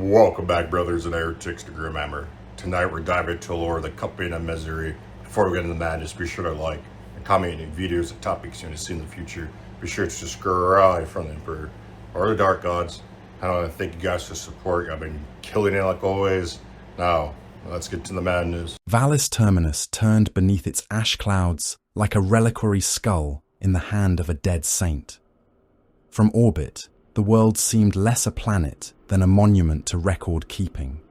Welcome back, brothers and heretics, to Grimhammer. Tonight we're diving into the lore of the Company of Misery. Before we get into the madness, be sure to like and comment any videos and topics you want to see in the future. Be sure to subscribe from the Emperor or the Dark Gods. I want to thank you guys for the support. I've been killing it like always. Now, let's get to the madness. Vallis Terminus turned beneath its ash clouds like a reliquary skull in the hand of a dead saint. From orbit, the world seemed less a planet than a monument to record keeping.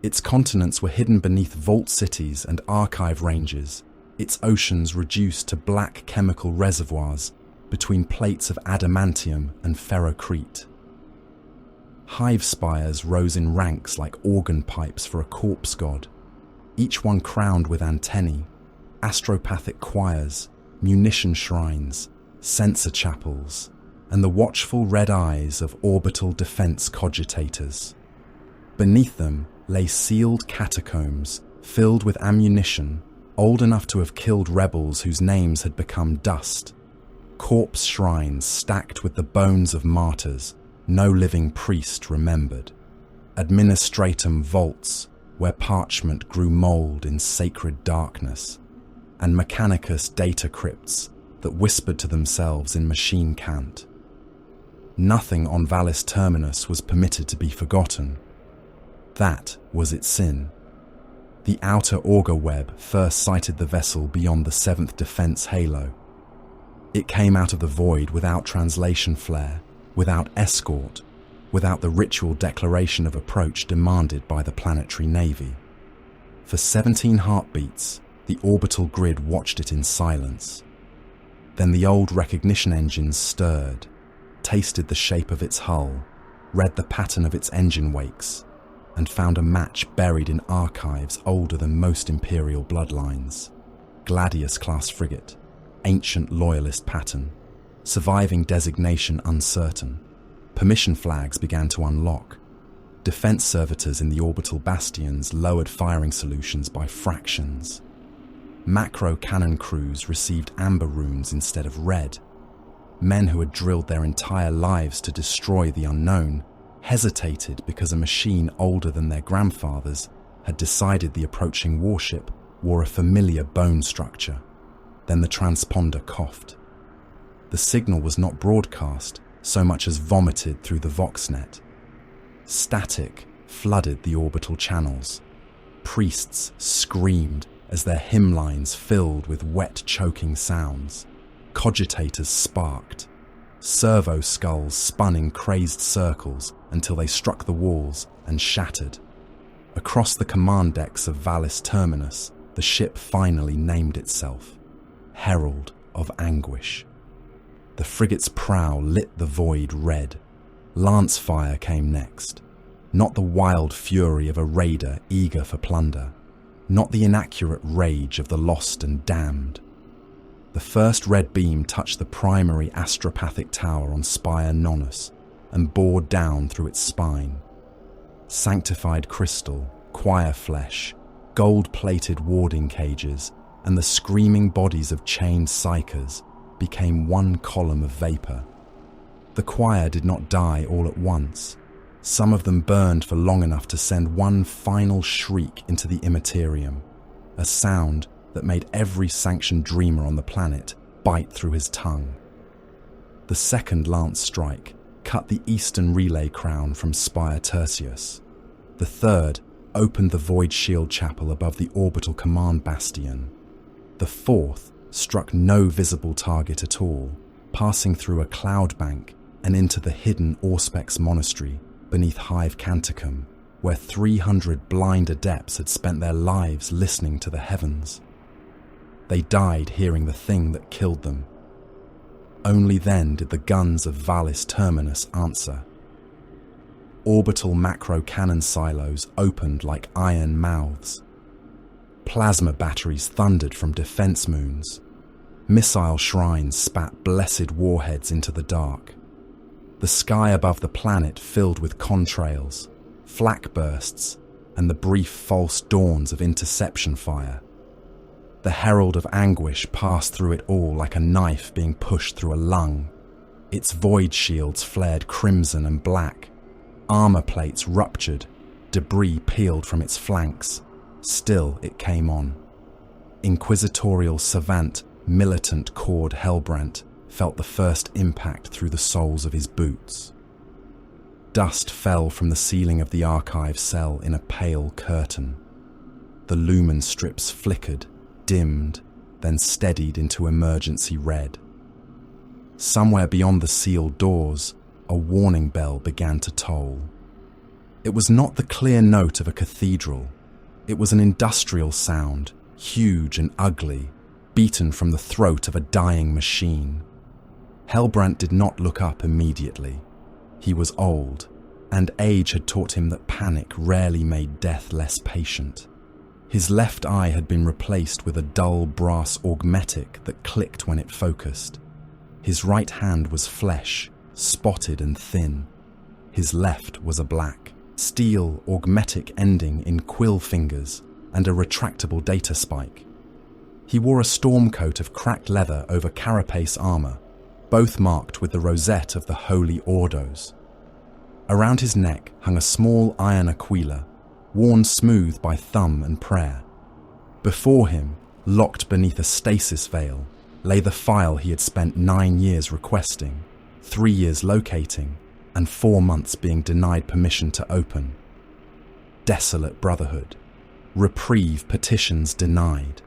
Its continents were hidden beneath vault cities and archive ranges, its oceans reduced to black chemical reservoirs between plates of adamantium and ferrocrete. Hive spires rose in ranks like organ pipes for a corpse god, each one crowned with antennae, astropathic choirs, munition shrines, sensor chapels, and the watchful red eyes of orbital defense cogitators. Beneath them lay sealed catacombs filled with ammunition old enough to have killed rebels whose names had become dust, corpse shrines stacked with the bones of martyrs no living priest remembered, administratum vaults where parchment grew mold in sacred darkness, and mechanicus data crypts that whispered to themselves in machine cant. Nothing on Vallis Terminus was permitted to be forgotten. That was its sin. The outer auger web first sighted the vessel beyond the 7th Defense Halo. It came out of the void without translation flare, without escort, without the ritual declaration of approach demanded by the planetary navy. For 17 heartbeats, the orbital grid watched it in silence. Then the old recognition engines stirred, tasted the shape of its hull, read the pattern of its engine wakes, and found a match buried in archives older than most Imperial bloodlines. Gladius-class frigate, ancient loyalist pattern, surviving designation uncertain. Permission flags began to unlock. Defense servitors in the orbital bastions lowered firing solutions by fractions. Macro cannon crews received amber runes instead of red. Men who had drilled their entire lives to destroy the unknown hesitated because a machine older than their grandfathers had decided the approaching warship wore a familiar bone structure. Then the transponder coughed. The signal was not broadcast so much as vomited through the Voxnet. Static flooded the orbital channels. Priests screamed as their hymn lines filled with wet, choking sounds. Cogitators sparked. Servo skulls spun in crazed circles until they struck the walls and shattered. Across the command decks of Vallis Terminus, the ship finally named itself, Herald of Anguish. The frigate's prow lit the void red. Lance fire came next. Not the wild fury of a raider eager for plunder. Not the inaccurate rage of the lost and damned. The first red beam touched the primary astropathic tower on Spire Nonus and bored down through its spine. Sanctified crystal, choir flesh, gold-plated warding cages, and the screaming bodies of chained psychers became one column of vapor. The choir did not die all at once. Some of them burned for long enough to send one final shriek into the Imperium, a sound that made every sanctioned dreamer on the planet bite through his tongue. The second lance strike cut the eastern relay crown from Spire Tertius. The third opened the void shield chapel above the orbital command bastion. The fourth struck no visible target at all, passing through a cloud bank and into the hidden Auspex monastery beneath Hive Canticum, where 300 blind adepts had spent their lives listening to the heavens. They died hearing the thing that killed them. Only then did the guns of Vallis Terminus answer. Orbital macro cannon silos opened like iron mouths. Plasma batteries thundered from defense moons. Missile shrines spat blessed warheads into the dark. The sky above the planet filled with contrails, flak bursts, and the brief false dawns of interception fire. The herald of anguish passed through it all like a knife being pushed through a lung. Its void shields flared crimson and black. Armor plates ruptured, debris peeled from its flanks. Still it came on. Inquisitorial savant, militant Cord Hellbrant felt the first impact through the soles of his boots. Dust fell from the ceiling of the archive cell in a pale curtain. The lumen strips flickered, dimmed, then steadied into emergency red. Somewhere beyond the sealed doors, a warning bell began to toll. It was not the clear note of a cathedral. It was an industrial sound, huge and ugly, beaten from the throat of a dying machine. Hellbrant did not look up immediately. He was old, and age had taught him that panic rarely made death less patient. His left eye had been replaced with a dull brass augmetic that clicked when it focused. His right hand was flesh, spotted and thin. His left was a black, steel augmetic ending in quill fingers and a retractable data spike. He wore a storm coat of cracked leather over carapace armor, both marked with the rosette of the Holy Ordos. Around his neck hung a small iron aquila, worn smooth by thumb and prayer. Before him, locked beneath a stasis veil, lay the file he had spent 9 years requesting, 3 years locating, and 4 months being denied permission to open. Desolate Brotherhood. Reprieve petitions denied.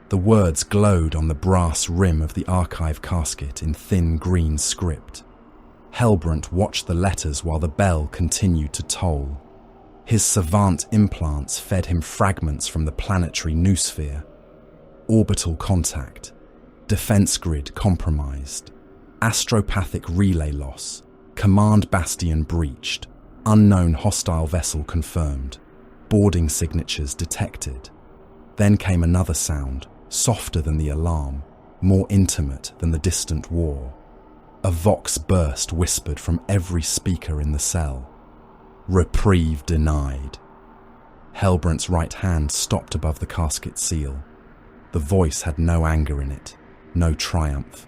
The words glowed on the brass rim of the archive casket in thin green script. Hellbrant watched the letters while the bell continued to toll. His savant implants fed him fragments from the planetary noosphere. Orbital contact. Defense grid compromised. Astropathic relay loss. Command bastion breached. Unknown hostile vessel confirmed. Boarding signatures detected. Then came another sound, softer than the alarm, more intimate than the distant war. A vox burst whispered from every speaker in the cell. Reprieve denied. Hellbrant's right hand stopped above the casket seal. The voice had no anger in it, no triumph,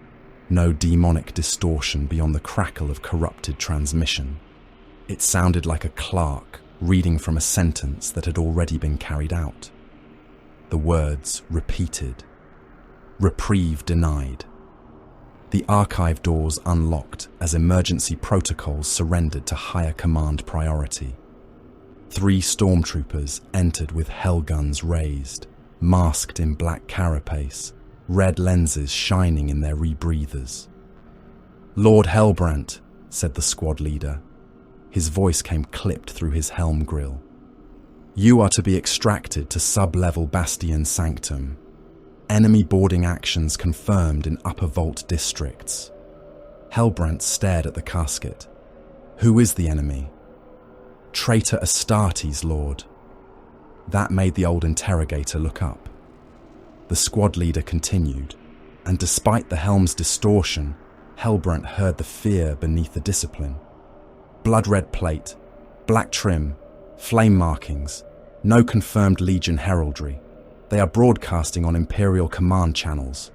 no demonic distortion beyond the crackle of corrupted transmission. It sounded like a clerk reading from a sentence that had already been carried out. The words repeated. Reprieve denied. The archive doors unlocked as emergency protocols surrendered to higher command priority. 3 stormtroopers entered with hellguns raised, masked in black carapace, red lenses shining in their rebreathers. "Lord Hellbrant," said the squad leader. His voice came clipped through his helm grill. "You are to be extracted to sub-level Bastion Sanctum. Enemy boarding actions confirmed in upper vault districts." Hellbrant stared at the casket. "Who is the enemy?" "Traitor Astartes, Lord." That made the old interrogator look up. The squad leader continued, and despite the helm's distortion, Hellbrant heard the fear beneath the discipline. Blood-red plate, black trim, flame markings, no confirmed Legion heraldry. They are broadcasting on Imperial command channels.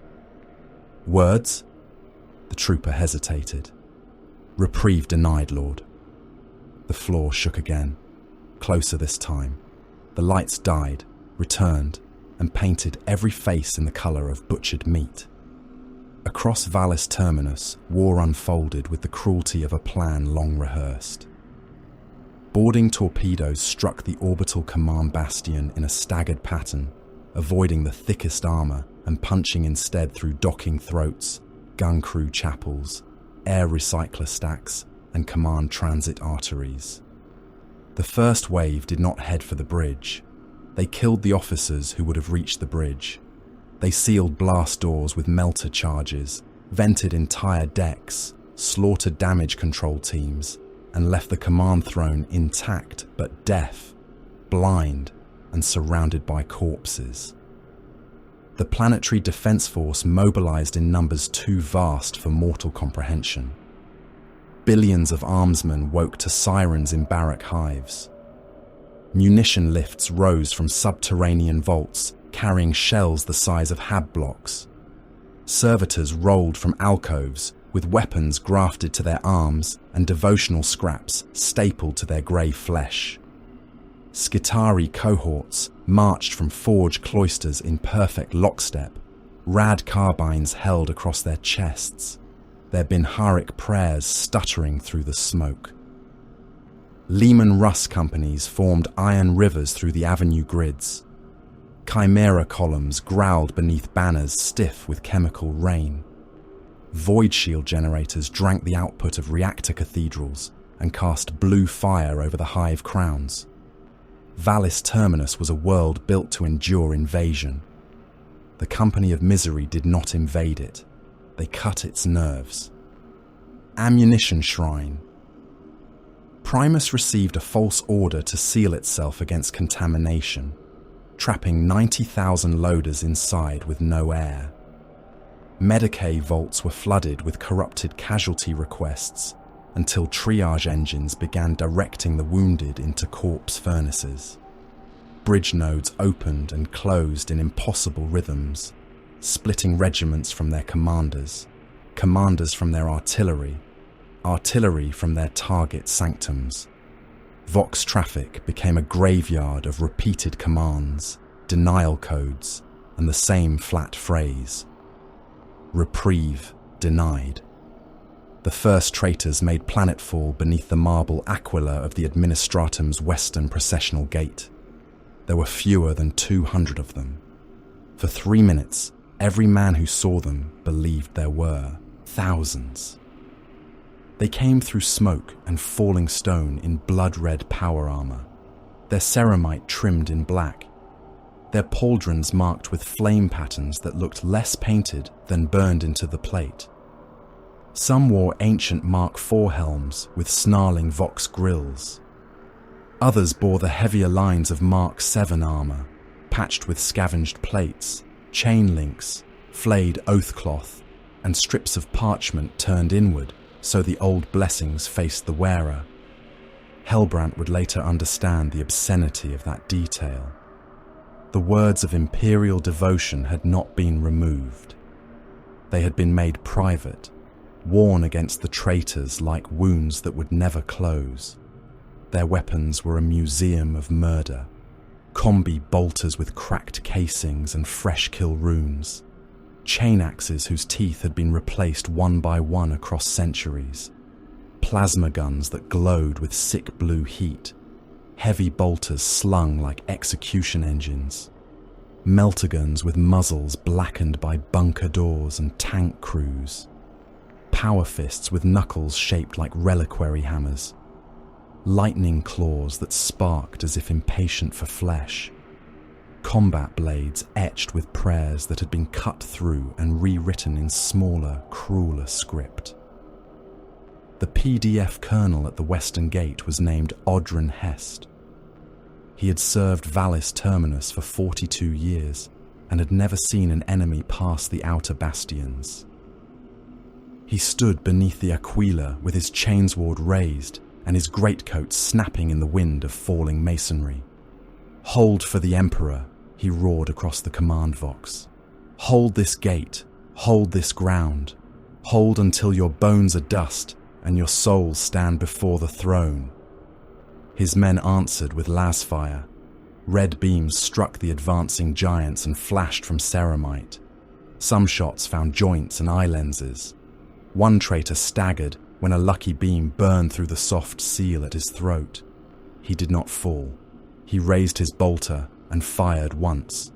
"Words?" The trooper hesitated. "Reprieve denied, Lord." The floor shook again, closer this time. The lights died, returned, and painted every face in the colour of butchered meat. Across Vallis Terminus, war unfolded with the cruelty of a plan long rehearsed. Boarding torpedoes struck the orbital command bastion in a staggered pattern, avoiding the thickest armour and punching instead through docking throats, gun crew chapels, air recycler stacks, and command transit arteries. The first wave did not head for the bridge. They killed the officers who would have reached the bridge. They sealed blast doors with melter charges, vented entire decks, slaughtered damage control teams, and left the command throne intact but deaf, blind, and surrounded by corpses. The planetary defense force mobilized in numbers too vast for mortal comprehension. Billions of armsmen woke to sirens in barrack hives. Munition lifts rose from subterranean vaults, carrying shells the size of hab blocks. Servitors rolled from alcoves, with weapons grafted to their arms and devotional scraps stapled to their grey flesh. Skitari cohorts marched from forge cloisters in perfect lockstep, rad carbines held across their chests, their Binharic prayers stuttering through the smoke. Lehman Russ companies formed iron rivers through the avenue grids. Chimera columns growled beneath banners stiff with chemical rain. Void shield generators drank the output of reactor cathedrals and cast blue fire over the hive crowns. Valis Terminus was a world built to endure invasion. The Company of Misery did not invade it. They cut its nerves. Ammunition Shrine. Primus received a false order to seal itself against contamination, trapping 90,000 loaders inside with no air. Medicae vaults were flooded with corrupted casualty requests until triage engines began directing the wounded into corpse furnaces. Bridge nodes opened and closed in impossible rhythms, splitting regiments from their commanders, commanders from their artillery, artillery from their target sanctums. Vox traffic became a graveyard of repeated commands, denial codes, and the same flat phrase. Reprieve denied. The first traitors made planetfall beneath the marble aquila of the Administratum's western processional gate. There were fewer than 200 of them. For 3 minutes, every man who saw them believed there were thousands. They came through smoke and falling stone in blood-red power armor, their ceramite trimmed in black, their pauldrons marked with flame patterns that looked less painted than burned into the plate. Some wore ancient Mark IV helms with snarling Vox grills. Others bore the heavier lines of Mark VII armor, patched with scavenged plates, chain links, flayed oathcloth, and strips of parchment turned inward so the old blessings faced the wearer. Hellbrant would later understand the obscenity of that detail. The words of imperial devotion had not been removed. They had been made private, worn against the traitors like wounds that would never close. Their weapons were a museum of murder, combi bolters with cracked casings and fresh kill runes, chain axes whose teeth had been replaced one by one across centuries, plasma guns that glowed with sick blue heat, heavy bolters slung like execution engines, meltaguns with muzzles blackened by bunker doors and tank crews, power fists with knuckles shaped like reliquary hammers, lightning claws that sparked as if impatient for flesh, combat blades etched with prayers that had been cut through and rewritten in smaller, crueler script. The PDF colonel at the Western Gate was named Odrin Hest. He had served Valis Terminus for 42 years and had never seen an enemy pass the outer bastions. He stood beneath the aquila with his chainsword raised and his greatcoat snapping in the wind of falling masonry. "Hold for the Emperor," he roared across the command vox. "Hold this gate, hold this ground, hold until your bones are dust and your souls stand before the throne." His men answered with lasfire. Red beams struck the advancing giants and flashed from ceramite. Some shots found joints and eye lenses. One traitor staggered when a lucky beam burned through the soft seal at his throat. He did not fall. He raised his bolter and fired once.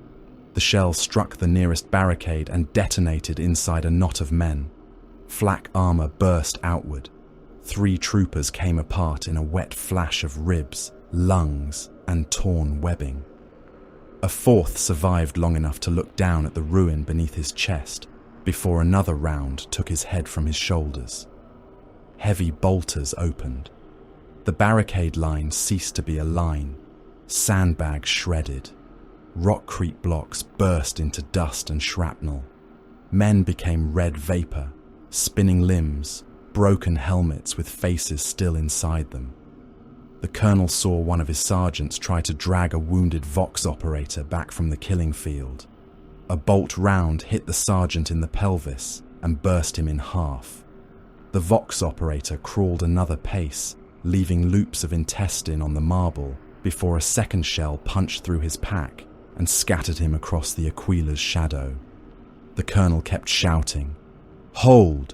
The shell struck the nearest barricade and detonated inside a knot of men. Flak armor burst outward. 3 troopers came apart in a wet flash of ribs, lungs, and torn webbing. A 4th survived long enough to look down at the ruin beneath his chest before another round took his head from his shoulders. Heavy bolters opened. The barricade line ceased to be a line. Sandbags shredded. Rockcrete blocks burst into dust and shrapnel. Men became red vapor, spinning limbs, broken helmets with faces still inside them. The colonel saw one of his sergeants try to drag a wounded Vox operator back from the killing field. A bolt round hit the sergeant in the pelvis and burst him in half. The Vox operator crawled another pace, leaving loops of intestine on the marble before a second shell punched through his pack and scattered him across the Aquila's shadow. The colonel kept shouting, "Hold!"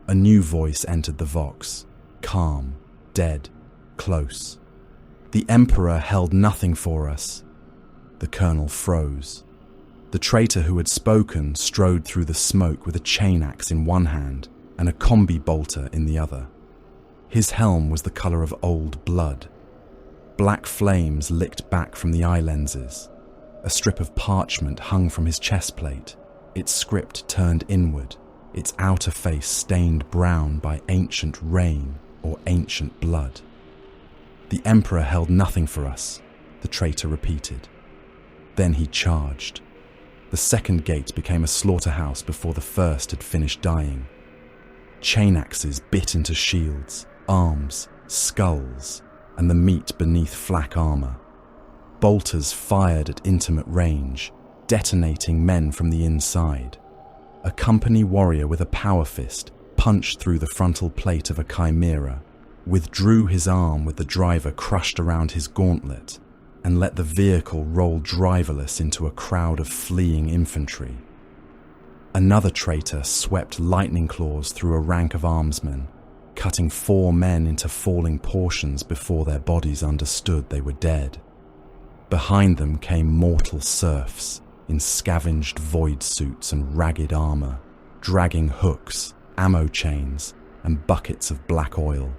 A new voice entered the Vox, calm, dead, close. "The Emperor held nothing for us." The colonel froze. The traitor who had spoken strode through the smoke with a chain axe in one hand and a combi bolter in the other. His helm was the colour of old blood. Black flames licked back from the eye lenses. A strip of parchment hung from his chest plate, its script turned inward, its outer face stained brown by ancient rain or ancient blood. "The Emperor held nothing for us," the traitor repeated. Then he charged. The second gate became a slaughterhouse before the first had finished dying. Chain axes bit into shields, arms, skulls, and the meat beneath flak armour. Bolters fired at intimate range, detonating men from the inside. A company warrior with a power fist punched through the frontal plate of a chimera, withdrew his arm with the driver crushed around his gauntlet, and let the vehicle roll driverless into a crowd of fleeing infantry. Another traitor swept lightning claws through a rank of armsmen, cutting 4 men into falling portions before their bodies understood they were dead. Behind them came mortal serfs in scavenged void suits and ragged armour, dragging hooks, ammo chains, and buckets of black oil.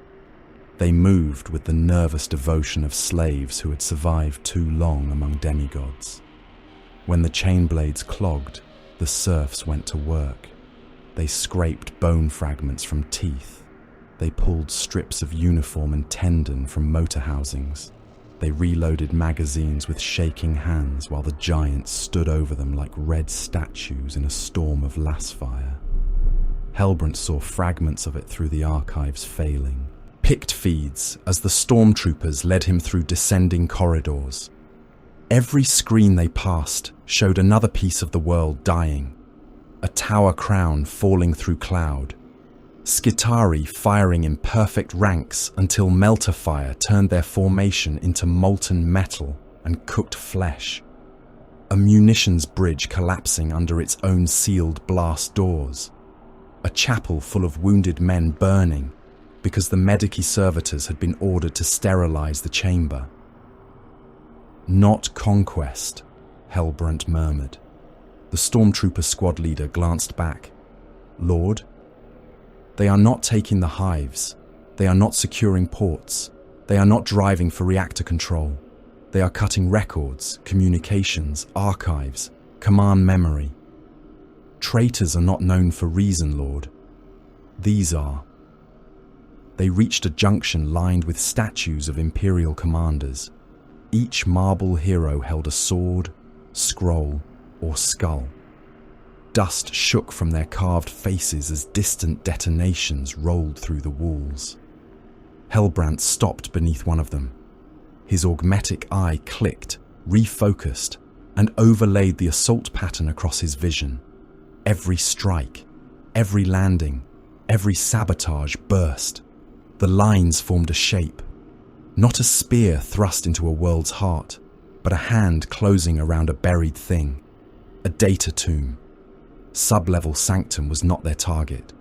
They moved with the nervous devotion of slaves who had survived too long among demigods. When the chain blades clogged, the serfs went to work. They scraped bone fragments from teeth. They pulled strips of uniform and tendon from motor housings. They reloaded magazines with shaking hands while the giants stood over them like red statues in a storm of lasfire. Helbrant saw fragments of it through the archives failing. Picked feeds as the stormtroopers led him through descending corridors. Every screen they passed showed another piece of the world dying. A tower crown falling through cloud. Skitarii firing in perfect ranks until melter fire turned their formation into molten metal and cooked flesh. A munitions bridge collapsing under its own sealed blast doors. A chapel full of wounded men burning because the medici servitors had been ordered to sterilize the chamber. "Not conquest," Helbrant murmured. The stormtrooper squad leader glanced back. "Lord? They are not taking the hives. They are not securing ports. They are not driving for reactor control. They are cutting records, communications, archives, command memory. Traitors are not known for reason, Lord. These are." They reached a junction lined with statues of Imperial commanders. Each marble hero held a sword, scroll, or skull. Dust shook from their carved faces as distant detonations rolled through the walls. Helbrant stopped beneath one of them. His augmetic eye clicked, refocused, and overlaid the assault pattern across his vision. Every strike, every landing, every sabotage burst. The lines formed a shape. Not a spear thrust into a world's heart, but a hand closing around a buried thing. A data tomb. Sub-level sanctum was not their target.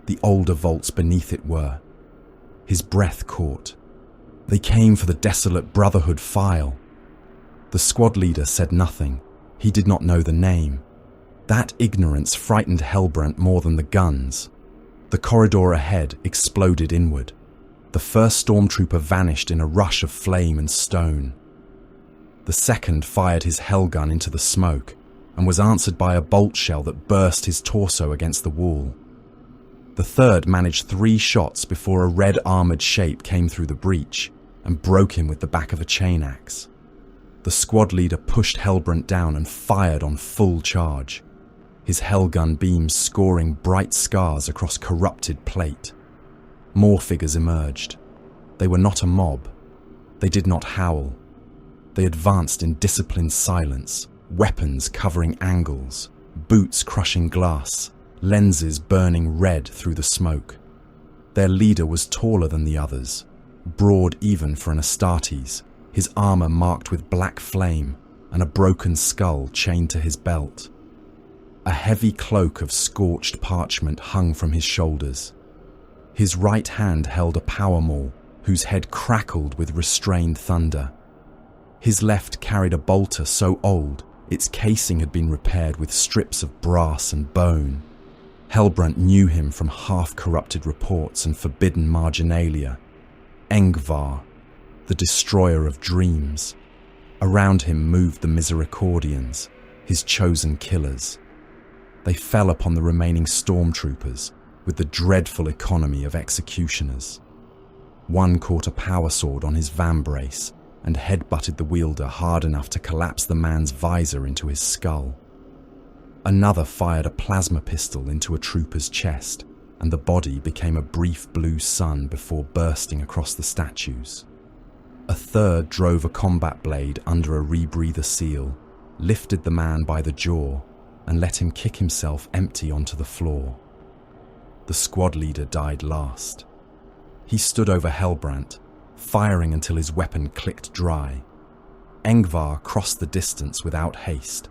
The older vaults beneath it were. His breath caught. They came for the desolate Brotherhood file. The squad leader said nothing. He did not know the name. That ignorance frightened Helbrant more than the guns. The corridor ahead exploded inward. The first stormtrooper vanished in a rush of flame and stone. The second fired his hellgun into the smoke and was answered by a bolt shell that burst his torso against the wall. The third managed 3 shots before a red armoured shape came through the breach and broke him with the back of a chain axe. The squad leader pushed Helbrant down and fired on full charge, his hellgun beams scoring bright scars across corrupted plate. More figures emerged. They were not a mob. They did not howl. They advanced in disciplined silence, weapons covering angles, boots crushing glass, lenses burning red through the smoke. Their leader was taller than the others, broad even for an Astartes, his armor marked with black flame and a broken skull chained to his belt. A heavy cloak of scorched parchment hung from his shoulders. His right hand held a power maul whose head crackled with restrained thunder. His left carried a bolter so old its casing had been repaired with strips of brass and bone. Hellbrant knew him from half-corrupted reports and forbidden marginalia. Engvar, the destroyer of dreams. Around him moved the Misericordians, his chosen killers. They fell upon the remaining stormtroopers with the dreadful economy of executioners. One caught a power sword on his vambrace and head-butted the wielder hard enough to collapse the man's visor into his skull. Another fired a plasma pistol into a trooper's chest, and the body became a brief blue sun before bursting across the statues. A third drove a combat blade under a rebreather seal, lifted the man by the jaw, and let him kick himself empty onto the floor. The squad leader died last. He stood over Hellbrant, firing until his weapon clicked dry. Engvar crossed the distance without haste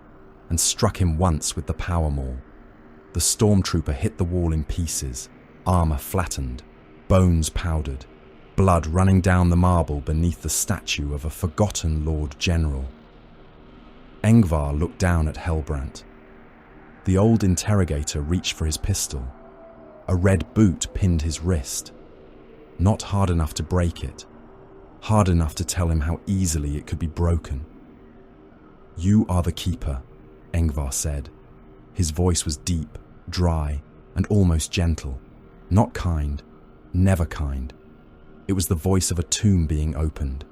and struck him once with the power maul. The stormtrooper hit the wall in pieces, armor flattened, bones powdered, blood running down the marble beneath the statue of a forgotten Lord General. Engvar looked down at Hellbrant. The old interrogator reached for his pistol. A red boot pinned his wrist. Not hard enough to break it, hard enough to tell him how easily it could be broken. "You are the keeper," Engvar said. His voice was deep, dry, and almost gentle. Not kind, never kind. It was the voice of a tomb being opened.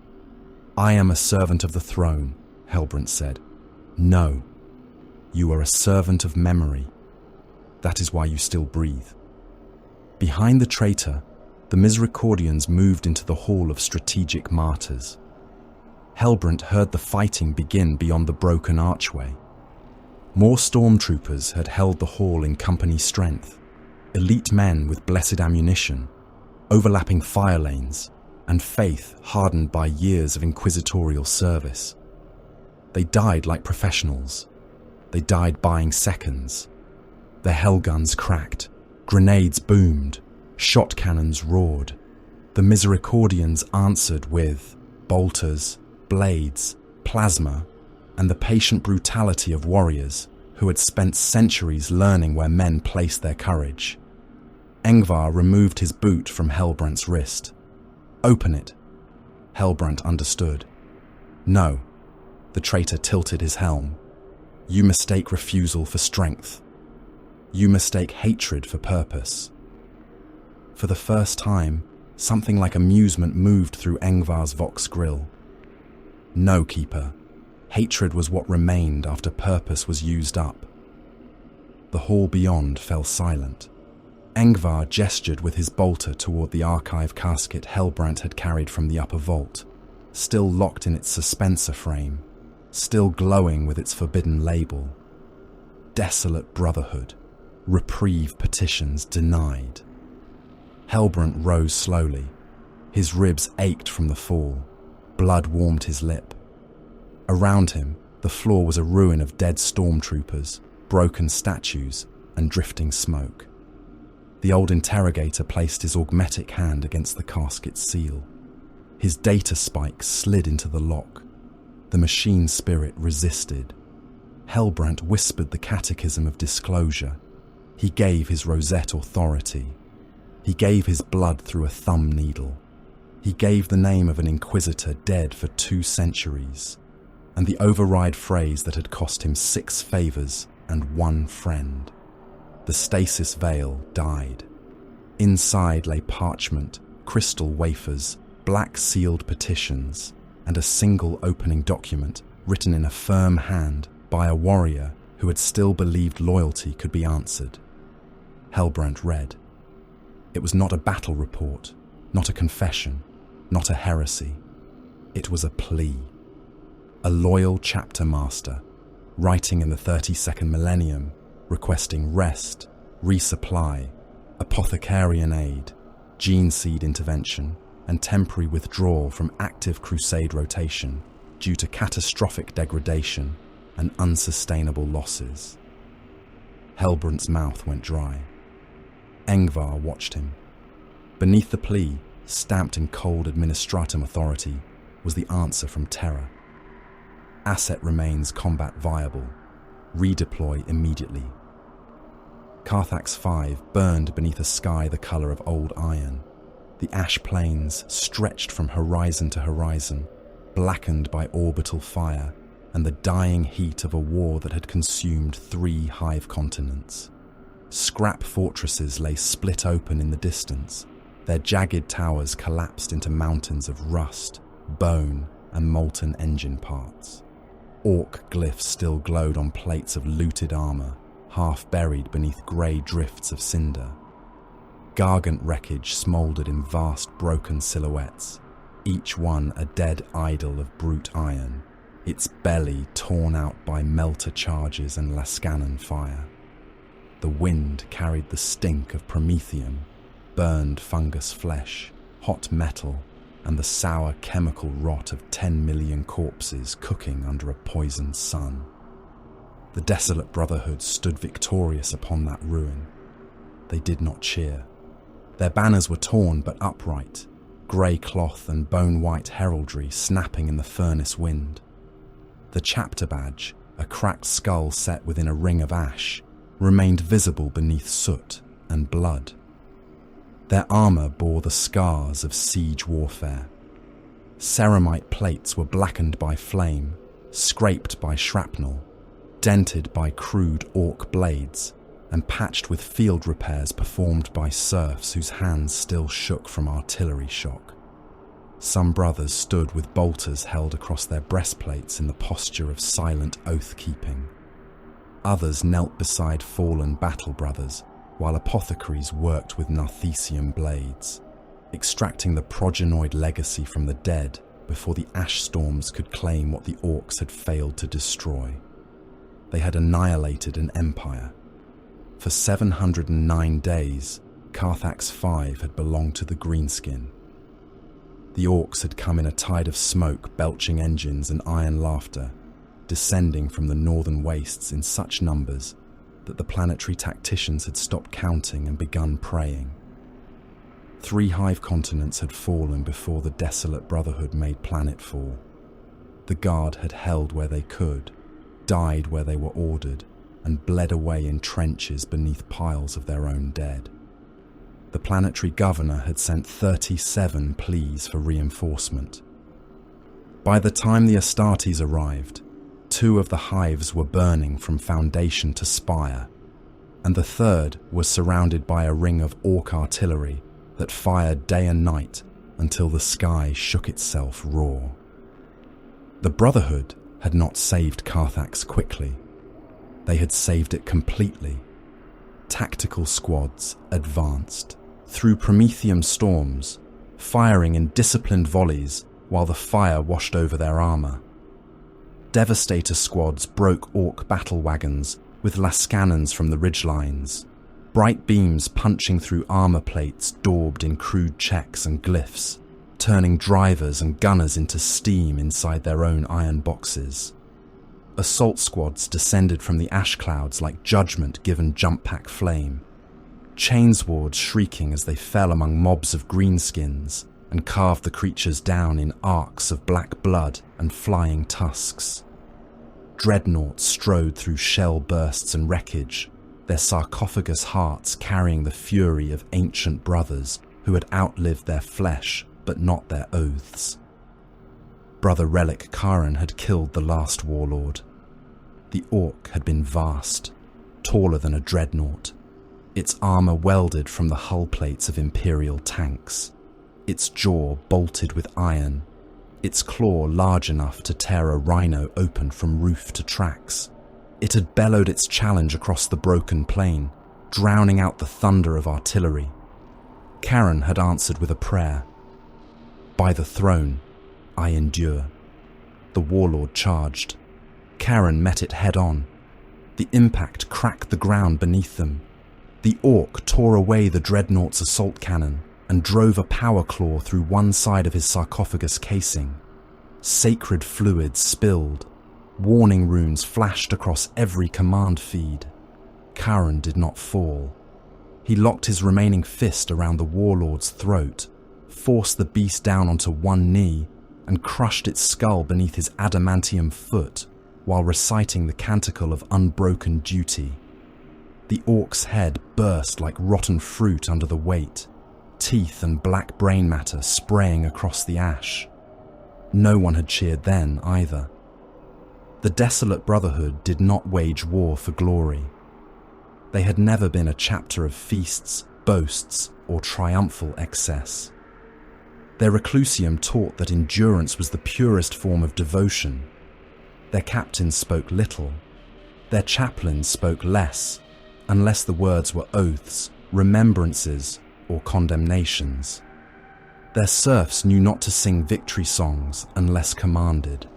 "I am a servant of the throne," Hellbrant said. "No, you are a servant of memory. That is why you still breathe." Behind the traitor, the Misericordians moved into the Hall of Strategic Martyrs. Hellbrant heard the fighting begin beyond the broken archway. More stormtroopers had held the hall in company strength, elite men with blessed ammunition, overlapping fire lanes, and faith hardened by years of inquisitorial service. They died like professionals. They died buying seconds. Their hellguns cracked, grenades boomed, shot cannons roared. The Misericordians answered with bolters, blades, plasma, and the patient brutality of warriors who had spent centuries learning where men place their courage. Engvar removed his boot from Hellbrant's wrist. "Open it." Hellbrant understood. "No." The traitor tilted his helm. "You mistake refusal for strength. You mistake hatred for purpose." For the first time, something like amusement moved through Engvar's Vox grill. "No, Keeper. Hatred was what remained after purpose was used up." The hall beyond fell silent. Engvar gestured with his bolter toward the archive casket Hellbrant had carried from the upper vault, still locked in its suspensor frame, still glowing with its forbidden label. "Desolate Brotherhood. Reprieve petitions denied." Hellbrant rose slowly. His ribs ached from the fall. Blood warmed his lip. Around him, the floor was a ruin of dead stormtroopers, broken statues, and drifting smoke. The old interrogator placed his augmetic hand against the casket's seal. His data spike slid into the lock. The machine spirit resisted. Hellbrant whispered the catechism of disclosure. He gave his rosette authority. He gave his blood through a thumb needle. He gave the name of an inquisitor dead for 2 centuries, and the override phrase that had cost him 6 favors and 1 friend. The stasis veil died. Inside lay parchment, crystal wafers, black sealed petitions, and a single opening document written in a firm hand by a warrior who had still believed loyalty could be answered. Hellbrant read. It was not a battle report, not a confession, not a heresy. It was a plea. A loyal chapter master, writing in the 32nd millennium, requesting rest, resupply, apothecarian aid, gene seed intervention, and temporary withdrawal from active crusade rotation due to catastrophic degradation and unsustainable losses. Helbrandt's mouth went dry. Engvar watched him. Beneath the plea, stamped in cold administratum authority, was the answer from Terra. Asset remains combat viable. Redeploy immediately. Carthax 5 burned beneath a sky the colour of old iron. The ash plains stretched from horizon to horizon, blackened by orbital fire and the dying heat of a war that had consumed 3 hive continents. Scrap fortresses lay split open in the distance, their jagged towers collapsed into mountains of rust, bone, and molten engine parts. Orc glyphs still glowed on plates of looted armour, half buried beneath grey drifts of cinder. Gargant wreckage smouldered in vast broken silhouettes, each one a dead idol of brute iron, its belly torn out by melter charges and Lascanon fire. The wind carried the stink of promethium, burned fungus flesh, hot metal, and the sour chemical rot of 10 million corpses cooking under a poisoned sun. The desolate brotherhood stood victorious upon that ruin. They did not cheer. Their banners were torn but upright, grey cloth and bone-white heraldry snapping in the furnace wind. The chapter badge, a cracked skull set within a ring of ash, remained visible beneath soot and blood. Their armour bore the scars of siege warfare. Ceramite plates were blackened by flame, scraped by shrapnel, dented by crude orc blades, and patched with field repairs performed by serfs whose hands still shook from artillery shock. Some brothers stood with bolters held across their breastplates in the posture of silent oath-keeping. Others knelt beside fallen battle brothers, while apothecaries worked with narthecium blades, extracting the progenoid legacy from the dead before the ash storms could claim what the orcs had failed to destroy. They had annihilated an empire. For 709 days, Carthax 5 had belonged to the greenskin. The orcs had come in a tide of smoke, belching engines and iron laughter, descending from the northern wastes in such numbers that the planetary tacticians had stopped counting and begun praying. 3 hive continents had fallen before the desolate brotherhood made planetfall. The guard had held where they could, died where they were ordered, and bled away in trenches beneath piles of their own dead. The planetary governor had sent 37 pleas for reinforcement. By the time the Astartes arrived, 2 of the hives were burning from foundation to spire, and the 3rd was surrounded by a ring of orc artillery that fired day and night until the sky shook itself raw. The Brotherhood had not saved Carthax quickly. They had saved it completely. Tactical squads advanced through promethium storms, firing in disciplined volleys while the fire washed over their armour. Devastator squads broke orc battle wagons with Lascanons from the ridgelines, bright beams punching through armour plates daubed in crude checks and glyphs, turning drivers and gunners into steam inside their own iron boxes. Assault squads descended from the ash clouds like judgment given jump pack flame, chainswords shrieking as they fell among mobs of greenskins and carved the creatures down in arcs of black blood and flying tusks. Dreadnoughts strode through shell bursts and wreckage, their sarcophagus hearts carrying the fury of ancient brothers who had outlived their flesh but not their oaths. Brother Relic Karen had killed the last warlord. The orc had been vast, taller than a dreadnought, its armour welded from the hull plates of Imperial tanks, its jaw bolted with iron, its claw large enough to tear a rhino open from roof to tracks. It had bellowed its challenge across the broken plain, drowning out the thunder of artillery. Karen had answered with a prayer. By the throne, I endure. The warlord charged. Karen met it head-on. The impact cracked the ground beneath them. The orc tore away the dreadnought's assault cannon and drove a power claw through one side of his sarcophagus casing. Sacred fluids spilled. Warning runes flashed across every command feed. Karen did not fall. He locked his remaining fist around the warlord's throat, forced the beast down onto one knee, and crushed its skull beneath his adamantium foot while reciting the canticle of unbroken duty. The orc's head burst like rotten fruit under the weight, teeth and black brain matter spraying across the ash. No one had cheered then either. The desolate brotherhood did not wage war for glory. They had never been a chapter of feasts, boasts, or triumphal excess. Their reclusium taught that endurance was the purest form of devotion. Their captains spoke little. Their chaplains spoke less, unless the words were oaths, remembrances, or condemnations. Their serfs knew not to sing victory songs unless commanded.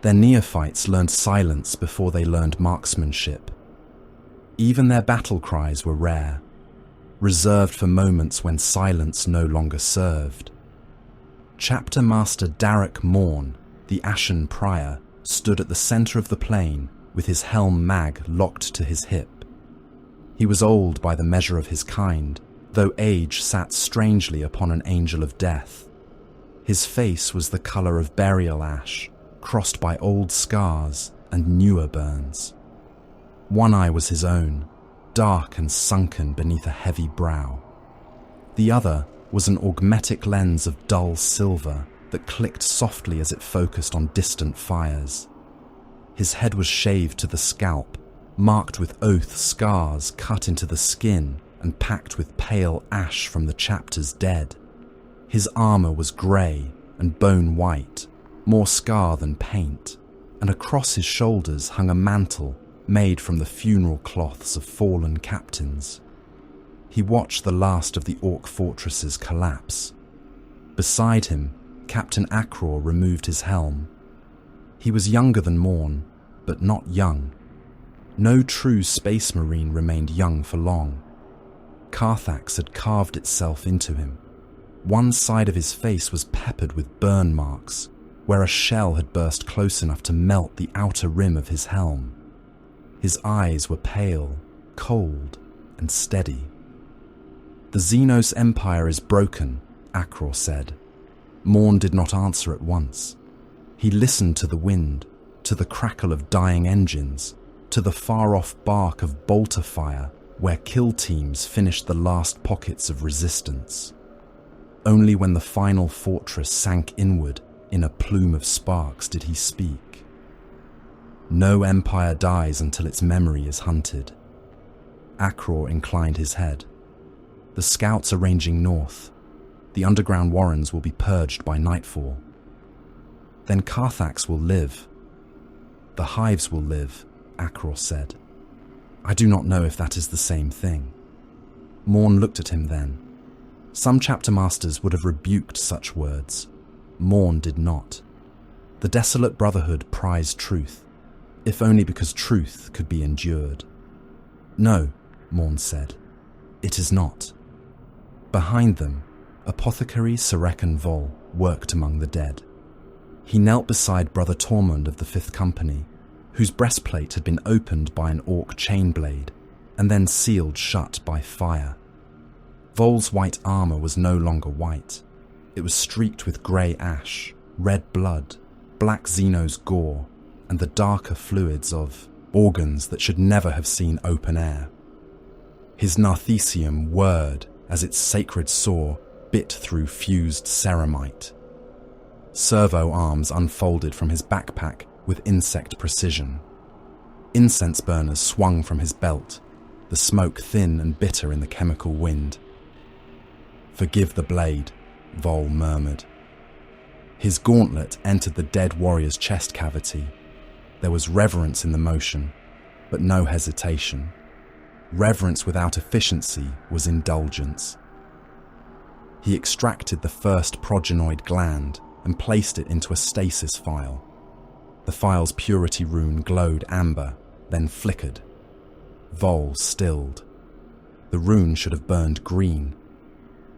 Their neophytes learned silence before they learned marksmanship. Even their battle cries were rare, reserved for moments when silence no longer served. Chapter Master Darek Morn, the Ashen Prior, stood at the centre of the plain with his helm mag locked to his hip. He was old by the measure of his kind, though age sat strangely upon an angel of death. His face was the colour of burial ash, crossed by old scars and newer burns. One eye was his own, dark and sunken beneath a heavy brow. The other was an augmetic lens of dull silver that clicked softly as it focused on distant fires. His head was shaved to the scalp, marked with oath scars cut into the skin and packed with pale ash from the chapter's dead. His armour was grey and bone white, more scar than paint, and across his shoulders hung a mantle made from the funeral cloths of fallen captains. He watched the last of the orc fortresses collapse. Beside him, Captain Akror removed his helm. He was younger than Morn, but not young. No true space marine remained young for long. Carthax had carved itself into him. One side of his face was peppered with burn marks, where a shell had burst close enough to melt the outer rim of his helm. His eyes were pale, cold, and steady. "The Xenos Empire is broken," Akror said. Morn did not answer at once. He listened to the wind, to the crackle of dying engines, to the far-off bark of bolter fire where kill teams finished the last pockets of resistance. Only when the final fortress sank inward in a plume of sparks did he speak. No empire dies until its memory is hunted. Akror inclined his head. The scouts are ranging north. The underground warrens will be purged by nightfall. Then Carthax will live. The hives will live, Akror said. I do not know if that is the same thing. Morn looked at him then. Some chapter masters would have rebuked such words. Morn did not. The desolate brotherhood prized truth, if only because truth could be endured. No, Morn said. It is not. Behind them, Apothecary Serekan Vol worked among the dead. He knelt beside Brother Tormund of the Fifth Company, whose breastplate had been opened by an orc chainblade and then sealed shut by fire. Vol's white armour was no longer white. It was streaked with grey ash, red blood, black Xenos gore, and the darker fluids of organs that should never have seen open air. His narthecium whirred as its sacred saw bit through fused ceramite. Servo arms unfolded from his backpack with insect precision. Incense burners swung from his belt, the smoke thin and bitter in the chemical wind. Forgive the blade, Vol murmured. His gauntlet entered the dead warrior's chest cavity. There was reverence in the motion, but no hesitation. Reverence without efficiency was indulgence. He extracted the first progenoid gland and placed it into a stasis file. The file's purity rune glowed amber, then flickered. Vol stilled. The rune should have burned green.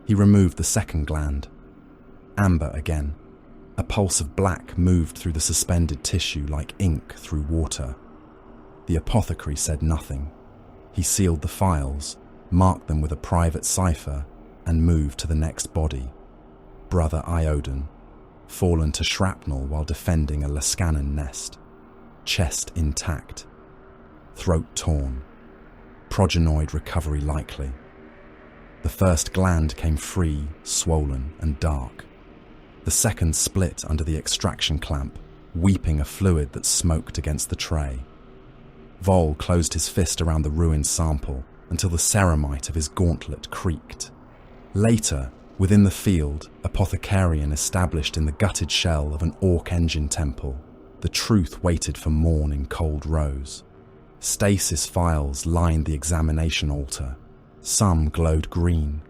He removed the second gland. Amber again. A pulse of black moved through the suspended tissue like ink through water. The apothecary said nothing. He sealed the files, marked them with a private cipher, and moved to the next body. Brother Iodin, fallen to shrapnel while defending a Lascanon nest. Chest intact. Throat torn. Progenoid recovery likely. The first gland came free, swollen, and dark. The second split under the extraction clamp, weeping a fluid that smoked against the tray. Vol closed his fist around the ruined sample until the ceramite of his gauntlet creaked. Later, within the field, apothecarian established in the gutted shell of an orc engine temple, the truth waited for morn in cold rows. Stasis files lined the examination altar. Some glowed green,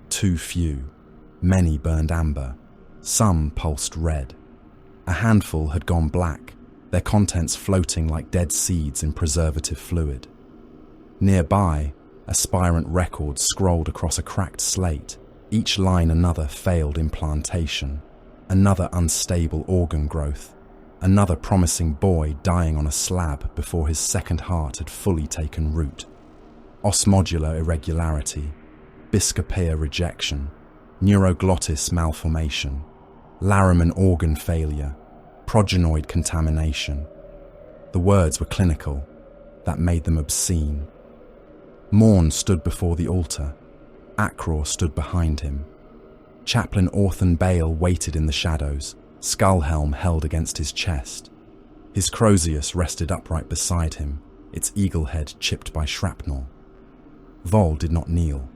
too few. Many burned amber. Some pulsed red. A handful had gone black, their contents floating like dead seeds in preservative fluid. Nearby, aspirant records scrolled across a cracked slate, each line another failed implantation, another unstable organ growth, another promising boy dying on a slab before his second heart had fully taken root. Osmodular irregularity, biscopea rejection, neuroglottis malformation, Laraman organ failure, progenoid contamination. The words were clinical. That made them obscene. Morn stood before the altar. Acror stood behind him. Chaplain Orthan Bale waited in the shadows, skull helm held against his chest. His Crozius rested upright beside him, its eagle head chipped by shrapnel. Vol did not kneel.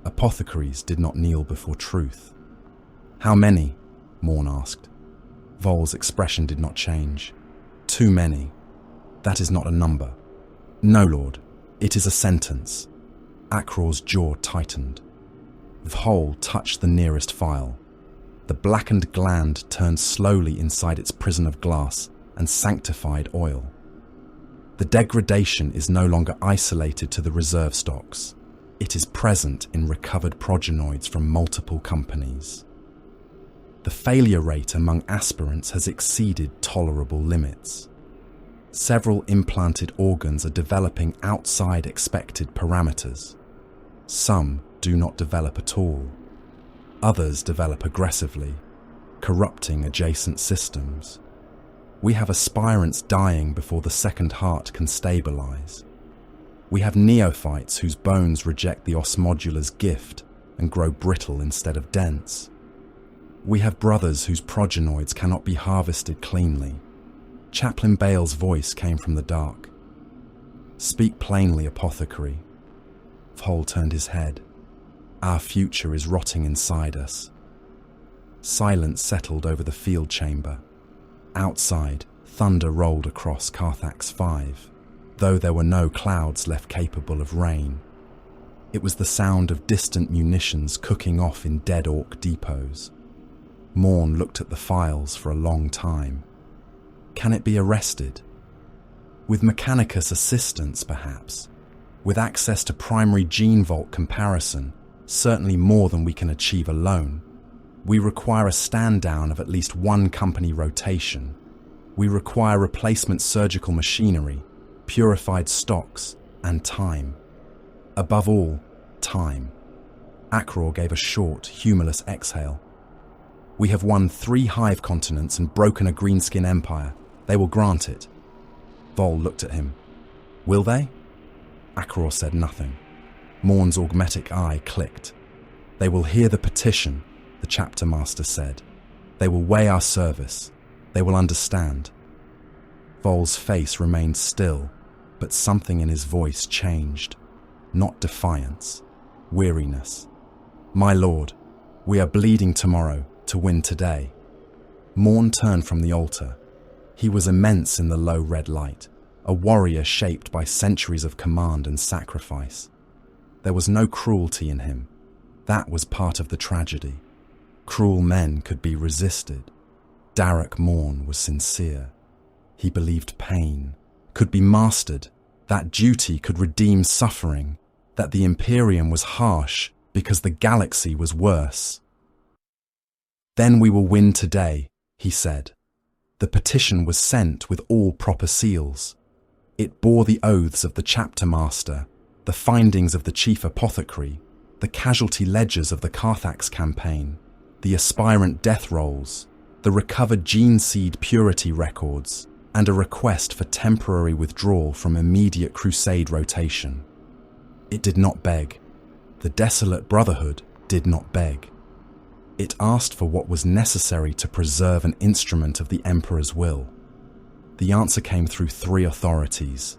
Apothecaries did not kneel before truth. "How many?" Morn asked. Vol's expression did not change. "Too many. That is not a number." "No, Lord. It is a sentence." Acror's jaw tightened. Vol touched the nearest file. The blackened gland turned slowly inside its prison of glass and sanctified oil. The degradation is no longer isolated to the reserve stocks. It is present in recovered progenoids from multiple companies. The failure rate among aspirants has exceeded tolerable limits. Several implanted organs are developing outside expected parameters. Some do not develop at all. Others develop aggressively, corrupting adjacent systems. We have aspirants dying before the second heart can stabilize. We have neophytes whose bones reject the osmodular's gift and grow brittle instead of dense. We have brothers whose progenoids cannot be harvested cleanly. Chaplain Bale's voice came from the dark. "Speak plainly, apothecary." Vol turned his head. "Our future is rotting inside us." Silence settled over the field chamber. Outside, thunder rolled across Carthax 5, though there were no clouds left capable of rain. It was the sound of distant munitions cooking off in dead orc depots. Morn looked at the files for a long time. Can it be arrested? With Mechanicus assistance, perhaps. With access to primary gene vault comparison, certainly more than we can achieve alone. We require a stand-down of at least one company rotation. We require replacement surgical machinery, purified stocks, and time. Above all, time. Acror gave a short, humorless exhale. "We have won 3 hive continents and broken a greenskin empire. They will grant it." Vol looked at him. "Will they?" Acror said nothing. Morn's augmetic eye clicked. "They will hear the petition," the chapter master said. "They will weigh our service. They will understand." Vol's face remained still, but something in his voice changed. Not defiance, weariness. "My lord, we are bleeding tomorrow to win today." Morn turned from the altar. He was immense in the low red light, a warrior shaped by centuries of command and sacrifice. There was no cruelty in him. That was part of the tragedy. Cruel men could be resisted. Darek Morn was sincere. He believed pain could be mastered, that duty could redeem suffering, that the Imperium was harsh because the galaxy was worse. "Then we will win today," he said. The petition was sent with all proper seals. It bore the oaths of the chapter master, the findings of the chief apothecary, the casualty ledgers of the Carthax campaign, the aspirant death rolls, the recovered gene seed purity records, and a request for temporary withdrawal from immediate crusade rotation. It did not beg. The Desolate Brotherhood did not beg. It asked for what was necessary to preserve an instrument of the Emperor's will. The answer came through 3 authorities.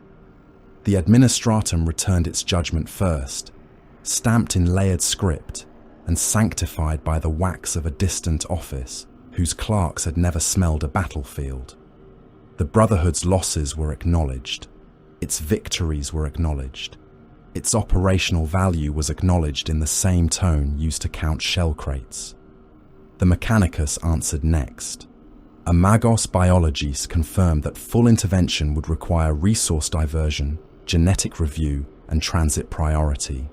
The Administratum returned its judgment first, stamped in layered script and sanctified by the wax of a distant office whose clerks had never smelled a battlefield. The Brotherhood's losses were acknowledged. Its victories were acknowledged. Its operational value was acknowledged in the same tone used to count shell crates. The Mechanicus answered next. Amagos Biologis confirmed that full intervention would require resource diversion, genetic review, and transit priority.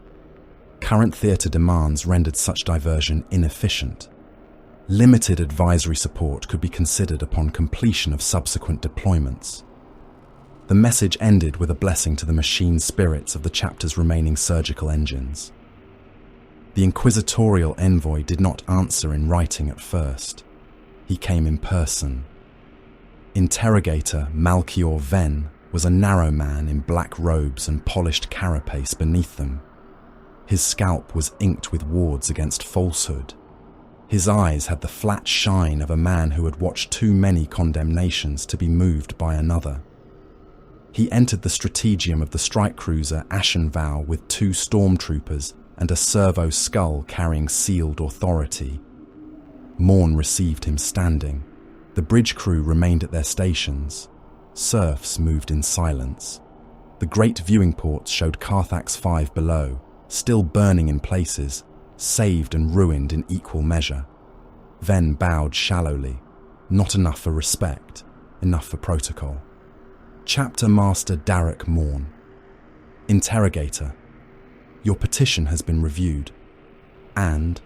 Current theatre demands rendered such diversion inefficient. Limited advisory support could be considered upon completion of subsequent deployments. The message ended with a blessing to the machine spirits of the chapter's remaining surgical engines. The inquisitorial envoy did not answer in writing at first. He came in person. Interrogator Malchior Ven was a narrow man in black robes and polished carapace beneath them. His scalp was inked with wards against falsehood. His eyes had the flat shine of a man who had watched too many condemnations to be moved by another. He entered the strategium of the strike cruiser Ashenvow with 2 stormtroopers and a servo skull carrying sealed authority. Morn received him standing. The bridge crew remained at their stations. Serfs moved in silence. The great viewing ports showed Carthax 5 below, still burning in places, saved and ruined in equal measure. Ven bowed shallowly. Not enough for respect, enough for protocol. Chapter Master Darek Morn. Interrogator. Your petition has been reviewed. And?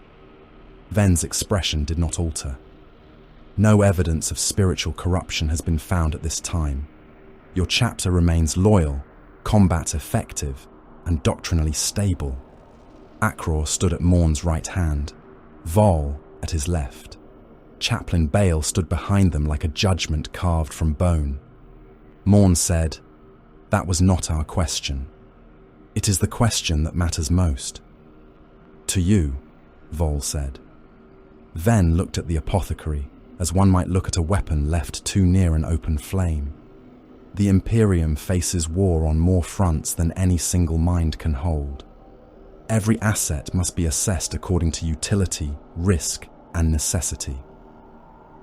Ven's expression did not alter. No evidence of spiritual corruption has been found at this time. Your chapter remains loyal, combat effective, and doctrinally stable. Akror stood at Morn's right hand, Vol at his left. Chaplain Bale stood behind them like a judgment carved from bone. Morn said, "That was not our question. It is the question that matters most." "To you," Vol said. Ven looked at the apothecary as one might look at a weapon left too near an open flame. The Imperium faces war on more fronts than any single mind can hold. Every asset must be assessed according to utility, risk, and necessity.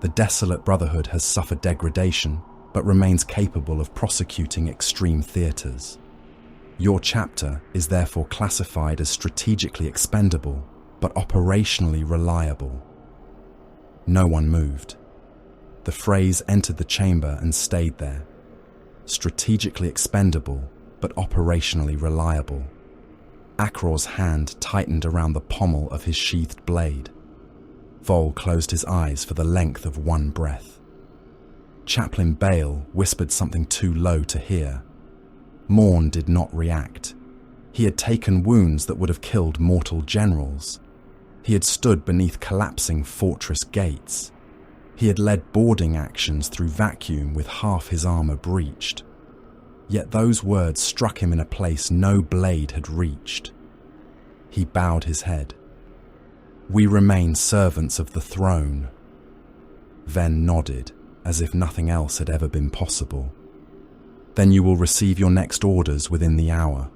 The Desolate Brotherhood has suffered degradation, but remains capable of prosecuting extreme theatres. Your chapter is therefore classified as strategically expendable, but operationally reliable. No one moved. The phrase entered the chamber and stayed there. Strategically expendable, but operationally reliable. Akror's hand tightened around the pommel of his sheathed blade. Vol closed his eyes for the length of one breath. Chaplain Bale whispered something too low to hear. Morn did not react. He had taken wounds that would have killed mortal generals. He had stood beneath collapsing fortress gates. He had led boarding actions through vacuum with half his armor breached. Yet those words struck him in a place no blade had reached. He bowed his head. "We remain servants of the throne." Ven nodded, as if nothing else had ever been possible. "Then you will receive your next orders within the hour."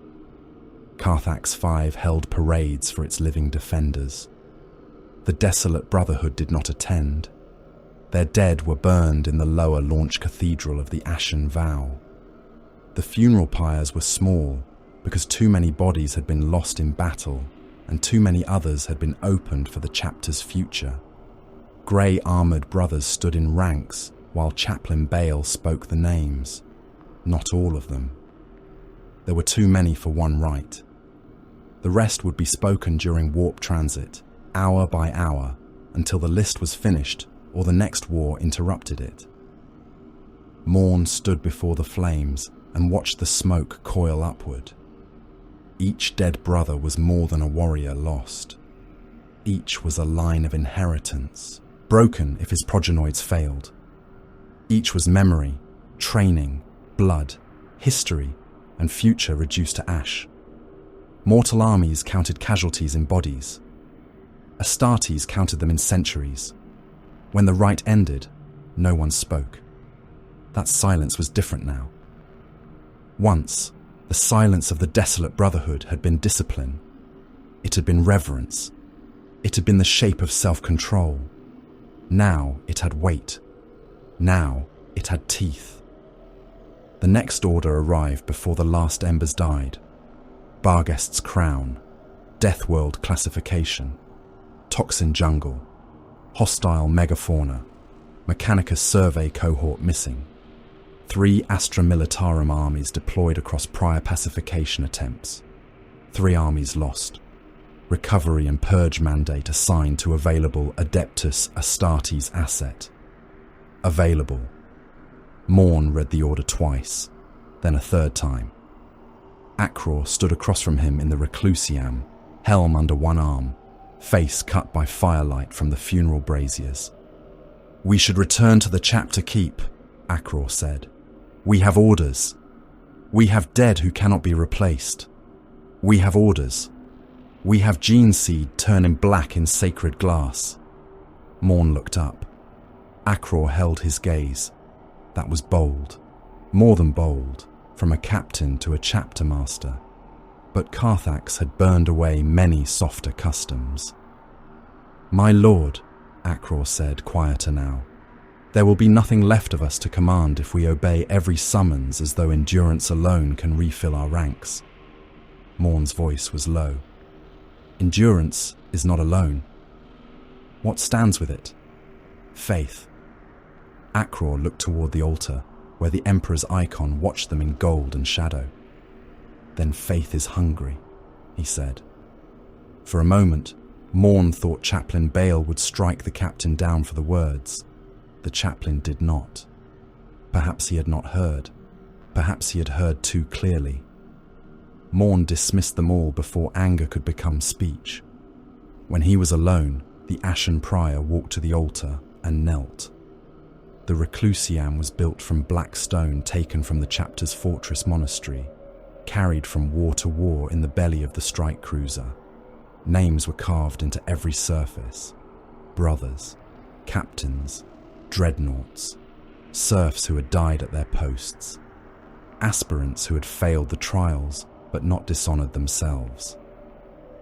Carthax 5 held parades for its living defenders. The Desolate Brotherhood did not attend. Their dead were burned in the lower launch cathedral of the Ashen Vow. The funeral pyres were small because too many bodies had been lost in battle and too many others had been opened for the chapter's future. Grey-armoured brothers stood in ranks while Chaplain Bale spoke the names. Not all of them. There were too many for one rite. The rest would be spoken during warp transit, hour by hour, until the list was finished or the next war interrupted it. Morn stood before the flames and watched the smoke coil upward. Each dead brother was more than a warrior lost. Each was a line of inheritance, broken if his progenoids failed. Each was memory, training, blood, history, and future reduced to ash. Mortal armies counted casualties in bodies. Astartes counted them in centuries. When the rite ended, no one spoke. That silence was different now. Once, the silence of the desolate brotherhood had been discipline. It had been reverence. It had been the shape of self-control. Now it had weight. Now it had teeth. The next order arrived before the last embers died. Barghest's crown, Death World classification, Toxin jungle, hostile megafauna, Mechanicus survey cohort missing. 3 Astra Militarum armies deployed across prior pacification attempts. 3 armies lost. Recovery and purge mandate assigned to available Adeptus Astartes asset. Available. Morn read the order twice, then a third time. Akror stood across from him in the Reclusiam, helm under one arm, face cut by firelight from the funeral braziers. "We should return to the chapter keep," Akror said. "We have orders. We have dead who cannot be replaced. We have orders. We have gene seed turning black in sacred glass." Morn looked up. Akror held his gaze. That was bold. More than bold, from a captain to a chapter master. But Carthax had burned away many softer customs. "My lord," Akror said, quieter now, "there will be nothing left of us to command if we obey every summons as though endurance alone can refill our ranks." Morn's voice was low. "Endurance is not alone. What stands with it? Faith." Akror looked toward the altar, where the Emperor's icon watched them in gold and shadow. "Then faith is hungry," he said. For a moment, Morn thought Chaplain Bale would strike the captain down for the words. The chaplain did not. Perhaps he had not heard. Perhaps he had heard too clearly. Morn dismissed them all before anger could become speech. When he was alone, the Ashen Prior walked to the altar and knelt. The Reclusiam was built from black stone taken from the chapter's fortress monastery, carried from war to war in the belly of the strike cruiser. Names were carved into every surface. Brothers, captains, dreadnoughts, serfs who had died at their posts, aspirants who had failed the trials but not dishonored themselves.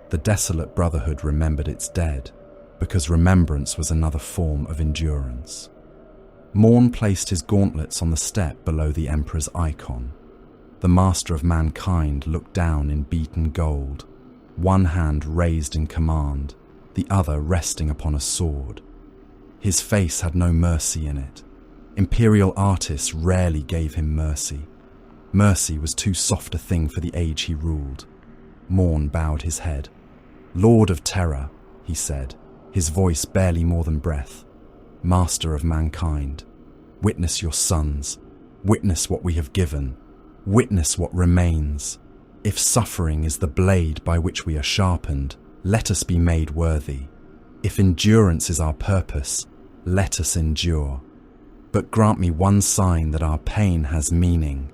The desolate brotherhood remembered its dead, because remembrance was another form of endurance. Morn placed his gauntlets on the step below the Emperor's icon. The master of mankind looked down in beaten gold, one hand raised in command, the other resting upon a sword. His face had no mercy in it. Imperial artists rarely gave him mercy. Mercy was too soft a thing for the age he ruled. Morn bowed his head. "Lord of Terror," he said, his voice barely more than breath. "Master of mankind, witness your sons, witness what we have given, witness what remains. If suffering is the blade by which we are sharpened, let us be made worthy. If endurance is our purpose, let us endure. But grant me one sign that our pain has meaning."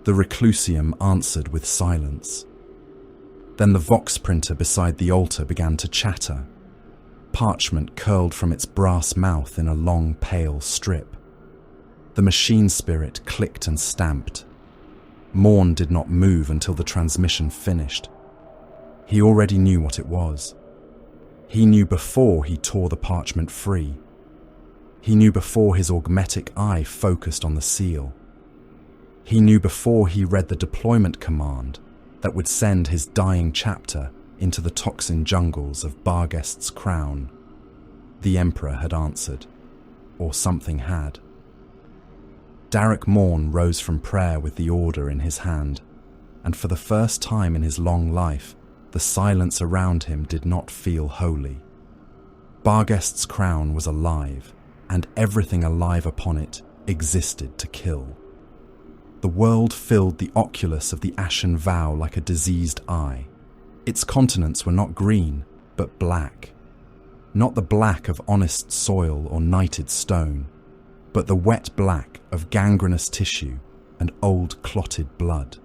The Reclusium answered with silence. Then the vox printer beside the altar began to chatter. Parchment curled from its brass mouth in a long, pale strip. The machine spirit clicked and stamped. Morn did not move until the transmission finished. He already knew what it was. He knew before he tore the parchment free. He knew before his augmetic eye focused on the seal. He knew before he read the deployment command that would send his dying chapter into the toxin jungles of Barghest's crown. The Emperor had answered, or something had. Darek Morn rose from prayer with the order in his hand, and for the first time in his long life, the silence around him did not feel holy. Barghest's crown was alive, and everything alive upon it existed to kill. The world filled the oculus of the ashen vow like a diseased eye. Its continents were not green, but black. Not the black of honest soil or knighted stone, but the wet black of gangrenous tissue and old clotted blood.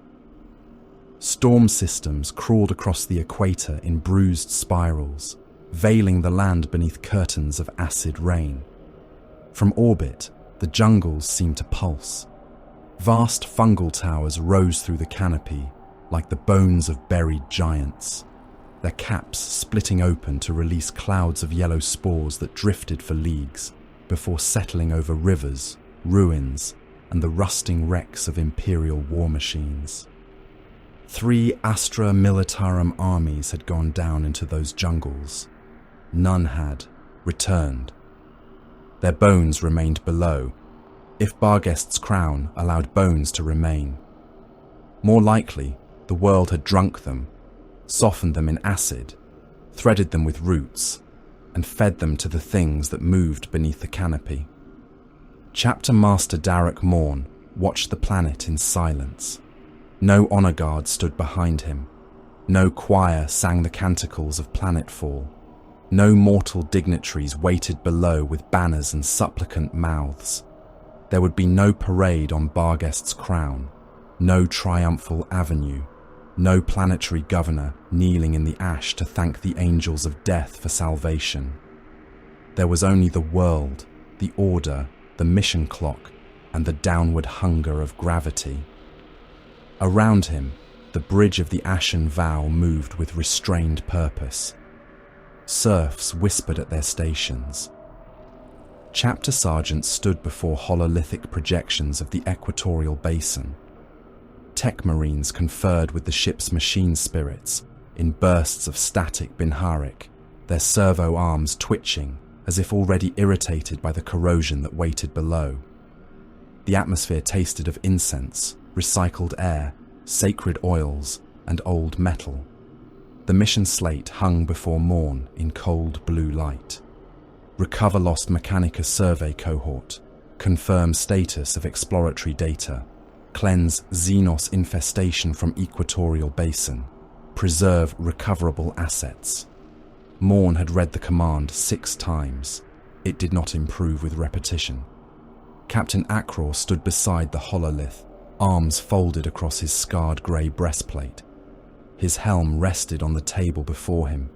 Storm systems crawled across the equator in bruised spirals, veiling the land beneath curtains of acid rain. From orbit, the jungles seemed to pulse. Vast fungal towers rose through the canopy like the bones of buried giants, their caps splitting open to release clouds of yellow spores that drifted for leagues before settling over rivers, ruins, and the rusting wrecks of Imperial war machines. 3 Astra Militarum armies had gone down into those jungles. None had returned. Their bones remained below, if Barghest's crown allowed bones to remain. More likely, the world had drunk them, softened them in acid, threaded them with roots, and fed them to the things that moved beneath the canopy. Chapter Master Darek Morn watched the planet in silence. No honor guard stood behind him. No choir sang the canticles of planetfall. No mortal dignitaries waited below with banners and supplicant mouths. There would be no parade on Barghest's crown, no triumphal avenue, no planetary governor kneeling in the ash to thank the angels of death for salvation. There was only the world, the order, the mission clock, and the downward hunger of gravity. Around him, the bridge of the ashen vow moved with restrained purpose. Serfs whispered at their stations. Chapter sergeants stood before hololithic projections of the equatorial basin. Tech marines conferred with the ship's machine spirits in bursts of static binharic, their servo arms twitching as if already irritated by the corrosion that waited below. The atmosphere tasted of incense, recycled air, sacred oils, and old metal. The mission slate hung before Morn in cold blue light. Recover lost Mechanica survey cohort. Confirm status of exploratory data. Cleanse Xenos infestation from equatorial basin. Preserve recoverable assets. Morn had read the command 6 times. It did not improve with repetition. Captain Akror stood beside the hololith, arms folded across his scarred grey breastplate. His helm rested on the table before him,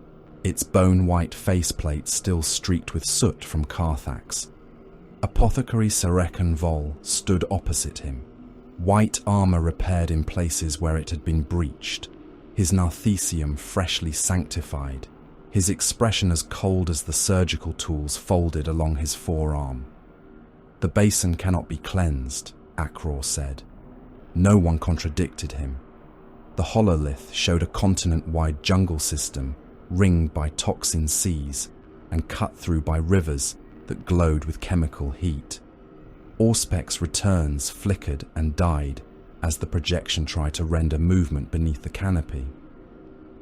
its bone-white faceplate still streaked with soot from Carthax. Apothecary Serekan Vol stood opposite him, white armour repaired in places where it had been breached, his narthecium freshly sanctified, his expression as cold as the surgical tools folded along his forearm. "The basin cannot be cleansed," Akror said. No one contradicted him. The hololith showed a continent-wide jungle system ringed by toxin seas and cut through by rivers that glowed with chemical heat. Auspec's returns flickered and died as the projection tried to render movement beneath the canopy.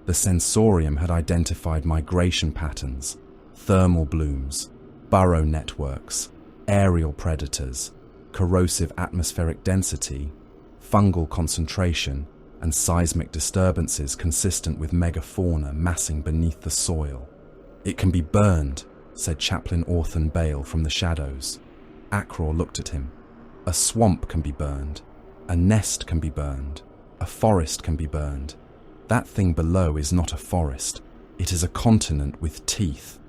The sensorium had identified migration patterns, thermal blooms, burrow networks, aerial predators, corrosive atmospheric density, fungal concentration, and seismic disturbances consistent with megafauna massing beneath the soil. "It can be burned," said Chaplain Orthan Bale from the shadows. Akror looked at him. "A swamp can be burned. A nest can be burned. A forest can be burned. That thing below is not a forest. It is a continent with teeth."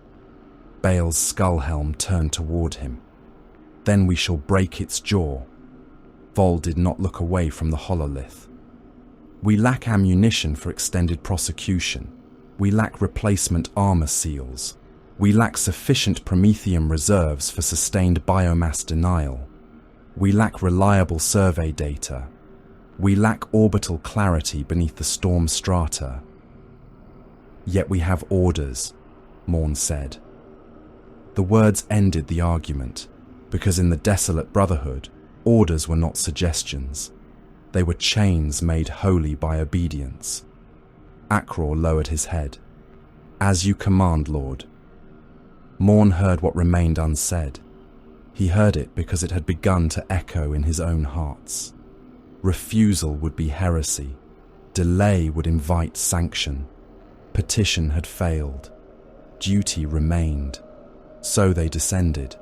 Bale's skull helm turned toward him. "Then we shall break its jaw." Vol did not look away from the hololith. "We lack ammunition for extended prosecution. We lack replacement armor seals. We lack sufficient promethium reserves for sustained biomass denial. We lack reliable survey data. We lack orbital clarity beneath the storm strata. Yet we have orders," Morn said. The words ended the argument, because in the desolate brotherhood, orders were not suggestions. They were chains made holy by obedience. Akror lowered his head. "As you command, Lord." Morn heard what remained unsaid. He heard it because it had begun to echo in his own hearts. Refusal would be heresy. Delay would invite sanction. Petition had failed. Duty remained. So they descended.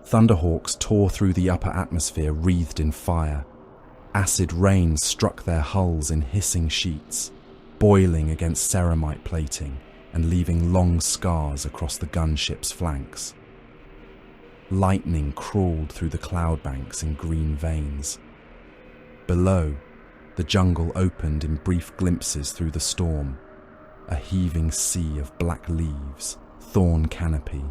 Thunderhawks tore through the upper atmosphere wreathed in fire. Acid rain struck their hulls in hissing sheets, boiling against ceramite plating and leaving long scars across the gunship's flanks. Lightning crawled through the cloud banks in green veins. Below, the jungle opened in brief glimpses through the storm, a heaving sea of black leaves, thorn canopy,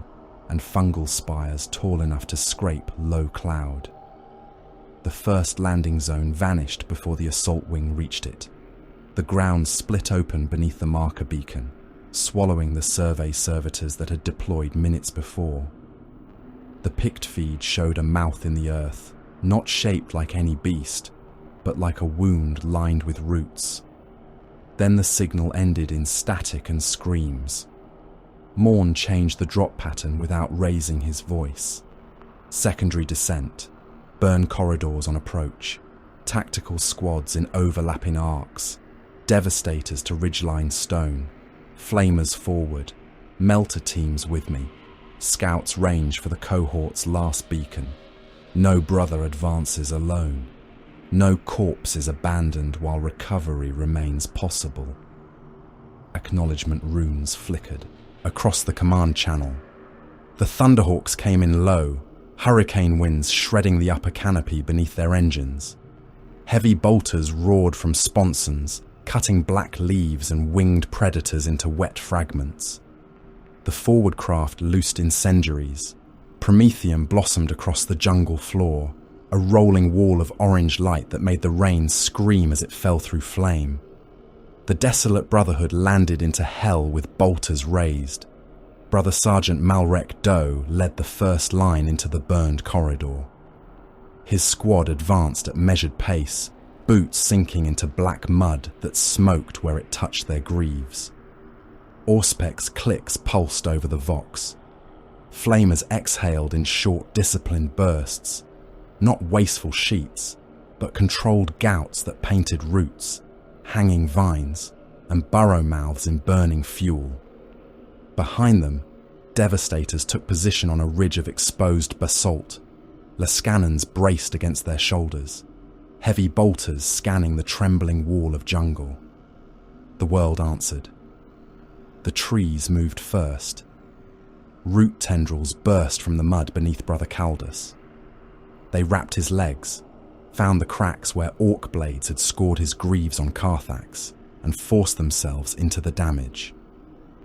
and fungal spires tall enough to scrape low cloud. The first landing zone vanished before the assault wing reached it. The ground split open beneath the marker beacon, swallowing the survey servitors that had deployed minutes before. The pict feed showed a mouth in the earth, not shaped like any beast, but like a wound lined with roots. Then the signal ended in static and screams. Morn changed the drop pattern without raising his voice. Secondary descent, burn corridors on approach, tactical squads in overlapping arcs, devastators to ridgeline stone, flamers forward, melter teams with me, scouts range for the cohort's last beacon. No brother advances alone. No corpse is abandoned while recovery remains possible. Acknowledgement runes flickered across the command channel. The Thunderhawks came in low, hurricane winds shredding the upper canopy beneath their engines. Heavy bolters roared from sponsons, cutting black leaves and winged predators into wet fragments. The forward craft loosed incendiaries. Promethium blossomed across the jungle floor, a rolling wall of orange light that made the rain scream as it fell through flame. The desolate Brotherhood landed into hell with bolters raised. Brother Sergeant Malrek Doe led the first line into the burned corridor. His squad advanced at measured pace, boots sinking into black mud that smoked where it touched their greaves. Auspec's clicks pulsed over the Vox. Flamers exhaled in short, disciplined bursts, not wasteful sheets, but controlled gouts that painted roots, hanging vines, and burrow mouths in burning fuel. Behind them, devastators took position on a ridge of exposed basalt. Lascannons braced against their shoulders, heavy bolters scanning the trembling wall of jungle. The world answered. The trees moved first. Root tendrils burst from the mud beneath Brother Caldus. They wrapped his legs, found the cracks where orc blades had scored his greaves on Carthax, and forced themselves into the damage.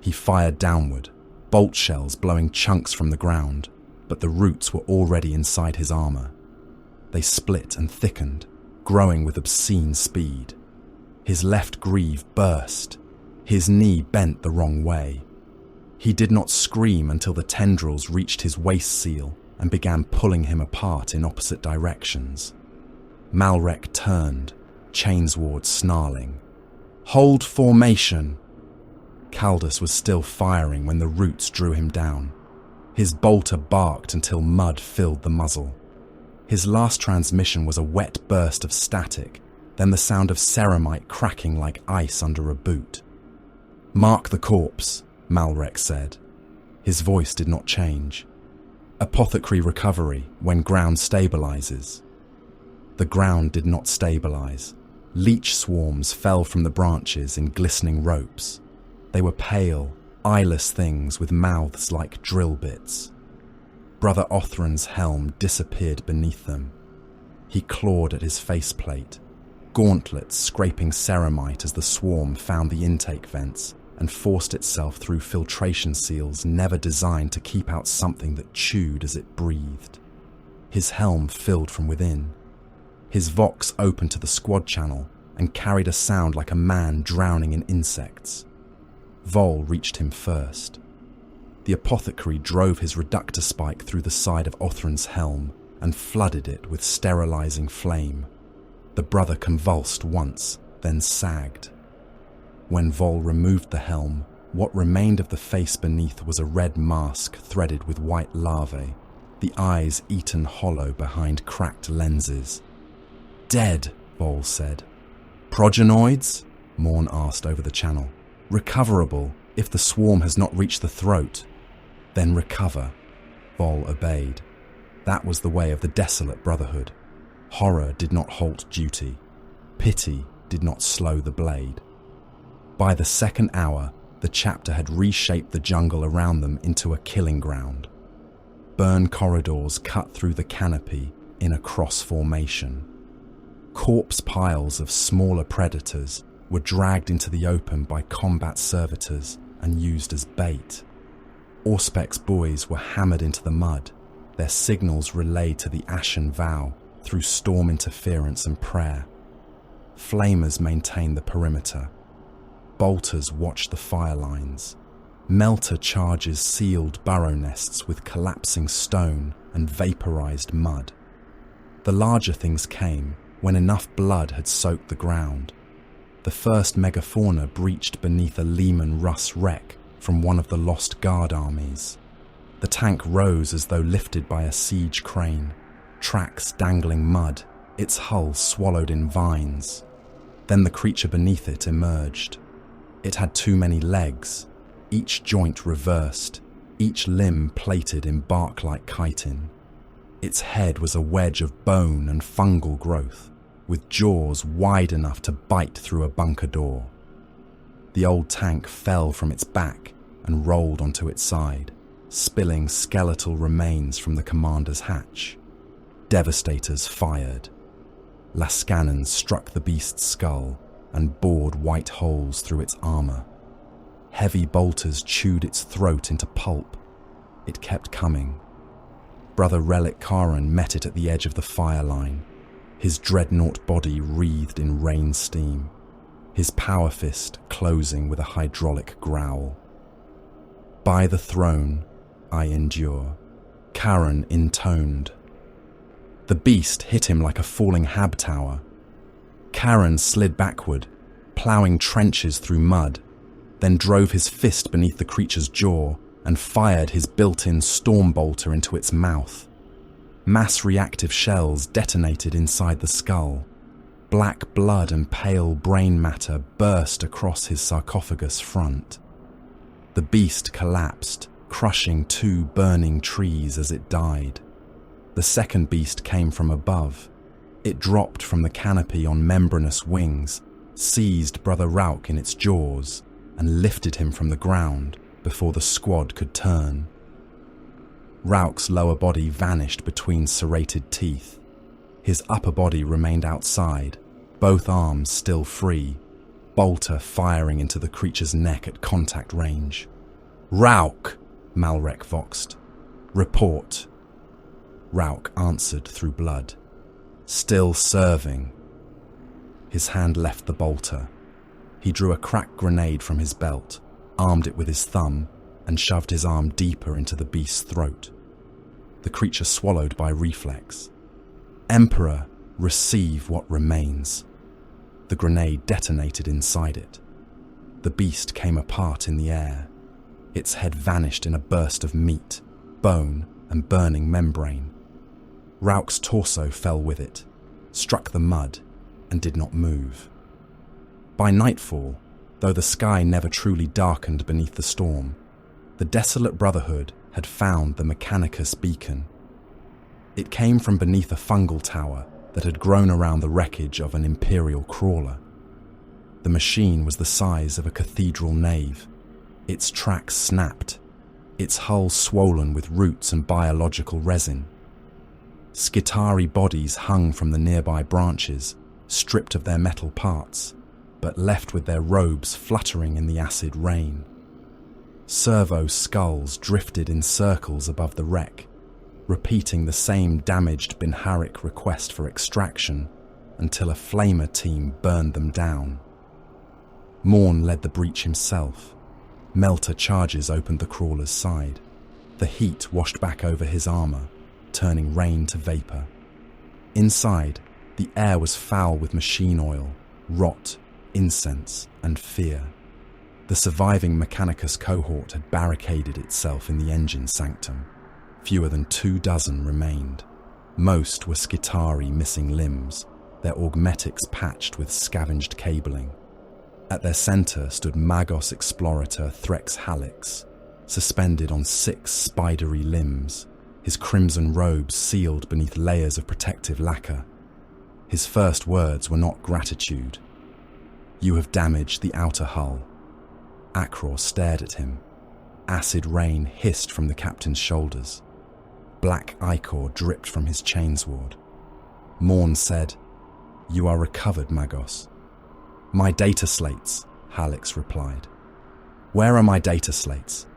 He fired downward, bolt shells blowing chunks from the ground, but the roots were already inside his armor. They split and thickened, growing with obscene speed. His left greave burst. His knee bent the wrong way. He did not scream until the tendrils reached his waist seal and began pulling him apart in opposite directions. Malrek turned, Chainsward snarling. "Hold formation!" Caldus was still firing when the roots drew him down. His bolter barked until mud filled the muzzle. His last transmission was a wet burst of static, then the sound of ceramite cracking like ice under a boot. "Mark the corpse," Malrek said. His voice did not change. "Apothecary recovery when ground stabilizes." The ground did not stabilize. Leech swarms fell from the branches in glistening ropes. They were pale, eyeless things with mouths like drill bits. Brother Othran's helm disappeared beneath them. He clawed at his faceplate, gauntlets scraping ceramite as the swarm found the intake vents and forced itself through filtration seals never designed to keep out something that chewed as it breathed. His helm filled from within. His Vox opened to the squad channel and carried a sound like a man drowning in insects. Vol reached him first. The apothecary drove his reductor spike through the side of Othran's helm and flooded it with sterilizing flame. The brother convulsed once, then sagged. When Vol removed the helm, what remained of the face beneath was a red mask threaded with white larvae, the eyes eaten hollow behind cracked lenses. "Dead," Vol said. "Progenoids?" Morn asked over the channel. "Recoverable, if the swarm has not reached the throat." "Then recover," Vol obeyed. That was the way of the desolate brotherhood. Horror did not halt duty. Pity did not slow the blade. By the second hour, the chapter had reshaped the jungle around them into a killing ground. Burn corridors cut through the canopy in a cross formation. Corpse piles of smaller predators were dragged into the open by combat servitors and used as bait. Auspec's buoys were hammered into the mud, their signals relayed to the Ashen Vow through storm interference and prayer. Flamers maintained the perimeter. Bolters watched the fire lines. Melter charges sealed burrow nests with collapsing stone and vaporized mud. The larger things came when enough blood had soaked the ground. The first megafauna breached beneath a Lehman Russ wreck from one of the lost guard armies. The tank rose as though lifted by a siege crane, tracks dangling mud, its hull swallowed in vines. Then the creature beneath it emerged. It had too many legs, each joint reversed, each limb plated in bark-like chitin. Its head was a wedge of bone and fungal growth, with jaws wide enough to bite through a bunker door. The old tank fell from its back and rolled onto its side, spilling skeletal remains from the commander's hatch. Devastators fired. Lascanon struck the beast's skull and bored white holes through its armor. Heavy bolters chewed its throat into pulp. It kept coming. Brother Relic Karan met it at the edge of the fire line, his dreadnought body wreathed in rain steam, his power fist closing with a hydraulic growl. "By the throne, I endure," Karan intoned. The beast hit him like a falling hab tower. Karan slid backward, ploughing trenches through mud, then drove his fist beneath the creature's jaw and fired his built-in storm bolter into its mouth. Mass reactive shells detonated inside the skull. Black blood and pale brain matter burst across his sarcophagus front. The beast collapsed, crushing 2 burning trees as it died. The second beast came from above. It dropped from the canopy on membranous wings, seized Brother Rauk in its jaws, and lifted him from the ground before the squad could turn. Rauk's lower body vanished between serrated teeth. His upper body remained outside, both arms still free, bolter firing into the creature's neck at contact range. "Rauk!" Malrek voxed. "Report." Rauk answered through blood. "Still serving." His hand left the bolter. He drew a cracked grenade from his belt, armed it with his thumb, and shoved his arm deeper into the beast's throat. The creature swallowed by reflex. "Emperor, receive what remains." The grenade detonated inside it. The beast came apart in the air. Its head vanished in a burst of meat, bone, and burning membrane. Rauk's torso fell with it, struck the mud, and did not move. By nightfall, though the sky never truly darkened beneath the storm, the desolate brotherhood had found the Mechanicus beacon. It came from beneath a fungal tower that had grown around the wreckage of an Imperial crawler. The machine was the size of a cathedral nave. Its tracks snapped, its hull swollen with roots and biological resin. Skitari bodies hung from the nearby branches, stripped of their metal parts, but left with their robes fluttering in the acid rain. Servo skulls drifted in circles above the wreck, repeating the same damaged Binharik request for extraction until a flamer team burned them down. Morn led the breach himself. Melter charges opened the crawler's side. The heat washed back over his armor, turning rain to vapor. Inside, the air was foul with machine oil, rot, incense, and fear. The surviving Mechanicus cohort had barricaded itself in the engine sanctum. Fewer than 24 remained. Most were Skitari missing limbs, their augmetics patched with scavenged cabling. At their center stood Magos Explorator Threx Halix, suspended on 6 spidery limbs, his crimson robes sealed beneath layers of protective lacquer. His first words were not gratitude. "You have damaged the outer hull." Akror stared at him. Acid rain hissed from the captain's shoulders. Black ichor dripped from his chainsword. Morn said, "You are recovered, Magos." "My data slates," Halix replied. "Where are my data slates?"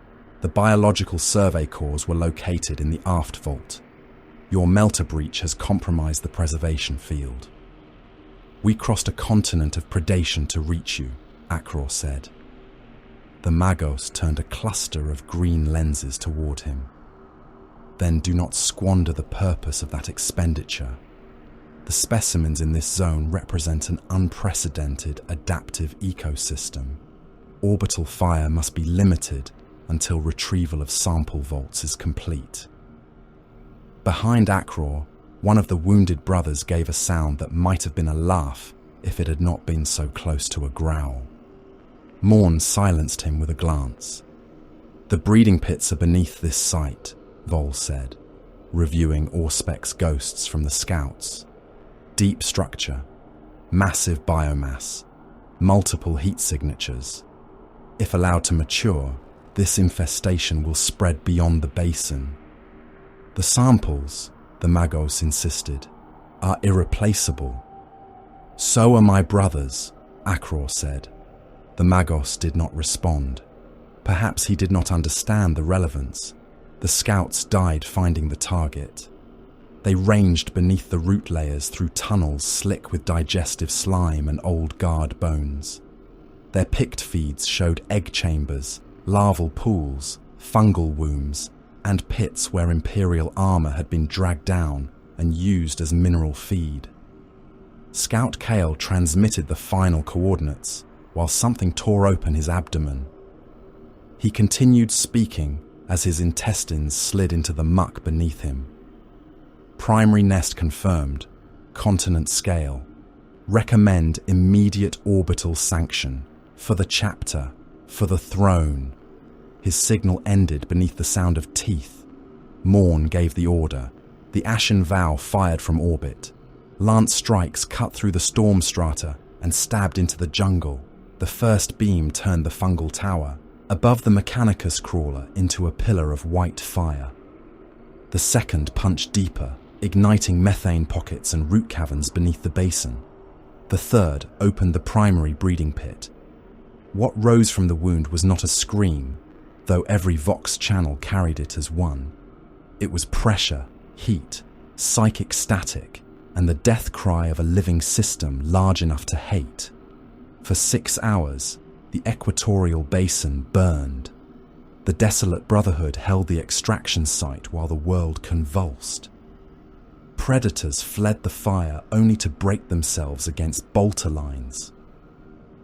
"The biological survey cores were located in the aft vault. Your melter breach has compromised the preservation field." "We crossed a continent of predation to reach you," Akror said. The Magos turned a cluster of green lenses toward him. "Then do not squander the purpose of that expenditure. The specimens in this zone represent an unprecedented adaptive ecosystem. Orbital fire must be limited until retrieval of sample vaults is complete." Behind Akror, one of the wounded brothers gave a sound that might have been a laugh if it had not been so close to a growl. Morn silenced him with a glance. "The breeding pits are beneath this site," Vol said, reviewing Auspec's ghosts from the scouts. "Deep structure, massive biomass, multiple heat signatures. If allowed to mature, this infestation will spread beyond the basin." "The samples," the Magos insisted, "are irreplaceable." "So are my brothers," Akror said. The Magos did not respond. Perhaps he did not understand the relevance. The scouts died finding the target. They ranged beneath the root layers through tunnels slick with digestive slime and old guard bones. Their picked feeds showed egg chambers, larval pools, fungal wombs, and pits where Imperial armor had been dragged down and used as mineral feed. Scout Kale transmitted the final coordinates, while something tore open his abdomen. He continued speaking as his intestines slid into the muck beneath him. "Primary nest confirmed. Continent scale. Recommend immediate orbital sanction. For the chapter. For the throne." His signal ended beneath the sound of teeth. Morn gave the order. The Ashen Vow fired from orbit. Lance strikes cut through the storm strata and stabbed into the jungle. The first beam turned the fungal tower, above the Mechanicus crawler, into a pillar of white fire. The second punched deeper, igniting methane pockets and root caverns beneath the basin. The third opened the primary breeding pit. What rose from the wound was not a scream, though every Vox channel carried it as one. It was pressure, heat, psychic static, and the death cry of a living system large enough to hate. For 6 hours, the equatorial basin burned. The desolate brotherhood held the extraction site while the world convulsed. Predators fled the fire only to break themselves against bolter lines.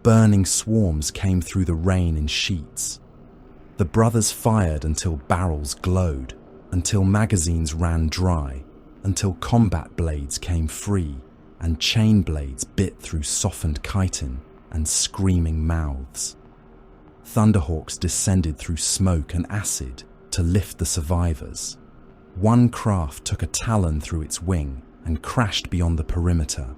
Burning swarms came through the rain in sheets. The brothers fired until barrels glowed, until magazines ran dry, until combat blades came free, and chain blades bit through softened chitin and screaming mouths. Thunderhawks descended through smoke and acid to lift the survivors. One craft took a talon through its wing and crashed beyond the perimeter,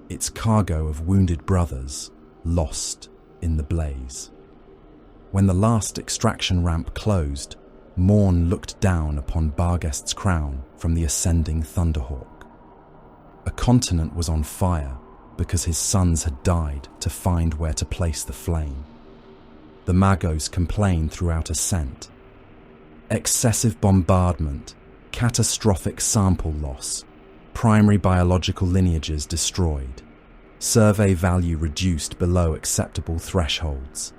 its cargo of wounded brothers lost in the blaze. When the last extraction ramp closed, Morn looked down upon Barghest's crown from the ascending Thunderhawk. A continent was on fire because his sons had died to find where to place the flame. The Magos complained throughout ascent. Excessive bombardment, catastrophic sample loss, primary biological lineages destroyed, survey value reduced below acceptable thresholds.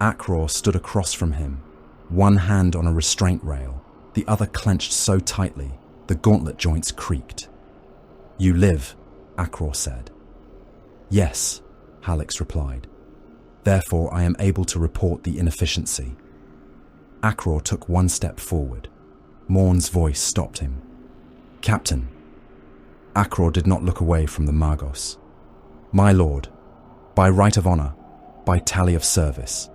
Akror stood across from him, one hand on a restraint rail, the other clenched so tightly the gauntlet joints creaked. "You live," Akror said. "Yes," Halix replied. Therefore, I am able to report the inefficiency. Akror took one step forward. Morn's voice stopped him. Captain. Akror did not look away from the Magos. My lord, by right of honor, by tally of service,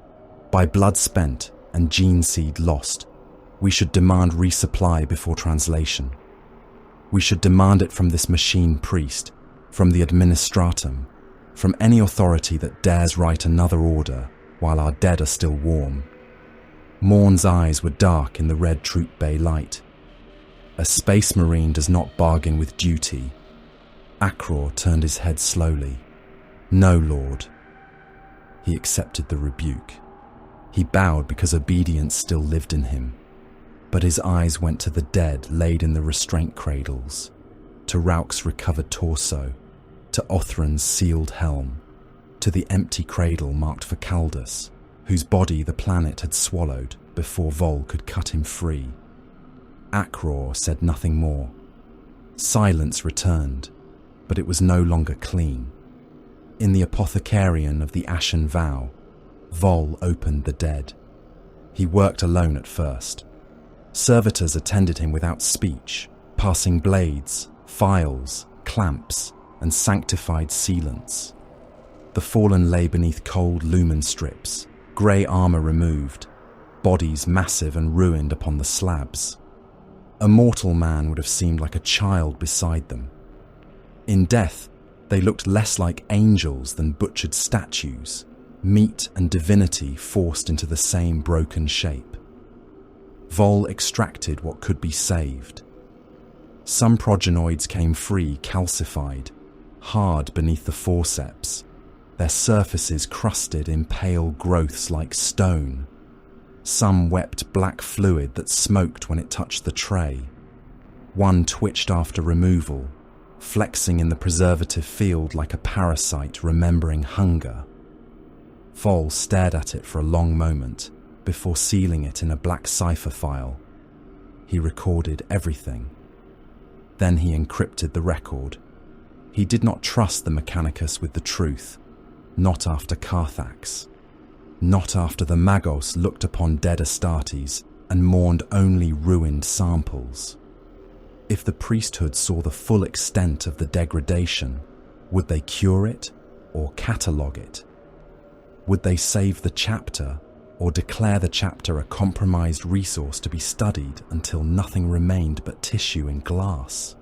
by blood spent and gene seed lost, we should demand resupply before translation. We should demand it from this machine priest, from the administratum, from any authority that dares write another order while our dead are still warm. Morn's eyes were dark in the red troop bay light. A space marine does not bargain with duty. Akror turned his head slowly. No, lord. He accepted the rebuke. He bowed because obedience still lived in him. But his eyes went to the dead laid in the restraint cradles, to Rauk's recovered torso, to Othran's sealed helm, to the empty cradle marked for Kaldus, whose body the planet had swallowed before Vol could cut him free. Akror said nothing more. Silence returned, but it was no longer clean. In the apothecarian of the Ashen Vow, Vol opened the dead. He worked alone at first. Servitors attended him without speech, passing blades, files, clamps, and sanctified sealants. The fallen lay beneath cold lumen strips, grey armour removed, bodies massive and ruined upon the slabs. A mortal man would have seemed like a child beside them. In death, they looked less like angels than butchered statues, meat and divinity forced into the same broken shape. Vol extracted what could be saved. Some progenoids came free calcified, hard beneath the forceps, their surfaces crusted in pale growths like stone. Some wept black fluid that smoked when it touched the tray. One twitched after removal, flexing in the preservative field like a parasite remembering hunger. Vol stared at it for a long moment before sealing it in a black cipher file. He recorded everything. Then he encrypted the record. He did not trust the Mechanicus with the truth, not after Carthax. Not after the Magos looked upon dead Astartes and mourned only ruined samples. If the priesthood saw the full extent of the degradation, would they cure it or catalogue it? Would they save the chapter or declare the chapter a compromised resource to be studied until nothing remained but tissue and glass?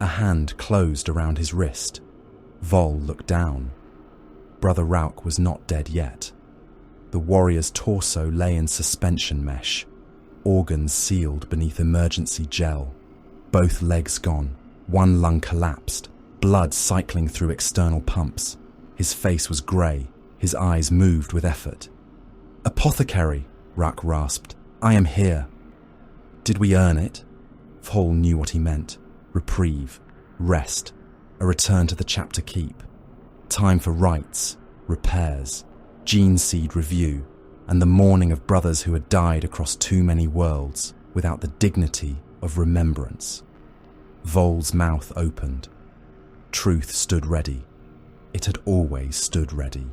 A hand closed around his wrist. Vol looked down. Brother Rauk was not dead yet. The warrior's torso lay in suspension mesh, organs sealed beneath emergency gel, both legs gone, one lung collapsed, blood cycling through external pumps. His face was grey, his eyes moved with effort. Apothecary, Rauk rasped. I am here. Did we earn it? Vol knew what he meant. Reprieve, rest, a return to the chapter keep. Time for rites, repairs, gene seed review, and the mourning of brothers who had died across too many worlds without the dignity of remembrance. Vol's mouth opened. Truth stood ready. It had always stood ready.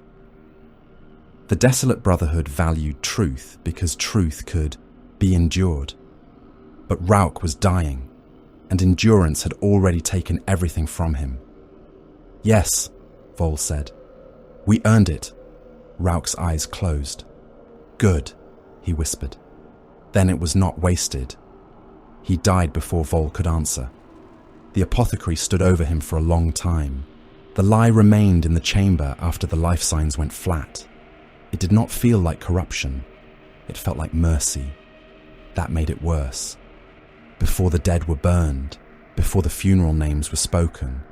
The Desolate Brotherhood valued truth because truth could be endured. But Rauk was dying, and endurance had already taken everything from him. Yes, Vol said. We earned it. Rauk's eyes closed. Good, he whispered. Then it was not wasted. He died before Vol could answer. The apothecary stood over him for a long time. The lie remained in the chamber after the life signs went flat. It did not feel like corruption. It felt like mercy. That made it worse. Before the dead were burned, before the funeral names were spoken,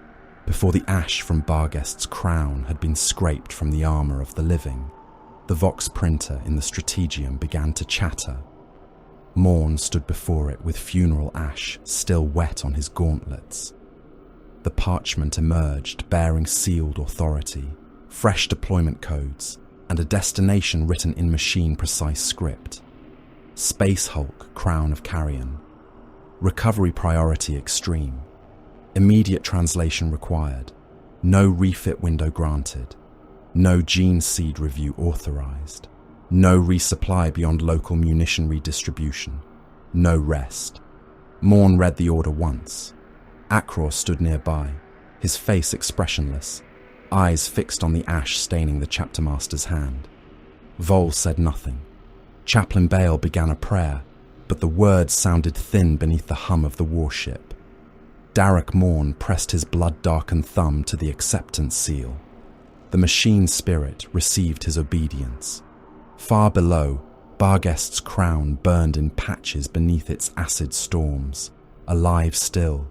before the ash from Barghest's crown had been scraped from the armour of the living, the Vox printer in the Strategium began to chatter. Morn stood before it with funeral ash still wet on his gauntlets. The parchment emerged bearing sealed authority, fresh deployment codes, and a destination written in machine-precise script. Space Hulk, Crown of Carrion. Recovery priority extreme. Immediate translation required. No refit window granted. No gene seed review authorized. No resupply beyond local munition redistribution. No rest. Morn read the order once. Akror stood nearby, his face expressionless, eyes fixed on the ash staining the chaptermaster's hand. Vol said nothing. Chaplain Bale began a prayer, but the words sounded thin beneath the hum of the warship. Darek Morn pressed his blood-darkened thumb to the acceptance seal. The machine spirit received his obedience. Far below, Barghest's crown burned in patches beneath its acid storms, alive still,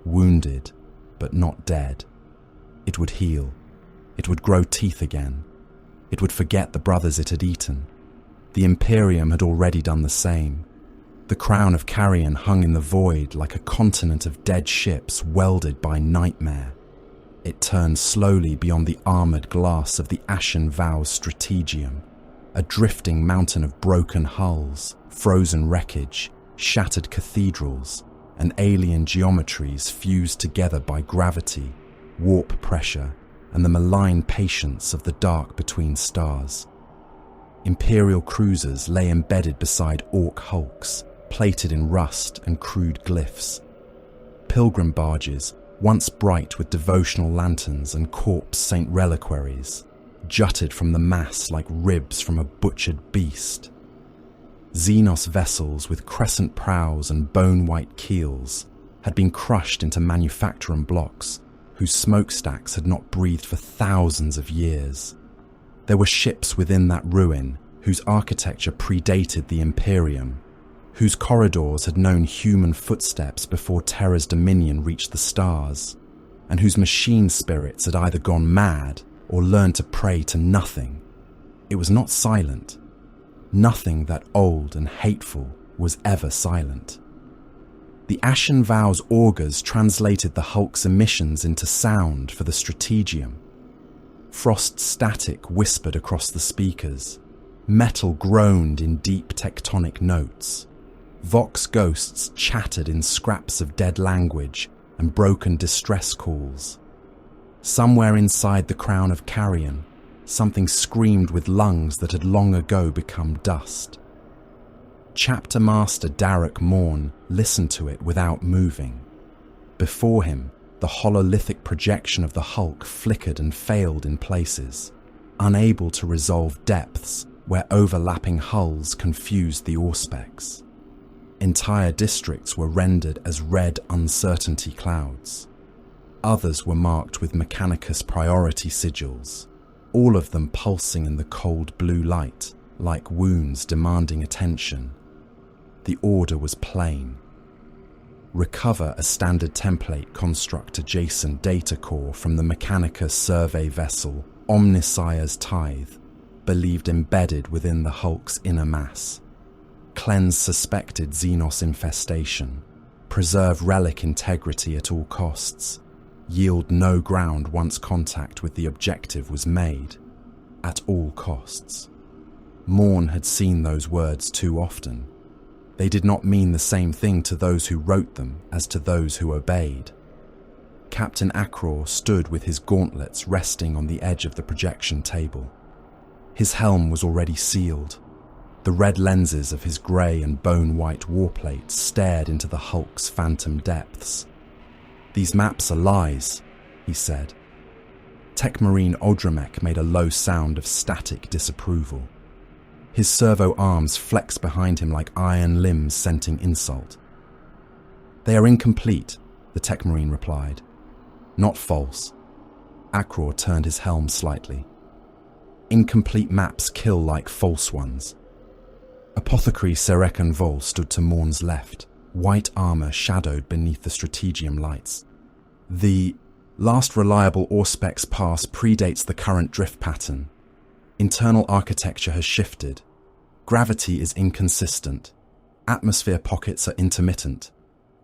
wounded, but not dead. It would heal. It would grow teeth again. It would forget the brothers it had eaten. The Imperium had already done the same. The crown of Carrion hung in the void like a continent of dead ships welded by nightmare. It turned slowly beyond the armoured glass of the Ashen Vow's strategium, a drifting mountain of broken hulls, frozen wreckage, shattered cathedrals, and alien geometries fused together by gravity, warp pressure, and the malign patience of the dark between stars. Imperial cruisers lay embedded beside orc hulks, plated in rust and crude glyphs. Pilgrim barges, once bright with devotional lanterns and corpse saint reliquaries, jutted from the mass like ribs from a butchered beast. Xenos vessels with crescent prows and bone-white keels had been crushed into manufacturing blocks whose smokestacks had not breathed for thousands of years. There were ships within that ruin whose architecture predated the Imperium, whose corridors had known human footsteps before Terra's dominion reached the stars, and whose machine spirits had either gone mad or learned to pray to nothing. It was not silent. Nothing that old and hateful was ever silent. The Ashen Vow's augurs translated the hulk's emissions into sound for the strategium. Frost static whispered across the speakers. Metal groaned in deep tectonic notes. Vox ghosts chattered in scraps of dead language and broken distress calls. Somewhere inside the crown of Carrion, something screamed with lungs that had long ago become dust. Chapter Master Darek Morn listened to it without moving. Before him, the hololithic projection of the hulk flickered and failed in places, unable to resolve depths where overlapping hulls confused the auspex. Entire districts were rendered as red uncertainty clouds. Others were marked with Mechanicus priority sigils, all of them pulsing in the cold blue light, like wounds demanding attention. The order was plain. Recover a standard template construct adjacent data core from the Mechanicus survey vessel Omnissiah's Tithe, believed embedded within the hulk's inner mass. Cleanse suspected Xenos infestation. Preserve relic integrity at all costs. Yield no ground once contact with the objective was made. At all costs. Morn had seen those words too often. They did not mean the same thing to those who wrote them as to those who obeyed. Captain Akror stood with his gauntlets resting on the edge of the projection table. His helm was already sealed. The red lenses of his grey and bone-white warplate stared into the hulk's phantom depths. "These maps are lies," he said. Tech Marine Odremek made a low sound of static disapproval. His servo arms flexed behind him like iron limbs scenting insult. "They are incomplete," the Tech Marine replied. "Not false." Akror turned his helm slightly. "Incomplete maps kill like false ones." Apothecary Serekan Vol stood to Morn's left, white armour shadowed beneath the strategium lights. "The last reliable Auspex pass predates the current drift pattern. Internal architecture has shifted. Gravity is inconsistent. Atmosphere pockets are intermittent.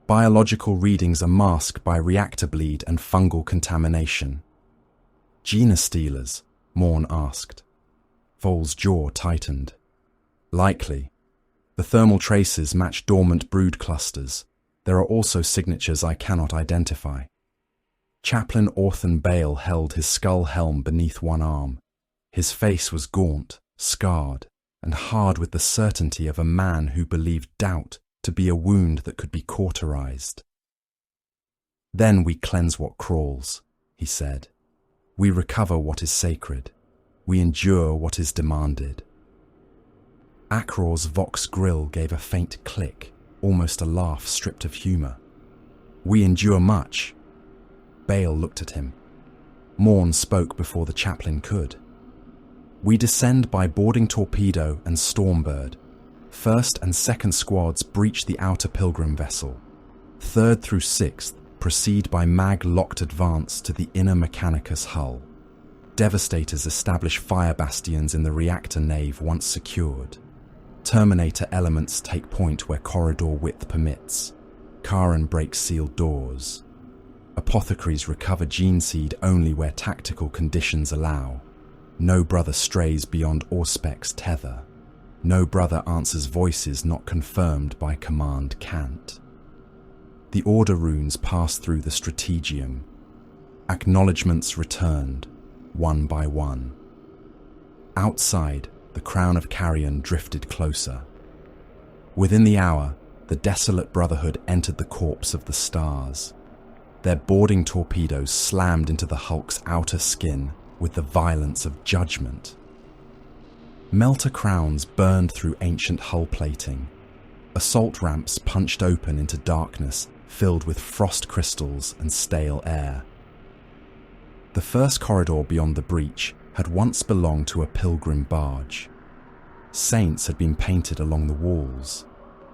Biological readings are masked by reactor bleed and fungal contamination." "Genus stealers?" Morn asked. Vol's jaw tightened. "Likely. The thermal traces match dormant brood clusters. There are also signatures I cannot identify." Chaplain Orthan Bale held his skull helm beneath one arm. His face was gaunt, scarred, and hard with the certainty of a man who believed doubt to be a wound that could be cauterized. "Then we cleanse what crawls," he said. "We recover what is sacred. We endure what is demanded." Akror's Vox grill gave a faint click, almost a laugh stripped of humour. "We endure much." Bale looked at him. Morn spoke before the chaplain could. "We descend by boarding torpedo and stormbird. First and second squads breach the outer pilgrim vessel. Third through sixth proceed by mag-locked advance to the inner Mechanicus hull. Devastators establish fire bastions in the reactor nave once secured. Terminator elements take point where corridor width permits. Karen breaks sealed doors. Apothecaries recover gene seed only where tactical conditions allow. No brother strays beyond Auspec's tether. No brother answers voices not confirmed by command cant. The order runes passed through the strategium. Acknowledgements returned, one by one. Outside, the crown of carrion drifted closer. Within the hour, the desolate brotherhood entered the corpse of the stars. Their boarding torpedoes slammed into the hulk's outer skin with the violence of judgment. Melter crowns burned through ancient hull plating. Assault ramps punched open into darkness filled with frost crystals and stale air. The first corridor beyond the breach had once belonged to a pilgrim barge. Saints had been painted along the walls,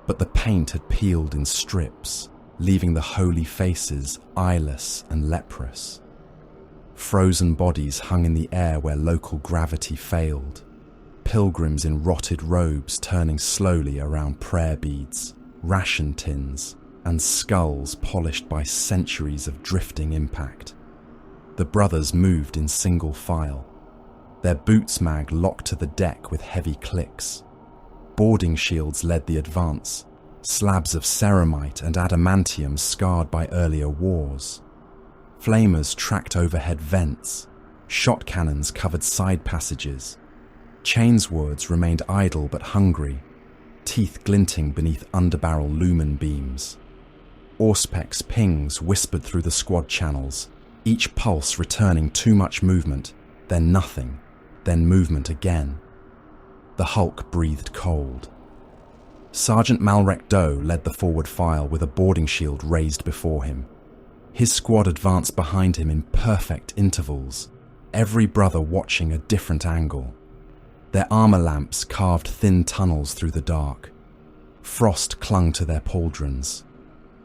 but the paint had peeled in strips, leaving the holy faces eyeless and leprous. Frozen bodies hung in the air where local gravity failed. Pilgrims in rotted robes turning slowly around prayer beads, ration tins, and skulls polished by centuries of drifting impact. The brothers moved in single file, their boots mag locked to the deck with heavy clicks. Boarding shields led the advance, slabs of ceramite and adamantium scarred by earlier wars. Flamers tracked overhead vents, shot cannons covered side passages. Chainswords remained idle but hungry, teeth glinting beneath underbarrel lumen beams. Auspec's pings whispered through the squad channels, each pulse returning too much movement, then nothing, then movement again. The Hulk breathed cold. Sergeant Malrec Doe led the forward file with a boarding shield raised before him. His squad advanced behind him in perfect intervals, every brother watching a different angle. Their armor lamps carved thin tunnels through the dark. Frost clung to their pauldrons.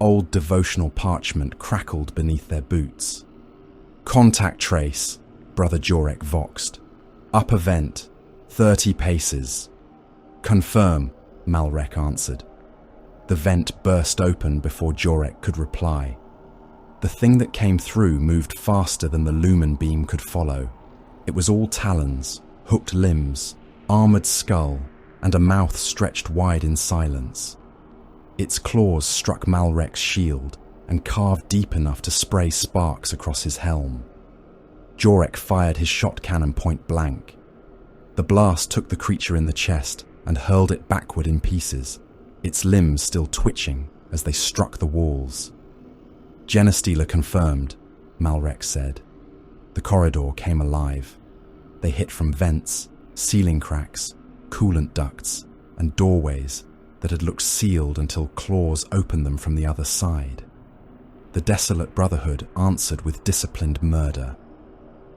Old devotional parchment crackled beneath their boots. "Contact trace," Brother Jorek voxed. "Upper vent, 30 paces." "Confirm," Malrec answered. The vent burst open before Jorek could reply. The thing that came through moved faster than the lumen beam could follow. It was all talons, hooked limbs, armoured skull, and a mouth stretched wide in silence. Its claws struck Malrec's shield and carved deep enough to spray sparks across his helm. Jorek fired his shot cannon point blank. The blast took the creature in the chest and hurled it backward in pieces, its limbs still twitching as they struck the walls. "Genestealer confirmed," Malrec said. The corridor came alive. They hit from vents, ceiling cracks, coolant ducts, and doorways that had looked sealed until claws opened them from the other side. The desolate brotherhood answered with disciplined murder.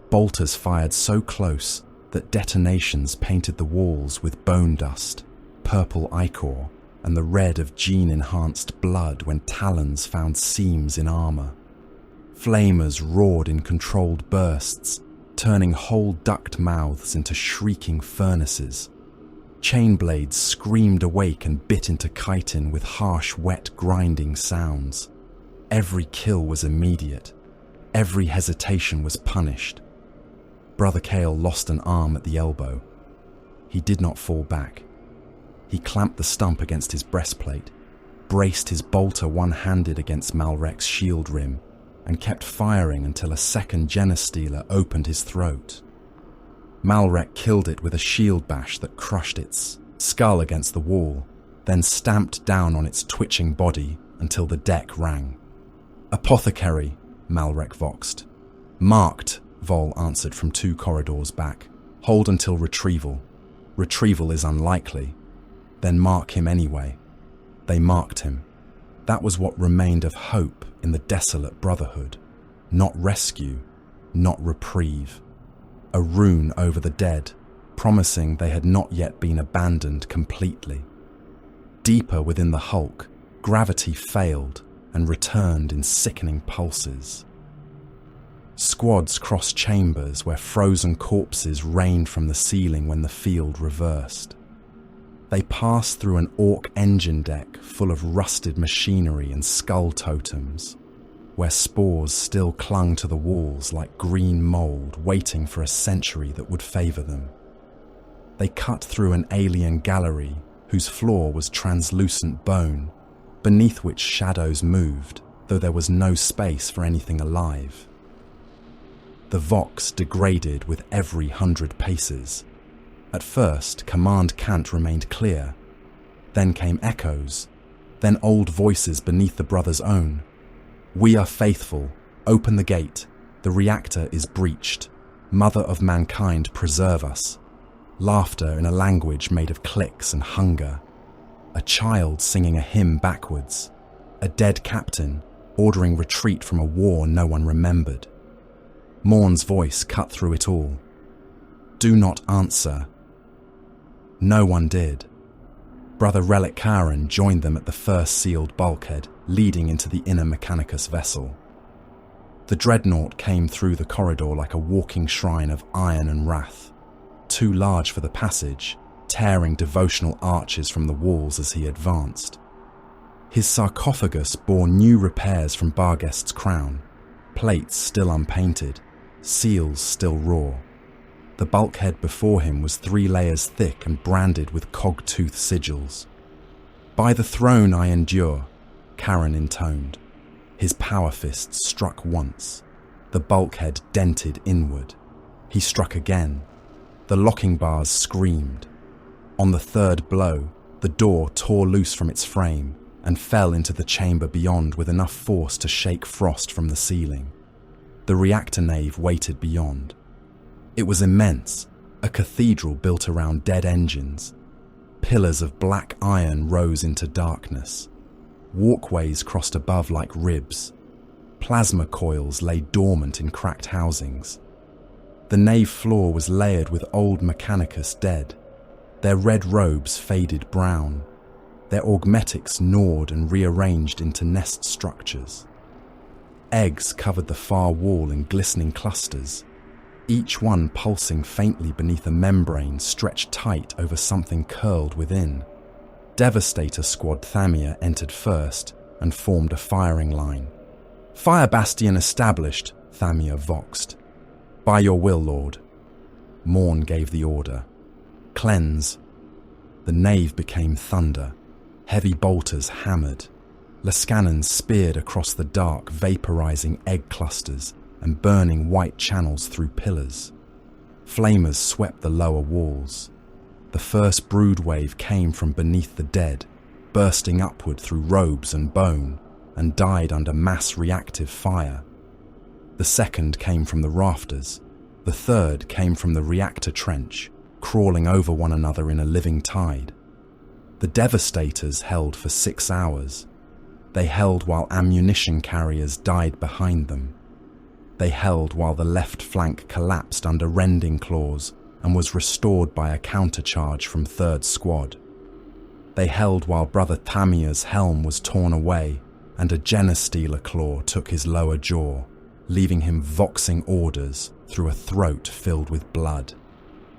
Bolters fired so close that detonations painted the walls with bone dust, purple ichor, and the red of gene-enhanced blood when talons found seams in armor. Flamers roared in controlled bursts, turning whole duct mouths into shrieking furnaces. Chain blades screamed awake and bit into chitin with harsh, wet, grinding sounds. Every kill was immediate. Every hesitation was punished. Brother Kale lost an arm at the elbow. He did not fall back. He clamped the stump against his breastplate, braced his bolter one-handed against Malrec's shield rim, and kept firing until a second Genestealer opened his throat. Malrek killed it with a shield bash that crushed its skull against the wall, then stamped down on its twitching body until the deck rang. "Apothecary," Malrek voxed. "Marked," Vol answered from 2 corridors back. "Hold until retrieval. Retrieval is unlikely. Then mark him anyway." They marked him. That was what remained of hope in the desolate brotherhood. Not rescue, not reprieve. A rune over the dead, promising they had not yet been abandoned completely. Deeper within the hulk, gravity failed and returned in sickening pulses. Squads crossed chambers where frozen corpses rained from the ceiling when the field reversed. They passed through an orc engine deck full of rusted machinery and skull totems, where spores still clung to the walls like green mold waiting for a century that would favour them. They cut through an alien gallery whose floor was translucent bone, beneath which shadows moved, though there was no space for anything alive. The Vox degraded with every 100 paces. At first, command cant remained clear. Then came echoes, then old voices beneath the brothers' own. "We are faithful. Open the gate. The reactor is breached. Mother of mankind, preserve us." Laughter in a language made of clicks and hunger. A child singing a hymn backwards. A dead captain ordering retreat from a war no one remembered. Morn's voice cut through it all. "Do not answer." No one did. Brother Relic Karen joined them at the first sealed bulkhead, leading into the inner Mechanicus vessel. The dreadnought came through the corridor like a walking shrine of iron and wrath, too large for the passage, tearing devotional arches from the walls as he advanced. His sarcophagus bore new repairs from Barghest's crown, plates still unpainted, seals still raw. The bulkhead before him was 3 layers thick and branded with cog-tooth sigils. "By the throne I endure," Karen intoned. His power fists struck once. The bulkhead dented inward. He struck again. The locking bars screamed. On the 3rd blow, the door tore loose from its frame and fell into the chamber beyond with enough force to shake frost from the ceiling. The reactor nave waited beyond. It was immense, a cathedral built around dead engines. Pillars of black iron rose into darkness. Walkways crossed above like ribs. Plasma coils lay dormant in cracked housings. The nave floor was layered with old Mechanicus dead. Their red robes faded brown. Their augmetics gnawed and rearranged into nest structures. Eggs covered the far wall in glistening clusters, each one pulsing faintly beneath a membrane stretched tight over something curled within. Devastator Squad Thamia entered first and formed a firing line. "Fire bastion established," Thamia voxed. "By your will, Lord." Morn gave the order. "Cleanse." The nave became thunder. Heavy bolters hammered. Lascannons speared across the dark, vaporizing egg clusters and burning white channels through pillars. Flamers swept the lower walls. The first brood wave came from beneath the dead, bursting upward through robes and bone, and died under mass reactive fire. The second came from the rafters. The third came from the reactor trench, crawling over one another in a living tide. The Devastators held for 6 hours. They held while ammunition carriers died behind them. They held while the left flank collapsed under rending claws and was restored by a countercharge from 3rd Squad. They held while Brother Thamia's helm was torn away and a Genestealer claw took his lower jaw, leaving him voxing orders through a throat filled with blood.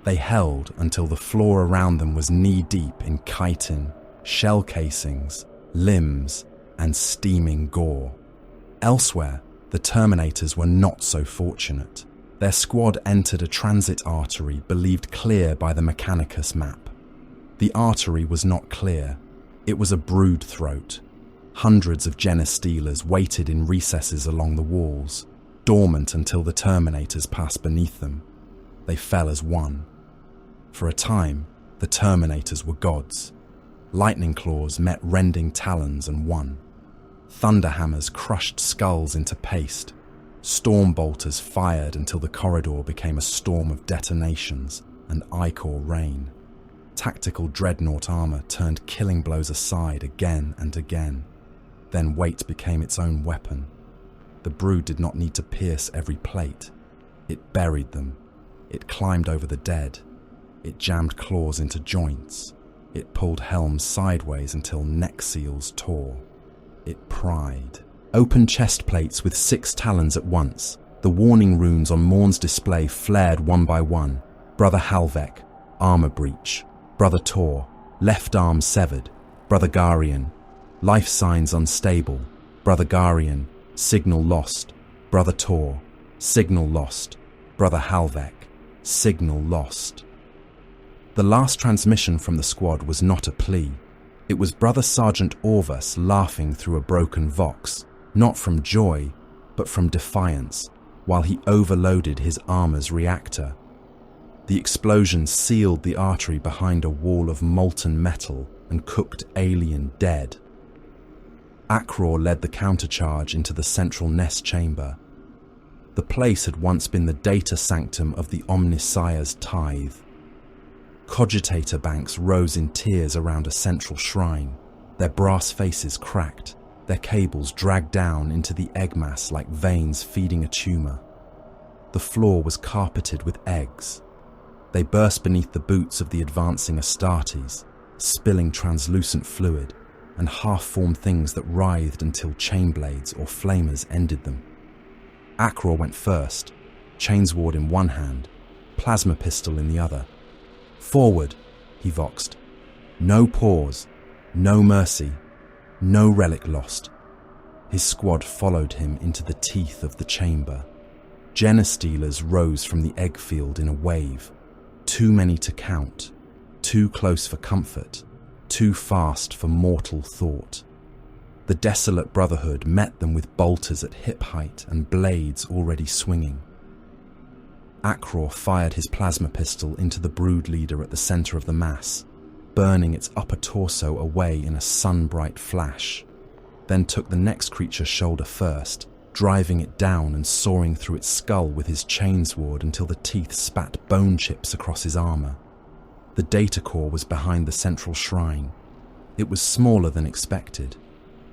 They held until the floor around them was knee-deep in chitin, shell casings, limbs, and steaming gore. Elsewhere, the Terminators were not so fortunate. Their squad entered a transit artery believed clear by the Mechanicus map. The artery was not clear. It was a brood throat. Hundreds of Genestealers waited in recesses along the walls, dormant until the Terminators passed beneath them. they fell as one. For a time, the Terminators were gods. Lightning claws met rending talons and won. Thunderhammers crushed skulls into paste. Storm bolters fired until the corridor became a storm of detonations and ichor rain. Tactical dreadnought armor turned killing blows aside again and again. Then weight became its own weapon. The brood did not need to pierce every plate. It buried them. It climbed over the dead. It jammed claws into joints. It pulled helms sideways until neck seals tore. It pried. Open chest plates with 6 talons at once. The warning runes on Morn's display flared one by one. Brother Halvek, armor breach. Brother Tor, left arm severed. Brother Garian, life signs unstable. Brother Garian, signal lost. Brother Tor, signal lost. Brother Halvek, signal lost. The last transmission from the squad was not a plea. It was Brother Sergeant Orvus laughing through a broken vox, not from joy, but from defiance, while he overloaded his armor's reactor. The explosion sealed the artery behind a wall of molten metal and cooked alien dead. Akror led the countercharge into the central nest chamber. The place had once been the data sanctum of the Omnissiah's tithe. Cogitator banks rose in tiers around a central shrine, their brass faces cracked, their cables dragged down into the egg mass like veins feeding a tumor. The floor was carpeted with eggs. They burst beneath the boots of the advancing Astartes, spilling translucent fluid and half-formed things that writhed until chain blades or flamers ended them. Akror went first, chainsword in one hand, plasma pistol in the other. "Forward," he voxed. "No pause, no mercy, no relic lost." His squad followed him into the teeth of the chamber. Genestealers rose from the egg field in a wave. Too many to count, too close for comfort, too fast for mortal thought. The desolate brotherhood met them with bolters at hip height and blades already swinging. Akror fired his plasma pistol into the brood leader at the center of the mass, burning its upper torso away in a sun-bright flash, then took the next creature's shoulder first, driving it down and sawing through its skull with his chainsword until the teeth spat bone chips across his armor. The data core was behind the central shrine. It was smaller than expected,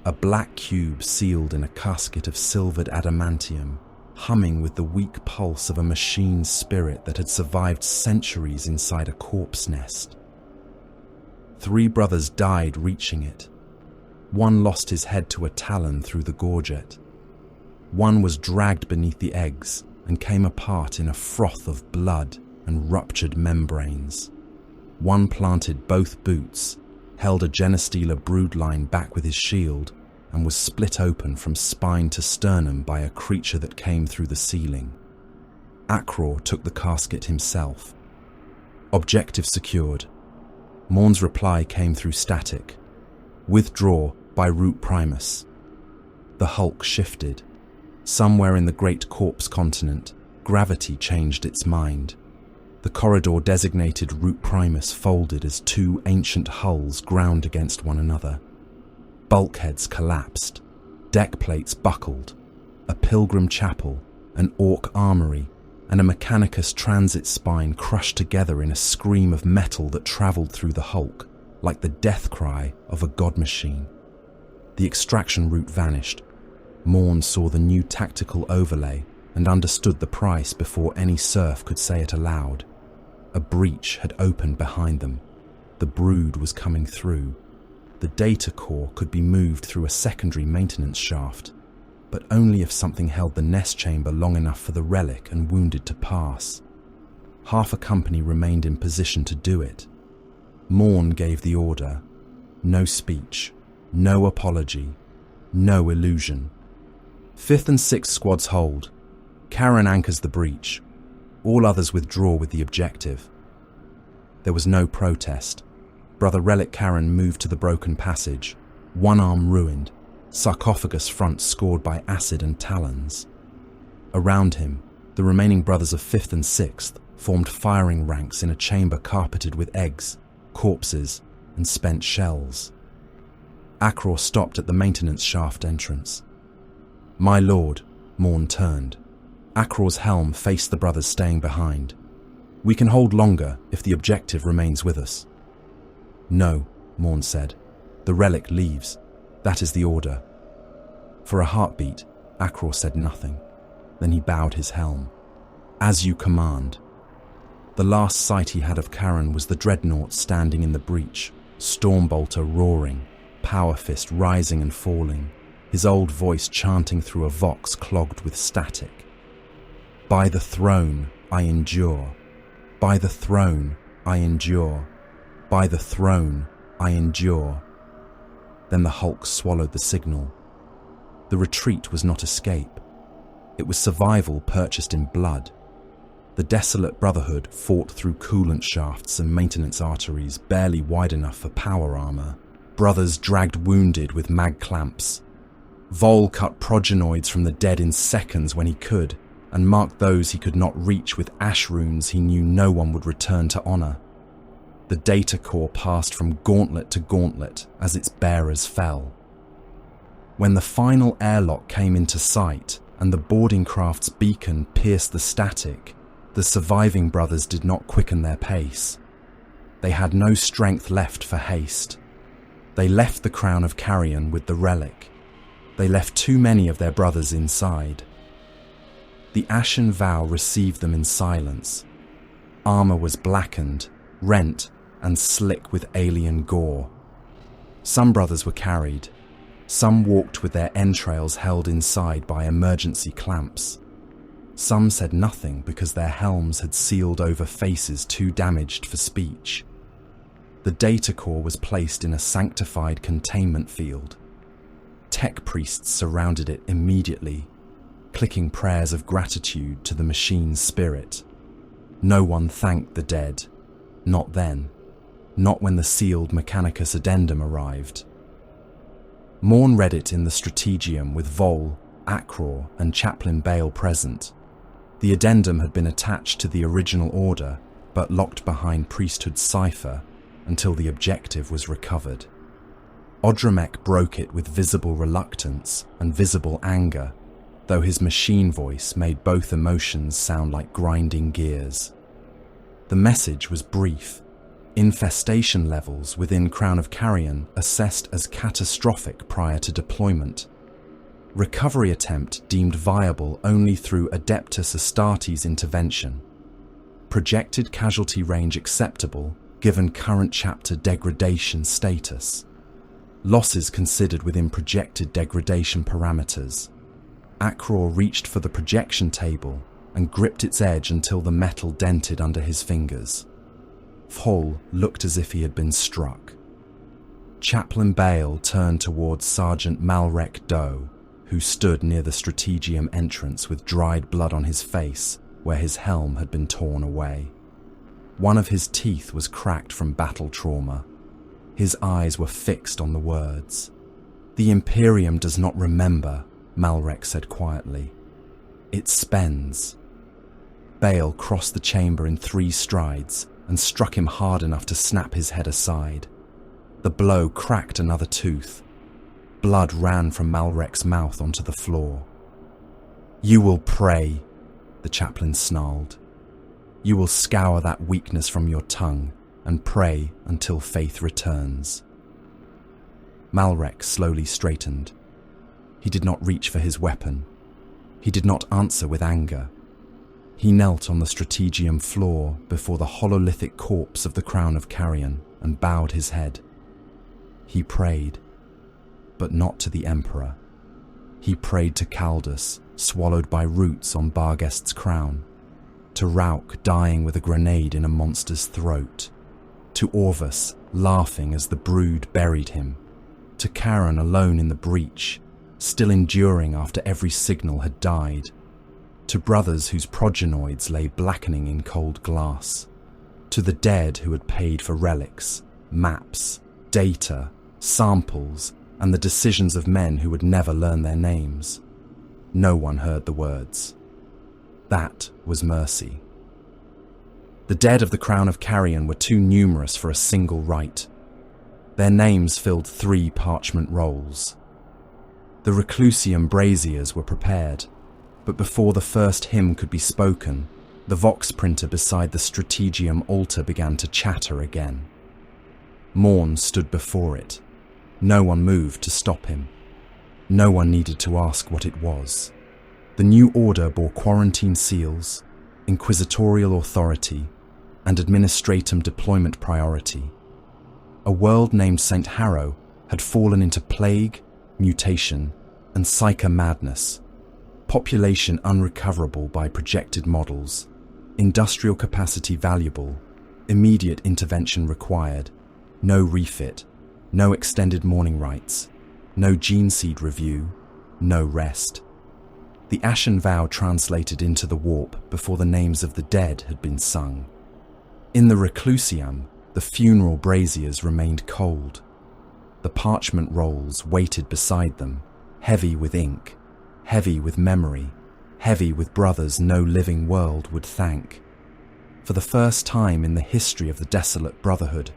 a black cube sealed in a casket of silvered adamantium, humming with the weak pulse of a machine spirit that had survived centuries inside a corpse nest. 3 brothers died reaching it. One lost his head to a talon through the gorget. One was dragged beneath the eggs and came apart in a froth of blood and ruptured membranes. One planted both boots, held a Genestealer broodline back with his shield, and was split open from spine to sternum by a creature that came through the ceiling. Akror took the casket himself. Objective secured. Morn's reply came through static. Withdraw by Root Primus. The hulk shifted. Somewhere in the great corpse continent, gravity changed its mind. The corridor designated Root Primus folded as 2 ancient hulls ground against one another. Bulkheads collapsed. Deck plates buckled. A pilgrim chapel, an orc armory, and a Mechanicus transit spine crushed together in a scream of metal that travelled through the hulk, like the death cry of a god machine. The extraction route vanished. Morn saw the new tactical overlay and understood the price before any serf could say it aloud. A breach had opened behind them. The brood was coming through. The data core could be moved through a secondary maintenance shaft, but only if something held the nest chamber long enough for the relic and wounded to pass. Half a company remained in position to do it. Morn gave the order. No speech, no apology, no illusion. 5th and 6th squads hold. Karen anchors the breach. All others withdraw with the objective. There was no protest. Brother Relic Karen moved to the broken passage, one arm ruined, sarcophagus front scored by acid and talons. Around him, the remaining brothers of 5th and 6th, formed firing ranks in a chamber carpeted with eggs, corpses, and spent shells. Akror stopped at the maintenance shaft entrance. "My lord," Morn turned. Akror's helm faced the brothers staying behind. "We can hold longer if the objective remains with us." "No," Morn said. "The relic leaves. That is the order." For a heartbeat, Akror said nothing. Then he bowed his helm. "As you command." The last sight he had of Karen was the dreadnought standing in the breach, Stormbolter roaring, Power Fist rising and falling, his old voice chanting through a vox clogged with static. "By the throne, I endure. By the throne, I endure. By the throne, I endure." Then the Hulk swallowed the signal. The retreat was not escape. It was survival purchased in blood. The desolate Brotherhood fought through coolant shafts and maintenance arteries barely wide enough for power armor. Brothers dragged wounded with mag clamps. Vol cut progenoids from the dead in seconds when he could, and marked those he could not reach with ash runes he knew no one would return to honor. The data core passed from gauntlet to gauntlet as its bearers fell. When the final airlock came into sight and the boarding craft's beacon pierced the static, the surviving brothers did not quicken their pace. They had no strength left for haste. They left the crown of Carrion with the relic. They left too many of their brothers inside. The Ashen Vow received them in silence. Armor was blackened, rent, and slick with alien gore. Some brothers were carried. Some walked with their entrails held inside by emergency clamps. Some said nothing because their helms had sealed over faces too damaged for speech. The data core was placed in a sanctified containment field. Tech priests surrounded it immediately, clicking prayers of gratitude to the machine's spirit. No one thanked the dead. Not then. Not when the sealed Mechanicus addendum arrived. Morn read it in the Strategium with Vol, Akror, and Chaplain Bale present. The addendum had been attached to the original order, but locked behind priesthood's cipher until the objective was recovered. Odremek broke it with visible reluctance and visible anger, though his machine voice made both emotions sound like grinding gears. The message was brief. Infestation levels within Crown of Carrion assessed as catastrophic prior to deployment. Recovery attempt deemed viable only through Adeptus Astartes intervention. Projected casualty range acceptable given current chapter degradation status. Losses considered within projected degradation parameters. Akror reached for the projection table and gripped its edge until the metal dented under his fingers. Vol looked as if he had been struck. Chaplain Bale turned towards Sergeant Malrek Doe, who stood near the Strategium entrance with dried blood on his face where his helm had been torn away. One of his teeth was cracked from battle trauma. His eyes were fixed on the words. "The Imperium does not remember," Malrek said quietly. "It spends." Bale crossed the chamber in 3 strides and struck him hard enough to snap his head aside. The blow cracked another tooth. Blood ran from Malrek's mouth onto the floor. "You will pray," the chaplain snarled. "You will scour that weakness from your tongue and pray until faith returns." Malrek slowly straightened. He did not reach for his weapon. He did not answer with anger. He knelt on the Strategium floor before the hololithic corpse of the Crown of Carrion and bowed his head. He prayed, but not to the Emperor. He prayed to Caldus, swallowed by roots on Barghest's crown, to Rauk dying with a grenade in a monster's throat, to Orvus laughing as the brood buried him, to Karen alone in the breach, still enduring after every signal had died, to brothers whose progenoids lay blackening in cold glass, to the dead who had paid for relics, maps, data, samples, and the decisions of men who would never learn their names. No one heard the words. That was mercy. The dead of the Crown of Carrion were too numerous for a single rite. Their names filled 3 parchment rolls. The Reclusium braziers were prepared, but before the first hymn could be spoken, the vox printer beside the Strategium altar began to chatter again. Morn stood before it. No one moved to stop him. No one needed to ask what it was. The new order bore quarantine seals, inquisitorial authority, and administratum deployment priority. A world named St. Harrow had fallen into plague, mutation, and psycho madness. Population unrecoverable by projected models, industrial capacity valuable, immediate intervention required, no refit, no extended mourning rites, no gene seed review, no rest. The Ashen Vow translated into the warp before the names of the dead had been sung. In the Reclusium, the funeral braziers remained cold. The parchment rolls waited beside them, heavy with ink, heavy with memory, heavy with brothers no living world would thank. For the first time in the history of the desolate brotherhood,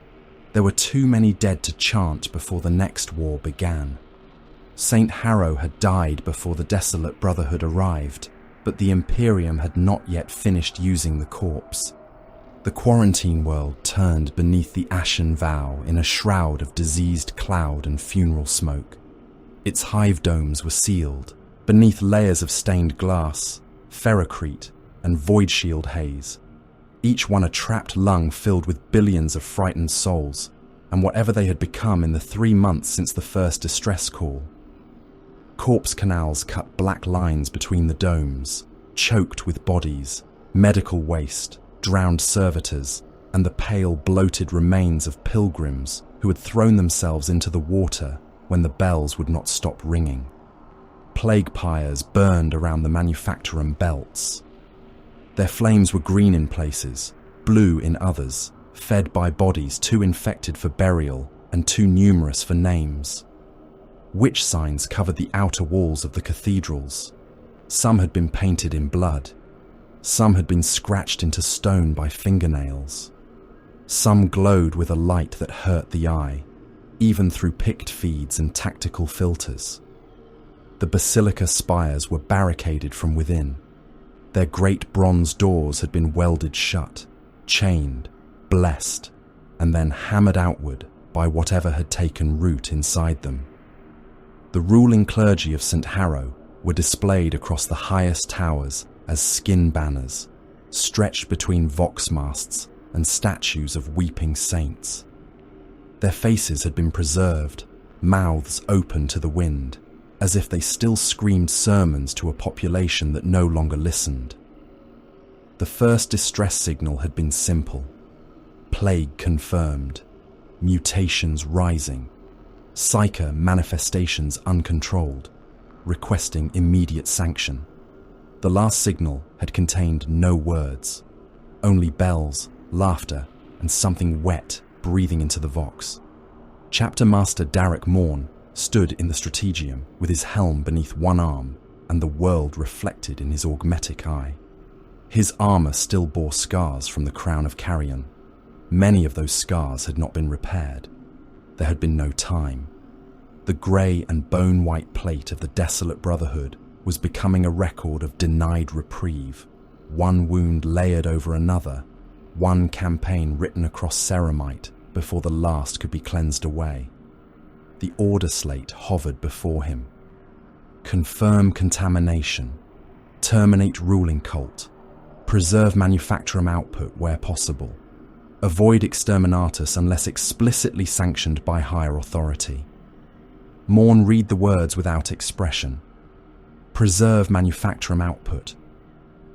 there were too many dead to chant before the next war began. St. Harrow had died before the desolate brotherhood arrived, but the Imperium had not yet finished using the corpse. The quarantine world turned beneath the Ashen Vow in a shroud of diseased cloud and funeral smoke. Its hive domes were sealed, beneath layers of stained glass, ferrocrete, and void shield haze. Each one a trapped lung filled with billions of frightened souls, and whatever they had become in the 3 months since the first distress call. Corpse canals cut black lines between the domes, choked with bodies, medical waste, drowned servitors, and the pale, bloated remains of pilgrims who had thrown themselves into the water when the bells would not stop ringing. Plague pyres burned around the manufactorum belts. Their flames were green in places, blue in others, fed by bodies too infected for burial and too numerous for names. Witch signs covered the outer walls of the cathedrals. Some had been painted in blood. Some had been scratched into stone by fingernails. Some glowed with a light that hurt the eye, even through picked feeds and tactical filters. The basilica spires were barricaded from within. Their great bronze doors had been welded shut, chained, blessed, and then hammered outward by whatever had taken root inside them. The ruling clergy of St. Harrow were displayed across the highest towers as skin banners, stretched between vox masts and statues of weeping saints. Their faces had been preserved, mouths open to the wind, as if they still screamed sermons to a population that no longer listened. The first distress signal had been simple: plague confirmed, mutations rising, psycho manifestations uncontrolled, requesting immediate sanction. The last signal had contained no words, only bells, laughter, and something wet breathing into the vox. Chapter Master Darek Morn stood in the Strategium with his helm beneath one arm and the world reflected in his augmetic eye. His armour still bore scars from the Crown of Carrion. Many of those scars had not been repaired. There had been no time. The grey and bone-white plate of the desolate brotherhood was becoming a record of denied reprieve, one wound layered over another, one campaign written across ceramite before the last could be cleansed away. The order slate hovered before him. Confirm contamination, terminate ruling cult, preserve manufactorum output where possible, avoid exterminatus unless explicitly sanctioned by higher authority. Morn read the words without expression. Preserve manufactorum output.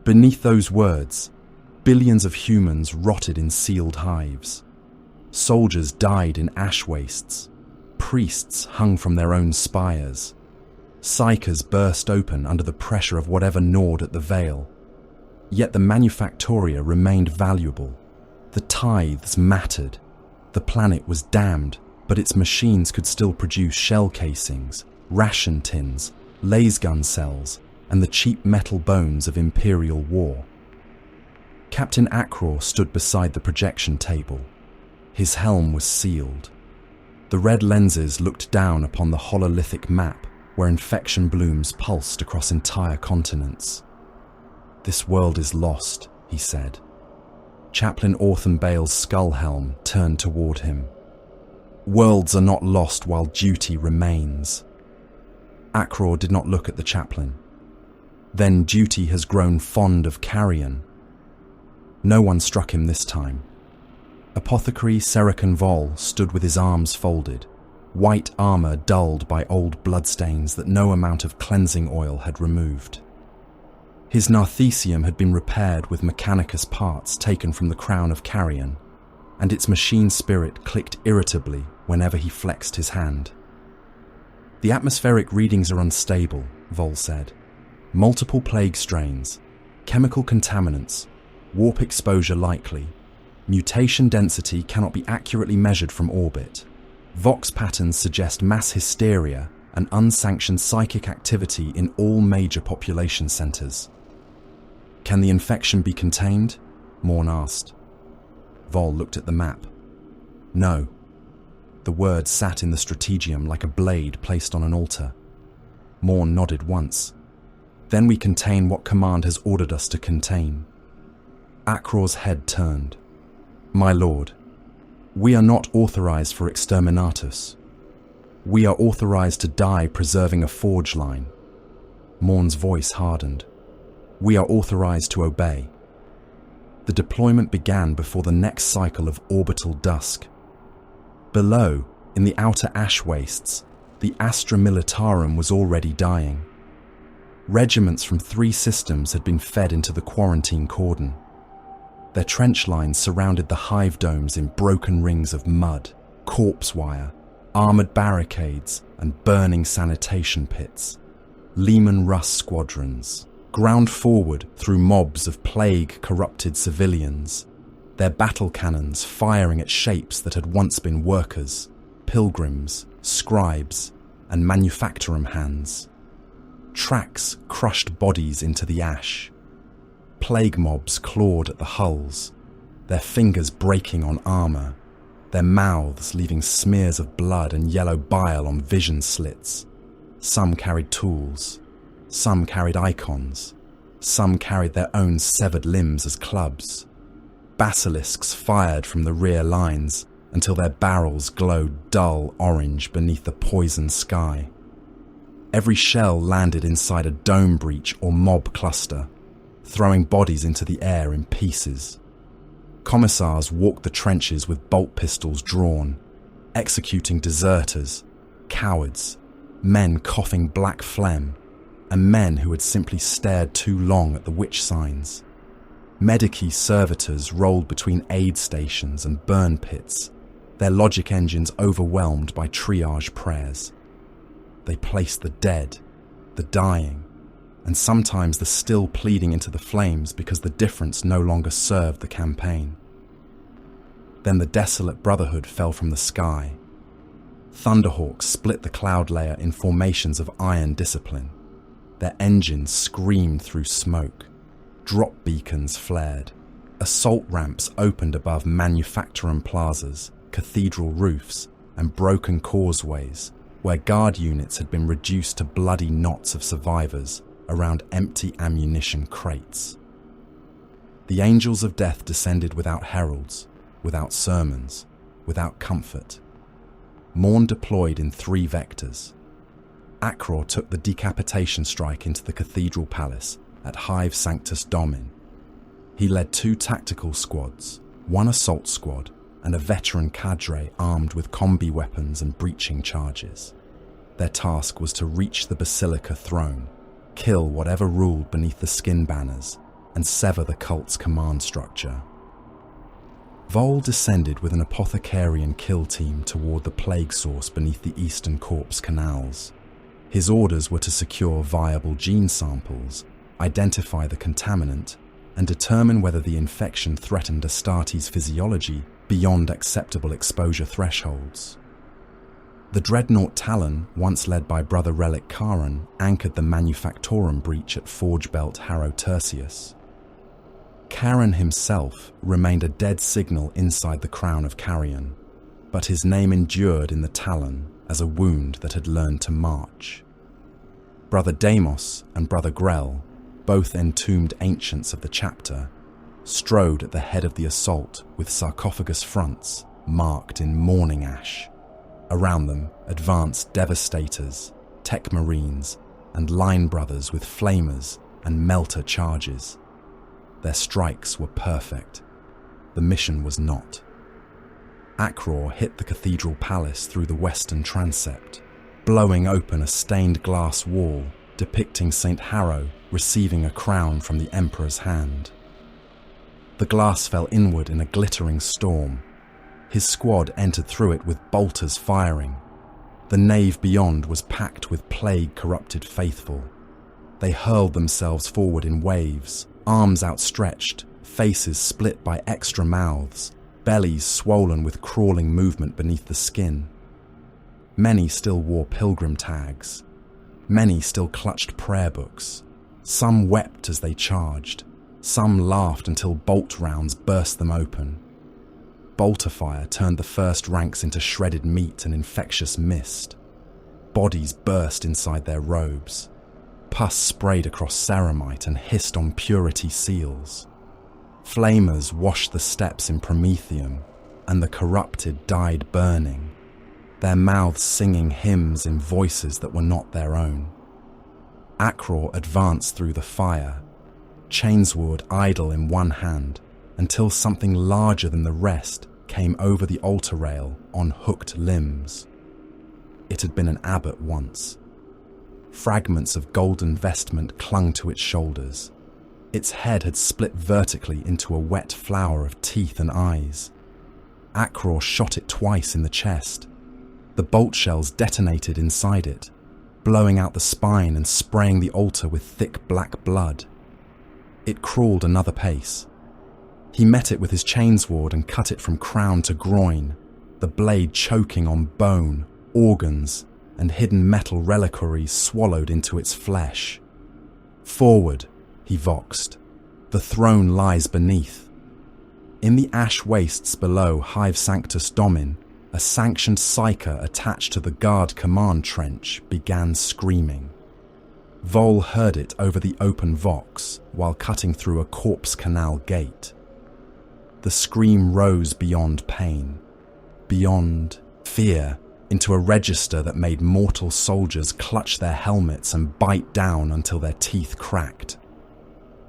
Beneath those words, billions of humans rotted in sealed hives. Soldiers died in ash wastes. Priests hung from their own spires. Psychers burst open under the pressure of whatever gnawed at the veil. Yet the manufactoria remained valuable. The tithes mattered. The planet was damned, but its machines could still produce shell casings, ration tins, laser gun cells, and the cheap metal bones of imperial war. Captain Akror stood beside the projection table. His helm was sealed. The red lenses looked down upon the hololithic map where infection blooms pulsed across entire continents. "This world is lost," he said. Chaplain Orthan Bale's skull helm turned toward him. "Worlds are not lost while duty remains." Akror did not look at the chaplain. "Then duty has grown fond of carrion." No one struck him this time. Apothecary Serican Vol stood with his arms folded, white armour dulled by old bloodstains that no amount of cleansing oil had removed. His Narthesium had been repaired with Mechanicus parts taken from the crown of carrion, and its machine spirit clicked irritably whenever he flexed his hand. "The atmospheric readings are unstable," Vol said. "Multiple plague strains, chemical contaminants, warp exposure likely. Mutation density cannot be accurately measured from orbit. Vox patterns suggest mass hysteria and unsanctioned psychic activity in all major population centers." "Can the infection be contained?" Morn asked. Vol looked at the map. "No." The word sat in the strategium like a blade placed on an altar. Morn nodded once. "Then we contain what command has ordered us to contain." Akror's head turned. "My lord, we are not authorized for exterminatus. We are authorized to die preserving a forge line." Morn's voice hardened. "We are authorized to obey." The deployment began before the next cycle of orbital dusk. Below, in the outer ash wastes, the Astra Militarum was already dying. Regiments from 3 systems had been fed into the quarantine cordon. Their trench lines surrounded the hive domes in broken rings of mud, corpse wire, armoured barricades, and burning sanitation pits. Lehman Russ squadrons, ground forward through mobs of plague-corrupted civilians, their battle cannons firing at shapes that had once been workers, pilgrims, scribes, and manufactorum hands. Tracks crushed bodies into the ash. Plague mobs clawed at the hulls, their fingers breaking on armour, their mouths leaving smears of blood and yellow bile on vision slits. Some carried tools, some carried icons, some carried their own severed limbs as clubs. Basilisks fired from the rear lines until their barrels glowed dull orange beneath the poison sky. Every shell landed inside a dome breach or mob cluster, throwing bodies into the air in pieces. Commissars walked the trenches with bolt pistols drawn, executing deserters, cowards, men coughing black phlegm, and men who had simply stared too long at the witch signs. Medici servitors rolled between aid stations and burn pits, their logic engines overwhelmed by triage prayers. They placed the dead, the dying, and sometimes the still pleading into the flames because the difference no longer served the campaign. Then the desolate brotherhood fell from the sky. Thunderhawks split the cloud layer in formations of iron discipline. Their engines screamed through smoke. Drop beacons flared. Assault ramps opened above manufactorum plazas, cathedral roofs, and broken causeways, where guard units had been reduced to bloody knots of survivors around empty ammunition crates. The angels of death descended without heralds, without sermons, without comfort. Morn deployed in 3 vectors. Akror took the decapitation strike into the cathedral palace at Hive Sanctus Domin. He led 2 tactical squads, 1 assault squad, and a veteran cadre armed with combi weapons and breaching charges. Their task was to reach the Basilica throne, kill whatever ruled beneath the skin banners, and sever the cult's command structure. Vol descended with an apothecarian kill team toward the plague source beneath the eastern corpse canals. His orders were to secure viable gene samples, identify the contaminant, and determine whether the infection threatened Astartes' physiology beyond acceptable exposure thresholds. The dreadnought Talon, once led by Brother Relic Charon, anchored the Manufactorum breach at Forge Belt Harrow Tertius. Charon himself remained a dead signal inside the crown of Carrion, but his name endured in the Talon as a wound that had learned to march. Brother Deimos and Brother Grell, both entombed ancients of the chapter, strode at the head of the assault with sarcophagus fronts marked in mourning ash. Around them advanced devastators, tech marines, and line brothers with flamers and melter charges. Their strikes were perfect. The mission was not. Acror hit the cathedral palace through the western transept, blowing open a stained glass wall depicting St. Harrow receiving a crown from the Emperor's hand. The glass fell inward in a glittering storm. His squad entered through it with bolters firing. The nave beyond was packed with plague-corrupted faithful. They hurled themselves forward in waves, arms outstretched, faces split by extra mouths, bellies swollen with crawling movement beneath the skin. Many still wore pilgrim tags. Many still clutched prayer books. Some wept as they charged. Some laughed until bolt rounds burst them open. Bolter fire turned the first ranks into shredded meat and infectious mist. Bodies burst inside their robes. Pus sprayed across ceramite and hissed on purity seals. Flamers washed the steps in Prometheum, and the corrupted died burning, their mouths singing hymns in voices that were not their own. Acror advanced through the fire, chainsword idle in one hand, until something larger than the rest came over the altar rail on hooked limbs. It had been an abbot once. Fragments of golden vestment clung to its shoulders. Its head had split vertically into a wet flower of teeth and eyes. Acror shot it twice in the chest. The bolt shells detonated inside it, blowing out the spine and spraying the altar with thick black blood. It crawled another pace. He met it with his chainsword and cut it from crown to groin, the blade choking on bone, organs, and hidden metal reliquaries swallowed into its flesh. Forward, he voxed. The throne lies beneath. In the ash wastes below Hive Sanctus Domin, a sanctioned psyker attached to the guard command trench began screaming. Vol heard it over the open vox while cutting through a corpse canal gate. The scream rose beyond pain, beyond fear, into a register that made mortal soldiers clutch their helmets and bite down until their teeth cracked.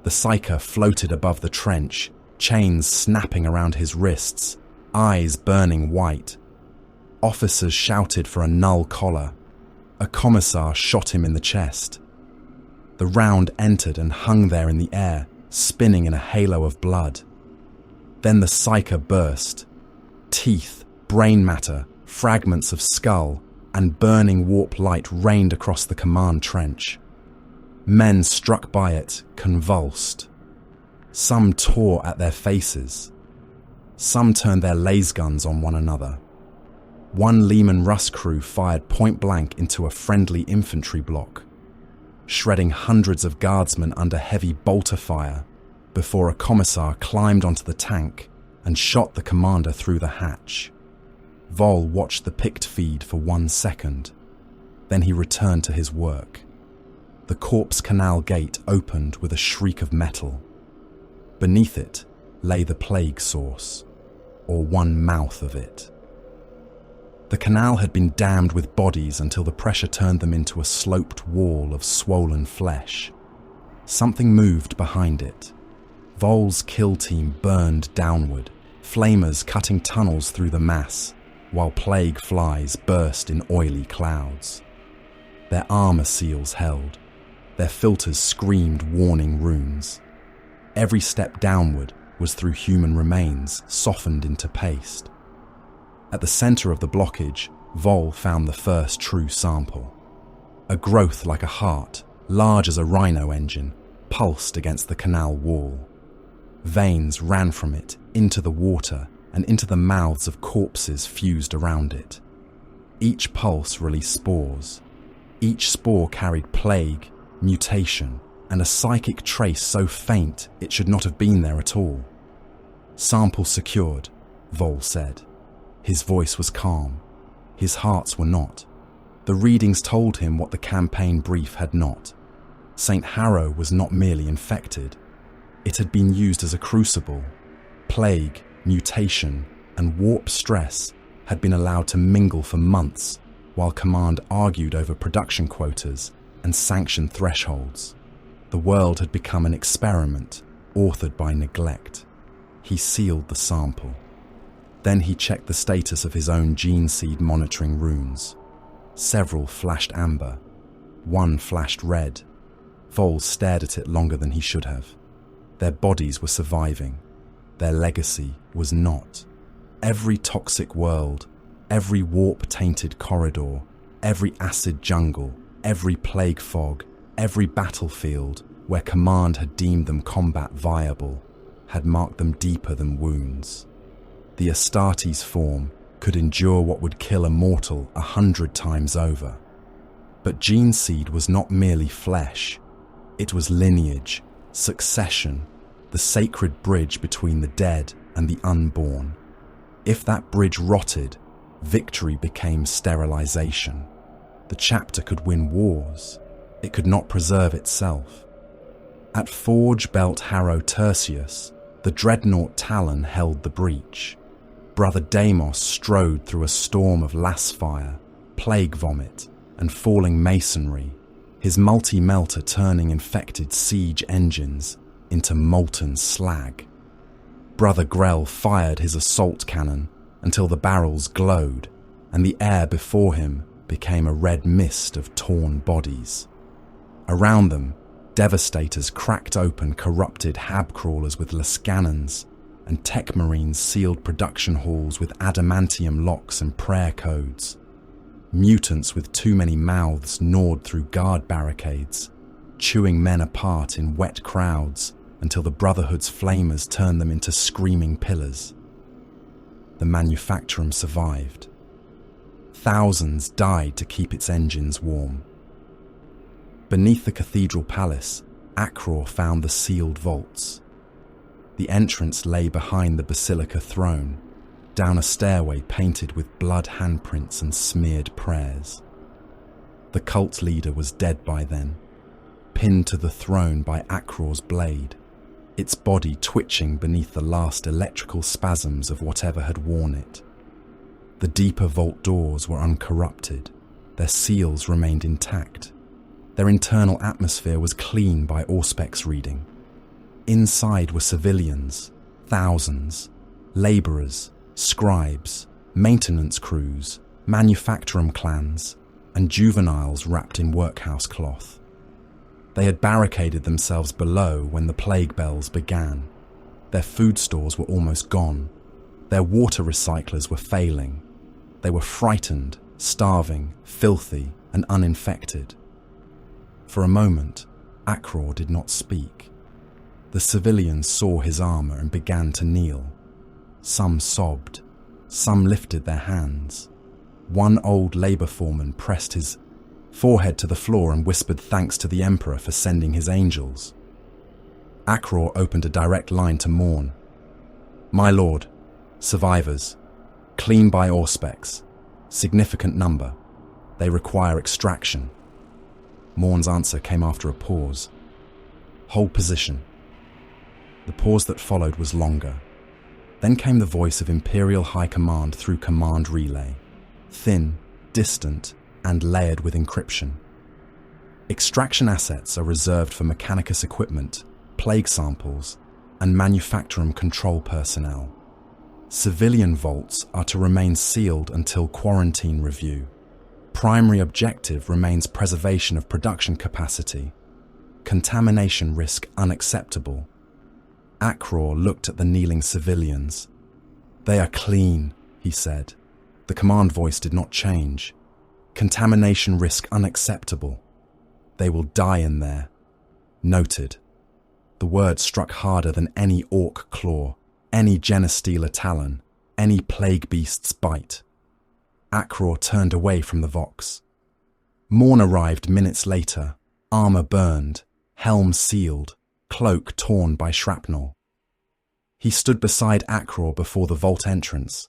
The psyker floated above the trench, chains snapping around his wrists, eyes burning white. Officers shouted for a null collar. A commissar shot him in the chest. The round entered and hung there in the air, spinning in a halo of blood. Then the psyker burst. Teeth, brain matter, fragments of skull, and burning warp light rained across the command trench. Men struck by it, convulsed. Some tore at their faces. Some turned their laser guns on one another. One Lehman Russ crew fired point blank into a friendly infantry block, shredding hundreds of guardsmen under heavy bolter fire before a commissar climbed onto the tank and shot the commander through the hatch. Vol watched the pict feed for 1 second. Then he returned to his work. The corpse canal gate opened with a shriek of metal. Beneath it lay the plague source, or one mouth of it. The canal had been dammed with bodies until the pressure turned them into a sloped wall of swollen flesh. Something moved behind it. Vol's kill team burned downward, flamers cutting tunnels through the mass, while plague flies burst in oily clouds. Their armor seals held. Their filters screamed warning runes. Every step downward was through human remains softened into paste. At the center of the blockage, Vol found the first true sample. A growth like a heart, large as a rhino engine, pulsed against the canal wall. Veins ran from it into the water and into the mouths of corpses fused around it. Each pulse released spores. Each spore carried plague, mutation, and a psychic trace so faint it should not have been there at all. "Sample secured," Vol said. His voice was calm. His hearts were not. The readings told him what the campaign brief had not. St. Harrow was not merely infected. It had been used as a crucible. Plague, mutation, and warp stress had been allowed to mingle for months while Command argued over production quotas and sanction thresholds. The world had become an experiment authored by neglect. He sealed the sample. Then he checked the status of his own gene seed monitoring runes. Several flashed amber. One flashed red. Vol stared at it longer than he should have. Their bodies were surviving. Their legacy was not. Every toxic world, every warp-tainted corridor, every acid jungle, every plague fog, every battlefield where Command had deemed them combat viable, had marked them deeper than wounds. The Astartes form could endure what would kill a mortal 100 times over. But gene seed was not merely flesh. It was lineage, succession, the sacred bridge between the dead and the unborn. If that bridge rotted, victory became sterilization. The chapter could win wars. It could not preserve itself. At Forge Belt Harrow Tertius, the dreadnought Talon held the breach. Brother Deimos strode through a storm of lasfire, plague vomit, and falling masonry, his multi-melter turning infected siege engines into molten slag. Brother Grell fired his assault cannon until the barrels glowed, and the air before him became a red mist of torn bodies. Around them, devastators cracked open corrupted hab crawlers with lascannons, and tech marines sealed production halls with adamantium locks and prayer codes. Mutants with too many mouths gnawed through guard barricades, chewing men apart in wet crowds until the Brotherhood's flamers turned them into screaming pillars. The Manufactorum survived. Thousands died to keep its engines warm. Beneath the cathedral palace, Akror found the sealed vaults. The entrance lay behind the basilica throne, down a stairway painted with blood handprints and smeared prayers. The cult leader was dead by then, pinned to the throne by Akror's blade, its body twitching beneath the last electrical spasms of whatever had worn it. The deeper vault doors were uncorrupted, their seals remained intact. Their internal atmosphere was clean by Auspex reading. Inside were civilians, thousands, labourers, scribes, maintenance crews, manufactorum clans, and juveniles wrapped in workhouse cloth. They had barricaded themselves below when the plague bells began. Their food stores were almost gone. Their water recyclers were failing. They were frightened, starving, filthy, and uninfected. For a moment, Akror did not speak. The civilians saw his armour and began to kneel. Some sobbed. Some lifted their hands. One old labour foreman pressed his forehead to the floor and whispered thanks to the Emperor for sending his angels. Akror opened a direct line to Morn. "My lord, survivors, clean by Auspex, significant number. They require extraction." Morn's answer came after a pause. "Hold position." The pause that followed was longer. Then came the voice of Imperial High Command through command relay, thin, distant, and layered with encryption. Extraction assets are reserved for Mechanicus equipment, plague samples, and Manufactorum control personnel. Civilian vaults are to remain sealed until quarantine review. Primary objective remains preservation of production capacity. Contamination risk unacceptable. Akror looked at the kneeling civilians. "They are clean," he said. The command voice did not change. "Contamination risk unacceptable. They will die in there." Noted. The word struck harder than any orc claw, any genestealer talon, any plague beast's bite. Akror turned away from the Vox. Morn arrived minutes later, armour burned, helm sealed, cloak torn by shrapnel. He stood beside Akror before the vault entrance.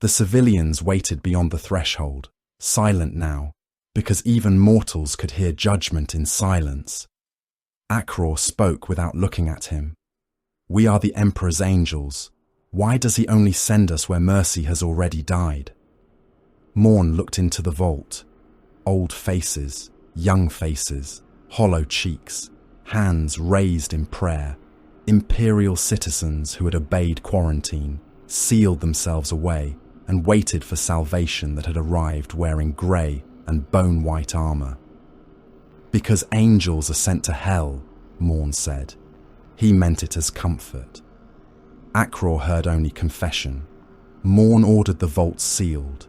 The civilians waited beyond the threshold, silent now, because even mortals could hear judgment in silence. Akror spoke without looking at him. "We are the Emperor's angels. Why does he only send us where mercy has already died?" Morn looked into the vault. Old faces, young faces, hollow cheeks, hands raised in prayer. Imperial citizens who had obeyed quarantine, sealed themselves away, and waited for salvation that had arrived wearing grey and bone-white armour. "Because angels are sent to hell," Morn said. He meant it as comfort. Akror heard only confession. Morn ordered the vault sealed.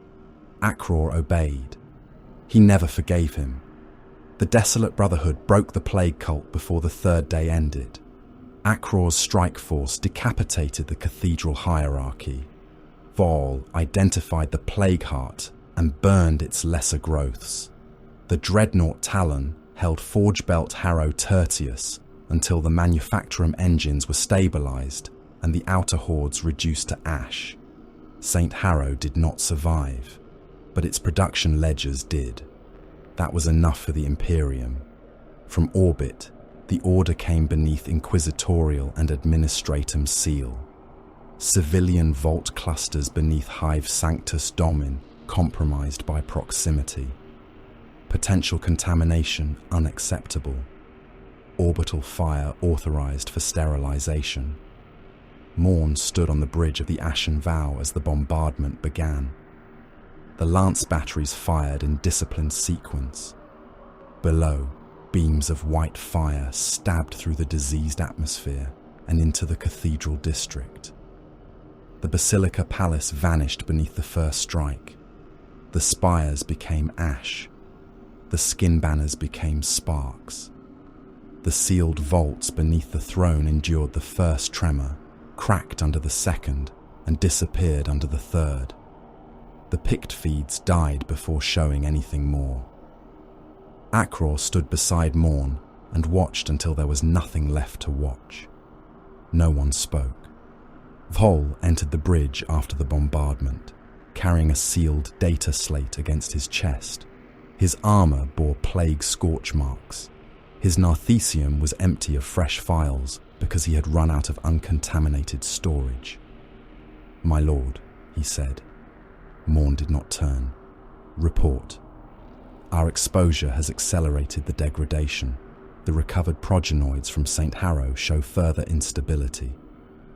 Akror obeyed. He never forgave him. The Desolate Brotherhood broke the plague cult before the third day ended. Akror's strike force decapitated the cathedral hierarchy. Vol identified the plague heart and burned its lesser growths. The dreadnought Talon held Forge Belt Harrow Tertius until the Manufactorum engines were stabilized and the outer hordes reduced to ash. St. Harrow did not survive, but its production ledgers did. That was enough for the Imperium. From orbit, the order came beneath inquisitorial and administratum seal. Civilian vault clusters beneath Hive Sanctus Domin, compromised by proximity. Potential contamination unacceptable. Orbital fire authorized for sterilization. Morn stood on the bridge of the Ashen Vow as the bombardment began. The lance batteries fired in disciplined sequence. Below, beams of white fire stabbed through the diseased atmosphere and into the cathedral district. The Basilica Palace vanished beneath the first strike. The spires became ash. The skin banners became sparks. The sealed vaults beneath the throne endured the first tremor, cracked under the second, and disappeared under the third. The pict feeds died before showing anything more. Akror stood beside Morn and watched until there was nothing left to watch. No one spoke. Vol entered the bridge after the bombardment, carrying a sealed data slate against his chest. His armour bore plague scorch marks. His Narthesium was empty of fresh files because he had run out of uncontaminated storage. "My lord," he said. Morn did not turn. "Report. Our exposure has accelerated the degradation. The recovered progenoids from St. Harrow show further instability.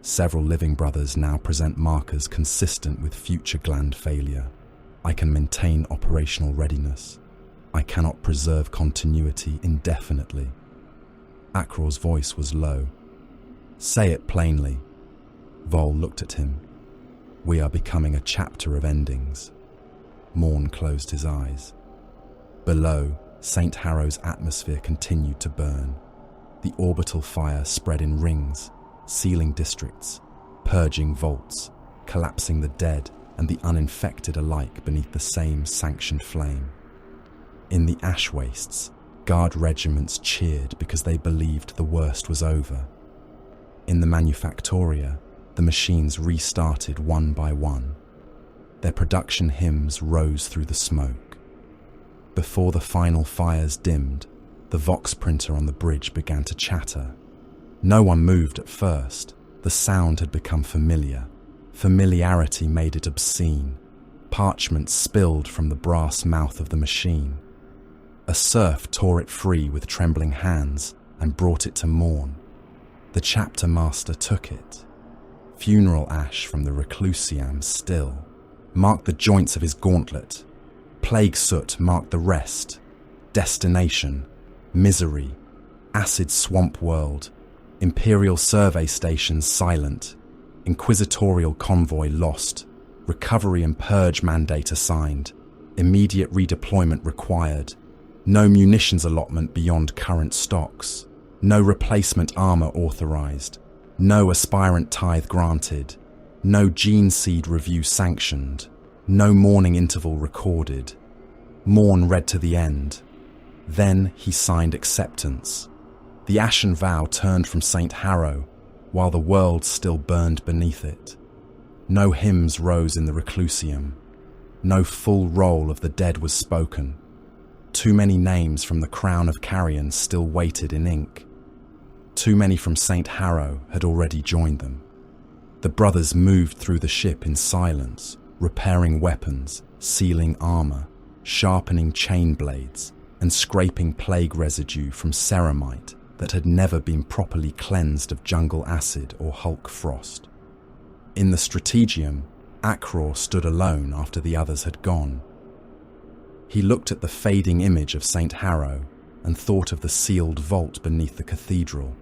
Several living brothers now present markers consistent with future gland failure. I can maintain operational readiness. I cannot preserve continuity indefinitely." Akror's voice was low. "Say it plainly." Vol looked at him. "We are becoming a chapter of endings." Morn closed his eyes. Below, St. Harrow's atmosphere continued to burn. The orbital fire spread in rings, sealing districts, purging vaults, collapsing the dead and the uninfected alike beneath the same sanctioned flame. In the ash wastes, guard regiments cheered because they believed the worst was over. In the Manufactoria, the machines restarted one by one. Their production hymns rose through the smoke. Before the final fires dimmed, the Vox printer on the bridge began to chatter. No one moved at first. The sound had become familiar. Familiarity made it obscene. Parchment spilled from the brass mouth of the machine. A serf tore it free with trembling hands and brought it to Morn. The chapter master took it. Funeral ash from the reclusiam still marked the joints of his gauntlet. Plague soot marked the rest. Destination, misery, acid swamp world, Imperial survey stations silent, inquisitorial convoy lost, recovery and purge mandate assigned, immediate redeployment required, no munitions allotment beyond current stocks, no replacement armor authorized, no aspirant tithe granted, no gene seed review sanctioned, no mourning interval recorded. Morn read to the end. Then he signed acceptance. The ashen vow turned from St. Harrow, while the world still burned beneath it. No hymns rose in the reclusium. No full roll of the dead was spoken. Too many names from the crown of Carrion still waited in ink. Too many from St. Harrow had already joined them. The brothers moved through the ship in silence, repairing weapons, sealing armor, sharpening chain blades, and scraping plague residue from ceramite that had never been properly cleansed of jungle acid or hulk frost. In the strategium, Akror stood alone after the others had gone. He looked at the fading image of St. Harrow and thought of the sealed vault beneath the cathedral.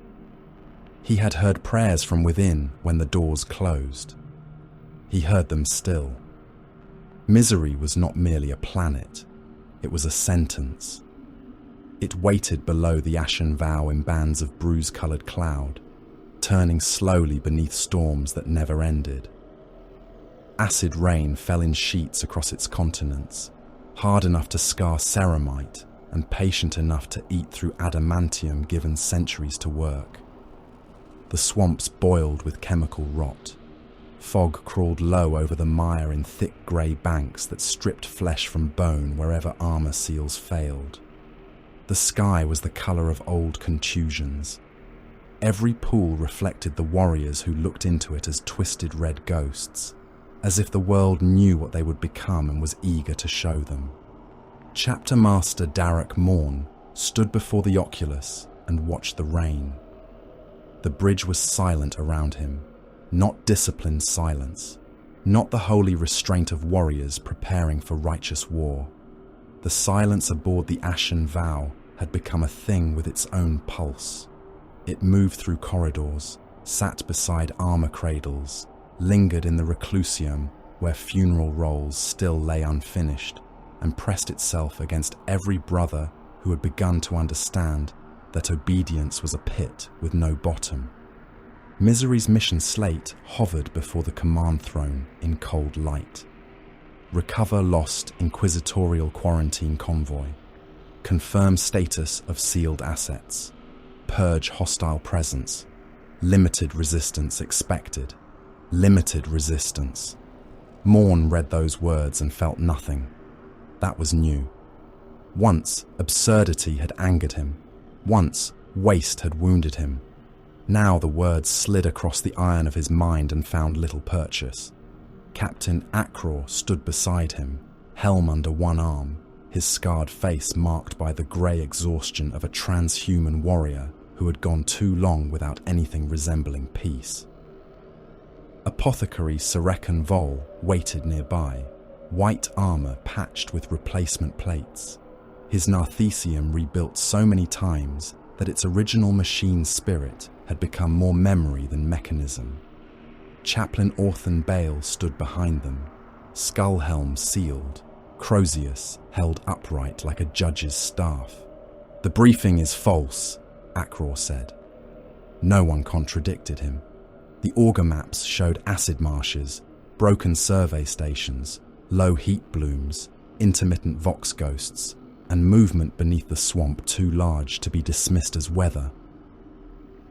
He had heard prayers from within when the doors closed. He heard them still. Misery was not merely a planet, it was a sentence. It waited below the ashen vow in bands of bruise-coloured cloud, turning slowly beneath storms that never ended. Acid rain fell in sheets across its continents, hard enough to scar ceramite and patient enough to eat through adamantium given centuries to work. The swamps boiled with chemical rot. Fog crawled low over the mire in thick grey banks that stripped flesh from bone wherever armour seals failed. The sky was the colour of old contusions. Every pool reflected the warriors who looked into it as twisted red ghosts, as if the world knew what they would become and was eager to show them. Chapter Master Darek Morn stood before the oculus and watched the rain. The bridge was silent around him, not disciplined silence, not the holy restraint of warriors preparing for righteous war. The silence aboard the ashen vow had become a thing with its own pulse. It moved through corridors, sat beside armor cradles, lingered in the reclusium where funeral rolls still lay unfinished, and pressed itself against every brother who had begun to understand that obedience was a pit with no bottom. Misery's mission slate hovered before the command throne in cold light. Recover lost inquisitorial quarantine convoy. Confirm status of sealed assets. Purge hostile presence. Limited resistance expected. Limited resistance. Morn read those words and felt nothing. That was new. Once, absurdity had angered him. Once, waste had wounded him. Now the words slid across the iron of his mind and found little purchase. Captain Akror stood beside him, helm under one arm, his scarred face marked by the grey exhaustion of a transhuman warrior who had gone too long without anything resembling peace. Apothecary Serekan Vol waited nearby, white armour patched with replacement plates. His Narthesium rebuilt so many times that its original machine spirit had become more memory than mechanism. Chaplain Orthan Bale stood behind them, skull helm sealed, Crozius held upright like a judge's staff. "The briefing is false," Akror said. No one contradicted him. The auger maps showed acid marshes, broken survey stations, low heat blooms, intermittent vox ghosts, and movement beneath the swamp too large to be dismissed as weather.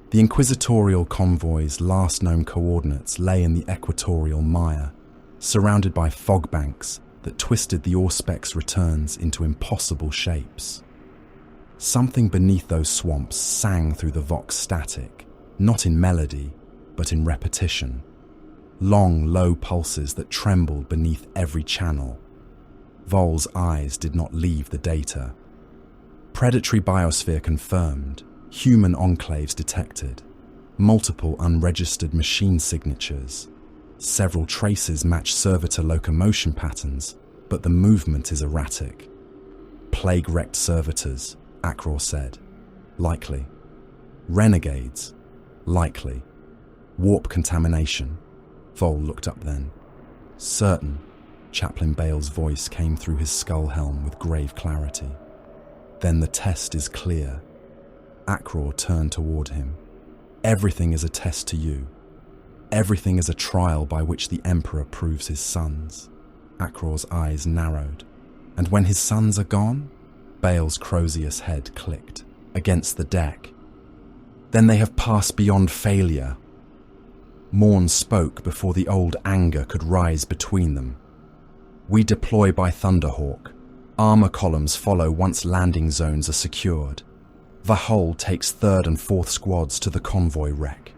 The inquisitorial convoy's last known coordinates lay in the equatorial mire, surrounded by fog banks that twisted the Auspex returns into impossible shapes. Something beneath those swamps sang through the vox static, not in melody, but in repetition. Long, low pulses that trembled beneath every channel. Vol's eyes did not leave the data. Predatory biosphere confirmed, human enclaves detected, multiple unregistered machine signatures. Several traces match servitor locomotion patterns, but the movement is erratic. Plague-wrecked servitors, Akror said. Likely. Renegades. Likely. Warp contamination. Vol looked up then. Certain. Chaplain Bale's voice came through his skull helm with grave clarity. Then the test is clear. Akror turned toward him. Everything is a test to you. Everything is a trial by which the Emperor proves his sons. Akror's eyes narrowed. And when his sons are gone? Bale's Crozius head clicked. Against the deck. Then they have passed beyond failure. Morn spoke before the old anger could rise between them. We deploy by Thunderhawk. Armor columns follow once landing zones are secured. Vahol takes 3rd and 4th squads to the convoy wreck.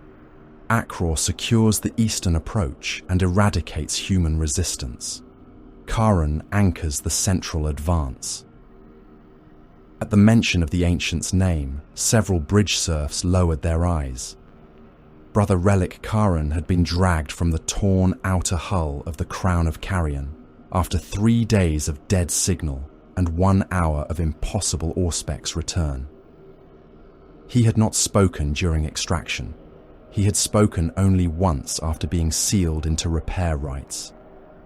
Akror secures the eastern approach and eradicates human resistance. Karen anchors the central advance. At the mention of the ancient's name, several bridge serfs lowered their eyes. Brother Relic Karen had been dragged from the torn outer hull of the Crown of Carrion after 3 days of dead signal and 1 hour of impossible Auspex return. He had not spoken during extraction. He had spoken only once after being sealed into repair rites,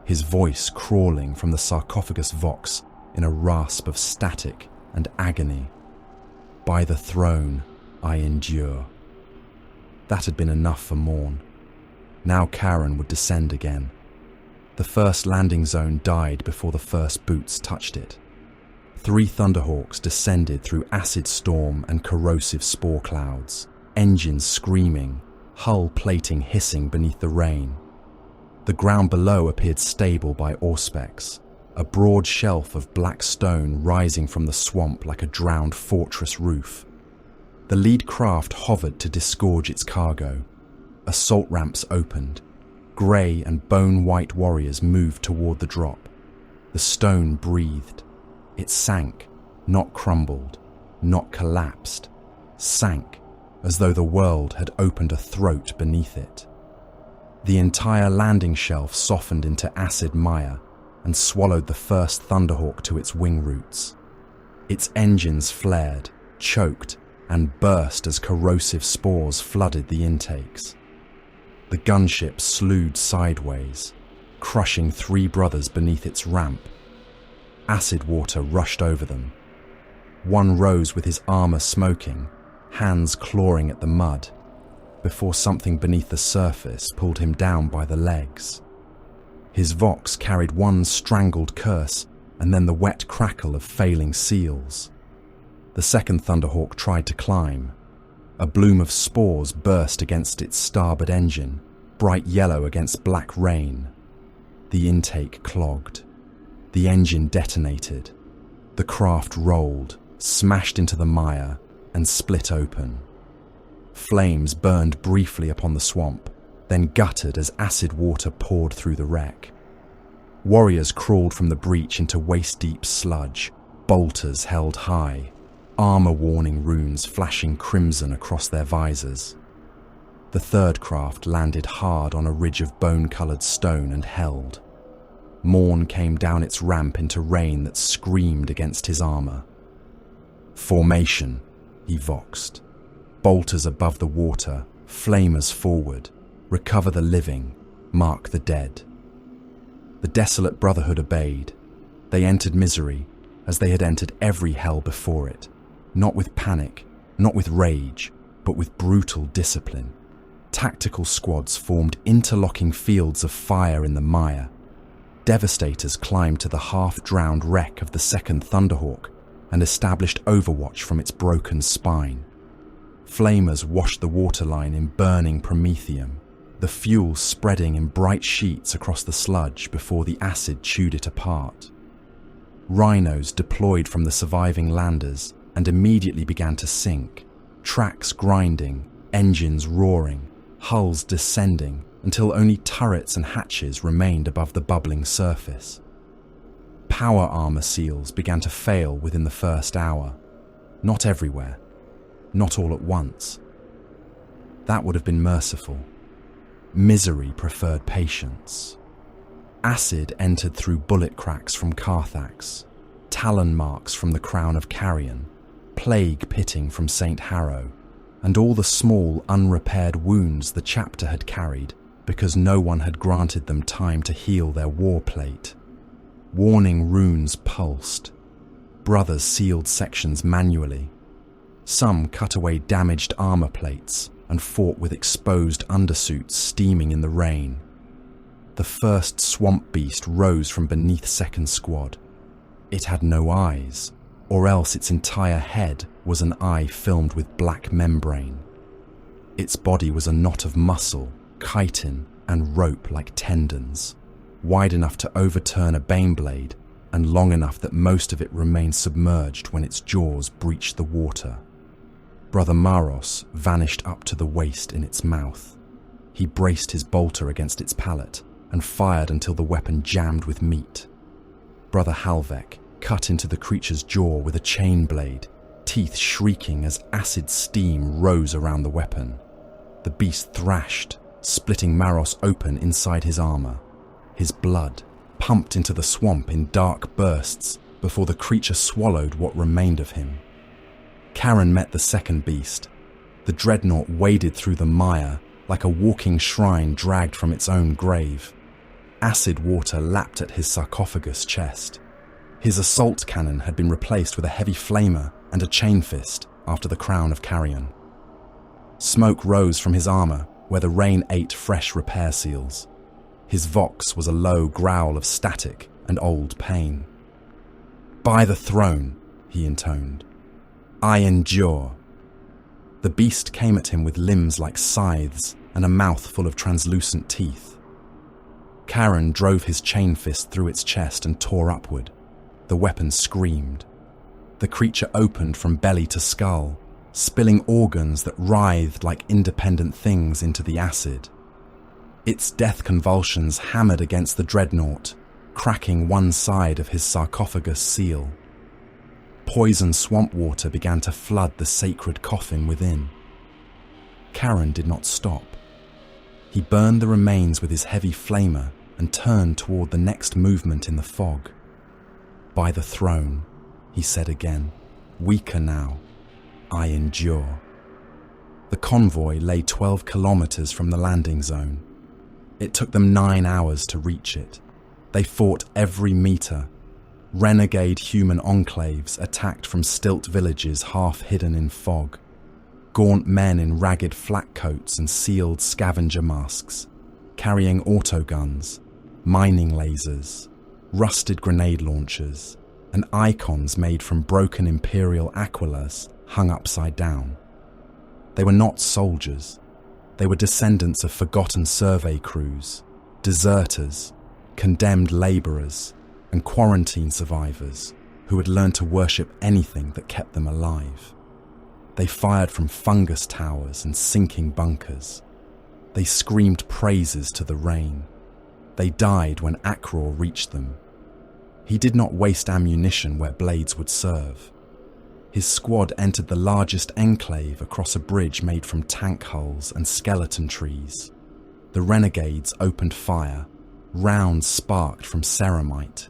his voice crawling from the sarcophagus vox in a rasp of static and agony. By the throne I endure. That had been enough for Morn. Now Karen would descend again. The first landing zone died before the first boots touched it. 3 Thunderhawks descended through acid storm and corrosive spore clouds, engines screaming, hull plating hissing beneath the rain. The ground below appeared stable by Auspex, a broad shelf of black stone rising from the swamp like a drowned fortress roof. The lead craft hovered to disgorge its cargo. Assault ramps opened. Grey and bone-white warriors moved toward the drop. The stone breathed. It sank, not crumbled, not collapsed. Sank, as though the world had opened a throat beneath it. The entire landing shelf softened into acid mire and swallowed the first Thunderhawk to its wing roots. Its engines flared, choked, and burst as corrosive spores flooded the intakes. The gunship slewed sideways, crushing 3 brothers beneath its ramp. Acid water rushed over them. One rose with his armor smoking, hands clawing at the mud, before something beneath the surface pulled him down by the legs. His vox carried one strangled curse and then the wet crackle of failing seals. The second Thunderhawk tried to climb. A bloom of spores burst against its starboard engine, bright yellow against black rain. The intake clogged. The engine detonated. The craft rolled, smashed into the mire, and split open. Flames burned briefly upon the swamp, then guttered as acid water poured through the wreck. Warriors crawled from the breach into waist-deep sludge, bolters held high, armor-warning runes flashing crimson across their visors. The third craft landed hard on a ridge of bone-coloured stone and held. Morn came down its ramp into rain that screamed against his armor. Formation, he voxed. Bolters above the water, flamers forward. Recover the living, mark the dead. The desolate brotherhood obeyed. They entered misery, as they had entered every hell before it, not with panic, not with rage, but with brutal discipline. Tactical squads formed interlocking fields of fire in the mire. Devastators climbed to the half-drowned wreck of the second Thunderhawk and established overwatch from its broken spine. Flamers washed the waterline in burning promethium, the fuel spreading in bright sheets across the sludge before the acid chewed it apart. Rhinos deployed from the surviving landers and immediately began to sink, tracks grinding, engines roaring, hulls descending until only turrets and hatches remained above the bubbling surface. Power armor seals began to fail within the first hour. Not everywhere. Not all at once. That would have been merciful. Misery preferred patience. Acid entered through bullet cracks from Carthax, talon marks from the Crown of Carrion, plague pitting from St. Harrow, and all the small, unrepaired wounds the chapter had carried because no one had granted them time to heal their war plate. Warning runes pulsed. Brothers sealed sections manually. Some cut away damaged armor plates and fought with exposed undersuits steaming in the rain. The first swamp beast rose from beneath second squad. It had no eyes, or else its entire head was an eye filmed with black membrane. Its body was a knot of muscle, chitin, and rope like tendons, wide enough to overturn a baneblade and long enough that most of it remained submerged when its jaws breached the water. Brother Maros vanished up to the waist in its mouth. He braced his bolter against its palate and fired until the weapon jammed with meat. Brother Halvek cut into the creature's jaw with a chain blade, teeth shrieking as acid steam rose around the weapon. The beast thrashed, splitting Maros open inside his armor. His blood pumped into the swamp in dark bursts before the creature swallowed what remained of him. Karen met the second beast. The dreadnought waded through the mire like a walking shrine dragged from its own grave. Acid water lapped at his sarcophagus chest. His assault cannon had been replaced with a heavy flamer and a chain fist after the crown of carrion. Smoke rose from his armor where the rain ate fresh repair seals. His vox was a low growl of static and old pain. "By the throne," he intoned. "I endure." The beast came at him with limbs like scythes and a mouth full of translucent teeth. Karen drove his chain fist through its chest and tore upward. The weapon screamed. The creature opened from belly to skull, spilling organs that writhed like independent things into the acid. Its death convulsions hammered against the dreadnought, cracking one side of his sarcophagus seal. Poison swamp water began to flood the sacred coffin within. Karen did not stop. He burned the remains with his heavy flamer and turned toward the next movement in the fog. "By the throne," he said again, weaker now. "I endure." The convoy lay 12 kilometers from the landing zone. It took them 9 hours to reach it. They fought every meter. Renegade human enclaves attacked from stilt villages half hidden in fog. Gaunt men in ragged flak coats and sealed scavenger masks, carrying autoguns, mining lasers, rusted grenade launchers, and icons made from broken Imperial aquilas hung upside down. They were not soldiers. They were descendants of forgotten survey crews, deserters, condemned labourers, and quarantine survivors who had learned to worship anything that kept them alive. They fired from fungus towers and sinking bunkers. They screamed praises to the rain. They died when Akror reached them. He did not waste ammunition where blades would serve. His squad entered the largest enclave across a bridge made from tank hulls and skeleton trees. The renegades opened fire. Rounds sparked from ceramite.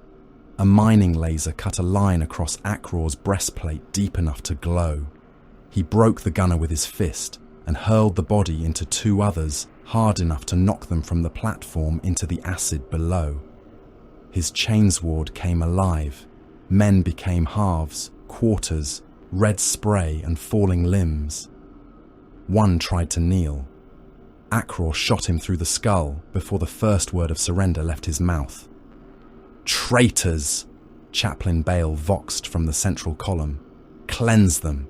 A mining laser cut a line across Akror's breastplate deep enough to glow. He broke the gunner with his fist and hurled the body into 2 others hard enough to knock them from the platform into the acid below. His chainsword came alive. Men became halves, quarters, red spray and falling limbs. One tried to kneel. Akror shot him through the skull before the first word of surrender left his mouth. "Traitors!" Chaplain Bale voxed from the central column. "Cleanse them!"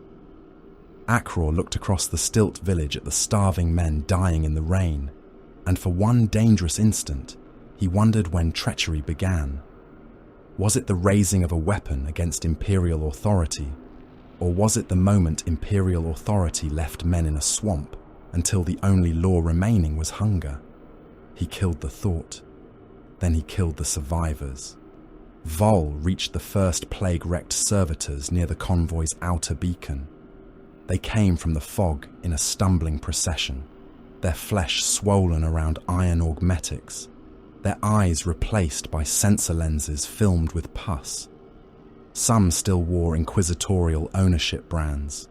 Akror looked across the stilt village at the starving men dying in the rain, and for one dangerous instant, he wondered when treachery began. Was it the raising of a weapon against Imperial authority, or was it the moment Imperial authority left men in a swamp until the only law remaining was hunger? He killed the thought. Then he killed the survivors. Vol reached the first plague-wrecked servitors near the convoy's outer beacon. They came from the fog in a stumbling procession, their flesh swollen around iron augmetics, their eyes replaced by sensor lenses filmed with pus. Some still wore inquisitorial ownership brands.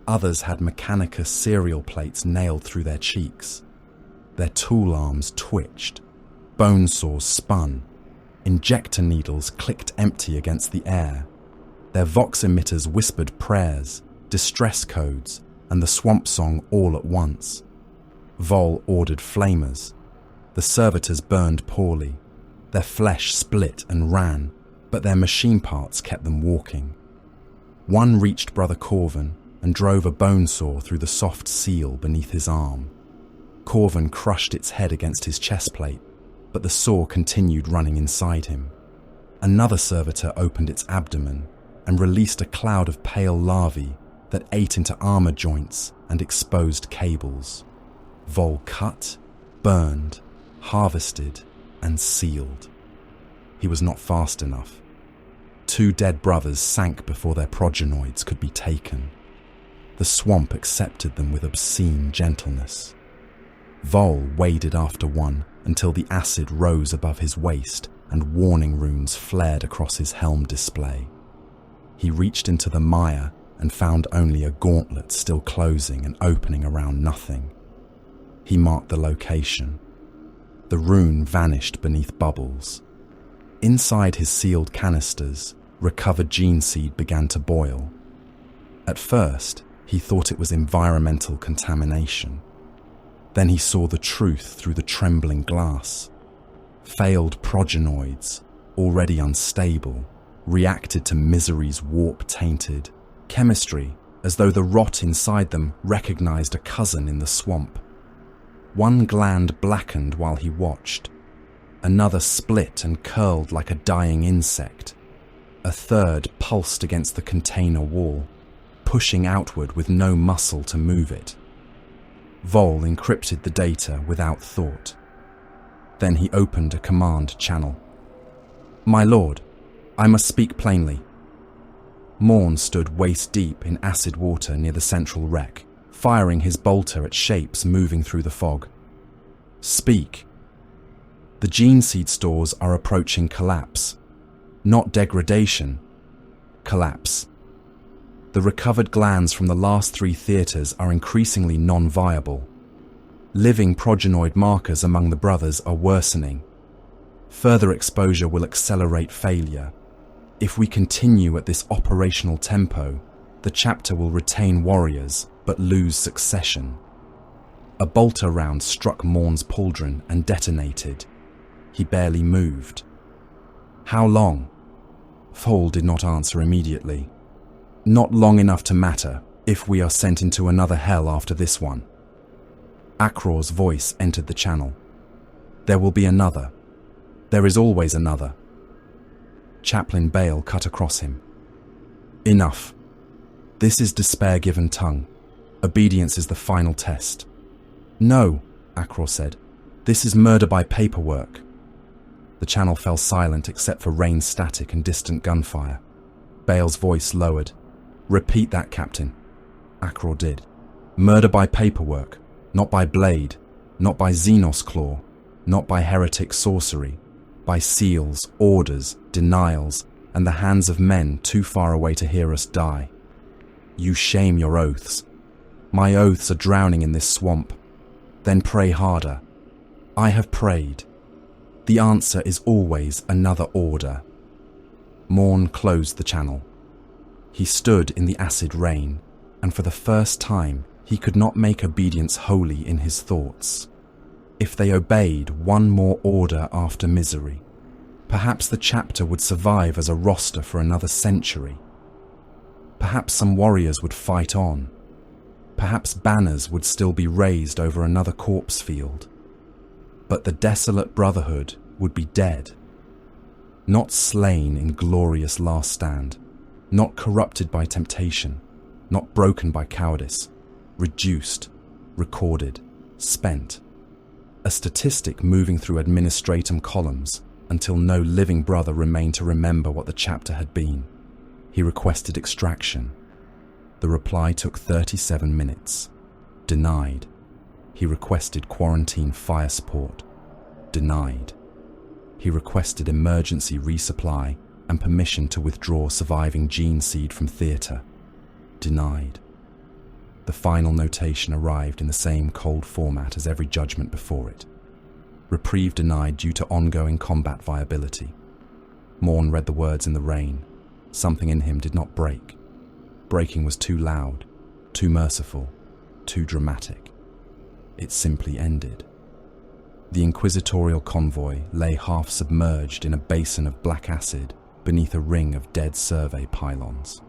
Others had Mechanicus serial plates nailed through their cheeks. Their tool arms twitched. Bone saws spun. Injector needles clicked empty against the air. Their vox emitters whispered prayers, distress codes, and the swamp song all at once. Vol ordered flamers. The servitors burned poorly. Their flesh split and ran, but their machine parts kept them walking. One reached Brother Corvin, and drove a bone saw through the soft seal beneath his arm. Corvin crushed its head against his chest plate, but the saw continued running inside him. Another servitor opened its abdomen and released a cloud of pale larvae that ate into armor joints and exposed cables. Vol cut, burned, harvested, and sealed. He was not fast enough. 2 dead brothers sank before their progenoids could be taken. The swamp accepted them with obscene gentleness. Vol waded after one until the acid rose above his waist and warning runes flared across his helm display. He reached into the mire and found only a gauntlet still closing and opening around nothing. He marked the location. The rune vanished beneath bubbles. Inside his sealed canisters, recovered gene seed began to boil. At first, he thought it was environmental contamination. Then he saw the truth through the trembling glass. Failed progenoids, already unstable, reacted to misery's warp-tainted chemistry, as though the rot inside them recognized a cousin in the swamp. One gland blackened while he watched. Another split and curled like a dying insect. A third pulsed against the container wall, pushing outward with no muscle to move it. Vol encrypted the data without thought. Then he opened a command channel. "My lord, I must speak plainly." Morn stood waist-deep in acid water near the central wreck, firing his bolter at shapes moving through the fog. "Speak." "The gene seed stores are approaching collapse. Not degradation. Collapse. The recovered glands from the last 3 theaters are increasingly non-viable. Living progenoid markers among the brothers are worsening. Further exposure will accelerate failure. If we continue at this operational tempo, the chapter will retain warriors but lose succession." A bolter round struck Morn's pauldron and detonated. He barely moved. "How long?" Vol did not answer immediately. "Not long enough to matter if we are sent into another hell after this one." Akror's voice entered the channel. "There will be another. There is always another." Chaplain Bale cut across him. "Enough. This is despair given tongue. Obedience is the final test." "No," Akror said. "This is murder by paperwork." The channel fell silent except for rain static and distant gunfire. Bale's voice lowered. "Repeat that, Captain." Akror did. "Murder by paperwork, not by blade, not by Xenos claw, not by heretic sorcery, by seals, orders, denials, and the hands of men too far away to hear us die. You shame your oaths. My oaths are drowning in this swamp. Then pray harder. I have prayed. The answer is always another order." Morn closed the channel. He stood in the acid rain, and for the first time he could not make obedience holy in his thoughts. If they obeyed one more order after misery, perhaps the chapter would survive as a roster for another century. Perhaps some warriors would fight on. Perhaps banners would still be raised over another corpse field. But the desolate brotherhood would be dead. Not slain in glorious last stand, not corrupted by temptation, not broken by cowardice, reduced, recorded, spent. A statistic moving through administratum columns until no living brother remained to remember what the chapter had been. He requested extraction. The reply took 37 minutes. Denied. He requested quarantine fire support. Denied. He requested emergency resupply and permission to withdraw surviving gene seed from theatre. Denied. The final notation arrived in the same cold format as every judgment before it. Reprieve denied due to ongoing combat viability. Morn read the words in the rain. Something in him did not break. Breaking was too loud, too merciful, too dramatic. It simply ended. The inquisitorial convoy lay half submerged in a basin of black acid beneath a ring of dead survey pylons.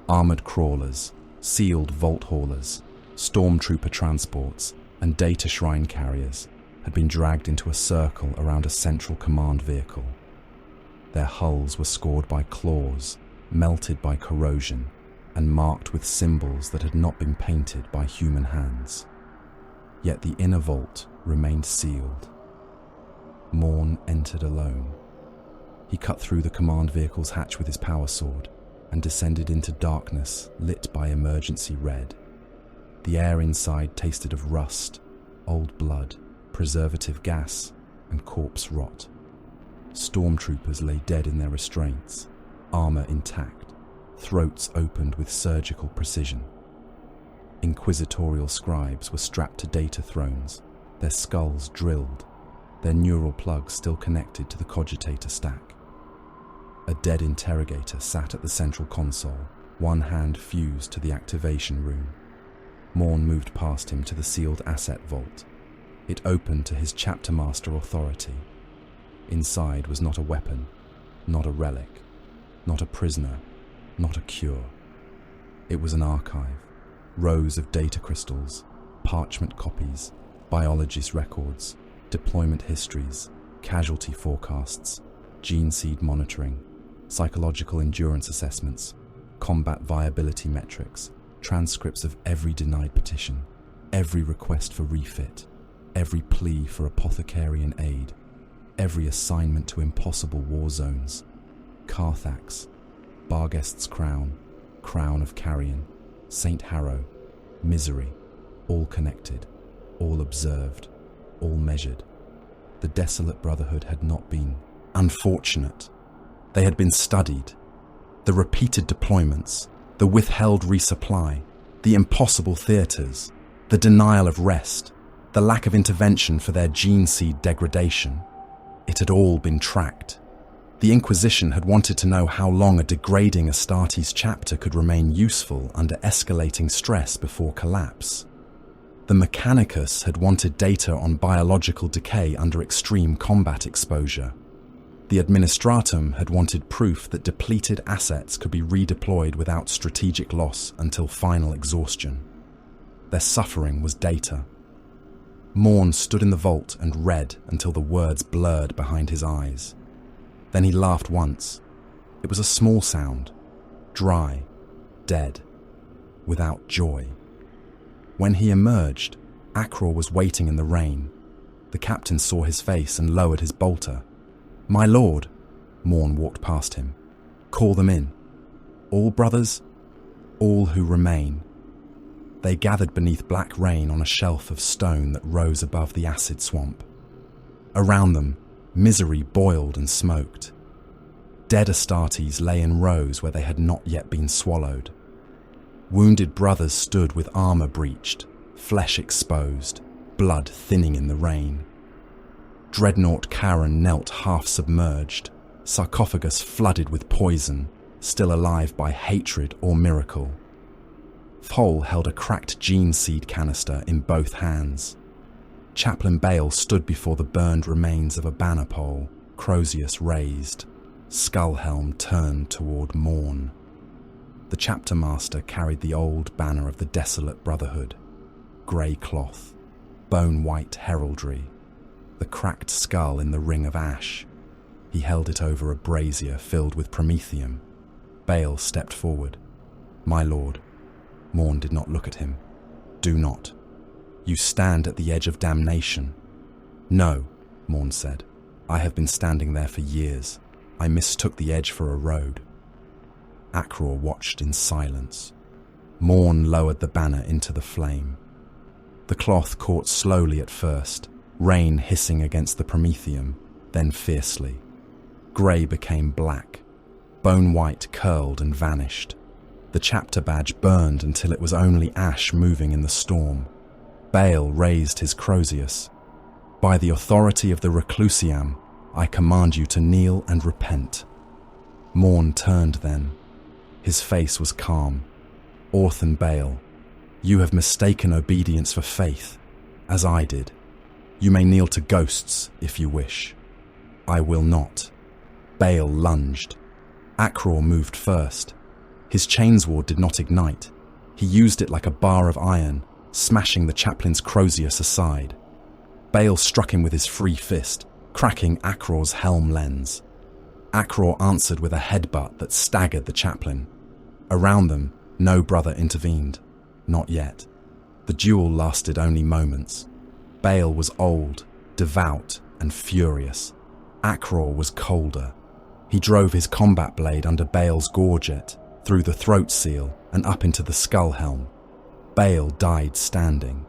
Armoured crawlers, sealed vault haulers, stormtrooper transports, and data shrine carriers had been dragged into a circle around a central command vehicle. Their hulls were scored by claws, melted by corrosion, and marked with symbols that had not been painted by human hands. Yet the inner vault remained sealed. Morn entered alone. He cut through the command vehicle's hatch with his power sword and descended into darkness lit by emergency red. The air inside tasted of rust, old blood, preservative gas, and corpse rot. Stormtroopers lay dead in their restraints, armor intact, throats opened with surgical precision. Inquisitorial scribes were strapped to data thrones, their skulls drilled, their neural plugs still connected to the cogitator stack. A dead interrogator sat at the central console, one hand fused to the activation room. Morn moved past him to the sealed asset vault. It opened to his chapter master authority. Inside was not a weapon, not a relic, not a prisoner, not a cure. It was an archive, rows of data crystals, parchment copies, biologist records, deployment histories, casualty forecasts, gene seed monitoring, psychological endurance assessments, combat viability metrics, transcripts of every denied petition, every request for refit, every plea for apothecarian aid, every assignment to impossible war zones, Carthax, Barguest's Crown, Crown of Carrion, St. Harrow, Misery, all connected, all observed, all measured. The desolate brotherhood had not been unfortunate. They had been studied. The repeated deployments, the withheld resupply, the impossible theatres, the denial of rest, the lack of intervention for their gene seed degradation. It had all been tracked. The Inquisition had wanted to know how long a degrading Astartes chapter could remain useful under escalating stress before collapse. The Mechanicus had wanted data on biological decay under extreme combat exposure. The Administratum had wanted proof that depleted assets could be redeployed without strategic loss until final exhaustion. Their suffering was data. Morn stood in the vault and read until the words blurred behind his eyes. Then he laughed once. It was a small sound, dry, dead, without joy. When he emerged, Akror was waiting in the rain. The captain saw his face and lowered his bolter. "My lord," Morn walked past him. "Call them in. All brothers, all who remain." They gathered beneath black rain on a shelf of stone that rose above the acid swamp. Around them, misery boiled and smoked. Dead Astartes lay in rows where they had not yet been swallowed. Wounded brothers stood with armor breached, flesh exposed, blood thinning in the rain. Dreadnought Karen knelt half-submerged, sarcophagus flooded with poison, still alive by hatred or miracle. Thol held a cracked gene seed canister in both hands. Chaplain Bale stood before the burned remains of a banner pole, Crozius raised, skull helm turned toward Morn. The chapter master carried the old banner of the desolate brotherhood, grey cloth, bone-white heraldry, the cracked skull in the ring of ash. He held it over a brazier filled with promethium. Bale stepped forward. "My lord." Morn did not look at him. "Do not. You stand at the edge of damnation." "No," Morn said. "I have been standing there for years. I mistook the edge for a road." Akror watched in silence. Morn lowered the banner into the flame. The cloth caught slowly at first, rain hissing against the promethium, then fiercely. Grey became black. Bone white curled and vanished. The chapter badge burned until it was only ash moving in the storm. Bale raised his Crozius. "By the authority of the Reclusiam, I command you to kneel and repent." Morn turned then. His face was calm. "Orthan Bale, you have mistaken obedience for faith, as I did. You may kneel to ghosts if you wish. I will not." Bale lunged. Akror moved first. His chainsword did not ignite. He used it like a bar of iron, smashing the chaplain's crozius aside. Bale struck him with his free fist, cracking Akror's helm lens. Akror answered with a headbutt that staggered the chaplain. Around them, no brother intervened. Not yet. The duel lasted only moments. Bale was old, devout, and furious. Akror was colder. He drove his combat blade under Bale's gorget, through the throat seal, and up into the skull helm. Bale died standing.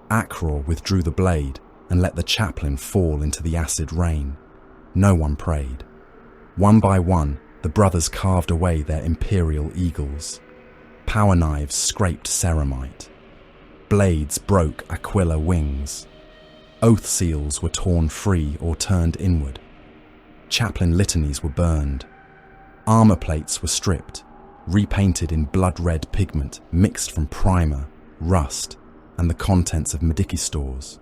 Akror withdrew the blade and let the chaplain fall into the acid rain. No one prayed. One by one, the brothers carved away their imperial eagles. Power knives scraped ceramite. Blades broke Aquila wings. Oath seals were torn free or turned inward. Chaplain litanies were burned. Armor plates were stripped, repainted in blood-red pigment mixed from primer, rust, and the contents of Mediki stores.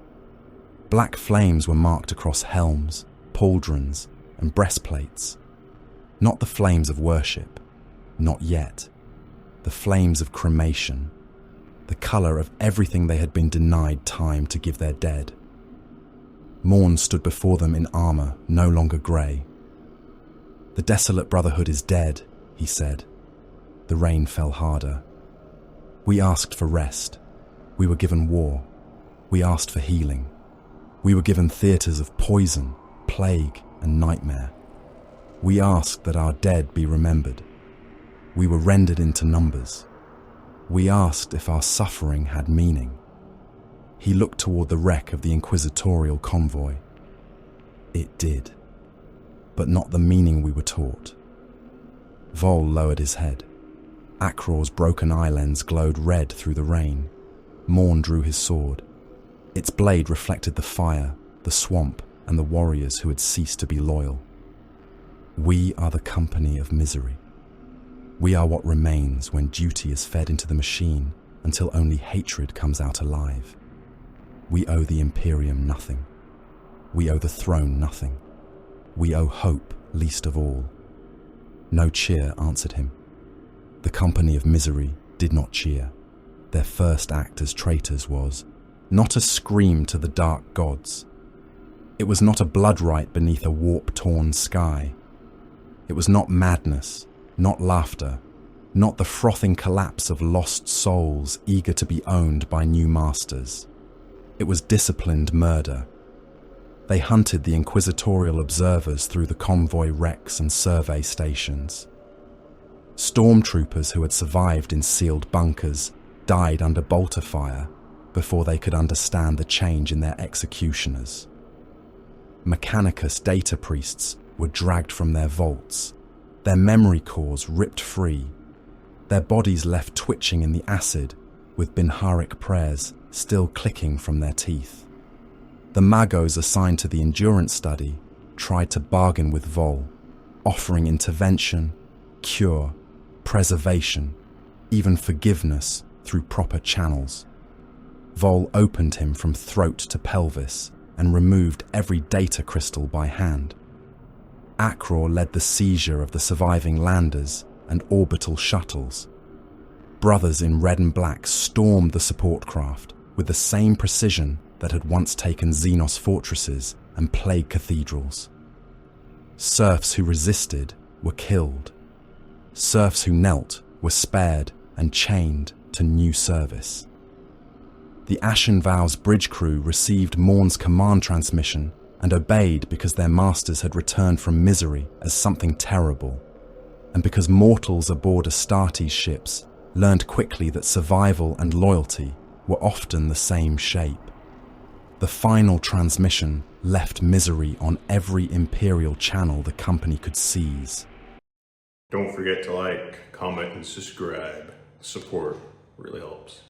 Black flames were marked across helms, pauldrons, and breastplates. Not the flames of worship, not yet. The flames of cremation, the colour of everything they had been denied time to give their dead. Morn stood before them in armour no longer grey. "The desolate brotherhood is dead," he said. The rain fell harder. "We asked for rest. We were given war. We asked for healing. We were given theatres of poison, plague, and nightmare. We asked that our dead be remembered. We were rendered into numbers. We asked if our suffering had meaning." He looked toward the wreck of the inquisitorial convoy. It did, but not the meaning we were taught. Vol lowered his head. Akror's broken eye lens glowed red through the rain. Morn drew his sword. Its blade reflected the fire, the swamp, and the warriors who had ceased to be loyal. "We are the company of misery. We are what remains when duty is fed into the machine until only hatred comes out alive. We owe the Imperium nothing. We owe the throne nothing. We owe hope least of all." No cheer answered him. The company of misery did not cheer. Their first act as traitors was not a scream to the dark gods. It was not a blood rite beneath a warp-torn sky. It was not madness, not laughter, not the frothing collapse of lost souls eager to be owned by new masters. It was disciplined murder. They hunted the inquisitorial observers through the convoy wrecks and survey stations. Stormtroopers who had survived in sealed bunkers died under bolter fire before they could understand the change in their executioners. Mechanicus data priests were dragged from their vaults, their memory cores ripped free, their bodies left twitching in the acid with Binharic prayers still clicking from their teeth. The magos assigned to the endurance study tried to bargain with Vol, offering intervention, cure, preservation, even forgiveness through proper channels. Vol opened him from throat to pelvis and removed every data crystal by hand. Akror led the seizure of the surviving landers and orbital shuttles. Brothers in red and black stormed the support craft with the same precision that had once taken Xenos fortresses and plague cathedrals. Serfs who resisted were killed. Serfs who knelt were spared and chained to new service. The Ashen Vow's bridge crew received Morn's command transmission and obeyed because their masters had returned from misery as something terrible, and because mortals aboard Astartes ships learned quickly that survival and loyalty were often the same shape. The final transmission left misery on every Imperial channel the company could seize. Don't forget to like, comment, and subscribe. Support really helps.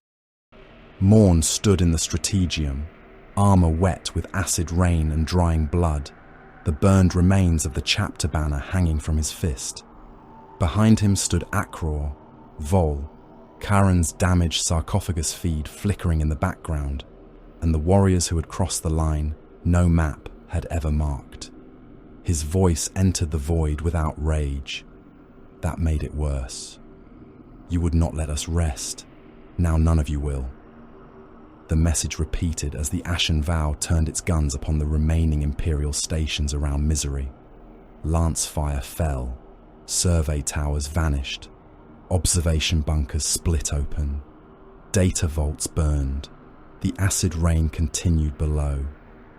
Morn stood in the strategium, armour wet with acid rain and drying blood, the burned remains of the chapter banner hanging from his fist. Behind him stood Akror, Vol, Karen's damaged sarcophagus feed flickering in the background, and the warriors who had crossed the line no map had ever marked. His voice entered the void without rage. That made it worse. "You would not let us rest," Now none of you will. The message repeated as the Ashen Vow turned its guns upon the remaining Imperial stations around Misery. Lance fire fell, survey towers vanished, observation bunkers split open, data vaults burned, the acid rain continued below,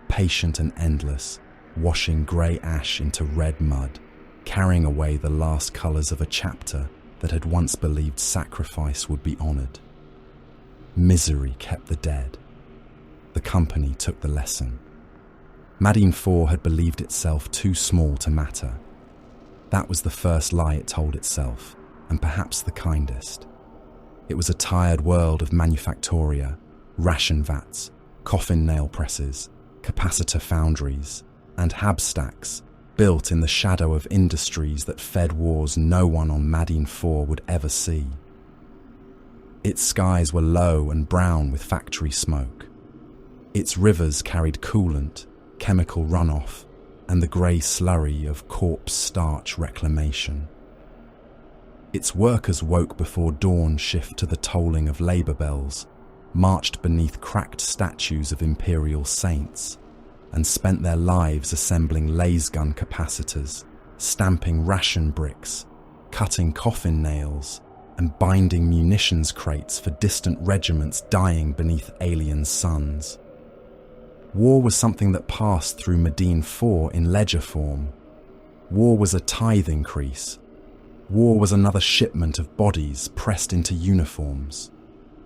patient and endless, washing grey ash into red mud, carrying away the last colours of a chapter that had once believed sacrifice would be honoured. Misery kept the dead. The company took the lesson. Madine 4 had believed itself too small to matter. That was the first lie it told itself, and perhaps the kindest. It was a tired world of manufactoria, ration vats, coffin nail presses, capacitor foundries, and habstacks built in the shadow of industries that fed wars no one on Madine 4 would ever see. Its skies were low and brown with factory smoke. Its rivers carried coolant, chemical runoff, and the grey slurry of corpse starch reclamation. Its workers woke before dawn shift to the tolling of labour bells, marched beneath cracked statues of imperial saints, and spent their lives assembling lasgun capacitors, stamping ration bricks, cutting coffin nails, and binding munitions crates for distant regiments dying beneath alien suns. War was something that passed through Madine 4 in ledger form. War was a tithe increase. War was another shipment of bodies pressed into uniforms.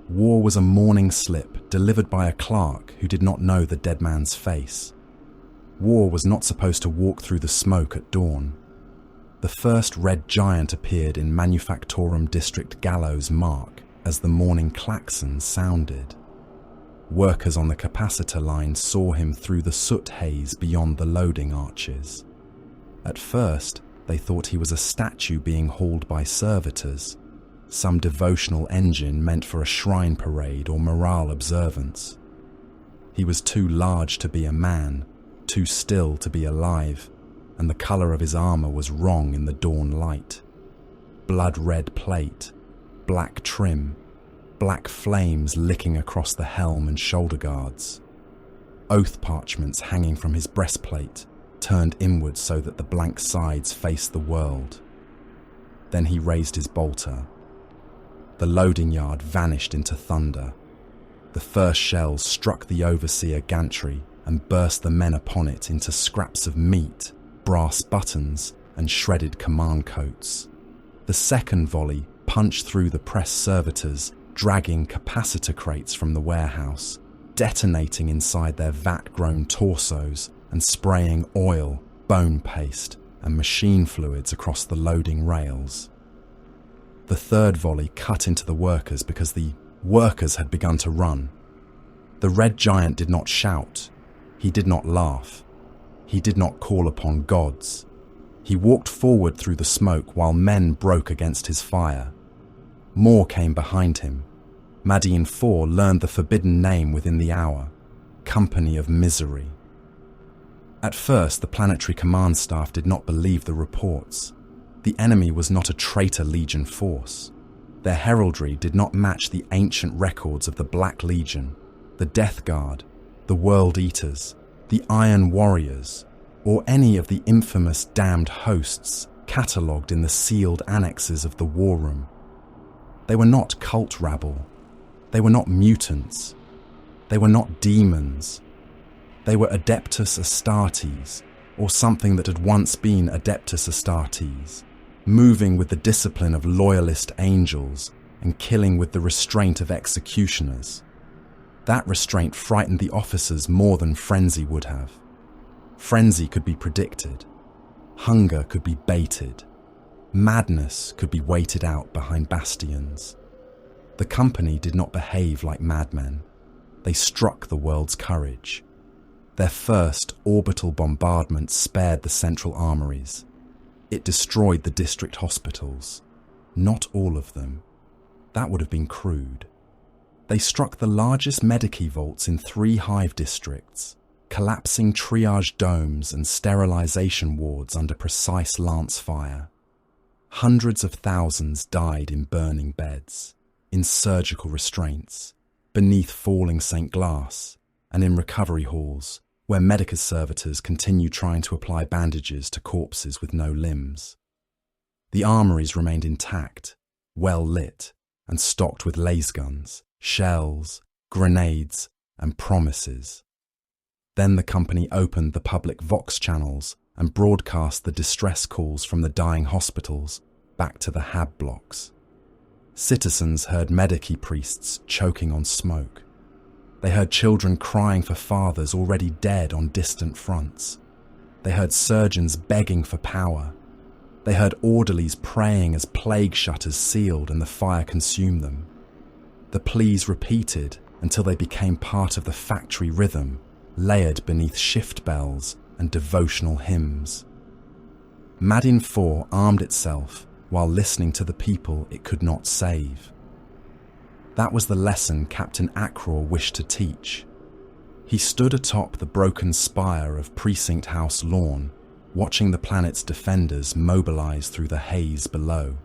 War was a mourning slip delivered by a clerk who did not know the dead man's face. War was not supposed to walk through the smoke at dawn. The first red giant appeared in Manufactorum District Gallows Mark as the morning klaxon sounded. Workers on the capacitor line saw him through the soot haze beyond the loading arches. At first, they thought he was a statue being hauled by servitors, some devotional engine meant for a shrine parade or morale observance. He was too large to be a man, too still to be alive, and the colour of his armour was wrong in the dawn light. Blood-red plate, black trim, black flames licking across the helm and shoulder guards. Oath parchments hanging from his breastplate, turned inward so that the blank sides faced the world. Then he raised his bolter. The loading yard vanished into thunder. The first shells struck the overseer gantry and burst the men upon it into scraps of meat, brass buttons, and shredded command coats. The second volley punched through the press servitors, dragging capacitor crates from the warehouse, detonating inside their vat-grown torsos and spraying oil, bone paste, and machine fluids across the loading rails. The third volley cut into the workers because the workers had begun to run. The red giant did not shout. He did not laugh. He did not call upon gods. He walked forward through the smoke while men broke against his fire. More came behind him. Madine 4 learned the forbidden name within the hour, Company of Misery. At first, the planetary command staff did not believe the reports. The enemy was not a traitor Legion force. Their heraldry did not match the ancient records of the Black Legion, the Death Guard, the World Eaters, the Iron Warriors, or any of the infamous damned hosts catalogued in the sealed annexes of the War Room. They were not cult rabble. They were not mutants. They were not demons. They were Adeptus Astartes, or something that had once been Adeptus Astartes, moving with the discipline of loyalist angels and killing with the restraint of executioners. That restraint frightened the officers more than frenzy would have. Frenzy could be predicted. Hunger could be baited. Madness could be waited out behind bastions. The company did not behave like madmen. They struck the world's courage. Their first orbital bombardment spared the central armories. It destroyed the district hospitals. Not all of them. That would have been crude. They struck the largest Medici vaults in 3 hive districts, collapsing triage domes and sterilization wards under precise lance fire. Hundreds of thousands died in burning beds. in surgical restraints, beneath falling St. Glass, and in recovery halls, where medical servitors continue trying to apply bandages to corpses with no limbs. The armories remained intact, well lit, and stocked with laser guns, shells, grenades, and promises. Then the company opened the public Vox channels and broadcast the distress calls from the dying hospitals back to the HAB blocks. Citizens heard Medici priests choking on smoke. They heard children crying for fathers already dead on distant fronts. They heard surgeons begging for power. They heard orderlies praying as plague shutters sealed and the fire consumed them. The pleas repeated until they became part of the factory rhythm, layered beneath shift bells and devotional hymns. Madin 4 armed itself while listening to the people it could not save. That was the lesson Captain Akror wished to teach. He stood atop the broken spire of Precinct House lawn, watching the planet's defenders mobilize through the haze below.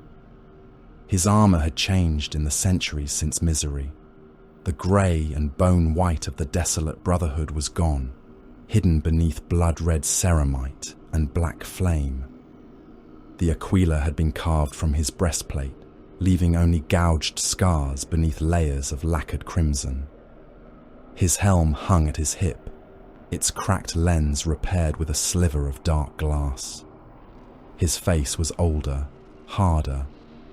His armor had changed in the centuries since Misery. The grey and bone white of the desolate Brotherhood was gone, hidden beneath blood-red ceramite and black flame. The Aquila had been carved from his breastplate, leaving only gouged scars beneath layers of lacquered crimson. His helm hung at his hip, its cracked lens repaired with a sliver of dark glass. His face was older, harder,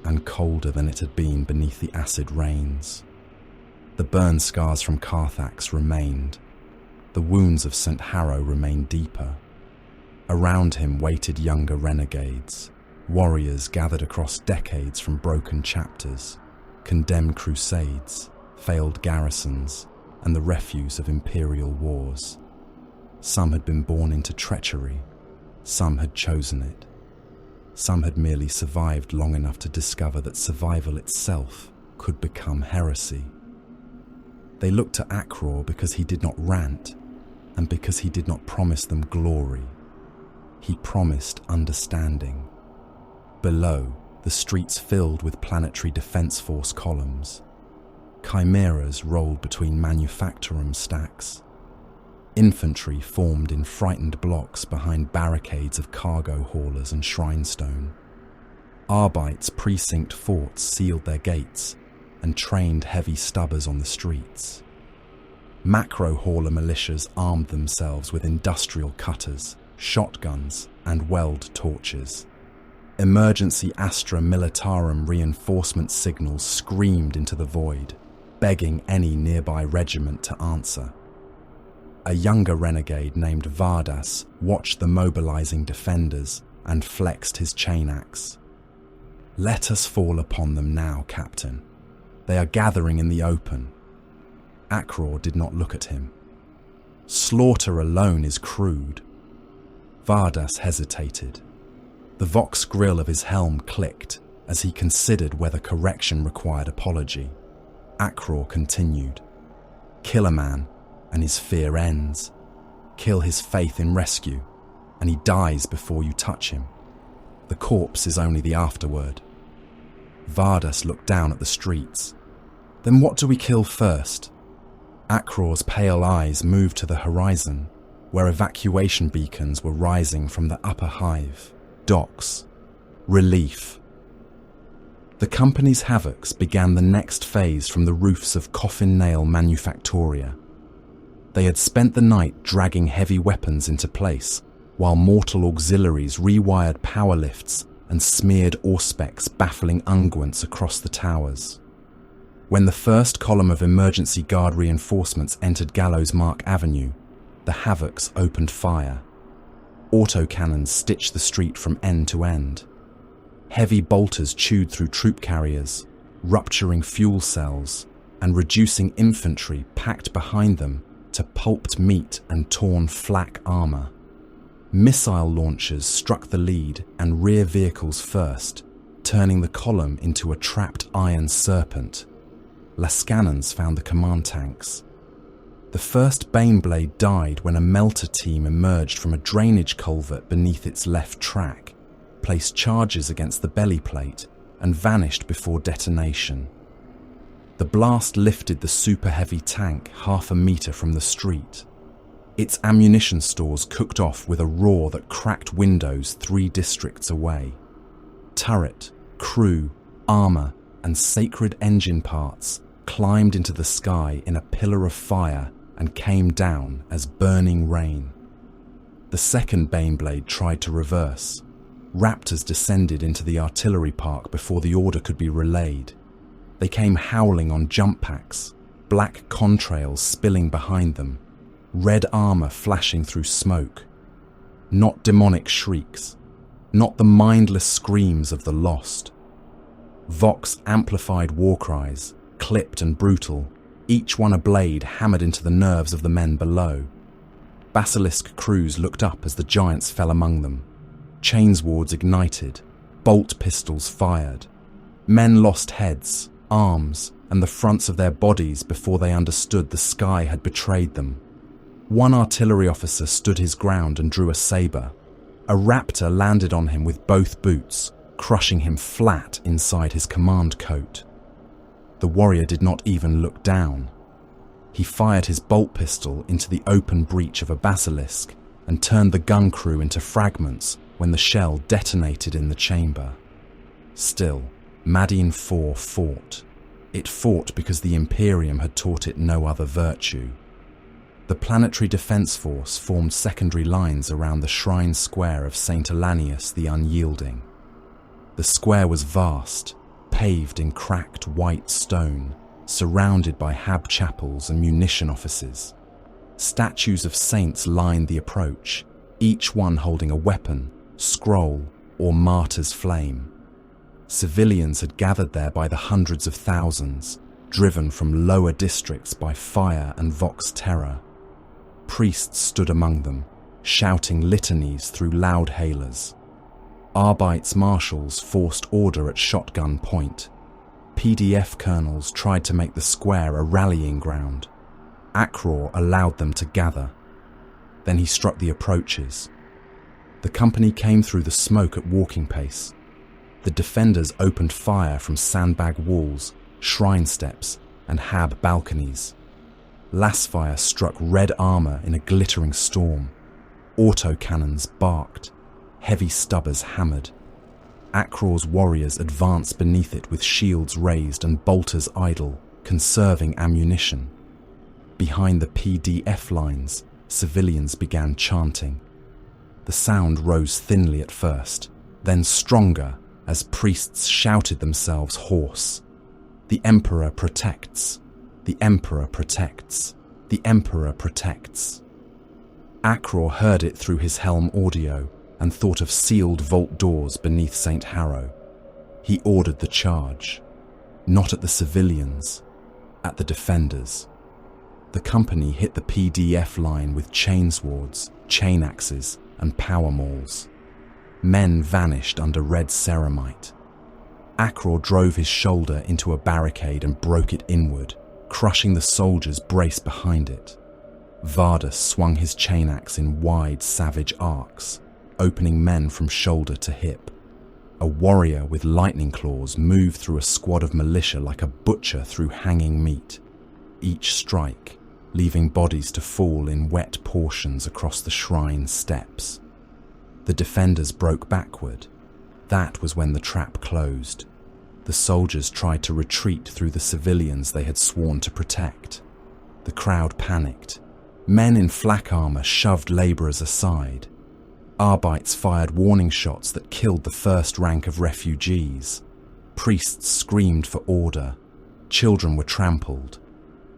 and colder than it had been beneath the acid rains. The burn scars from Carthax remained. The wounds of St. Harrow remained deeper. Around him waited younger renegades, warriors gathered across decades from broken chapters, condemned crusades, failed garrisons, and the refuse of imperial wars. Some had been born into treachery, some had chosen it. Some had merely survived long enough to discover that survival itself could become heresy. They looked to Akror because he did not rant, and because he did not promise them glory. He promised understanding. Below, the streets filled with planetary defense force columns. Chimeras rolled between manufactorum stacks. Infantry formed in frightened blocks behind barricades of cargo haulers and shrinestone. Arbite's precinct forts sealed their gates and trained heavy stubbers on the streets. Macro hauler militias armed themselves with industrial cutters, shotguns, and weld torches. Emergency Astra Militarum reinforcement signals screamed into the void, begging any nearby regiment to answer. A younger renegade named Vardas watched the mobilizing defenders and flexed his chain axe. "Let us fall upon them now, Captain. They are gathering in the open." Akror did not look at him. "Slaughter alone is crude." Vardas hesitated. The Vox grill of his helm clicked as he considered whether correction required apology. Akror continued. "Kill a man, and his fear ends. Kill his faith in rescue, and he dies before you touch him. The corpse is only the afterword." Vardas looked down at the streets. "Then what do we kill first?" Akror's pale eyes moved to the horizon, where evacuation beacons were rising from the upper hive. Docks. Relief. The company's havocs began the next phase from the roofs of Coffin Nail Manufactoria. They had spent the night dragging heavy weapons into place, while mortal auxiliaries rewired power lifts and smeared auspex baffling unguents across the towers. When the first column of emergency guard reinforcements entered Gallows Mark Avenue, the havocs opened fire. Autocannons stitched the street from end to end. Heavy bolters chewed through troop carriers, rupturing fuel cells and reducing infantry packed behind them to pulped meat and torn flak armor. Missile launchers struck the lead and rear vehicles first, turning the column into a trapped iron serpent. Lascannons found the command tanks. The first Baneblade died when a melter team emerged from a drainage culvert beneath its left track, placed charges against the belly plate, and vanished before detonation. The blast lifted the super-heavy tank half a meter from the street. Its ammunition stores cooked off with a roar that cracked windows 3 districts away. Turret, crew, armor, and sacred engine parts climbed into the sky in a pillar of fire and came down as burning rain. The second Baneblade tried to reverse. Raptors descended into the artillery park before the order could be relayed. They came howling on jump packs, black contrails spilling behind them, red armor flashing through smoke. Not demonic shrieks, not the mindless screams of the lost. Vox amplified war cries, clipped and brutal, each one a blade hammered into the nerves of the men below. Basilisk crews looked up as the giants fell among them. Chainswords ignited, bolt pistols fired. Men lost heads, arms, and the fronts of their bodies before they understood the sky had betrayed them. One artillery officer stood his ground and drew a saber. A raptor landed on him with both boots, crushing him flat inside his command coat. The warrior did not even look down. He fired his bolt pistol into the open breech of a basilisk and turned the gun crew into fragments when the shell detonated in the chamber. Still, Madine IV fought. It fought because the Imperium had taught it no other virtue. The Planetary Defense Force formed secondary lines around the shrine square of St. Elanius the Unyielding. The square was vast, paved in cracked white stone, surrounded by hab chapels and munition offices. Statues of saints lined the approach, each one holding a weapon, scroll, or martyr's flame. Civilians had gathered there by the hundreds of thousands, driven from lower districts by fire and Vox terror. Priests stood among them, shouting litanies through loud hailers. Arbite's marshals forced order at shotgun point. PDF colonels tried to make the square a rallying ground. Akror allowed them to gather. Then he struck the approaches. The company came through the smoke at walking pace. The defenders opened fire from sandbag walls, shrine steps, and hab balconies. Lasfire struck red armor in a glittering storm. Autocannons barked. Heavy stubbers hammered. Akror's warriors advanced beneath it with shields raised and bolters idle, conserving ammunition. Behind the PDF lines, civilians began chanting. The sound rose thinly at first, then stronger as priests shouted themselves hoarse. The Emperor protects. The Emperor protects. The Emperor protects. Akror heard it through his helm audio and thought of sealed vault doors beneath St. Harrow. He ordered the charge. Not at the civilians, at the defenders. The company hit the PDF line with chainswords, chain axes, and power mauls. Men vanished under red ceramite. Akror drove his shoulder into a barricade and broke it inward, crushing the soldiers braced behind it. Vardus swung his chain axe in wide, savage arcs, opening men from shoulder to hip. A warrior with lightning claws moved through a squad of militia like a butcher through hanging meat. Each strike, leaving bodies to fall in wet portions across the shrine steps. The defenders broke backward. That was when the trap closed. The soldiers tried to retreat through the civilians they had sworn to protect. The crowd panicked. Men in flak armor shoved laborers aside. Arbites fired warning shots that killed the first rank of refugees. Priests screamed for order. Children were trampled.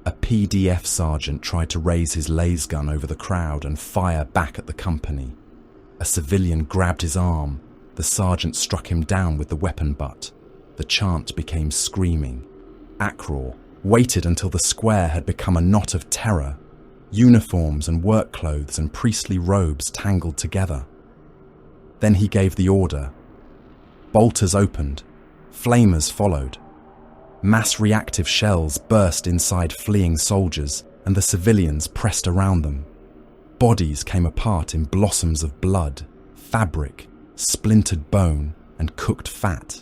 A PDF sergeant tried to raise his laser gun over the crowd and fire back at the company. A civilian grabbed his arm. The sergeant struck him down with the weapon butt. The chant became screaming. Akror waited until the square had become a knot of terror. Uniforms and work clothes and priestly robes tangled together. Then he gave the order. Bolters opened. Flamers followed. Mass reactive shells burst inside fleeing soldiers, and the civilians pressed around them. Bodies came apart in blossoms of blood, fabric, splintered bone, and cooked fat.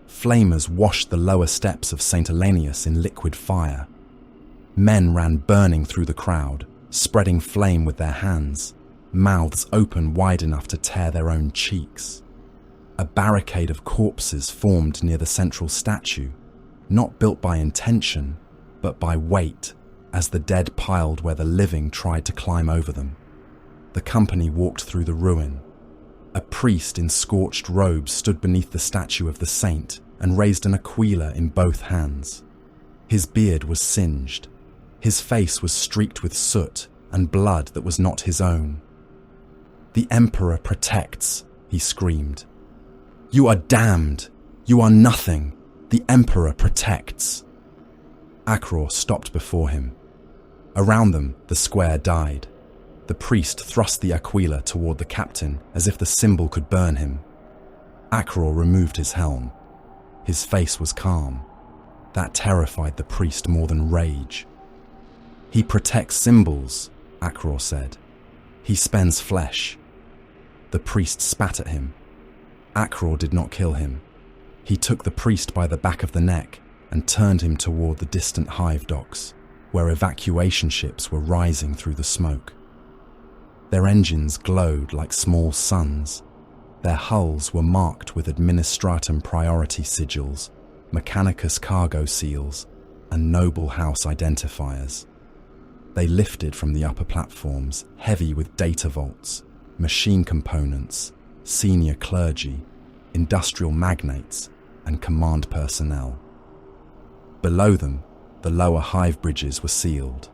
Flamers washed the lower steps of St. Elenius in liquid fire. Men ran burning through the crowd, spreading flame with their hands, mouths open wide enough to tear their own cheeks. A barricade of corpses formed near the central statue, not built by intention, but by weight, as the dead piled where the living tried to climb over them. The company walked through the ruin. A priest in scorched robes stood beneath the statue of the saint and raised an aquila in both hands. His beard was singed. His face was streaked with soot and blood that was not his own. "The Emperor protects," he screamed. "You are damned! You are nothing! The Emperor protects!" Akror stopped before him. Around them, the square died. The priest thrust the aquila toward the captain as if the symbol could burn him. Akror removed his helm. His face was calm. That terrified the priest more than rage. "He protects symbols," Akror said. "He spends flesh." The priest spat at him. Akror did not kill him. He took the priest by the back of the neck and turned him toward the distant hive docks, where evacuation ships were rising through the smoke. Their engines glowed like small suns. Their hulls were marked with Administratum Priority sigils, Mechanicus cargo seals, and Noble House identifiers. They lifted from the upper platforms, heavy with data vaults, machine components, senior clergy, industrial magnates, and command personnel. Below them, the lower hive bridges were sealed.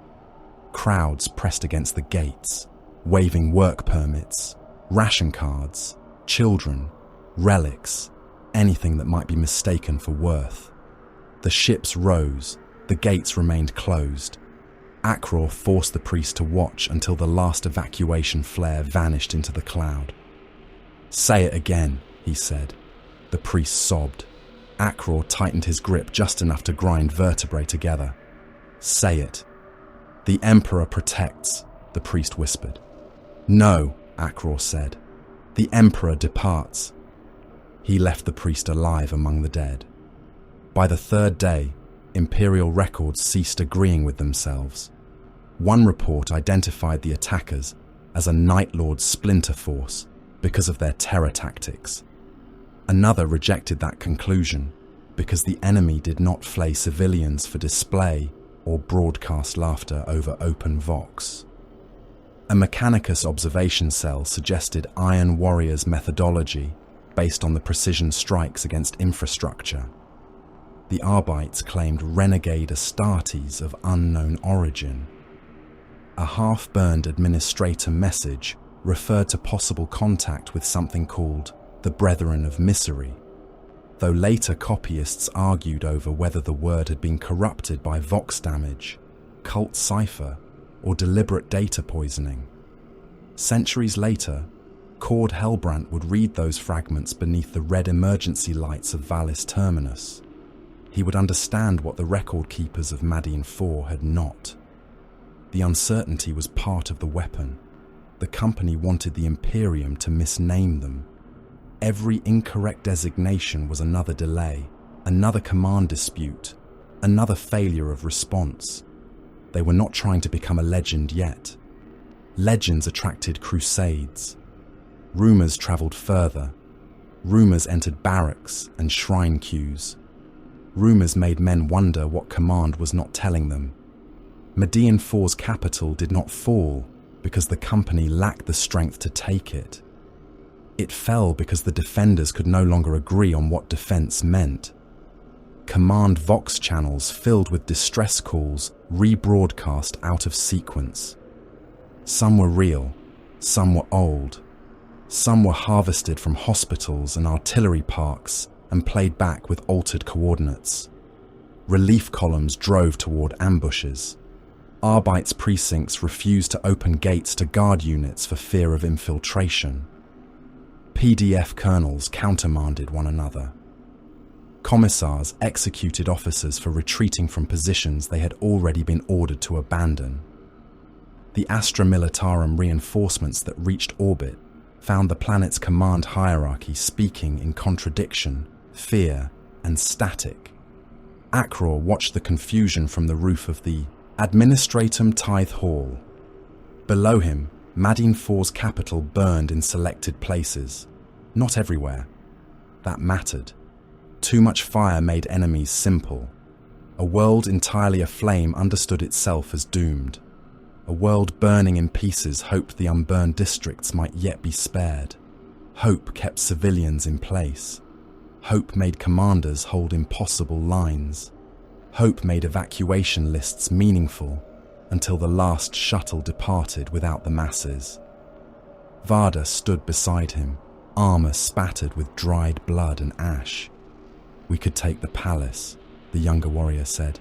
Crowds pressed against the gates, waving work permits, ration cards, children, relics, anything that might be mistaken for worth. The ships rose, the gates remained closed. Akror forced the priest to watch until the last evacuation flare vanished into the cloud. "Say it again," he said. The priest sobbed. Akror tightened his grip just enough to grind vertebrae together. "Say it." "The Emperor protects," the priest whispered. "No," Akror said. "The Emperor departs." He left the priest alive among the dead. By the third day, Imperial records ceased agreeing with themselves. One report identified the attackers as a Night Lord splinter force because of their terror tactics. Another rejected that conclusion because the enemy did not flay civilians for display or broadcast laughter over open vox. A Mechanicus observation cell suggested Iron Warrior's methodology based on the precision strikes against infrastructure. The Arbites claimed renegade Astartes of unknown origin. A half-burned administrator message referred to possible contact with something called the Brethren of Misery, though later copyists argued over whether the word had been corrupted by vox damage, cult cipher, or deliberate data poisoning. Centuries later, Cord Hellbrant would read those fragments beneath the red emergency lights of Valis Terminus. He would understand what the record keepers of Madian IV had not. The uncertainty was part of the weapon. The company wanted the Imperium to misname them. Every incorrect designation was another delay, another command dispute, another failure of response. They were not trying to become a legend yet. Legends attracted crusades. Rumours travelled further. Rumours entered barracks and shrine queues. Rumours made men wonder what command was not telling them. Median IV's capital did not fall because the company lacked the strength to take it. It fell because the defenders could no longer agree on what defence meant. Command Vox channels filled with distress calls rebroadcast out of sequence. Some were real, some were old. Some were harvested from hospitals and artillery parks and played back with altered coordinates. Relief columns drove toward ambushes. Arbites precincts refused to open gates to guard units for fear of infiltration. PDF colonels countermanded one another. Commissars executed officers for retreating from positions they had already been ordered to abandon. The Astra Militarum reinforcements that reached orbit found the planet's command hierarchy speaking in contradiction, fear, and static. Akror watched the confusion from the roof of the Administratum Tithe Hall. Below him, Madine IV's capital burned in selected places, not everywhere. That mattered. Too much fire made enemies simple. A world entirely aflame understood itself as doomed. A world burning in pieces hoped the unburned districts might yet be spared. Hope kept civilians in place. Hope made commanders hold impossible lines. Hope made evacuation lists meaningful until the last shuttle departed without the masses. Varda stood beside him, armor spattered with dried blood and ash. "We could take the palace," the younger warrior said.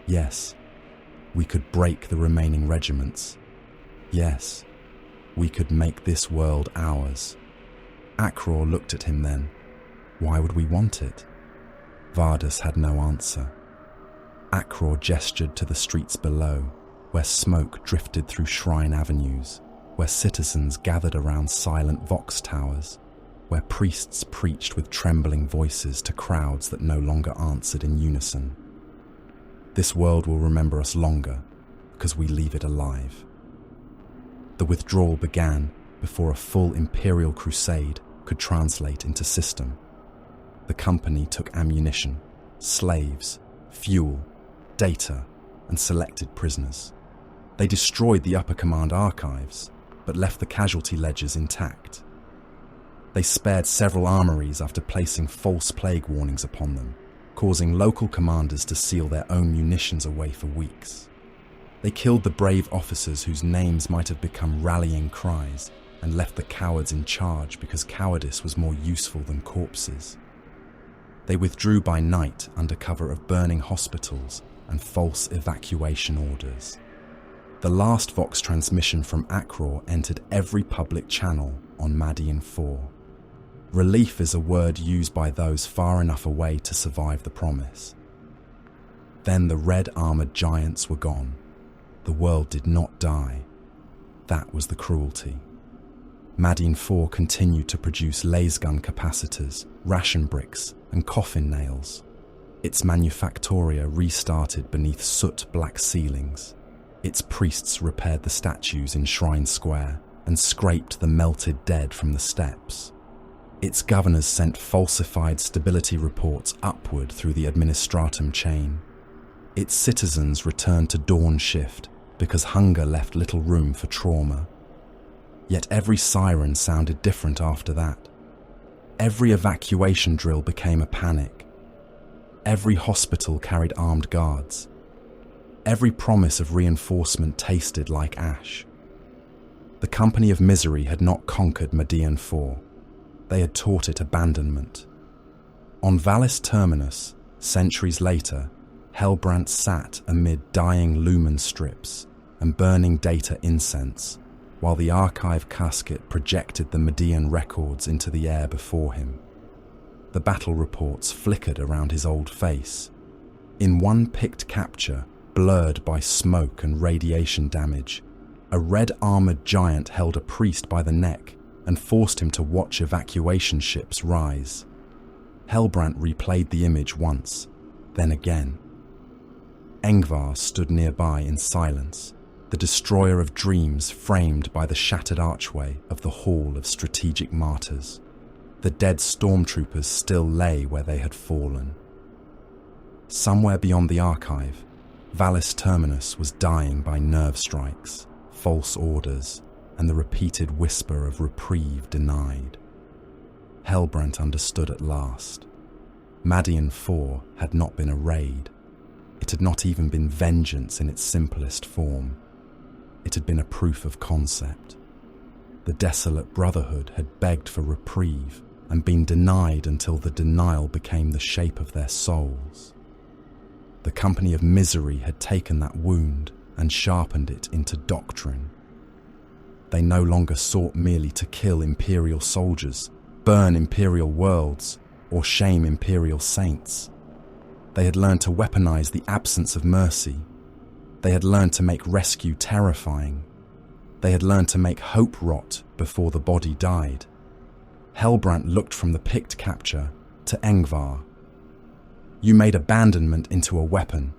"Yes, we could break the remaining regiments. Yes, we could make this world ours." Akror looked at him then. Why would we want it? Vardas had no answer. Akror gestured to the streets below, where smoke drifted through shrine avenues, where citizens gathered around silent vox towers, where priests preached with trembling voices to crowds that no longer answered in unison. "This world will remember us longer, because we leave it alive." The withdrawal began before a full Imperial crusade could translate into system. The company took ammunition, slaves, fuel, data, and selected prisoners. They destroyed the upper command archives, but left the casualty ledgers intact. They spared several armories after placing false plague warnings upon them, causing local commanders to seal their own munitions away for weeks. They killed the brave officers whose names might have become rallying cries, and left the cowards in charge because cowardice was more useful than corpses. They withdrew by night under cover of burning hospitals and false evacuation orders. The last Vox transmission from Akror entered every public channel on Madine IV. Relief is a word used by those far enough away to survive the promise. Then the red-armoured giants were gone. The world did not die. That was the cruelty. Madine IV continued to produce lasgun capacitors, ration bricks, and coffin nails. Its manufactoria restarted beneath soot-black ceilings. Its priests repaired the statues in Shrine Square and scraped the melted dead from the steps. Its governors sent falsified stability reports upward through the administratum chain. Its citizens returned to dawn shift because hunger left little room for trauma. Yet every siren sounded different after that. Every evacuation drill became a panic. Every hospital carried armed guards. Every promise of reinforcement tasted like ash. The Company of Misery had not conquered Madine IV. They had taught it abandonment. On Valis Terminus, centuries later, Hellbrant sat amid dying lumen strips and burning data incense, while the archive casket projected the Median records into the air before him. The battle reports flickered around his old face. In one picked capture, blurred by smoke and radiation damage, a red-armoured giant held a priest by the neck and forced him to watch evacuation ships rise. Hellbrant replayed the image once, then again. Engvar stood nearby in silence, the destroyer of dreams framed by the shattered archway of the Hall of Strategic Martyrs. The dead stormtroopers still lay where they had fallen. Somewhere beyond the archive, Valis Terminus was dying by nerve strikes, false orders, and the repeated whisper of reprieve denied. Hellbrant understood at last. Madine IV had not been a raid. It had not even been vengeance in its simplest form. It had been a proof of concept. The desolate brotherhood had begged for reprieve and been denied until the denial became the shape of their souls. The Company of Misery had taken that wound and sharpened it into doctrine. They no longer sought merely to kill Imperial soldiers, burn Imperial worlds, or shame Imperial saints. They had learned to weaponize the absence of mercy. They had learned to make rescue terrifying. They had learned to make hope rot before the body died. Hellbrant looked from the picked capture to Engvar. You made abandonment into a weapon.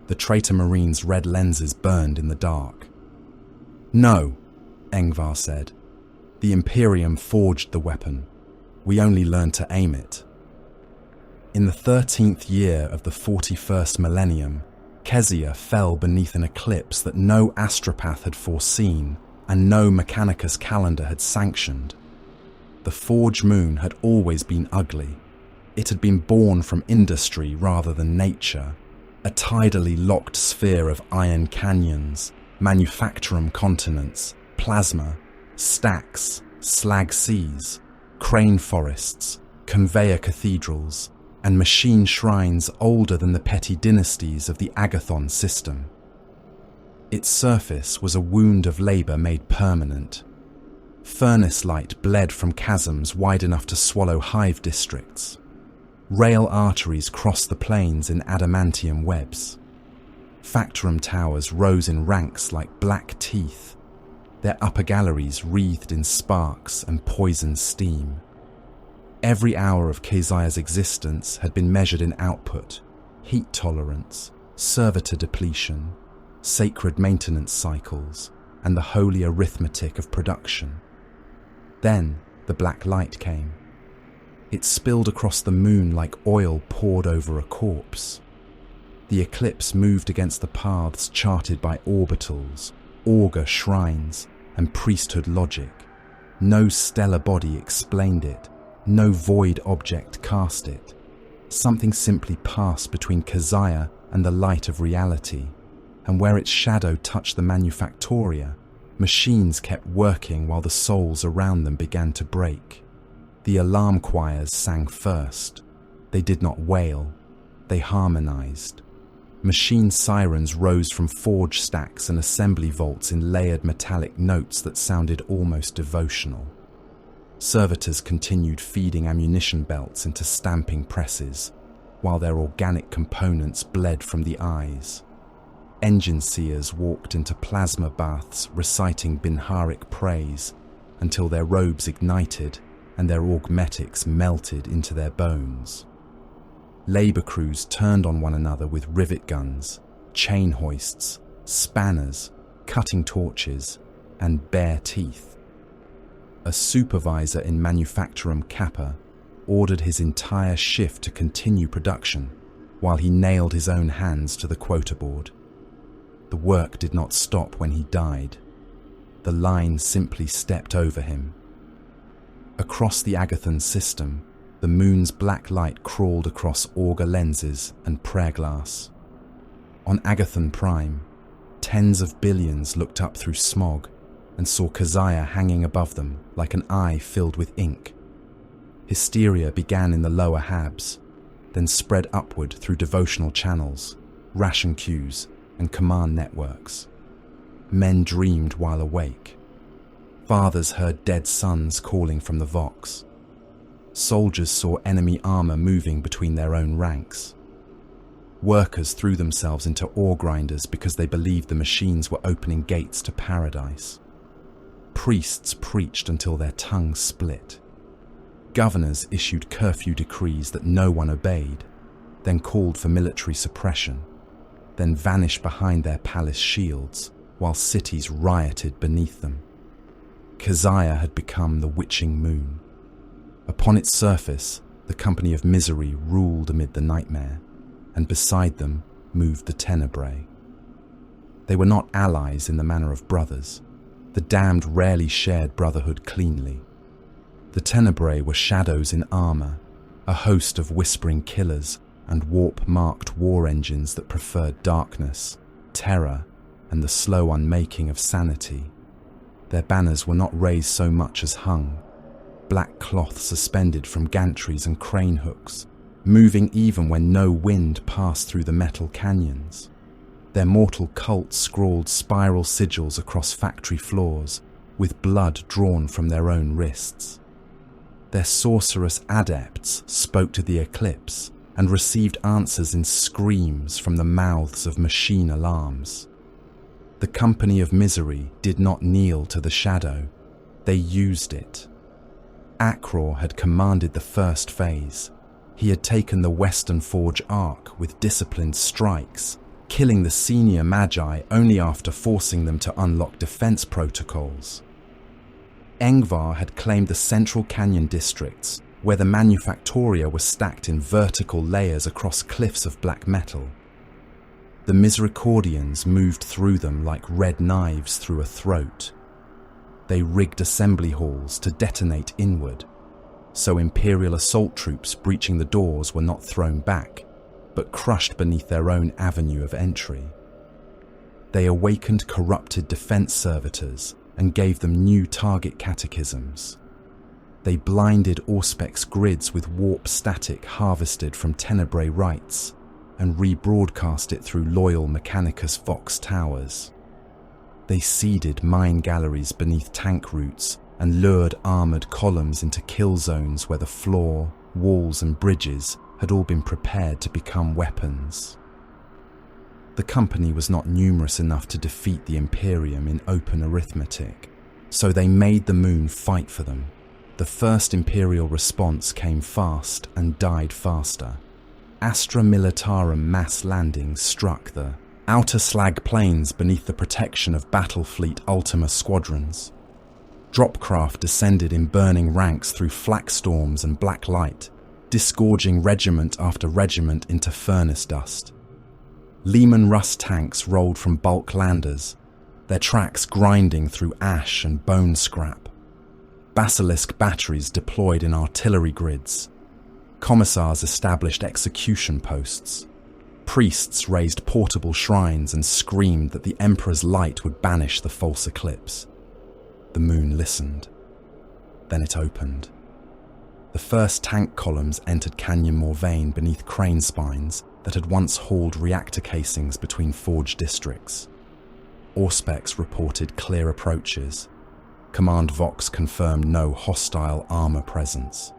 The traitor Marine's red lenses burned in the dark. No, Engvar said. The Imperium forged the weapon. We only learned to aim it. In the 13th year of the 41st millennium, Kezia fell beneath an eclipse that no astropath had foreseen and no Mechanicus calendar had sanctioned. The forge moon had always been ugly. It had been born from industry rather than nature, a tidally locked sphere of iron canyons, manufacturum continents, plasma, stacks, slag seas, crane forests, conveyor cathedrals, and machine shrines older than the petty dynasties of the Agathon system. Its surface was a wound of labour made permanent. Furnace light bled from chasms wide enough to swallow hive districts. Rail arteries crossed the plains in adamantium webs. Factorum towers rose in ranks like black teeth, their upper galleries wreathed in sparks and poisoned steam. Every hour of Keziah's existence had been measured in output, heat tolerance, servitor depletion, sacred maintenance cycles, and the holy arithmetic of production. Then the black light came. It spilled across the moon like oil poured over a corpse. The eclipse moved against the paths charted by orbitals, augur shrines, and priesthood logic. No stellar body explained it, no void object cast it. Something simply passed between Keziah and the light of reality, and where its shadow touched the manufactoria, machines kept working while the souls around them began to break. The alarm choirs sang first. They did not wail. They harmonized. Machine sirens rose from forge stacks and assembly vaults in layered metallic notes that sounded almost devotional. Servitors continued feeding ammunition belts into stamping presses, while their organic components bled from the eyes. Engine seers walked into plasma baths reciting Binharic praise until their robes ignited and their augmetics melted into their bones. Labour crews turned on one another with rivet guns, chain hoists, spanners, cutting torches, and bare teeth. A supervisor in Manufacturum Kappa ordered his entire shift to continue production while he nailed his own hands to the quota board. The work did not stop when he died. The line simply stepped over him. Across the Agathon system, the moon's black light crawled across augur lenses and prayer glass. On Agathon Prime, tens of billions looked up through smog and saw Keziah hanging above them like an eye filled with ink. Hysteria began in the lower habs, then spread upward through devotional channels, ration queues, and command networks. Men dreamed while awake. Fathers heard dead sons calling from the Vox. Soldiers saw enemy armor moving between their own ranks. Workers threw themselves into ore grinders because they believed the machines were opening gates to paradise. Priests preached until their tongues split. Governors issued curfew decrees that no one obeyed, then called for military suppression, then vanished behind their palace shields while cities rioted beneath them. Keziah had become the witching moon. Upon its surface, the company of misery ruled amid the nightmare, and beside them moved the Tenebrae. They were not allies in the manner of brothers. The damned rarely shared brotherhood cleanly. The Tenebrae were shadows in armor, a host of whispering killers and warp-marked war engines that preferred darkness, terror, and the slow unmaking of sanity. Their banners were not raised so much as hung, black cloth suspended from gantries and crane hooks, moving even when no wind passed through the metal canyons. Their mortal cult scrawled spiral sigils across factory floors, with blood drawn from their own wrists. Their sorcerous adepts spoke to the eclipse and received answers in screams from the mouths of machine alarms. The company of misery did not kneel to the shadow, they used it. Akror had commanded the first phase. He had taken the Western Forge arc with disciplined strikes, killing the senior Magi only after forcing them to unlock defense protocols. Ingvar had claimed the central canyon districts, where the manufactoria were stacked in vertical layers across cliffs of black metal. The Misericordians moved through them like red knives through a throat. They rigged assembly halls to detonate inward, so Imperial assault troops breaching the doors were not thrown back, but crushed beneath their own avenue of entry. They awakened corrupted defense servitors and gave them new target catechisms. They blinded Auspec's grids with warp static harvested from Tenebrae rites and rebroadcast it through loyal Mechanicus Vox towers. They seeded mine galleries beneath tank routes and lured armoured columns into kill zones where the floor, walls and bridges had all been prepared to become weapons. The company was not numerous enough to defeat the Imperium in open arithmetic, so they made the moon fight for them. The first Imperial response came fast and died faster. Astra Militarum mass landings struck the outer slag plains beneath the protection of Battle Fleet Ultima squadrons. Dropcraft descended in burning ranks through flak storms and black light, disgorging regiment after regiment into furnace dust. Lehman Russ tanks rolled from bulk landers, their tracks grinding through ash and bone scrap. Basilisk batteries deployed in artillery grids. Commissars established execution posts. Priests raised portable shrines and screamed that the Emperor's light would banish the false eclipse. The moon listened. Then it opened. The first tank columns entered Canyon Morvain beneath crane spines that had once hauled reactor casings between forge districts. Auspex reported clear approaches. Command Vox confirmed no hostile armour presence.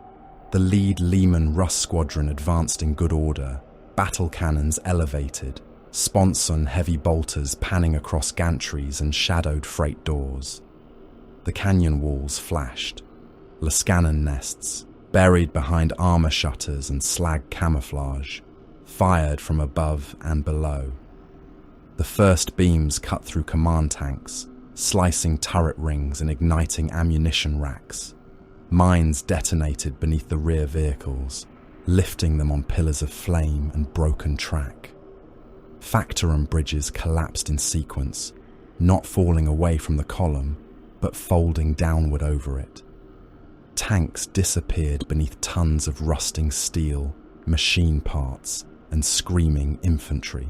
The lead Lehman Russ squadron advanced in good order, battle cannons elevated, sponson heavy bolters panning across gantries and shadowed freight doors. The canyon walls flashed. Lascanon nests, buried behind armour shutters and slag camouflage, fired from above and below. The first beams cut through command tanks, slicing turret rings and igniting ammunition racks. Mines detonated beneath the rear vehicles, lifting them on pillars of flame and broken track. Factorum bridges collapsed in sequence, not falling away from the column, but folding downward over it. Tanks disappeared beneath tons of rusting steel, machine parts, and screaming infantry.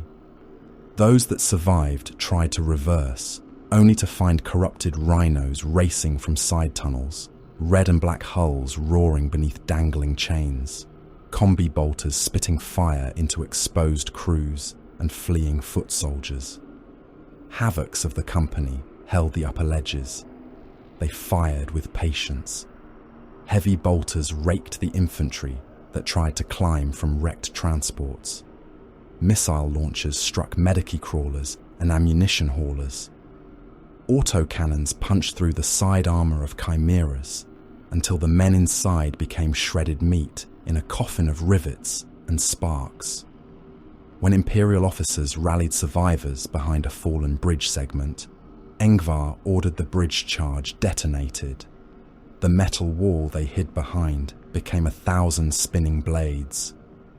Those that survived tried to reverse, only to find corrupted rhinos racing from side tunnels, red and black hulls roaring beneath dangling chains, combi bolters spitting fire into exposed crews and fleeing foot soldiers. Havocs of the company held the upper ledges. They fired with patience. Heavy bolters raked the infantry that tried to climb from wrecked transports. Missile launchers struck medici crawlers and ammunition haulers. Autocannons punched through the side armour of chimeras until the men inside became shredded meat in a coffin of rivets and sparks. When Imperial officers rallied survivors behind a fallen bridge segment, Ingvar ordered the bridge charge detonated. The metal wall they hid behind became 1,000 spinning blades.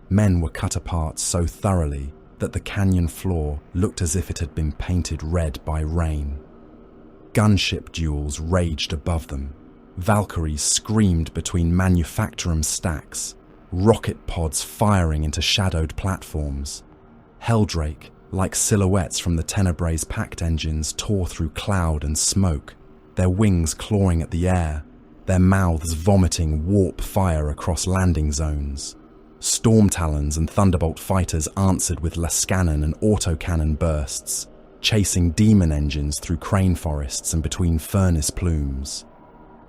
Men were cut apart so thoroughly that the canyon floor looked as if it had been painted red by rain. Gunship duels raged above them. Valkyries screamed between manufactorum stacks, rocket pods firing into shadowed platforms. Helldrake, like silhouettes from the Tenebrae's packed engines, tore through cloud and smoke, their wings clawing at the air, their mouths vomiting warp fire across landing zones. Storm Talons and Thunderbolt fighters answered with Lascanon and autocannon bursts, chasing demon engines through crane forests and between furnace plumes.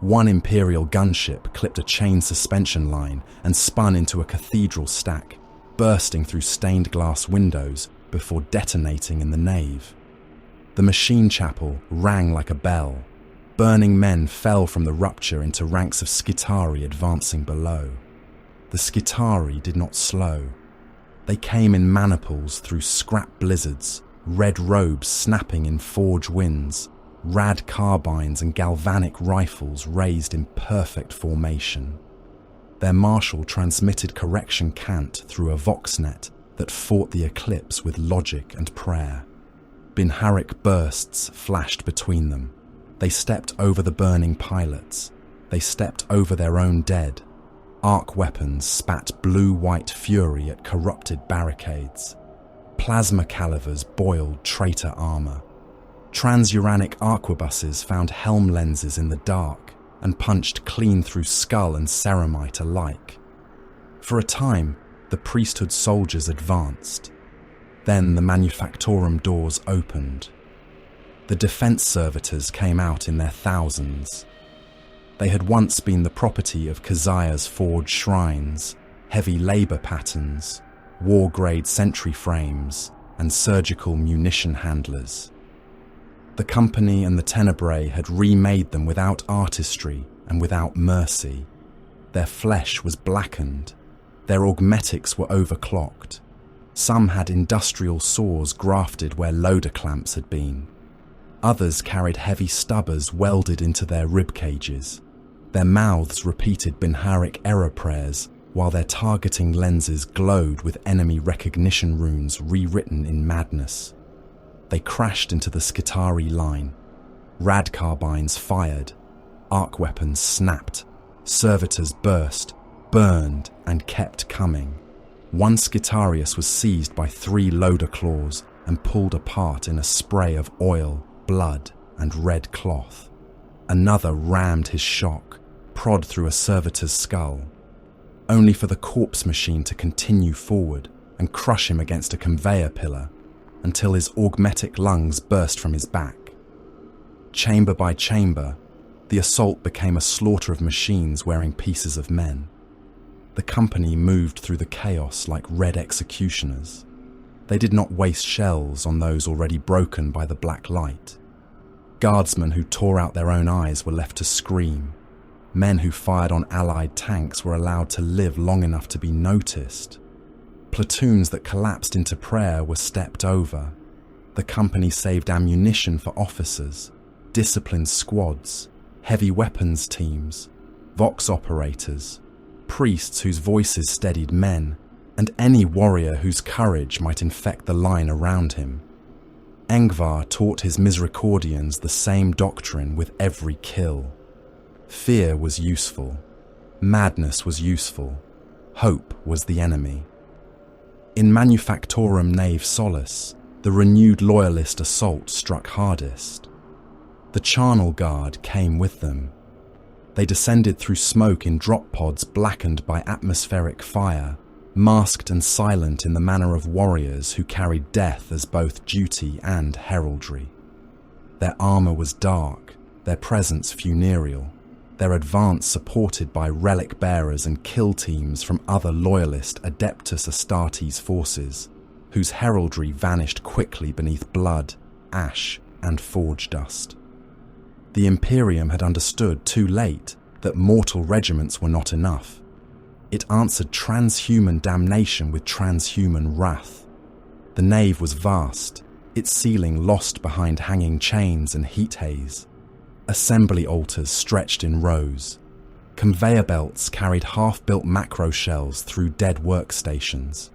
One Imperial gunship clipped a chain suspension line and spun into a cathedral stack, bursting through stained glass windows before detonating in the nave. The machine chapel rang like a bell. Burning men fell from the rupture into ranks of Skitari advancing below. the Skitarii did not slow. They came in maniples through scrap blizzards, red robes snapping in forge winds, rad carbines and galvanic rifles raised in perfect formation. Their marshal transmitted correction cant through a voxnet that fought the eclipse with logic and prayer. Binharic bursts flashed between them. They stepped over the burning pilots. They stepped over their own dead. Arc weapons spat blue-white fury at corrupted barricades. Plasma calivers boiled traitor armor. Transuranic arquebuses found helm lenses in the dark and punched clean through skull and ceramite alike. For a time, the priesthood soldiers advanced. Then the manufactorum doors opened. The defense servitors came out in their thousands. They had once been the property of Kazia's forged shrines, heavy labor patterns, war-grade sentry frames, and surgical munition handlers. The company and the Tenebrae had remade them without artistry and without mercy. Their flesh was blackened. Their augmetics were overclocked. Some had industrial saws grafted where loader clamps had been. Others carried heavy stubbers welded into their rib cages. Their mouths repeated Binharic error prayers, while their targeting lenses glowed with enemy recognition runes rewritten in madness. They crashed into the Skitarii line. Rad carbines fired. Arc weapons snapped. Servitors burst, burned, and kept coming. One Skitarius was seized by 3 loader claws and pulled apart in a spray of oil, blood, and red cloth. Another rammed his shock, prod through a servitor's skull, only for the corpse machine to continue forward and crush him against a conveyor pillar until his augmetic lungs burst from his back. Chamber by chamber, the assault became a slaughter of machines wearing pieces of men. The company moved through the chaos like red executioners. They did not waste shells on those already broken by the black light. Guardsmen who tore out their own eyes were left to scream. Men who fired on Allied tanks were allowed to live long enough to be noticed. Platoons that collapsed into prayer were stepped over. The company saved ammunition for officers, disciplined squads, heavy weapons teams, vox operators, priests whose voices steadied men, and any warrior whose courage might infect the line around him. Engvar taught his Misericordians the same doctrine with every kill. Fear was useful. Madness was useful. Hope was the enemy. In Manufactorum Nave Solace, the renewed loyalist assault struck hardest. The charnel guard came with them. They descended through smoke in drop pods blackened by atmospheric fire, masked and silent in the manner of warriors who carried death as both duty and heraldry. Their armor was dark, their presence funereal, their advance supported by relic bearers and kill teams from other loyalist Adeptus Astartes forces, whose heraldry vanished quickly beneath blood, ash, and forge dust. The Imperium had understood too late that mortal regiments were not enough. It answered transhuman damnation with transhuman wrath. The nave was vast, its ceiling lost behind hanging chains and heat haze. Assembly altars stretched in rows. Conveyor belts carried half-built macro shells through dead workstations.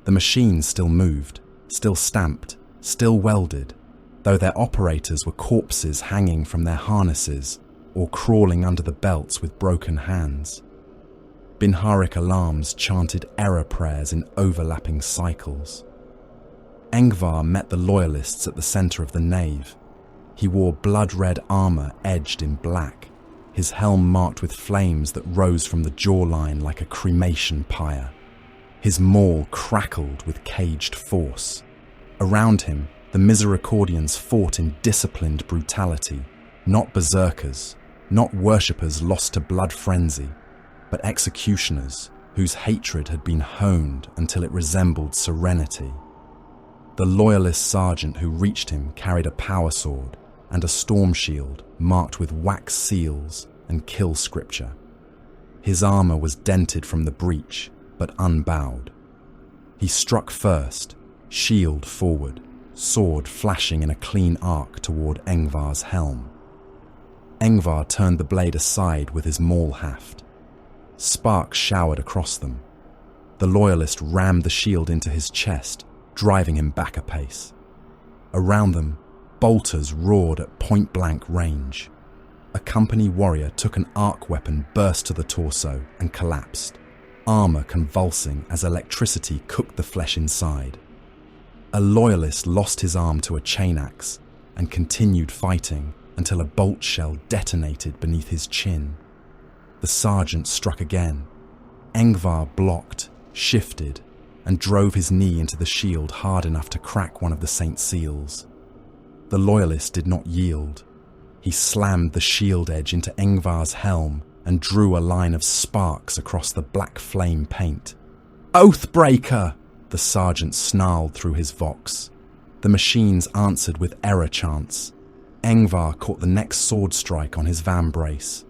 The machines still moved, still stamped, still welded, though their operators were corpses hanging from their harnesses or crawling under the belts with broken hands. Binharic alarms chanted error prayers in overlapping cycles. Engvar met the loyalists at the center of the nave. He wore blood-red armor edged in black, his helm marked with flames that rose from the jawline like a cremation pyre. His maul crackled with caged force. Around him, the Misericordians fought in disciplined brutality, not berserkers, not worshippers lost to blood frenzy, but executioners whose hatred had been honed until it resembled serenity. The loyalist sergeant who reached him carried a power sword and a storm shield marked with wax seals and kill scripture. His armor was dented from the breach, but unbowed. He struck first, shield forward, sword flashing in a clean arc toward Ingvar's helm. Ingvar turned the blade aside with his maul haft. Sparks showered across them. The loyalist rammed the shield into his chest, driving him back a pace. Around them, bolters roared at point-blank range. A company warrior took an arc weapon, burst to the torso, and collapsed, armor convulsing as electricity cooked the flesh inside. A loyalist lost his arm to a chain axe and continued fighting until a bolt shell detonated beneath his chin. The sergeant struck again. Ingvar blocked, shifted, and drove his knee into the shield hard enough to crack one of the Saint Seals. The loyalist did not yield. He slammed the shield edge into Ingvar's helm and drew a line of sparks across the black flame paint. "Oathbreaker!" the sergeant snarled through his vox. The machines answered with error chants. Ingvar caught the next sword strike on his vambrace.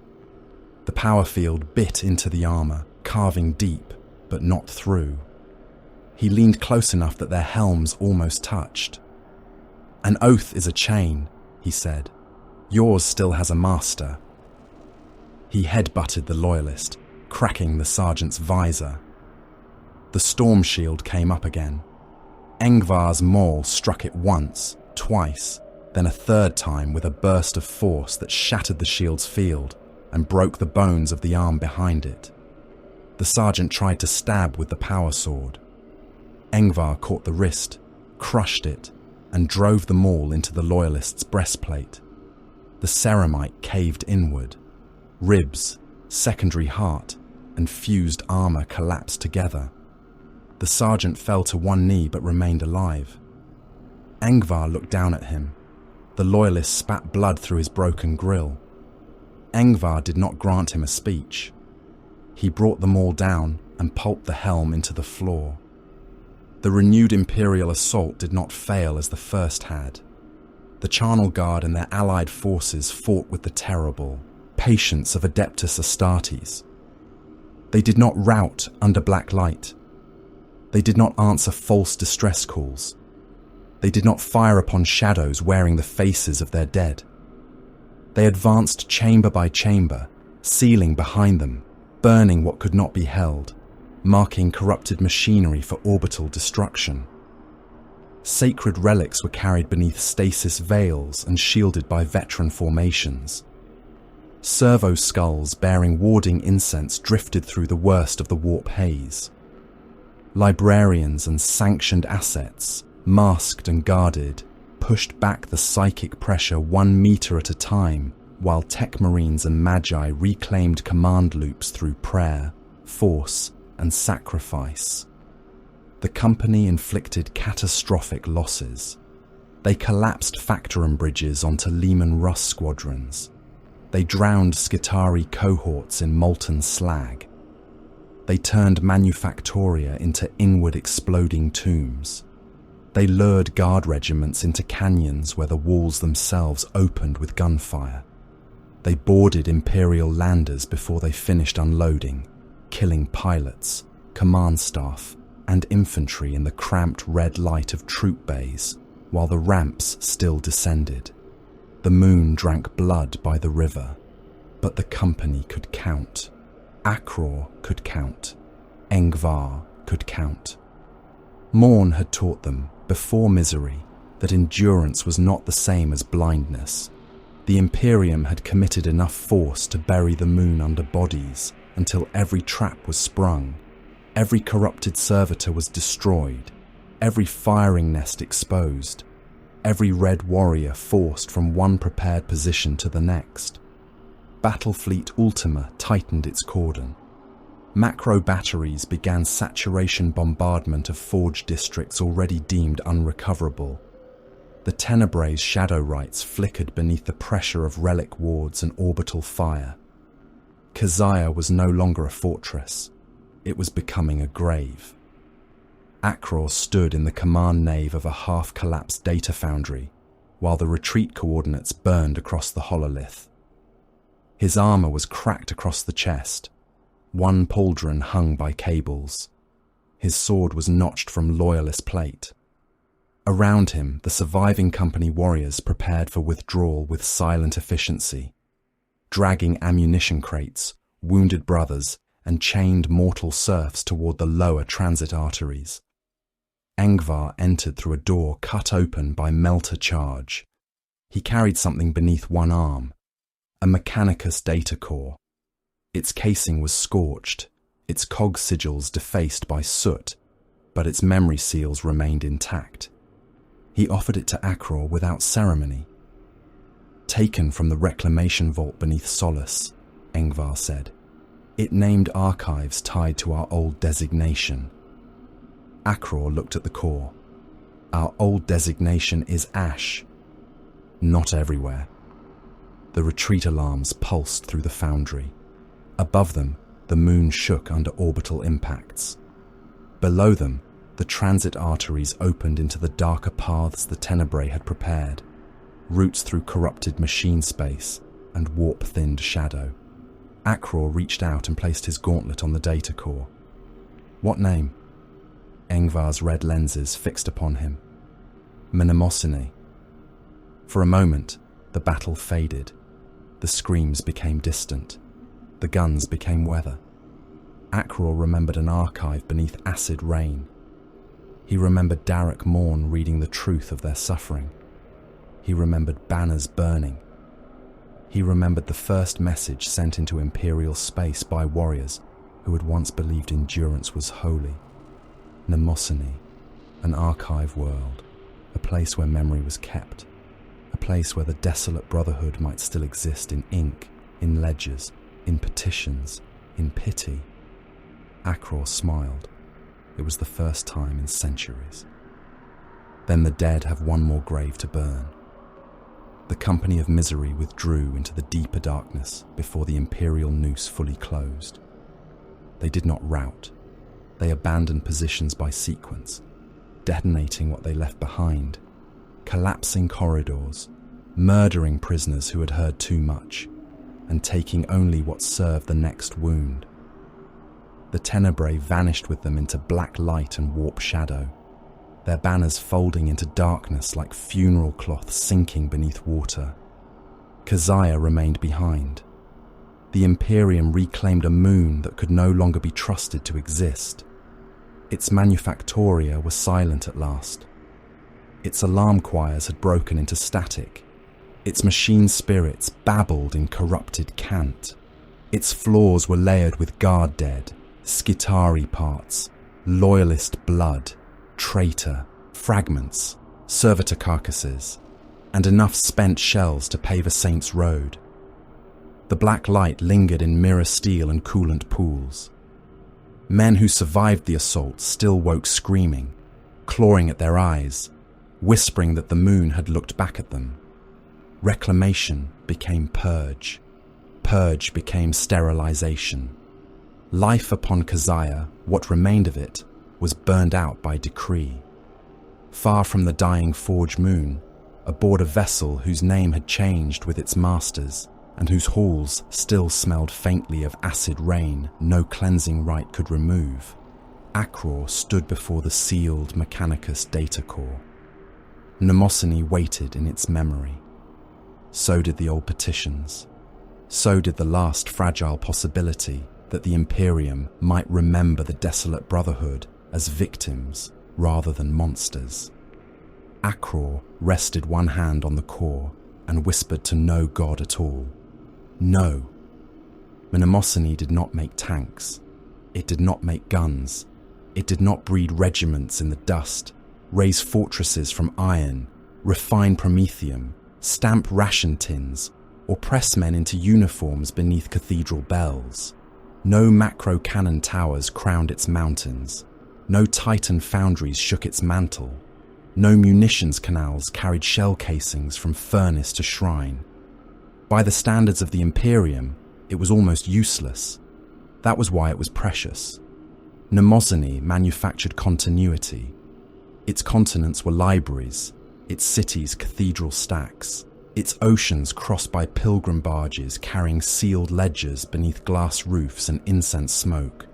The power field bit into the armor, carving deep, but not through. He leaned close enough that their helms almost touched. "An oath is a chain," he said. "Yours still has a master." He headbutted the loyalist, cracking the sergeant's visor. The storm shield came up again. Ingvar's maul struck it once, twice, then a third time with a burst of force that shattered the shield's field and broke the bones of the arm behind it. The sergeant tried to stab with the power sword. Ingvar caught the wrist, crushed it, and drove the maul into the loyalist's breastplate. The ceramite caved inward. Ribs, secondary heart, and fused armor collapsed together. The sergeant fell to one knee but remained alive. Ingvar looked down at him. The loyalist spat blood through his broken grill. Ingvar did not grant him a speech. He brought them all down and pulped the helm into the floor. The renewed Imperial assault did not fail as the first had. The Charnel Guard and their allied forces fought with the terrible patience of Adeptus Astartes. They did not rout under black light. They did not answer false distress calls. They did not fire upon shadows wearing the faces of their dead. They advanced chamber by chamber, sealing behind them, burning what could not be held, marking corrupted machinery for orbital destruction. Sacred relics were carried beneath stasis veils and shielded by veteran formations. Servo skulls bearing warding incense drifted through the worst of the warp haze. Librarians and sanctioned assets, masked and guarded, pushed back the psychic pressure 1 meter at a time, while tech marines and magi reclaimed command loops through prayer, force, and sacrifice. The company inflicted catastrophic losses. They collapsed Factorum bridges onto Lehman Russ squadrons. They drowned Skitarii cohorts in molten slag. They turned Manufactoria into inward exploding tombs. They lured guard regiments into canyons where the walls themselves opened with gunfire. They boarded Imperial landers before they finished unloading, killing pilots, command staff, and infantry in the cramped red light of troop bays, while the ramps still descended. The moon drank blood by the river, but the company could count. Akror could count. Ingvar could count. Morn had taught them, before misery, that endurance was not the same as blindness. The Imperium had committed enough force to bury the moon under bodies until every trap was sprung, every corrupted servitor was destroyed, every firing nest exposed, every red warrior forced from one prepared position to the next. Battlefleet Ultima tightened its cordon. Macro batteries began saturation bombardment of forge districts already deemed unrecoverable. The Tenebrae's shadow rights flickered beneath the pressure of relic wards and orbital fire. Kazaya was no longer a fortress. It was becoming a grave. Akror stood in the command nave of a half-collapsed data foundry, while the retreat coordinates burned across the hololith. His armor was cracked across the chest. One pauldron hung by cables. His sword was notched from loyalist plate. Around him, the surviving company warriors prepared for withdrawal with silent efficiency, dragging ammunition crates, wounded brothers, and chained mortal serfs toward the lower transit arteries. Engvar entered through a door cut open by melter charge. He carried something beneath one arm, a Mechanicus data core. Its casing was scorched, its cog sigils defaced by soot, but its memory seals remained intact. He offered it to Akror without ceremony. Taken from the reclamation vault beneath Solace, Engvar said. It named archives tied to our old designation. Akror looked at the core. Our old designation is Ash. Not everywhere. The retreat alarms pulsed through the foundry. Above them, the moon shook under orbital impacts. Below them, the transit arteries opened into the darker paths the Tenebrae had prepared, routes through corrupted machine space and warp-thinned shadow. Akror reached out and placed his gauntlet on the data core. What name? Engvar's red lenses fixed upon him. Mnemosyne. For a moment, the battle faded. The screams became distant. The guns became weather. Akror remembered an archive beneath acid rain. He remembered Darek Morn reading the truth of their suffering. He remembered banners burning. He remembered the first message sent into Imperial space by warriors who had once believed endurance was holy. Mnemosyne, an archive world, a place where memory was kept, a place where the desolate brotherhood might still exist in ink, in ledgers, in petitions, in pity. Akror smiled. It was the first time in centuries. Then the dead have one more grave to burn. The company of misery withdrew into the deeper darkness before the Imperial noose fully closed. They did not rout. They abandoned positions by sequence, detonating what they left behind, collapsing corridors, murdering prisoners who had heard too much, and taking only what served the next wound. The Tenebrae vanished with them into black light and warp shadow, their banners folding into darkness like funeral cloth sinking beneath water. Keziah remained behind. The Imperium reclaimed a moon that could no longer be trusted to exist. Its manufactoria were silent at last. Its alarm choirs had broken into static. Its machine spirits babbled in corrupted cant. Its floors were layered with guard dead, Skitari parts, loyalist blood, traitor, fragments, servitor carcasses, and enough spent shells to pave a saint's road. The black light lingered in mirror steel and coolant pools. Men who survived the assault still woke screaming, clawing at their eyes, whispering that the moon had looked back at them. Reclamation became purge. Purge became sterilization. Life upon Keziah, what remained of it, was burned out by decree. Far from the dying Forge moon, aboard a vessel whose name had changed with its masters, and whose halls still smelled faintly of acid rain no cleansing rite could remove, Akror stood before the sealed Mechanicus data core. Mnemosyne waited in its memory. So did the old petitions. So did the last fragile possibility that the Imperium might remember the desolate brotherhood as victims rather than monsters. Akror rested one hand on the core and whispered to no god at all. No. Mnemosyne did not make tanks. It did not make guns. It did not breed regiments in the dust, raise fortresses from iron, refine promethium, stamp ration tins, or press men into uniforms beneath cathedral bells. No macro cannon towers crowned its mountains. No Titan foundries shook its mantle. No munitions canals carried shell casings from furnace to shrine. By the standards of the Imperium, it was almost useless. That was why it was precious. Mnemosyne manufactured continuity. Its continents were libraries, its cities cathedral stacks. its oceans crossed by pilgrim barges carrying sealed ledgers beneath glass roofs and incense smoke.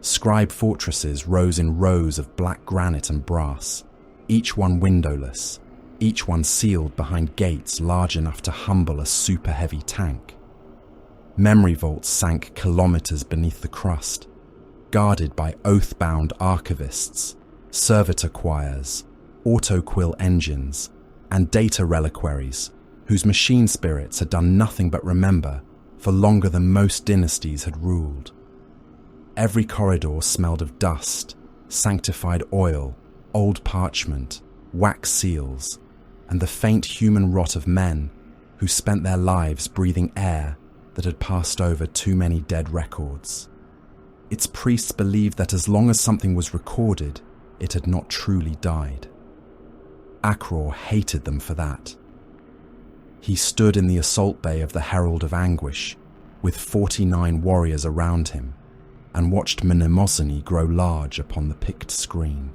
Scribe fortresses rose in rows of black granite and brass, each one windowless, each one sealed behind gates large enough to humble a super-heavy tank. Memory vaults sank kilometers beneath the crust, guarded by oath-bound archivists, servitor choirs, autoquill engines, and data reliquaries whose machine spirits had done nothing but remember for longer than most dynasties had ruled. Every corridor smelled of dust, sanctified oil, old parchment, wax seals, and the faint human rot of men who spent their lives breathing air that had passed over too many dead records. Its priests believed that as long as something was recorded, it had not truly died. Akror hated them for that. He stood in the assault bay of the Herald of Anguish, with 49 warriors around him, and watched Mnemosyne grow large upon the picked screen.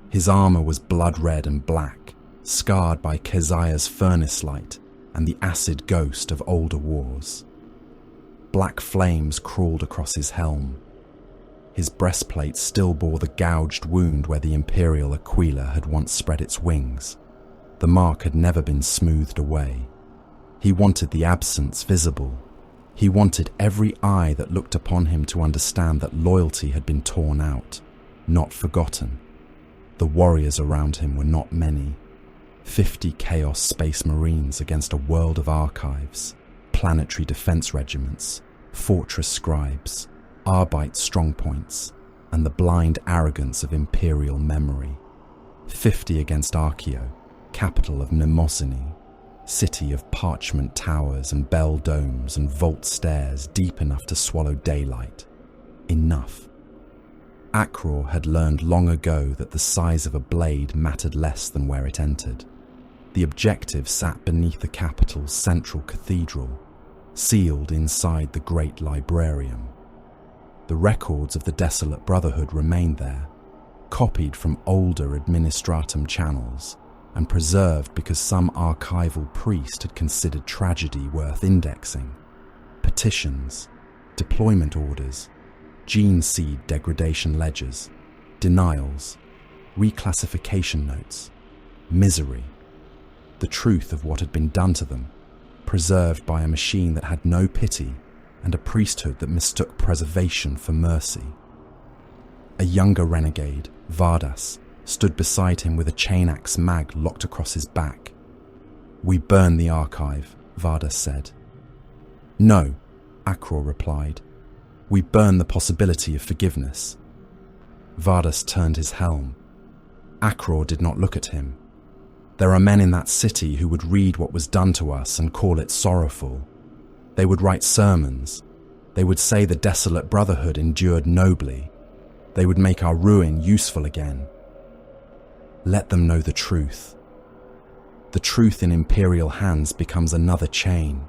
His armour was blood-red and black, scarred by Keziah's furnace light and the acid ghost of older wars. Black flames crawled across his helm. His breastplate still bore the gouged wound where the Imperial Aquila had once spread its wings. The mark had never been smoothed away. He wanted the absence visible. He wanted every eye that looked upon him to understand that loyalty had been torn out, not forgotten. The warriors around him were not many. 50 Chaos Space Marines against a world of archives, planetary defense regiments, fortress scribes, Arbite strongpoints, and the blind arrogance of Imperial memory. 50 against Archeo, capital of Mnemosyne, city of parchment towers and bell domes and vault stairs deep enough to swallow daylight. Enough. Akror had learned long ago that the size of a blade mattered less than where it entered. The objective sat beneath the capital's central cathedral, sealed inside the great librarium. The records of the Desolate Brotherhood remained there, copied from older administratum channels, and preserved because some archival priest had considered tragedy worth indexing. Petitions, deployment orders, gene seed degradation ledgers, denials, reclassification notes, misery, the truth of what had been done to them, preserved by a machine that had no pity and a priesthood that mistook preservation for mercy. A younger renegade, Vardas, stood beside him with a chain-axe mag locked across his back. "We burn the archive," Vardas said. "No," Akror replied. "We burn the possibility of forgiveness." Vardas turned his helm. Akror did not look at him. There are men in that city who would read what was done to us and call it sorrowful. They would write sermons. They would say the Desolate Brotherhood endured nobly. They would make our ruin useful again. Let them know the truth. The truth in Imperial hands becomes another chain.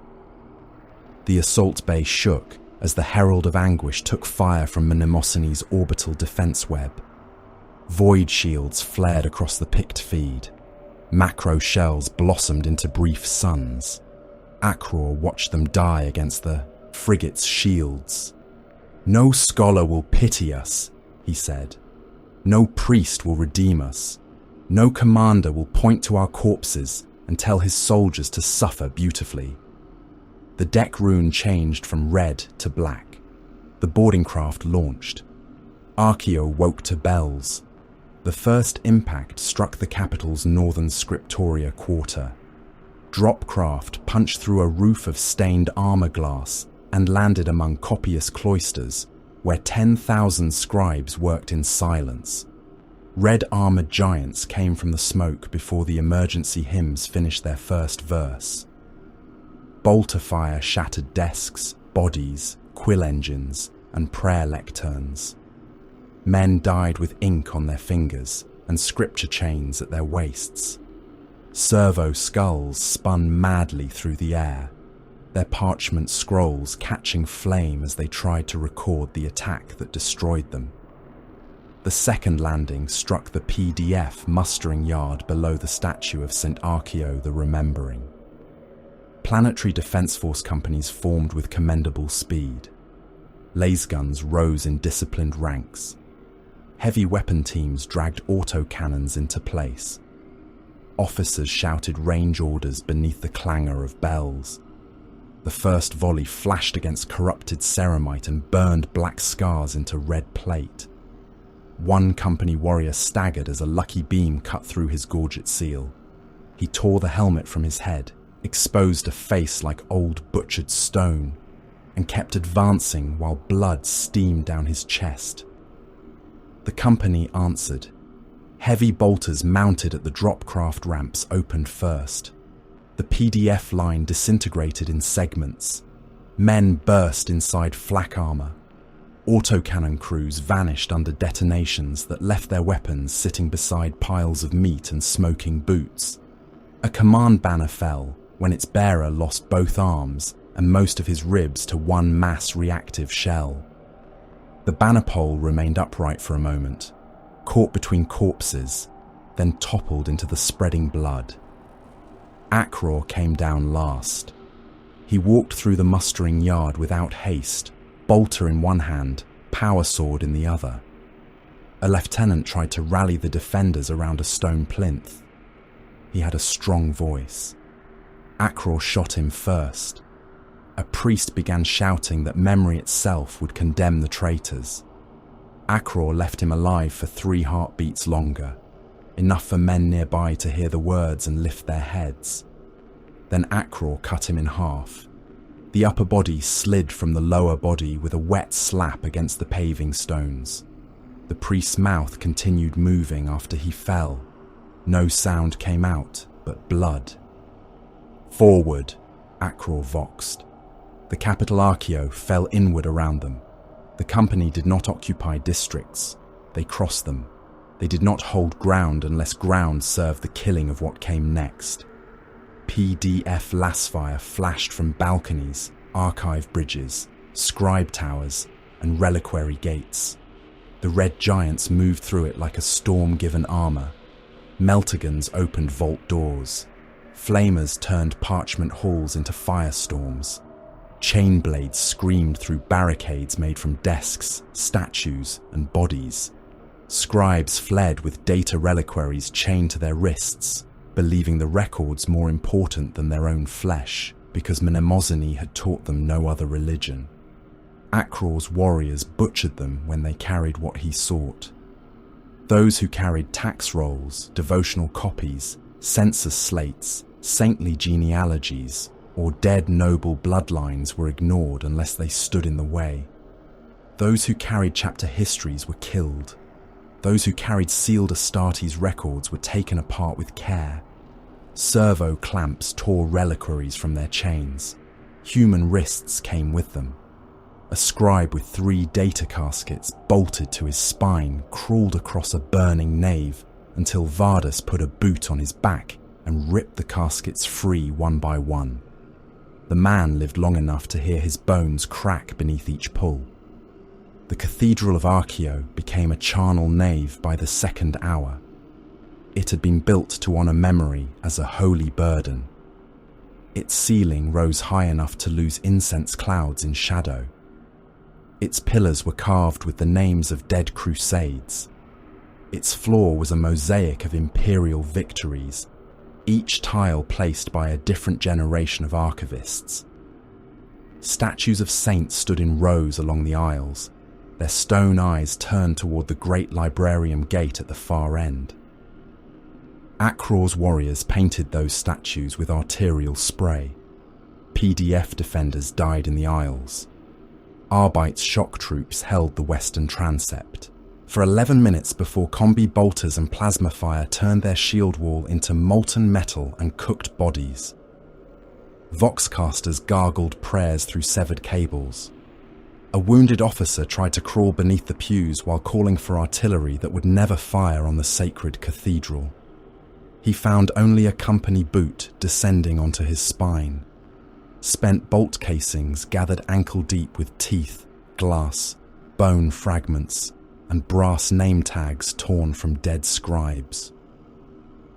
The assault bay shook as the Herald of Anguish took fire from Mnemosyne's orbital defense web. Void shields flared across the picked feed. Macro shells blossomed into brief suns. Akror watched them die against the frigate's shields. "No scholar will pity us," he said. "No priest will redeem us. No commander will point to our corpses and tell his soldiers to suffer beautifully." The deck rune changed from red to black. The boarding craft launched. Archeo woke to bells. The first impact struck the capital's northern Scriptoria quarter. Dropcraft punched through a roof of stained armor glass and landed among copious cloisters, where 10,000 scribes worked in silence. Red-armored giants came from the smoke before the emergency hymns finished their first verse. Bolter fire shattered desks, bodies, quill engines, and prayer lecterns. Men died with ink on their fingers and scripture chains at their waists. Servo skulls spun madly through the air, their parchment scrolls catching flame as they tried to record the attack that destroyed them. The second landing struck the PDF mustering yard below the statue of St. Archeo the Remembering. Planetary Defense Force companies formed with commendable speed. Laser rose in disciplined ranks. Heavy weapon teams dragged autocannons into place. Officers shouted range orders beneath the clangor of bells. The first volley flashed against corrupted ceramite and burned black scars into red plate. One company warrior staggered as a lucky beam cut through his gorget seal. He tore the helmet from his head, exposed a face like old butchered stone, and kept advancing while blood steamed down his chest. The company answered. Heavy bolters mounted at the dropcraft ramps opened first. The PDF line disintegrated in segments. Men burst inside flak armor. Autocannon crews vanished under detonations that left their weapons sitting beside piles of meat and smoking boots. A command banner fell when its bearer lost both arms and most of his ribs to one mass reactive shell. The banner pole remained upright for a moment, caught between corpses, then toppled into the spreading blood. Akror came down last. He walked through the mustering yard without haste, bolter in one hand, power sword in the other. A lieutenant tried to rally the defenders around a stone plinth. He had a strong voice. Akror shot him first. A priest began shouting that memory itself would condemn the traitors. Akror left him alive for 3 heartbeats longer, enough for men nearby to hear the words and lift their heads. Then Akror cut him in half. The upper body slid from the lower body with a wet slap against the paving stones. The priest's mouth continued moving after he fell. No sound came out, but blood. "Forward," Akror voxed. The capital Archeo fell inward around them. The company did not occupy districts. They crossed them. They did not hold ground unless ground served the killing of what came next. PDF lasfire flashed from balconies, archive bridges, scribe towers, and reliquary gates. The red giants moved through it like a storm-given armor. Meltagans opened vault doors. Flamers turned parchment halls into firestorms. Chainblades screamed through barricades made from desks, statues, and bodies. Scribes fled with data reliquaries chained to their wrists, believing the records more important than their own flesh, because Mnemosyne had taught them no other religion. Akror's warriors butchered them when they carried what he sought. Those who carried tax rolls, devotional copies, census slates, saintly genealogies, or dead noble bloodlines were ignored unless they stood in the way. Those who carried chapter histories were killed. Those who carried sealed Astartes records were taken apart with care. Servo clamps tore reliquaries from their chains. Human wrists came with them. A scribe with 3 data caskets bolted to his spine crawled across a burning nave until Vardus put a boot on his back and ripped the caskets free one by one. The man lived long enough to hear his bones crack beneath each pull. The Cathedral of Archeo became a charnel nave by the 2nd hour. It had been built to honour memory as a holy burden. Its ceiling rose high enough to lose incense clouds in shadow. Its pillars were carved with the names of dead crusades. Its floor was a mosaic of imperial victories, each tile placed by a different generation of archivists. Statues of saints stood in rows along the aisles, their stone eyes turned toward the great librarium gate at the far end. Akror's warriors painted those statues with arterial spray. PDF defenders died in the aisles. Arbite's shock troops held the western transept. For 11 minutes before combi bolters and plasma fire turned their shield wall into molten metal and cooked bodies. Voxcasters gargled prayers through severed cables. A wounded officer tried to crawl beneath the pews while calling for artillery that would never fire on the sacred cathedral. He found only a company boot descending onto his spine. Spent bolt casings gathered ankle-deep with teeth, glass, bone fragments, and brass name tags torn from dead scribes.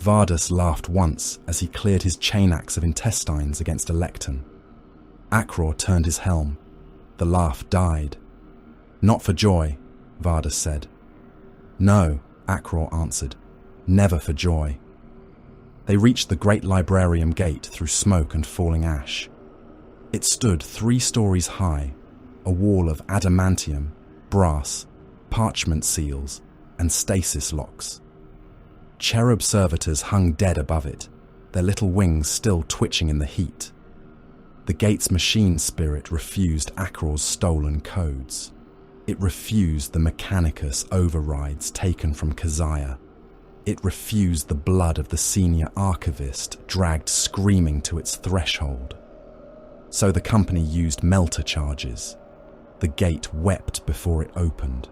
Vardus laughed once as he cleared his chain axe of intestines against a lectern. Akror turned his helm. The laugh died. "Not for joy," Vardus said. "No," Akror answered. "Never for joy." They reached the great librarium gate through smoke and falling ash. It stood 3 stories high, a wall of adamantium, brass, parchment seals, and stasis locks. Cherub servitors hung dead above it, their little wings still twitching in the heat. The gate's machine spirit refused Akror's stolen codes. It refused the Mechanicus overrides taken from Keziah. It refused the blood of the senior archivist dragged screaming to its threshold. So the company used melter charges. The gate wept before it opened.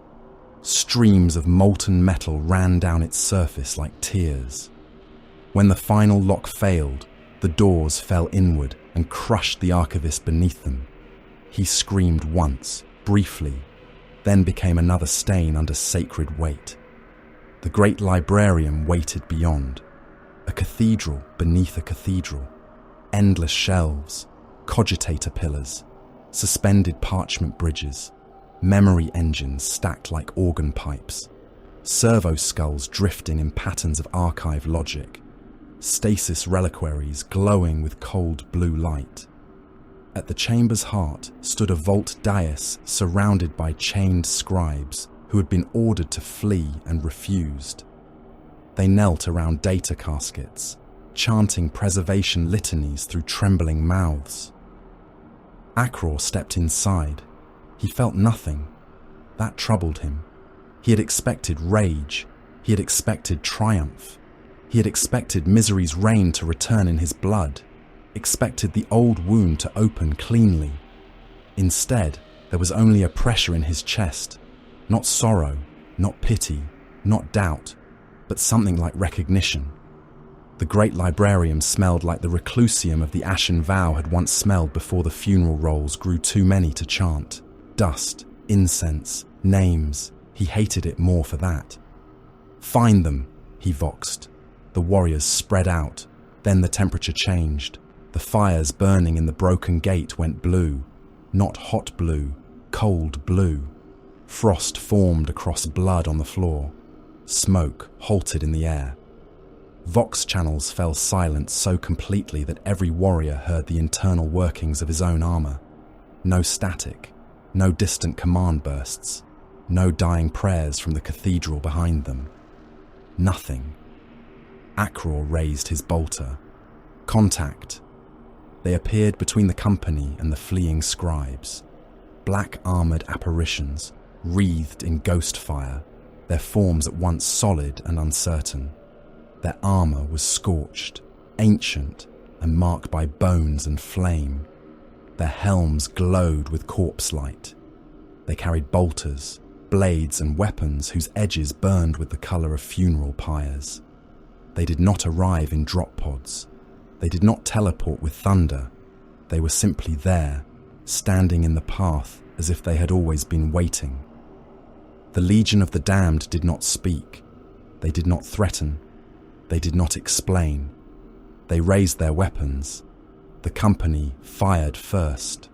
Streams of molten metal ran down its surface like tears. When the final lock failed, the doors fell inward and crushed the archivist beneath them. He screamed once, briefly, then became another stain under sacred weight. The great librarium waited beyond. A cathedral beneath a cathedral. Endless shelves, cogitator pillars, suspended parchment bridges, memory engines stacked like organ pipes, servo skulls drifting in patterns of archive logic, stasis reliquaries glowing with cold blue light. At the chamber's heart stood a vault dais surrounded by chained scribes who had been ordered to flee and refused. They knelt around data caskets, chanting preservation litanies through trembling mouths. Akror stepped inside. He felt nothing. That troubled him. He had expected rage. He had expected triumph. He had expected misery's reign to return in his blood, expected the old wound to open cleanly. Instead, there was only a pressure in his chest, not sorrow, not pity, not doubt, but something like recognition. The great librarium smelled like the reclusium of the Ashen Vow had once smelled before the funeral rolls grew too many to chant. Dust, incense, names. He hated it more for that. "Find them," he voxed. The warriors spread out. Then the temperature changed. The fires burning in the broken gate went blue. Not hot blue, cold blue. Frost formed across blood on the floor. Smoke halted in the air. Vox channels fell silent so completely that every warrior heard the internal workings of his own armor. No static, no distant command bursts, no dying prayers from the cathedral behind them. Nothing. Akror raised his bolter. Contact. They appeared between the company and the fleeing scribes. Black-armored apparitions, wreathed in ghost fire, their forms at once solid and uncertain. Their armor was scorched, ancient, and marked by bones and flame. Their helms glowed with corpse light. They carried bolters, blades and weapons whose edges burned with the color of funeral pyres. They did not arrive in drop pods. They did not teleport with thunder. They were simply there, standing in the path as if they had always been waiting. The Legion of the Damned did not speak. They did not threaten. They did not explain. They raised their weapons. The company fired first.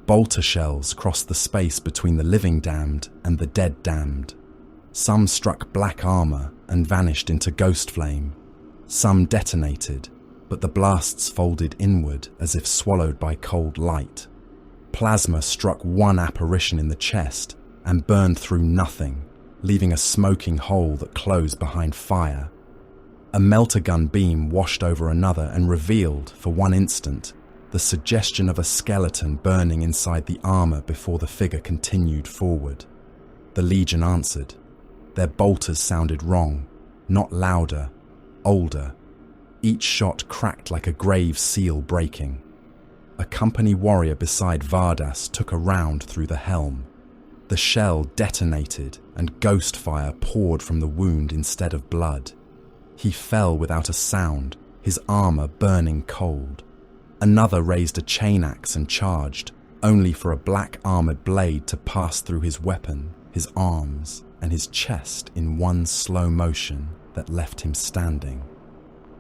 Bolter shells crossed the space between the living damned and the dead damned. Some struck black armor and vanished into ghost flame. Some detonated, but the blasts folded inward as if swallowed by cold light. Plasma struck one apparition in the chest and burned through nothing, leaving a smoking hole that closed behind fire. A melter gun beam washed over another and revealed, for one instant, the suggestion of a skeleton burning inside the armor before the figure continued forward. The Legion answered. Their bolters sounded wrong, not louder, older. Each shot cracked like a grave seal breaking. A company warrior beside Vardas took a round through the helm. The shell detonated and ghost fire poured from the wound instead of blood. He fell without a sound, his armor burning cold. Another raised a chain axe and charged, only for a black-armored blade to pass through his weapon, his arms, and his chest in one slow motion that left him standing.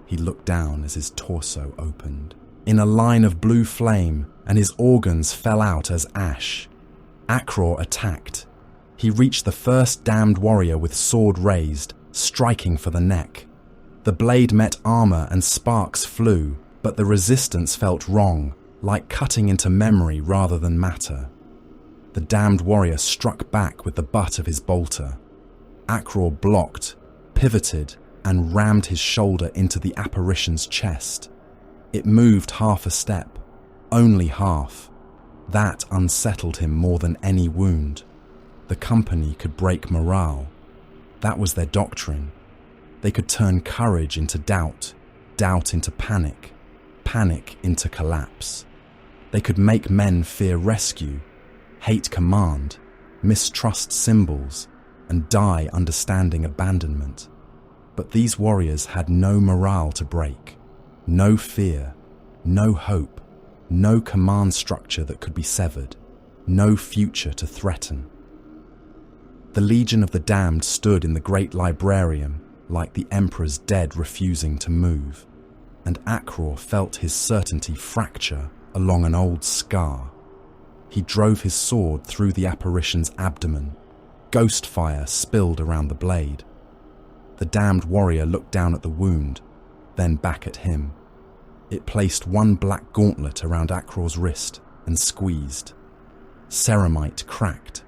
He looked down as his torso opened, in a line of blue flame, and his organs fell out as ash. Akror attacked. He reached the first damned warrior with sword raised, striking for the neck. The blade met armor and sparks flew, but the resistance felt wrong, like cutting into memory rather than matter. The damned warrior struck back with the butt of his bolter. Akror blocked, pivoted, and rammed his shoulder into the apparition's chest. It moved half a step, only half. That unsettled him more than any wound. The company could break morale. That was their doctrine. They could turn courage into doubt, doubt into panic, panic into collapse. They could make men fear rescue, hate command, mistrust symbols, and die understanding abandonment. But these warriors had no morale to break, no fear, no hope, no command structure that could be severed, no future to threaten. The Legion of the Damned stood in the great librarium like the Emperor's dead refusing to move, and Akror felt his certainty fracture along an old scar. He drove his sword through the apparition's abdomen. Ghost fire spilled around the blade. The damned warrior looked down at the wound, then back at him. It placed one black gauntlet around Akror's wrist and squeezed. Ceramite cracked.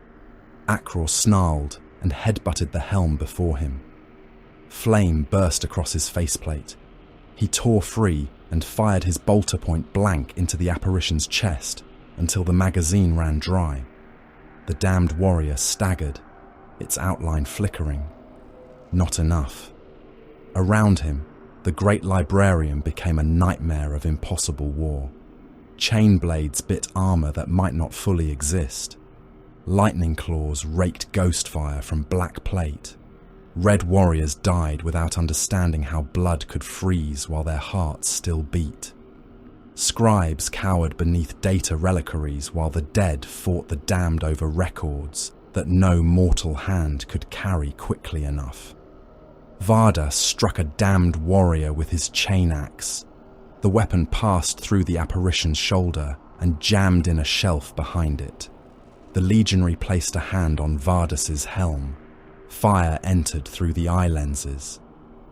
Akror snarled and headbutted the helm before him. Flame burst across his faceplate. He tore free and fired his bolter point blank into the apparition's chest until the magazine ran dry. The damned warrior staggered, its outline flickering. Not enough. Around him, the great librarium became a nightmare of impossible war. Chain blades bit armor that might not fully exist. Lightning claws raked ghost fire from black plate. Red warriors died without understanding how blood could freeze while their hearts still beat. Scribes cowered beneath data reliquaries while the dead fought the damned over records that no mortal hand could carry quickly enough. Varda struck a damned warrior with his chain axe. The weapon passed through the apparition's shoulder and jammed in a shelf behind it. The legionary placed a hand on Vardas's helm. Fire entered through the eye lenses.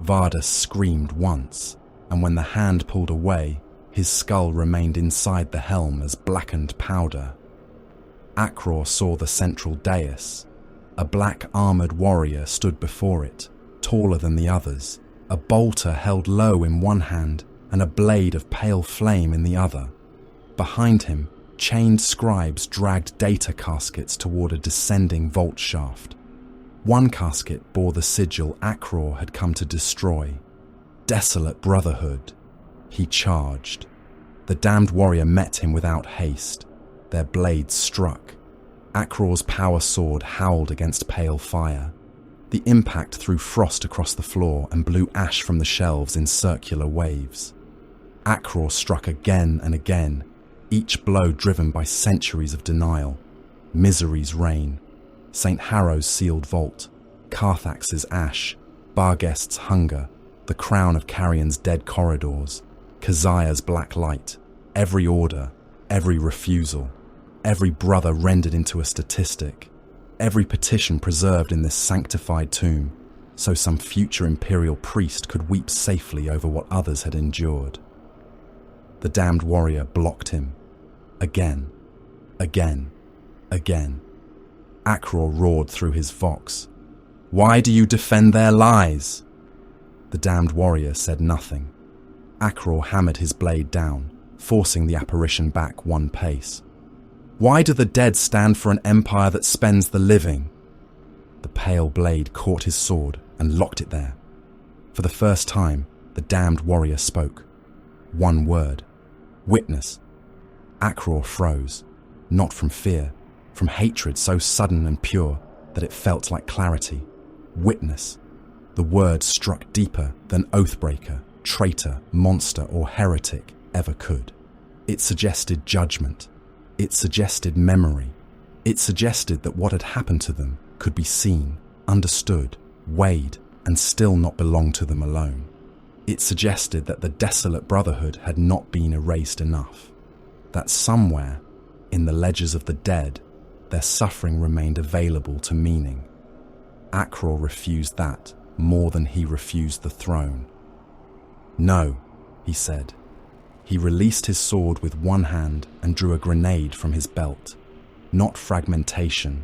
Vardas screamed once, and when the hand pulled away, his skull remained inside the helm as blackened powder. Akror saw the central dais. A black armoured warrior stood before it, taller than the others, a bolter held low in one hand and a blade of pale flame in the other. Behind him, chained scribes dragged data caskets toward a descending vault shaft. One casket bore the sigil Akror had come to destroy. Desolate Brotherhood. He charged. The damned warrior met him without haste. Their blades struck. Akror's power sword howled against pale fire. The impact threw frost across the floor and blew ash from the shelves in circular waves. Akror struck again and again, each blow driven by centuries of denial. Misery's reign. St. Harrow's sealed vault. Carthax's ash. Barguest's hunger. The crown of Carrion's dead corridors. Keziah's black light. Every order. Every refusal. Every brother rendered into a statistic. Every petition preserved in this sanctified tomb, so some future imperial priest could weep safely over what others had endured. The damned warrior blocked him. Again. Again. Again. Akror roared through his vox. "Why do you defend their lies?" The damned warrior said nothing. Akror hammered his blade down, forcing the apparition back one pace. "Why do the dead stand for an empire that spends the living?" The pale blade caught his sword and locked it there. For the first time, the damned warrior spoke. One word. "Witness." Akror froze, not from fear, from hatred so sudden and pure that it felt like clarity. Witness. The word struck deeper than oathbreaker, traitor, monster, or heretic ever could. It suggested judgment. It suggested memory. It suggested that what had happened to them could be seen, understood, weighed, and still not belong to them alone. It suggested that the desolate brotherhood had not been erased enough, that somewhere, in the ledgers of the dead, their suffering remained available to meaning. Akror refused that more than he refused the throne. "No," he said. He released his sword with one hand and drew a grenade from his belt. Not fragmentation,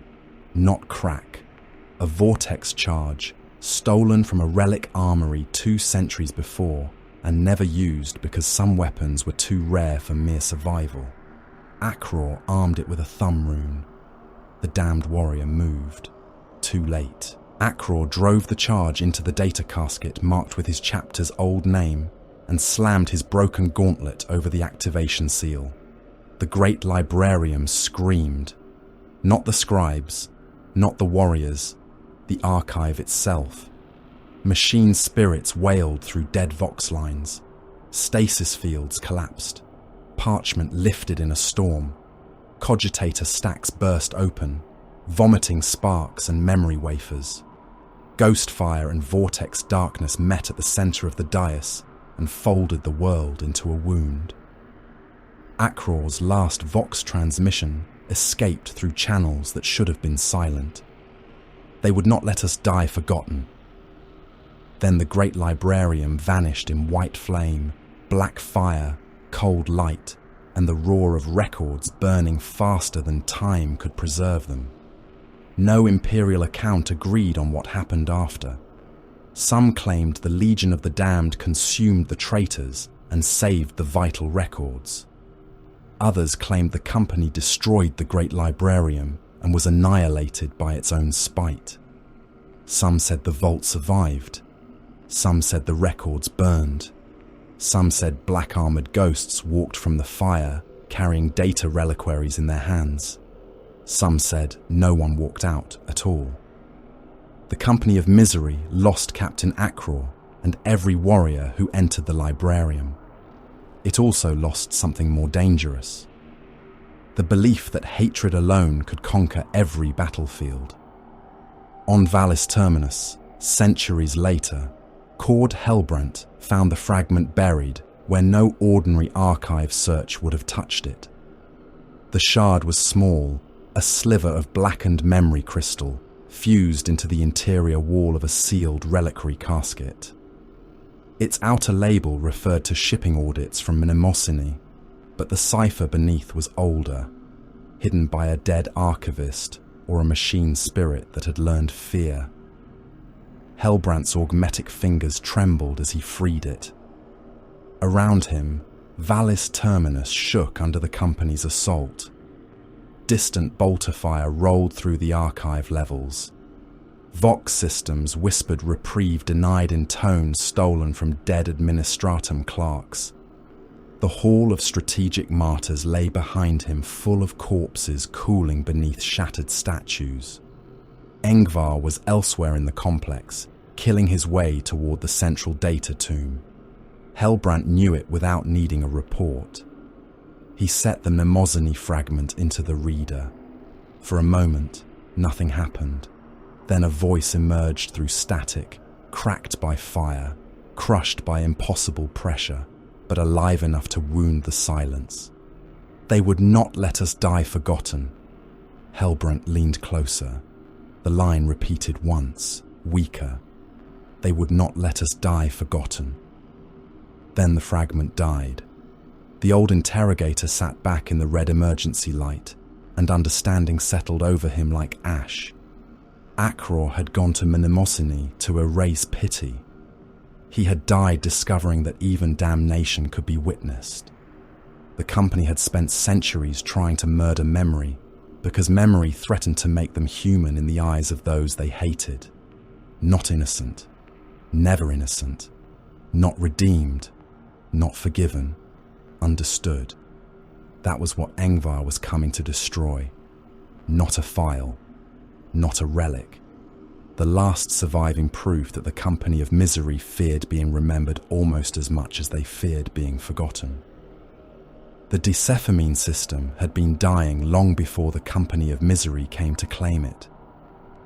not crack. A vortex charge, stolen from a relic armory 2 centuries before and never used because some weapons were too rare for mere survival. Akror armed it with a thumb rune. The damned warrior moved. Too late. Akror drove the charge into the data casket marked with his chapter's old name and slammed his broken gauntlet over the activation seal. The great librarium screamed. Not the scribes, not the warriors, the archive itself. Machine spirits wailed through dead vox lines. Stasis fields collapsed. Parchment lifted in a storm. Cogitator stacks burst open, vomiting sparks and memory wafers. Ghost fire and vortex darkness met at the center of the dais and folded the world into a wound. Akror's last vox transmission escaped through channels that should have been silent. They would not let us die forgotten. Then the great librarium vanished in white flame, black fire, cold light, and the roar of records burning faster than time could preserve them. No imperial account agreed on what happened after. Some claimed the Legion of the Damned consumed the traitors and saved the vital records. Others claimed the company destroyed the great librarium and was annihilated by its own spite. Some said the vault survived. Some said the records burned. Some said black-armored ghosts walked from the fire, carrying data reliquaries in their hands. Some said no one walked out at all. The Company of Misery lost Captain Akror and every warrior who entered the librarium. It also lost something more dangerous: the belief that hatred alone could conquer every battlefield. On Valis Terminus, centuries later, Cord Hellbrant found the fragment buried where no ordinary archive search would have touched it. The shard was small, a sliver of blackened memory crystal fused into the interior wall of a sealed reliquary casket. Its outer label referred to shipping audits from Mnemosyne, but the cipher beneath was older, hidden by a dead archivist or a machine spirit that had learned fear. Hellbrant's augmetic fingers trembled as he freed it. Around him, Valis Terminus shook under the company's assault. Distant bolter fire rolled through the archive levels. Vox systems whispered reprieve denied in tones stolen from dead administratum clerks. The hall of strategic martyrs lay behind him, full of corpses cooling beneath shattered statues. Engvar was elsewhere in the complex, killing his way toward the central data tomb. Hellbrant knew it without needing a report. He set the Mnemosyne fragment into the reader. For a moment, nothing happened. Then a voice emerged through static, cracked by fire, crushed by impossible pressure, but alive enough to wound the silence. "They would not let us die forgotten." Hellbrant leaned closer. The line repeated once, weaker. "They would not let us die forgotten." Then the fragment died. The old interrogator sat back in the red emergency light, and understanding settled over him like ash. Akror had gone to Mnemosyne to erase pity. He had died discovering that even damnation could be witnessed. The company had spent centuries trying to murder memory, because memory threatened to make them human in the eyes of those they hated. Not innocent, never innocent, not redeemed, not forgiven, understood. That was what Engvar was coming to destroy. Not a file, not a relic. The last surviving proof that the Company of Misery feared being remembered almost as much as they feared being forgotten. The decephamine system had been dying long before the Company of Misery came to claim it.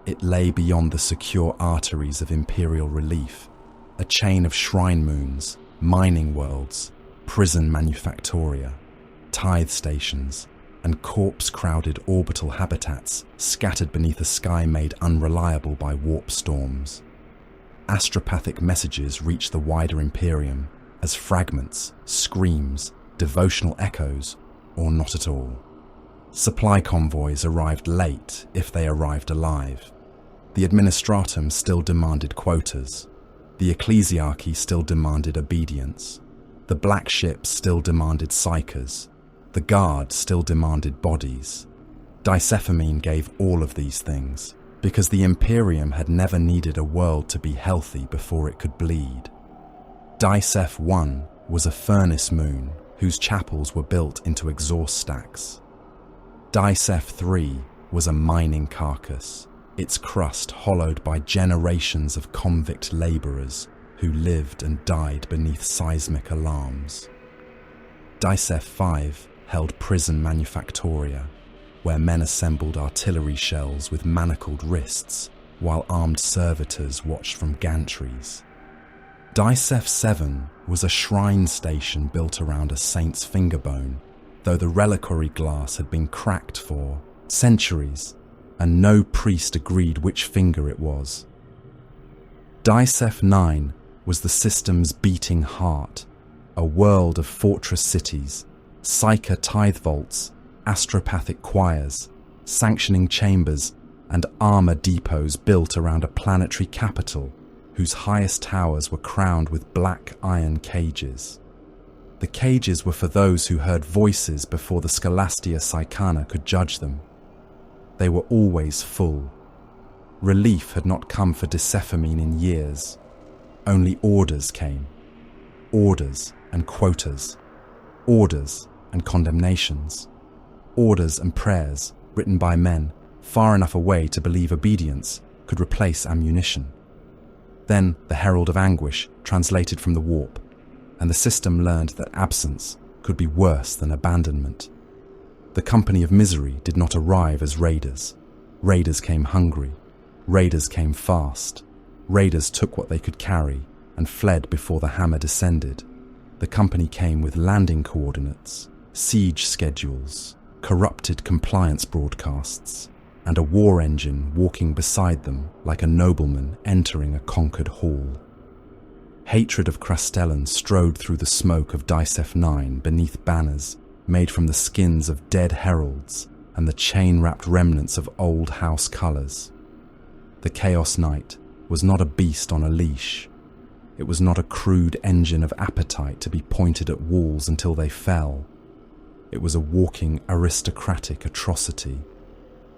It lay beyond the secure arteries of Imperial relief, a chain of shrine moons, mining worlds, prison manufactoria, tithe stations, and corpse-crowded orbital habitats scattered beneath a sky made unreliable by warp storms. Astropathic messages reached the wider Imperium as fragments, screams, devotional echoes, or not at all. Supply convoys arrived late if they arrived alive. The administratum still demanded quotas. The ecclesiarchy still demanded obedience. The black ships still demanded psychers. The guard still demanded bodies. Dicephamine gave all of these things, because the Imperium had never needed a world to be healthy before it could bleed. Dicef 1 was a furnace moon whose chapels were built into exhaust stacks. Dicef 3 was a mining carcass, its crust hollowed by generations of convict labourers who lived and died beneath seismic alarms. Dicef 5 held prison manufactoria, where men assembled artillery shells with manacled wrists while armed servitors watched from gantries. Dicef 7 was a shrine station built around a saint's fingerbone, though the reliquary glass had been cracked for centuries, and no priest agreed which finger it was. Dicef 9 was the system's beating heart, a world of fortress cities, psyker tithe vaults, astropathic choirs, sanctioning chambers, and armor depots built around a planetary capital whose highest towers were crowned with black iron cages. The cages were for those who heard voices before the Scholastia Psychana could judge them. They were always full. Relief had not come for Dicephamine in years. Only orders came. Orders and quotas. Orders and condemnations. Orders and prayers written by men far enough away to believe obedience could replace ammunition. Then the Herald of Anguish translated from the warp, and the system learned that absence could be worse than abandonment. The company of misery did not arrive as raiders. Raiders came hungry. Raiders came fast. Raiders took what they could carry and fled before the hammer descended. The company came with landing coordinates, siege schedules, corrupted compliance broadcasts, and a war engine walking beside them like a nobleman entering a conquered hall. Hatred of Krastellan strode through the smoke of Dicef 9 beneath banners made from the skins of dead heralds and the chain-wrapped remnants of old house colours. The Chaos Knight was not a beast on a leash. It was not a crude engine of appetite to be pointed at walls until they fell. It was a walking aristocratic atrocity,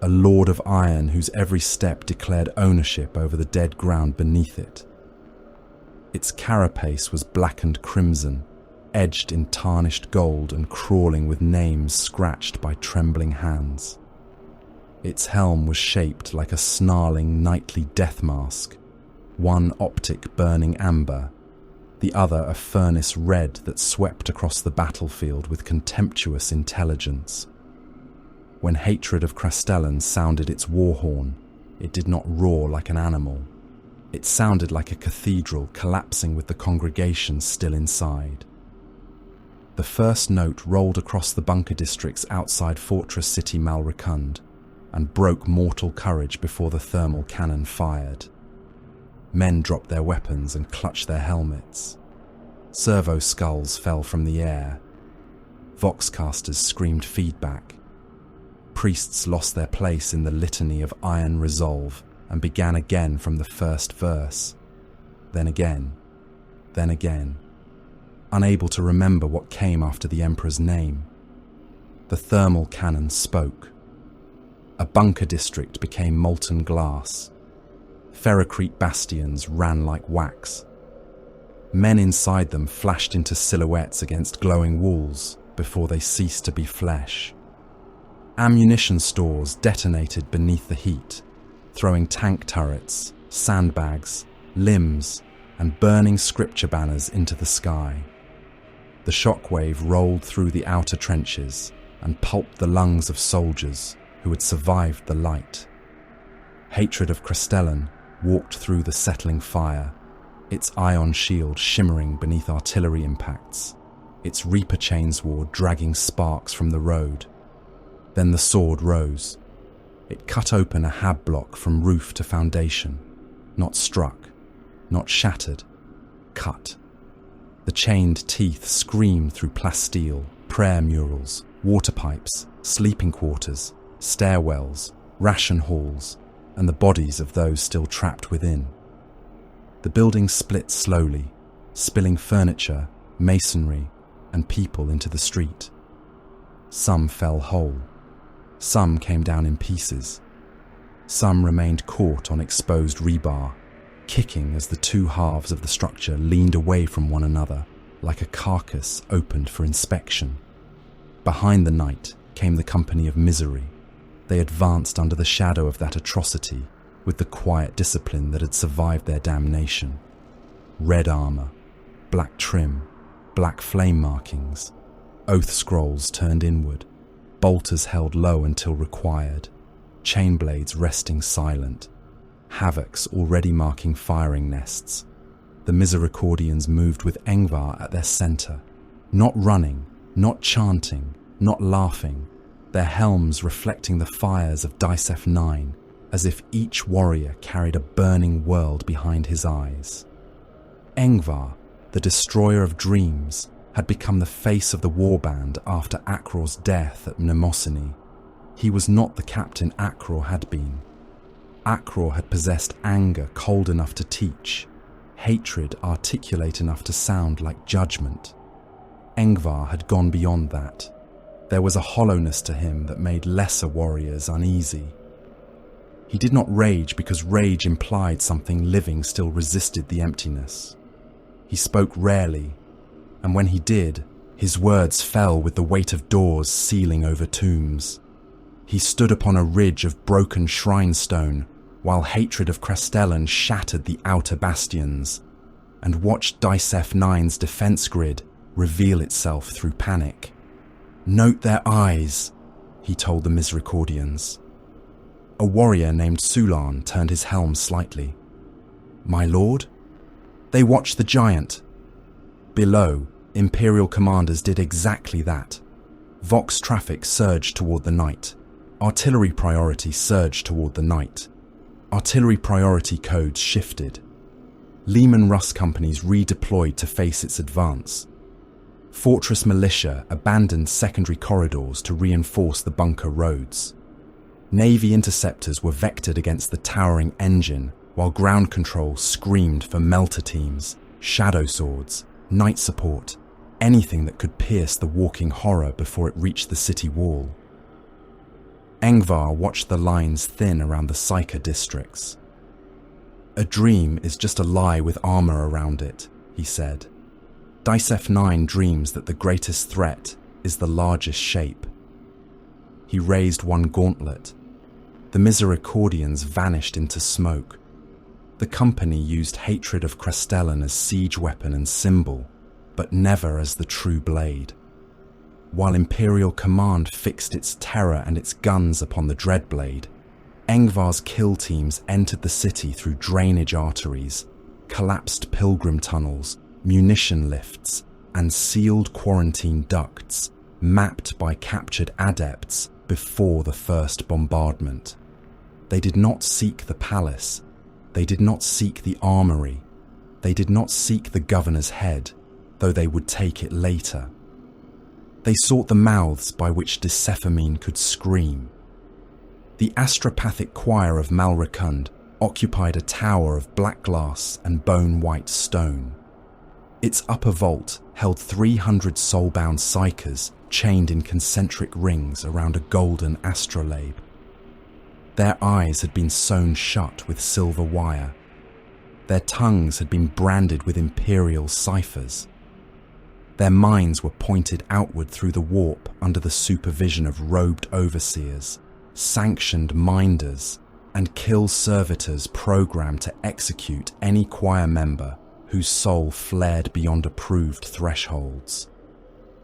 a lord of iron whose every step declared ownership over the dead ground beneath it. Its carapace was blackened crimson, edged in tarnished gold and crawling with names scratched by trembling hands. Its helm was shaped like a snarling nightly death mask, one optic burning amber, the other a furnace red that swept across the battlefield with contemptuous intelligence. When hatred of Krastellan sounded its war horn, it did not roar like an animal. It sounded like a cathedral collapsing with the congregation still inside. The first note rolled across the bunker districts outside Fortress City Malricund and broke mortal courage before the thermal cannon fired. Men dropped their weapons and clutched their helmets. Servo skulls fell from the air. Voxcasters screamed feedback. Priests lost their place in the litany of iron resolve and began again from the first verse. Then again. Then again. Unable to remember what came after the Emperor's name. The thermal cannon spoke. A bunker district became molten glass. Ferrocrete bastions ran like wax. Men inside them flashed into silhouettes against glowing walls before they ceased to be flesh. Ammunition stores detonated beneath the heat, throwing tank turrets, sandbags, limbs, and burning scripture banners into the sky. The shockwave rolled through the outer trenches and pulped the lungs of soldiers who had survived the light. Hatred of Krastellan walked through the settling fire, its ion shield shimmering beneath artillery impacts, its reaper chainsword dragging sparks from the road. Then the sword rose. It cut open a hab block from roof to foundation, not struck, not shattered, cut. The chained teeth screamed through plasteel, prayer murals, water pipes, sleeping quarters, stairwells, ration halls, and the bodies of those still trapped within. The building split slowly, spilling furniture, masonry, and people into the street. Some fell whole. Some came down in pieces. Some remained caught on exposed rebar, kicking as the two halves of the structure leaned away from one another like a carcass opened for inspection. Behind the night came the company of misery. They advanced under the shadow of that atrocity with the quiet discipline that had survived their damnation. Red armor, black trim, black flame markings, oath scrolls turned inward, bolters held low until required, chain blades resting silent, havocs already marking firing nests. The Misericordians moved with Engvar at their center, not running, not chanting, not laughing, their helms reflecting the fires of Dicef 9, as if each warrior carried a burning world behind his eyes. Engvar, the destroyer of dreams, had become the face of the warband after Akror's death at Mnemosyne. He was not the captain Akror had been. Akror had possessed anger cold enough to teach, hatred articulate enough to sound like judgment. Engvar had gone beyond that. There was a hollowness to him that made lesser warriors uneasy. He did not rage because rage implied something living still resisted the emptiness. He spoke rarely, and when he did, his words fell with the weight of doors sealing over tombs. He stood upon a ridge of broken shrine stone, while hatred of Crestellan shattered the outer bastions, and watched Dicef 9's defense grid reveal itself through panic. "Note their eyes," he told the Misericordians. A warrior named Sulan turned his helm slightly. "My lord?" They watched the giant. Below, Imperial commanders did exactly that. Vox traffic surged toward the night. Artillery priority surged toward the night. Artillery priority codes shifted. Lehman Russ companies redeployed to face its advance. Fortress militia abandoned secondary corridors to reinforce the bunker roads. Navy interceptors were vectored against the towering engine, while ground control screamed for melter teams, shadow swords, night support, anything that could pierce the walking horror before it reached the city wall. Engvar watched the lines thin around the Psyker districts. "A dream is just a lie with armor around it," he said. Dicef 9 dreams that the greatest threat is the largest shape. He raised one gauntlet. The Misericordians vanished into smoke. The company used hatred of Crestellan as siege weapon and symbol, but never as the true blade. While Imperial command fixed its terror and its guns upon the Dreadblade, Engvar's kill teams entered the city through drainage arteries, collapsed pilgrim tunnels, munition lifts, and sealed quarantine ducts, mapped by captured adepts before the first bombardment. They did not seek the palace. They did not seek the armory. They did not seek the governor's head, though they would take it later. They sought the mouths by which Decephamine could scream. The astropathic choir of Malrakund occupied a tower of black glass and bone-white stone. Its upper vault held 300 soul-bound psychers chained in concentric rings around a golden astrolabe. Their eyes had been sewn shut with silver wire. Their tongues had been branded with imperial ciphers. Their minds were pointed outward through the warp under the supervision of robed overseers, sanctioned minders, and kill servitors programmed to execute any choir member whose soul flared beyond approved thresholds.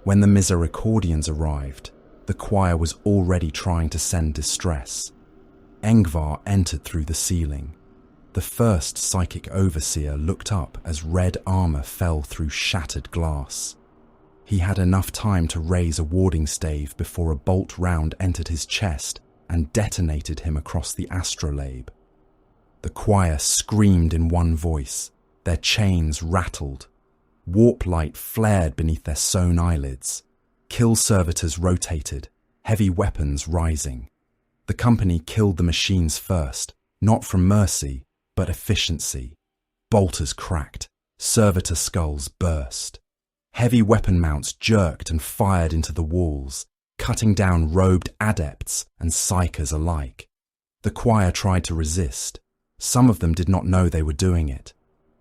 When the Misericordians arrived, the choir was already trying to send distress. Engvar entered through the ceiling. The first psychic overseer looked up as red armor fell through shattered glass. He had enough time to raise a warding stave before a bolt round entered his chest and detonated him across the astrolabe. The choir screamed in one voice. Their chains rattled. Warp light flared beneath their sewn eyelids. Kill servitors rotated, heavy weapons rising. The company killed the machines first, not from mercy, but efficiency. Bolters cracked. Servitor skulls burst. Heavy weapon mounts jerked and fired into the walls, cutting down robed adepts and psychers alike. The choir tried to resist. Some of them did not know they were doing it.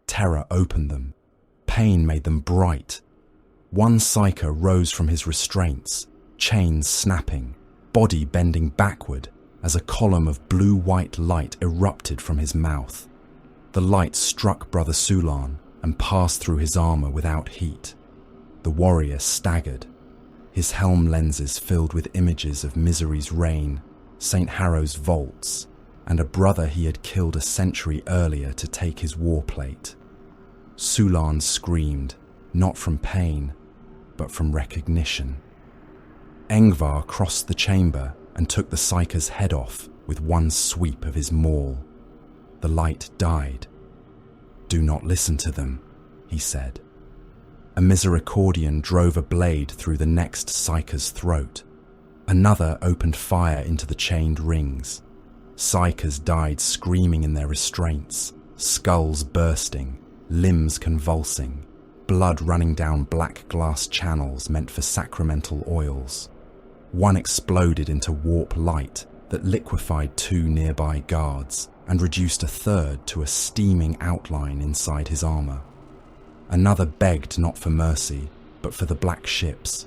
Terror opened them. Pain made them bright. One psyker rose from his restraints, chains snapping, body bending backward as a column of blue-white light erupted from his mouth. The light struck Brother Sulan and passed through his armor without heat. The warrior staggered, his helm lenses filled with images of Misery's reign, St. Harrow's vaults, and a brother he had killed a century earlier to take his war plate. Sulan screamed, not from pain, but from recognition. Engvar crossed the chamber and took the psyker's head off with one sweep of his maul. The light died. "Do not listen to them," he said. A misericordian drove a blade through the next psyker's throat. Another opened fire into the chained rings. Psychers died screaming in their restraints, skulls bursting, limbs convulsing, blood running down black glass channels meant for sacramental oils. One exploded into warp light that liquefied two nearby guards and reduced a third to a steaming outline inside his armor. Another begged not for mercy, but for the black ships.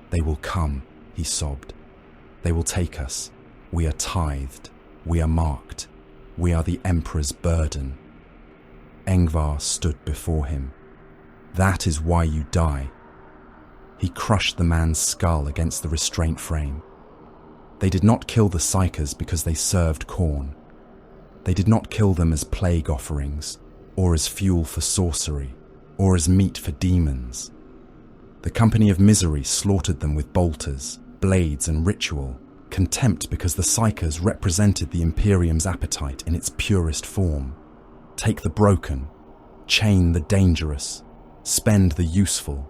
"They will come," he sobbed. "They will take us. We are tithed. We are marked. We are the Emperor's burden." Engvar stood before him. "That is why you die." He crushed the man's skull against the restraint frame. They did not kill the psychers because they served corn. They did not kill them as plague offerings, or as fuel for sorcery, or as meat for demons. The Company of Misery slaughtered them with bolters, blades and ritual, contempt because the psychers represented the Imperium's appetite in its purest form. Take the broken, chain the dangerous, spend the useful,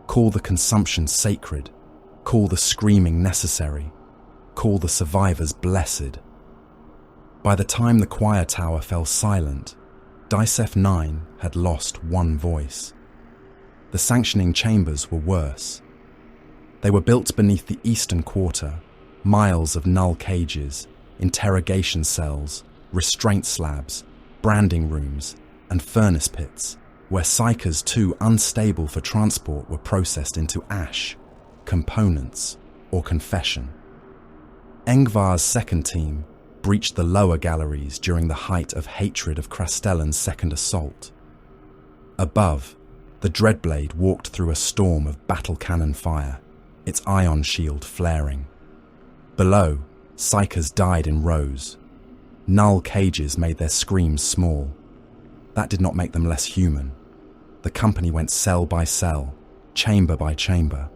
call the consumption sacred, call the screaming necessary, call the survivors blessed. By the time the choir tower fell silent, Dicef 9 had lost one voice. The sanctioning chambers were worse. They were built beneath the eastern quarter, miles of null cages, interrogation cells, restraint slabs, branding rooms, and furnace pits, where psychers too unstable for transport were processed into ash, components, or confession. Engvar's second team breached the lower galleries during the height of hatred of Krastellan's second assault. Above, the Dreadblade walked through a storm of battle cannon fire, its ion shield flaring. Below, psychers died in rows. Null cages made their screams small. That did not make them less human. The company went cell by cell, chamber by chamber.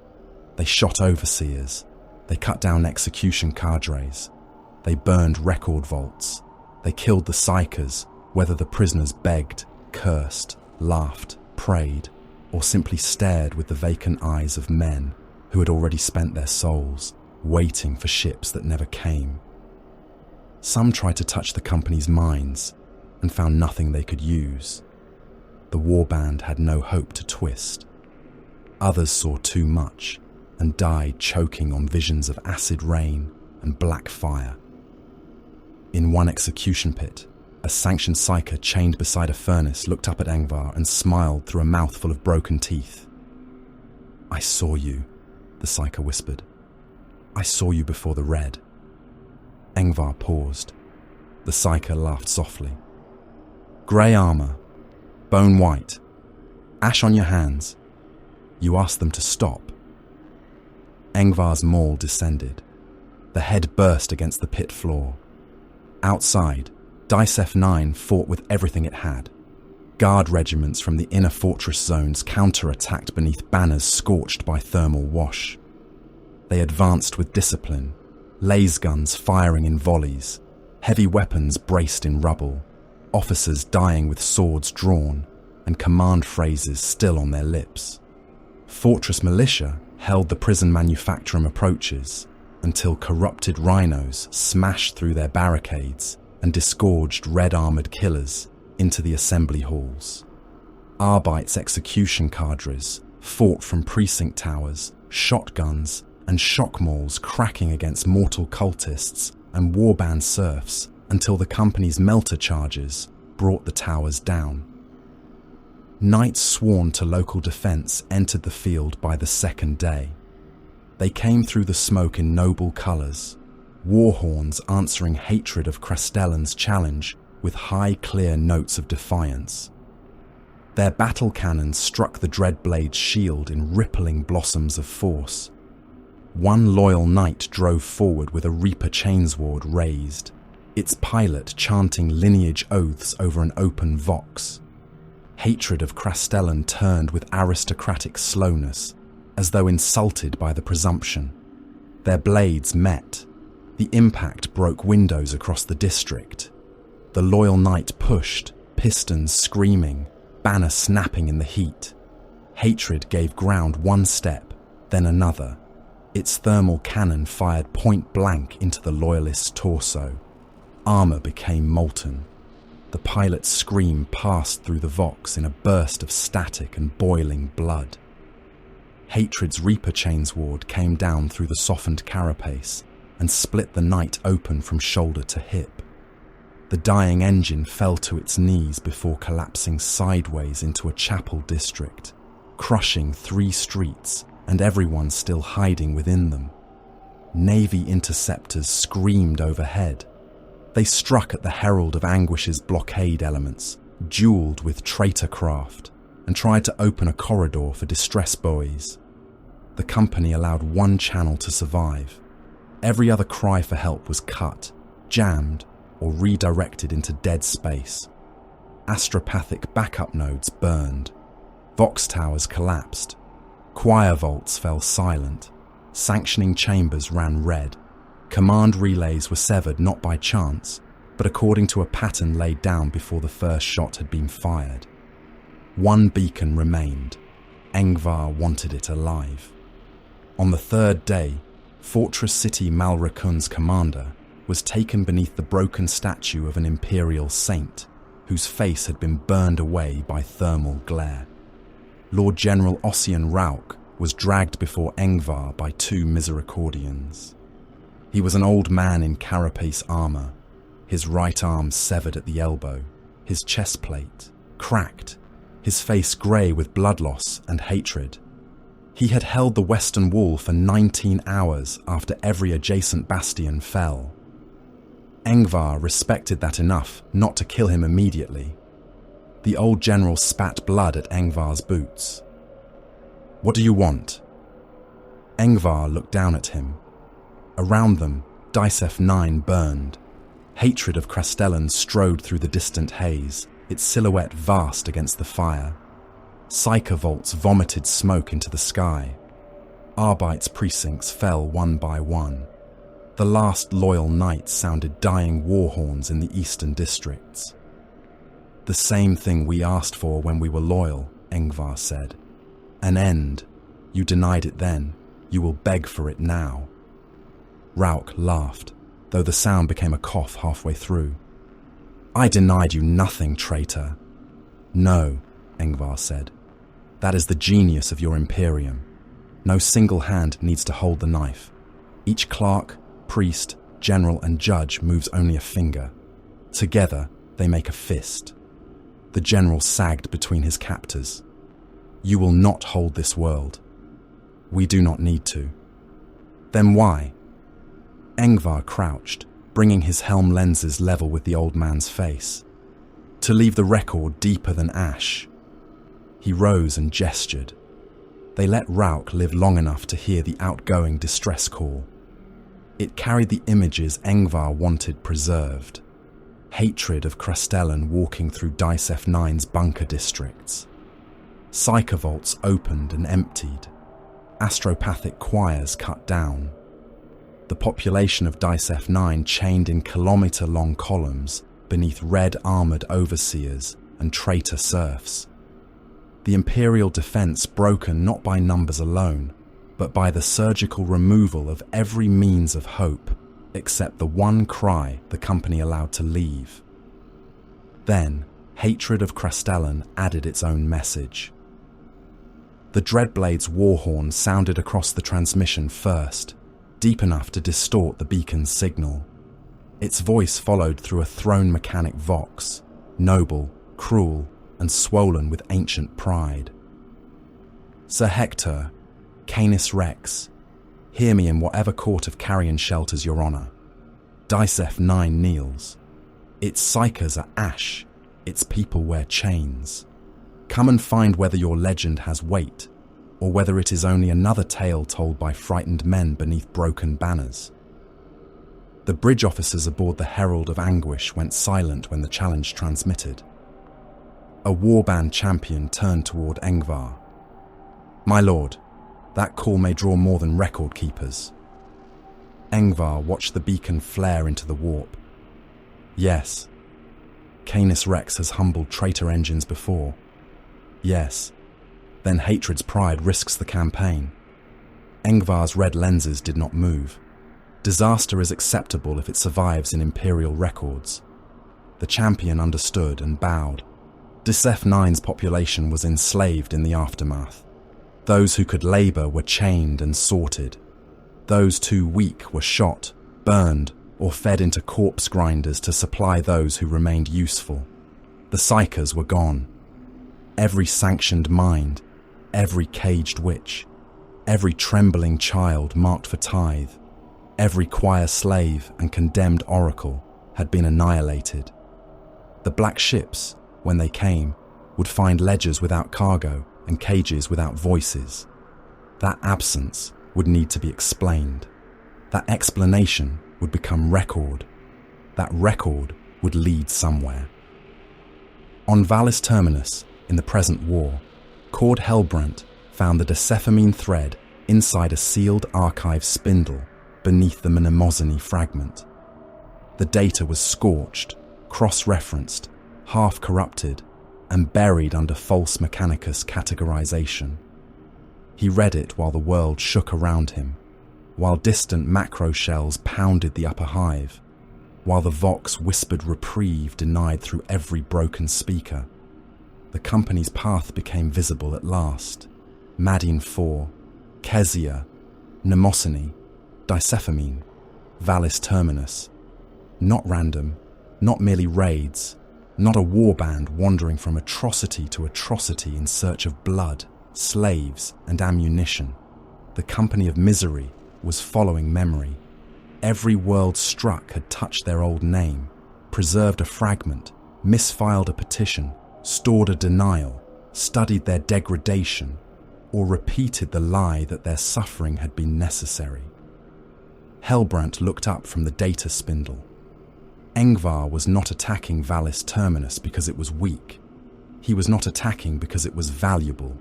They shot overseers. They cut down execution cadres. They burned record vaults. They killed the psychers, whether the prisoners begged, cursed, laughed, prayed, or simply stared with the vacant eyes of men who had already spent their souls, waiting for ships that never came. Some tried to touch the company's minds and found nothing they could use. The warband had no hope to twist. Others saw too much and died choking on visions of acid rain and black fire. In one execution pit, a sanctioned psyker chained beside a furnace looked up at Engvar and smiled through a mouthful of broken teeth. "I saw you," the psyker whispered. "I saw you before the red." Engvar paused. The psyker laughed softly. "Grey armor, bone white, ash on your hands. You asked them to stop." Engvar's maul descended. The head burst against the pit floor. Outside, Dice F9 fought with everything it had. Guard regiments from the inner fortress zones counter-attacked beneath banners scorched by thermal wash. They advanced with discipline, laser guns firing in volleys, heavy weapons braced in rubble, officers dying with swords drawn, and command phrases still on their lips. Fortress militia held the prison manufacturing approaches until corrupted rhinos smashed through their barricades and disgorged red-armoured killers into the assembly halls. Arbite's execution cadres fought from precinct towers, shotguns, and shock mauls cracking against mortal cultists and warband serfs until the company's melter charges brought the towers down. Knights sworn to local defence entered the field by the second day. They came through the smoke in noble colours, war horns answering hatred of Crastellan's challenge with high, clear notes of defiance. Their battle cannons struck the Dreadblade's shield in rippling blossoms of force. One loyal knight drove forward with a Reaper chainsword raised, its pilot chanting lineage oaths over an open vox. Hatred of Crastellan turned with aristocratic slowness, as though insulted by the presumption. Their blades met. The impact broke windows across the district. The loyal knight pushed, pistons screaming, banner snapping in the heat. Hatred gave ground one step, then another. Its thermal cannon fired point blank into the loyalist's torso. Armour became molten. The pilot's scream passed through the vox in a burst of static and boiling blood. Hatred's Reaper chainsword came down through the softened carapace and split the knight open from shoulder to hip. The dying engine fell to its knees before collapsing sideways into a chapel district, crushing 3 streets and everyone still hiding within them. Navy interceptors screamed overhead. They struck at the Herald of Anguish's blockade elements, duelled with traitor craft, and tried to open a corridor for distress buoys. The company allowed one channel to survive. Every other cry for help was cut, jammed, or redirected into dead space. Astropathic backup nodes burned. Vox towers collapsed. Choir vaults fell silent. Sanctioning chambers ran red. Command relays were severed not by chance, but according to a pattern laid down before the first shot had been fired. One beacon remained. Engvar wanted it alive. On the third day, Fortress City Malrakun's commander was taken beneath the broken statue of an imperial saint whose face had been burned away by thermal glare. Lord General Ossian Rauk was dragged before Engvar by 2 Misericordians. He was an old man in carapace armour, his right arm severed at the elbow, his chest plate cracked, his face grey with blood loss and hatred. He had held the western wall for 19 hours after every adjacent bastion fell. Engvar respected that enough not to kill him immediately. The old general spat blood at Engvar's boots. "What do you want?" Engvar looked down at him. Around them, Dice F9 burned. Hatred of Crastellan strode through the distant haze, its silhouette vast against the fire. Psyker vaults vomited smoke into the sky. Arbite's precincts fell one by one. The last loyal knights sounded dying war horns in the eastern districts. "The same thing we asked for when we were loyal," Engvar said. "An end. You denied it then. You will beg for it now." Rauk laughed, though the sound became a cough halfway through. "I denied you nothing, traitor." "No," Engvar said. "That is the genius of your Imperium. No single hand needs to hold the knife. Each clerk, priest, general, and judge moves only a finger. Together, they make a fist." The general sagged between his captors. "You will not hold this world." "We do not need to." "Then why?" Engvar crouched, bringing his helm lenses level with the old man's face. "To leave the record deeper than ash." He rose and gestured. They let Rauk live long enough to hear the outgoing distress call. It carried the images Engvar wanted preserved. hatred of Krastellan walking through Dice F9's bunker districts. Psyker vaults opened and emptied. Astropathic choirs cut down. The population of Dice F9 chained in kilometre-long columns beneath red-armoured overseers and traitor serfs. The Imperial defence broken not by numbers alone, but by the surgical removal of every means of hope, except the one cry the company allowed to leave. Then, hatred of Krastellan added its own message. The Dreadblade's war horn sounded across the transmission first, deep enough to distort the beacon's signal. Its voice followed through a throne mechanic vox, noble, cruel, and swollen with ancient pride. Sir Hector, Canis Rex, hear me in whatever court of carrion shelters your honour. Dice F9 kneels. Its psychers are ash, its people wear chains. Come and find whether your legend has weight, or whether it is only another tale told by frightened men beneath broken banners. The bridge officers aboard the Herald of Anguish went silent when the challenge transmitted. A warband champion turned toward Engvar. My lord, that call may draw more than record keepers. Engvar watched the beacon flare into the warp. Yes, Canis Rex has humbled traitor engines before. Yes, then hatred's pride risks the campaign. Engvar's red lenses did not move. Disaster is acceptable if it survives in Imperial records. The champion understood and bowed. Dis F9's population was enslaved in the aftermath. Those who could labour were chained and sorted. Those too weak were shot, burned, or fed into corpse grinders to supply those who remained useful. The psychers were gone. Every sanctioned mind, every caged witch, every trembling child marked for tithe, every choir slave and condemned oracle had been annihilated. The black ships, when they came, would find ledgers without cargo and cages without voices. That absence would need to be explained. That explanation would become record. That record would lead somewhere. On Valis Terminus, in the present war, Cord Hellbrant found the Decephamine thread inside a sealed archive spindle beneath the Mnemosyne fragment. The data was scorched, cross-referenced, half-corrupted, and buried under false Mechanicus categorization. He read it while the world shook around him, while distant macro shells pounded the upper hive, while the Vox whispered reprieve denied through every broken speaker. The company's path became visible at last. Madine 4, Kezia, Mnemosyne, Dicephamine, Valis Terminus. Not random, not merely raids, not a warband wandering from atrocity to atrocity in search of blood, slaves, and ammunition. The company of misery was following memory. Every world struck had touched their old name, preserved a fragment, misfiled a petition, stored a denial, studied their degradation, or repeated the lie that their suffering had been necessary. Hellbrant looked up from the data spindle. Engvar was not attacking Valis Terminus because it was weak. He was not attacking because it was valuable.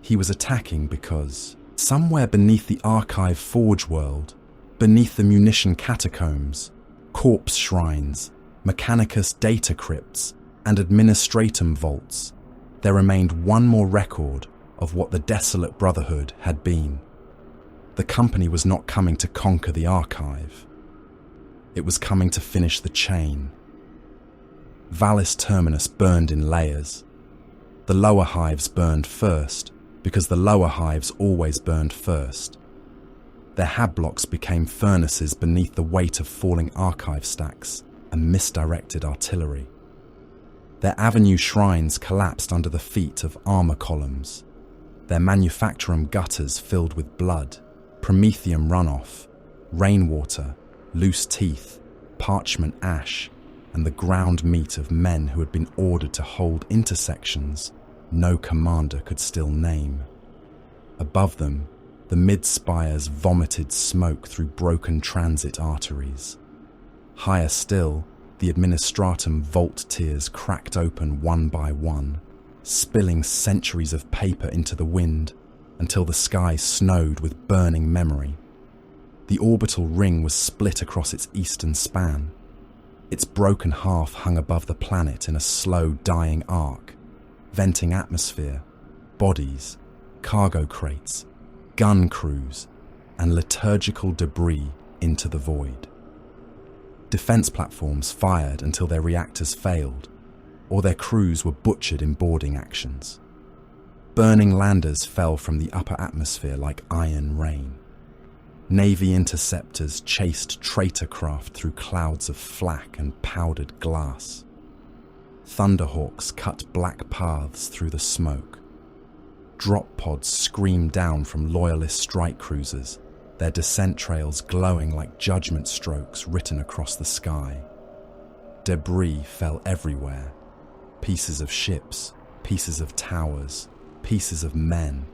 He was attacking because, somewhere beneath the archive forge world, beneath the munition catacombs, corpse shrines, Mechanicus data crypts, and administratum vaults, there remained one more record of what the desolate brotherhood had been. The company was not coming to conquer the archive. It was coming to finish the chain. Valis Terminus burned in layers. The lower hives burned first, because the lower hives always burned first. Their habblocks became furnaces beneath the weight of falling archive stacks and misdirected artillery. Their avenue shrines collapsed under the feet of armor columns. Their manufactorum gutters filled with blood, promethium runoff, rainwater, loose teeth, parchment ash, and the ground meat of men who had been ordered to hold intersections no commander could still name. Above them, the mid-spires vomited smoke through broken transit arteries. Higher still, The administratum vault tiers cracked open one by one, spilling centuries of paper into the wind until the sky snowed with burning memory. The orbital ring was split across its eastern span. Its broken half hung above the planet in a slow dying arc, venting atmosphere, bodies, cargo crates, gun crews, and liturgical debris into the void. Defense platforms fired until their reactors failed, or their crews were butchered in boarding actions. Burning landers fell from the upper atmosphere like iron rain. Navy interceptors chased traitor craft through clouds of flak and powdered glass. Thunderhawks cut black paths through the smoke. Drop pods screamed down from loyalist strike cruisers, their descent trails glowing like judgment strokes written across the sky. Debris fell everywhere. Pieces of ships, pieces of towers, pieces of men,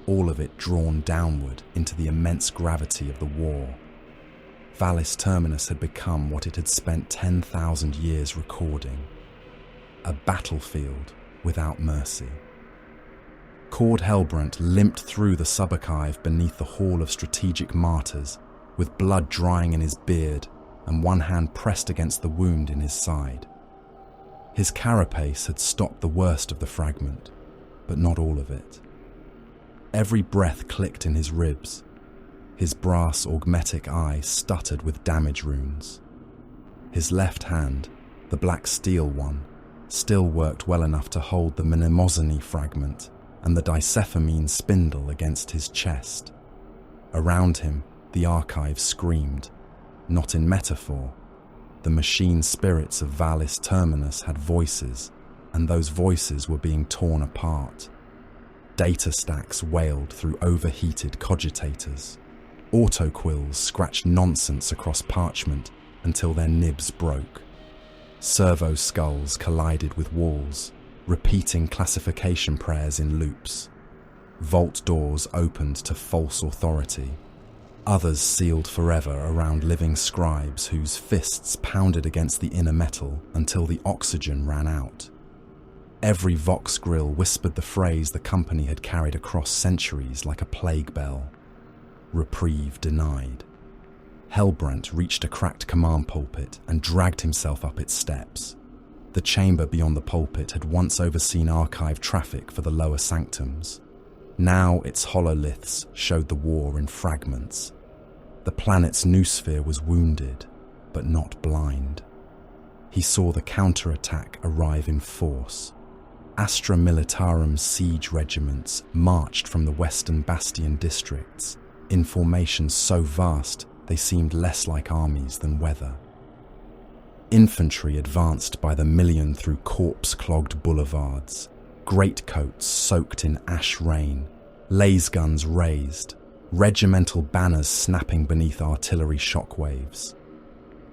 all of it drawn downward into the immense gravity of the war. Valis Terminus had become what it had spent 10,000 years recording: a battlefield without mercy. Cord Hellbrunt limped through the subarchive beneath the Hall of Strategic Martyrs, with blood drying in his beard and one hand pressed against the wound in his side. His carapace had stopped the worst of the fragment, but not all of it. Every breath clicked in his ribs. His brass augmetic eye stuttered with damage runes. His left hand, the black steel one, still worked well enough to hold the mnemosiny fragment and the dicephamine spindle against his chest. Around him, the archive screamed, not in metaphor. The machine spirits of Valis Terminus had voices, and those voices were being torn apart. Data stacks wailed through overheated cogitators. Autoquills scratched nonsense across parchment until their nibs broke. Servo skulls collided with walls, repeating classification prayers in loops. Vault doors opened to false authority. Others sealed forever around living scribes whose fists pounded against the inner metal until the oxygen ran out. Every vox grill whispered the phrase the company had carried across centuries like a plague bell: reprieve denied. Hellbrunt reached a cracked command pulpit and dragged himself up its steps. The chamber beyond the pulpit had once overseen archive traffic for the lower sanctums. Now its hololiths showed the war in fragments. The planet's noosphere was wounded, but not blind. He saw the counterattack arrive in force. Astra Militarum siege regiments marched from the western bastion districts, in formations so vast they seemed less like armies than weather. Infantry advanced by the million through corpse-clogged boulevards, greatcoats soaked in ash rain, laser guns raised, regimental banners snapping beneath artillery shockwaves.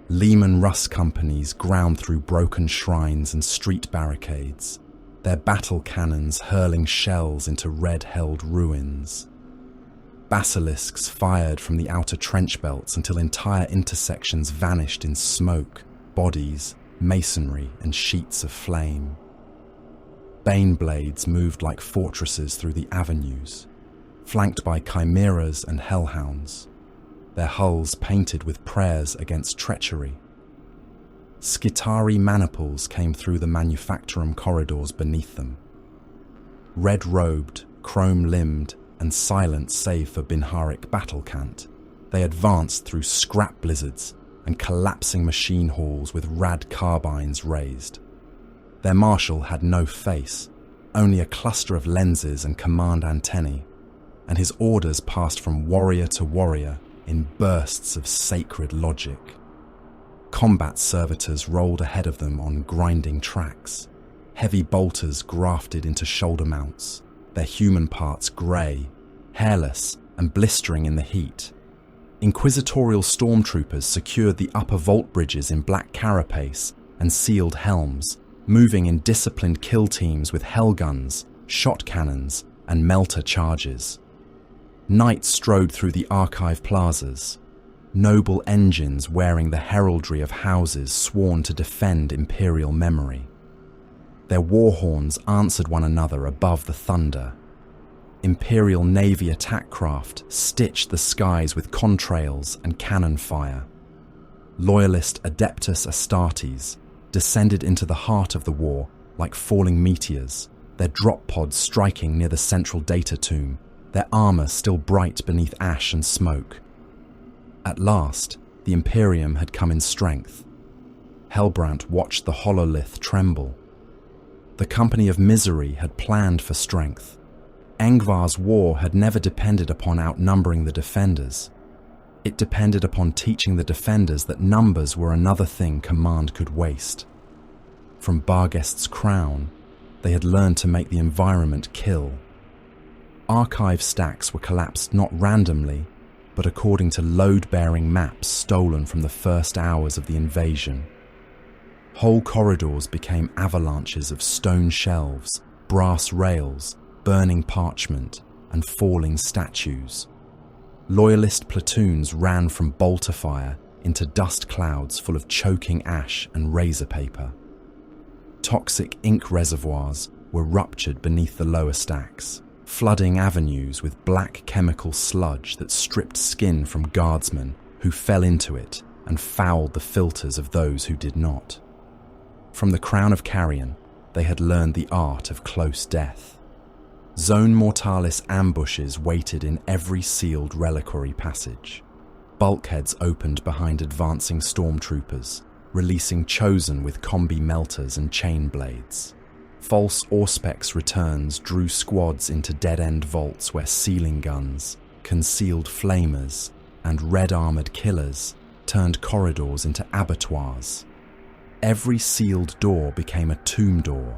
Lehman Russ companies ground through broken shrines and street barricades, their battle cannons hurling shells into red-held ruins. Basilisks fired from the outer trench belts until entire intersections vanished in smoke, bodies, masonry, and sheets of flame. Bane blades moved like fortresses through the avenues, flanked by chimeras and hellhounds, their hulls painted with prayers against treachery. Skitari maniples came through the manufactorum corridors beneath them. Red-robed, chrome-limbed, and silent save for Binharik battle cant, they advanced through scrap blizzards and collapsing machine halls with rad carbines raised. Their marshal had no face, only a cluster of lenses and command antennae, and his orders passed from warrior to warrior in bursts of sacred logic. Combat servitors rolled ahead of them on grinding tracks, heavy bolters grafted into shoulder mounts, their human parts grey, hairless, and blistering in the heat. Inquisitorial stormtroopers secured the upper vault bridges in black carapace and sealed helms, moving in disciplined kill teams with hellguns, shot cannons, and melter charges. Knights strode through the archive plazas. noble engines wearing the heraldry of houses sworn to defend Imperial memory. Their war horns answered one another above the thunder. Imperial Navy attack craft stitched the skies with contrails and cannon fire. Loyalist Adeptus Astartes descended into the heart of the war like falling meteors, their drop pods striking near the central data tomb, their armor still bright beneath ash and smoke. At last, the Imperium had come in strength. Helbrant watched the hololith tremble. The Company of Misery had planned for strength. Angvar's war had never depended upon outnumbering the defenders. It depended upon teaching the defenders that numbers were another thing command could waste. From Barghest's crown, they had learned to make the environment kill. Archive stacks were collapsed not randomly, but according to load-bearing maps stolen from the first hours of the invasion. Whole corridors became avalanches of stone shelves, brass rails, burning parchment, and falling statues. Loyalist platoons ran from bolter fire into dust clouds full of choking ash and razor paper. Toxic ink reservoirs were ruptured beneath the lower stacks, flooding avenues with black chemical sludge that stripped skin from guardsmen who fell into it and fouled the filters of those who did not. From the Crown of Carrion, they had learned the art of close death. Zone Mortalis ambushes waited in every sealed reliquary passage. Bulkheads opened behind advancing stormtroopers, releasing Chosen with combi melters and chain blades. False Auspex returns drew squads into dead-end vaults where sealing guns, concealed flamers, and red-armored killers turned corridors into abattoirs. Every sealed door became a tomb door.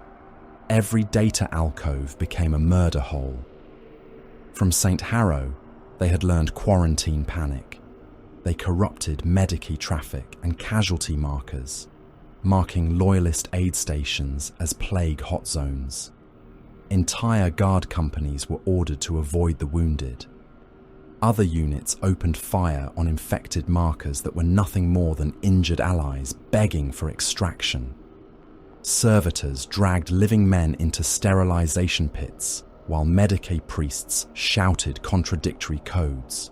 Every data alcove became a murder hole. From St. Harrow, they had learned quarantine panic. They corrupted Medici traffic and casualty markers, marking loyalist aid stations as plague hot zones. Entire guard companies were ordered to avoid the wounded. Other units opened fire on infected markers that were nothing more than injured allies begging for extraction. Servitors dragged living men into sterilization pits, while Medicae priests shouted contradictory codes.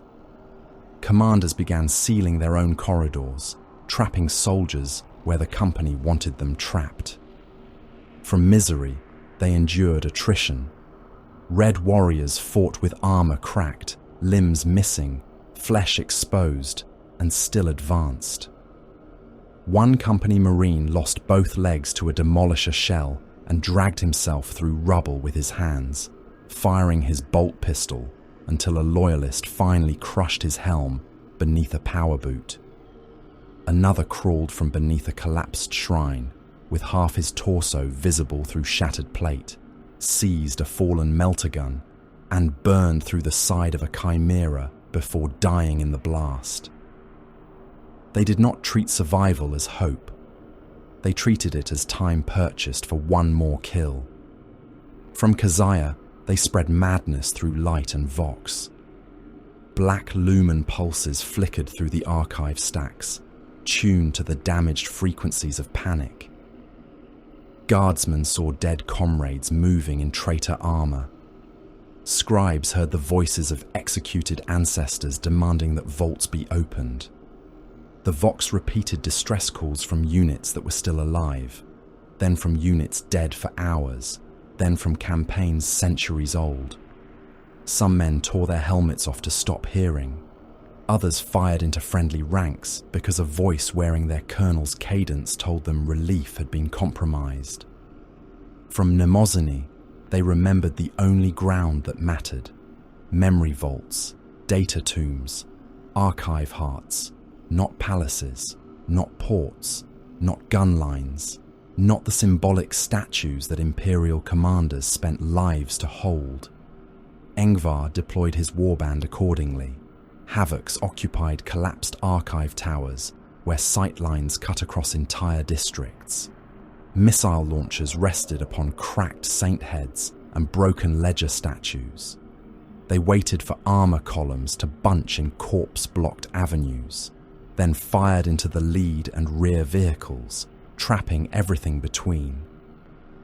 Commanders began sealing their own corridors, trapping soldiers where the company wanted them trapped. From misery, they endured attrition. Red warriors fought with armor cracked, limbs missing, flesh exposed, and still advanced. One company marine lost both legs to a demolisher shell and dragged himself through rubble with his hands, firing his bolt pistol until a loyalist finally crushed his helm beneath a power boot. Another crawled from beneath a collapsed shrine, with half his torso visible through shattered plate, seized a fallen melter gun, and burned through the side of a chimera before dying in the blast. They did not treat survival as hope. They treated it as time purchased for one more kill. From Keziah, they spread madness through light and vox. Black lumen pulses flickered through the archive stacks, tuned to the damaged frequencies of panic. Guardsmen saw dead comrades moving in traitor armor. Scribes heard the voices of executed ancestors demanding that vaults be opened. The Vox repeated distress calls from units that were still alive, then from units dead for hours, then from campaigns centuries old. Some men tore their helmets off to stop hearing. Others fired into friendly ranks because a voice wearing their colonel's cadence told them relief had been compromised. From Mnemosyne, they remembered the only ground that mattered: memory vaults, data tombs, archive hearts, not palaces, not ports, not gun lines, not the symbolic statues that Imperial commanders spent lives to hold. Angvar deployed his warband accordingly. Havocs occupied collapsed archive towers where sightlines cut across entire districts. Missile launchers rested upon cracked saint heads and broken ledger statues. They waited for armor columns to bunch in corpse-blocked avenues, then fired into the lead and rear vehicles, trapping everything between.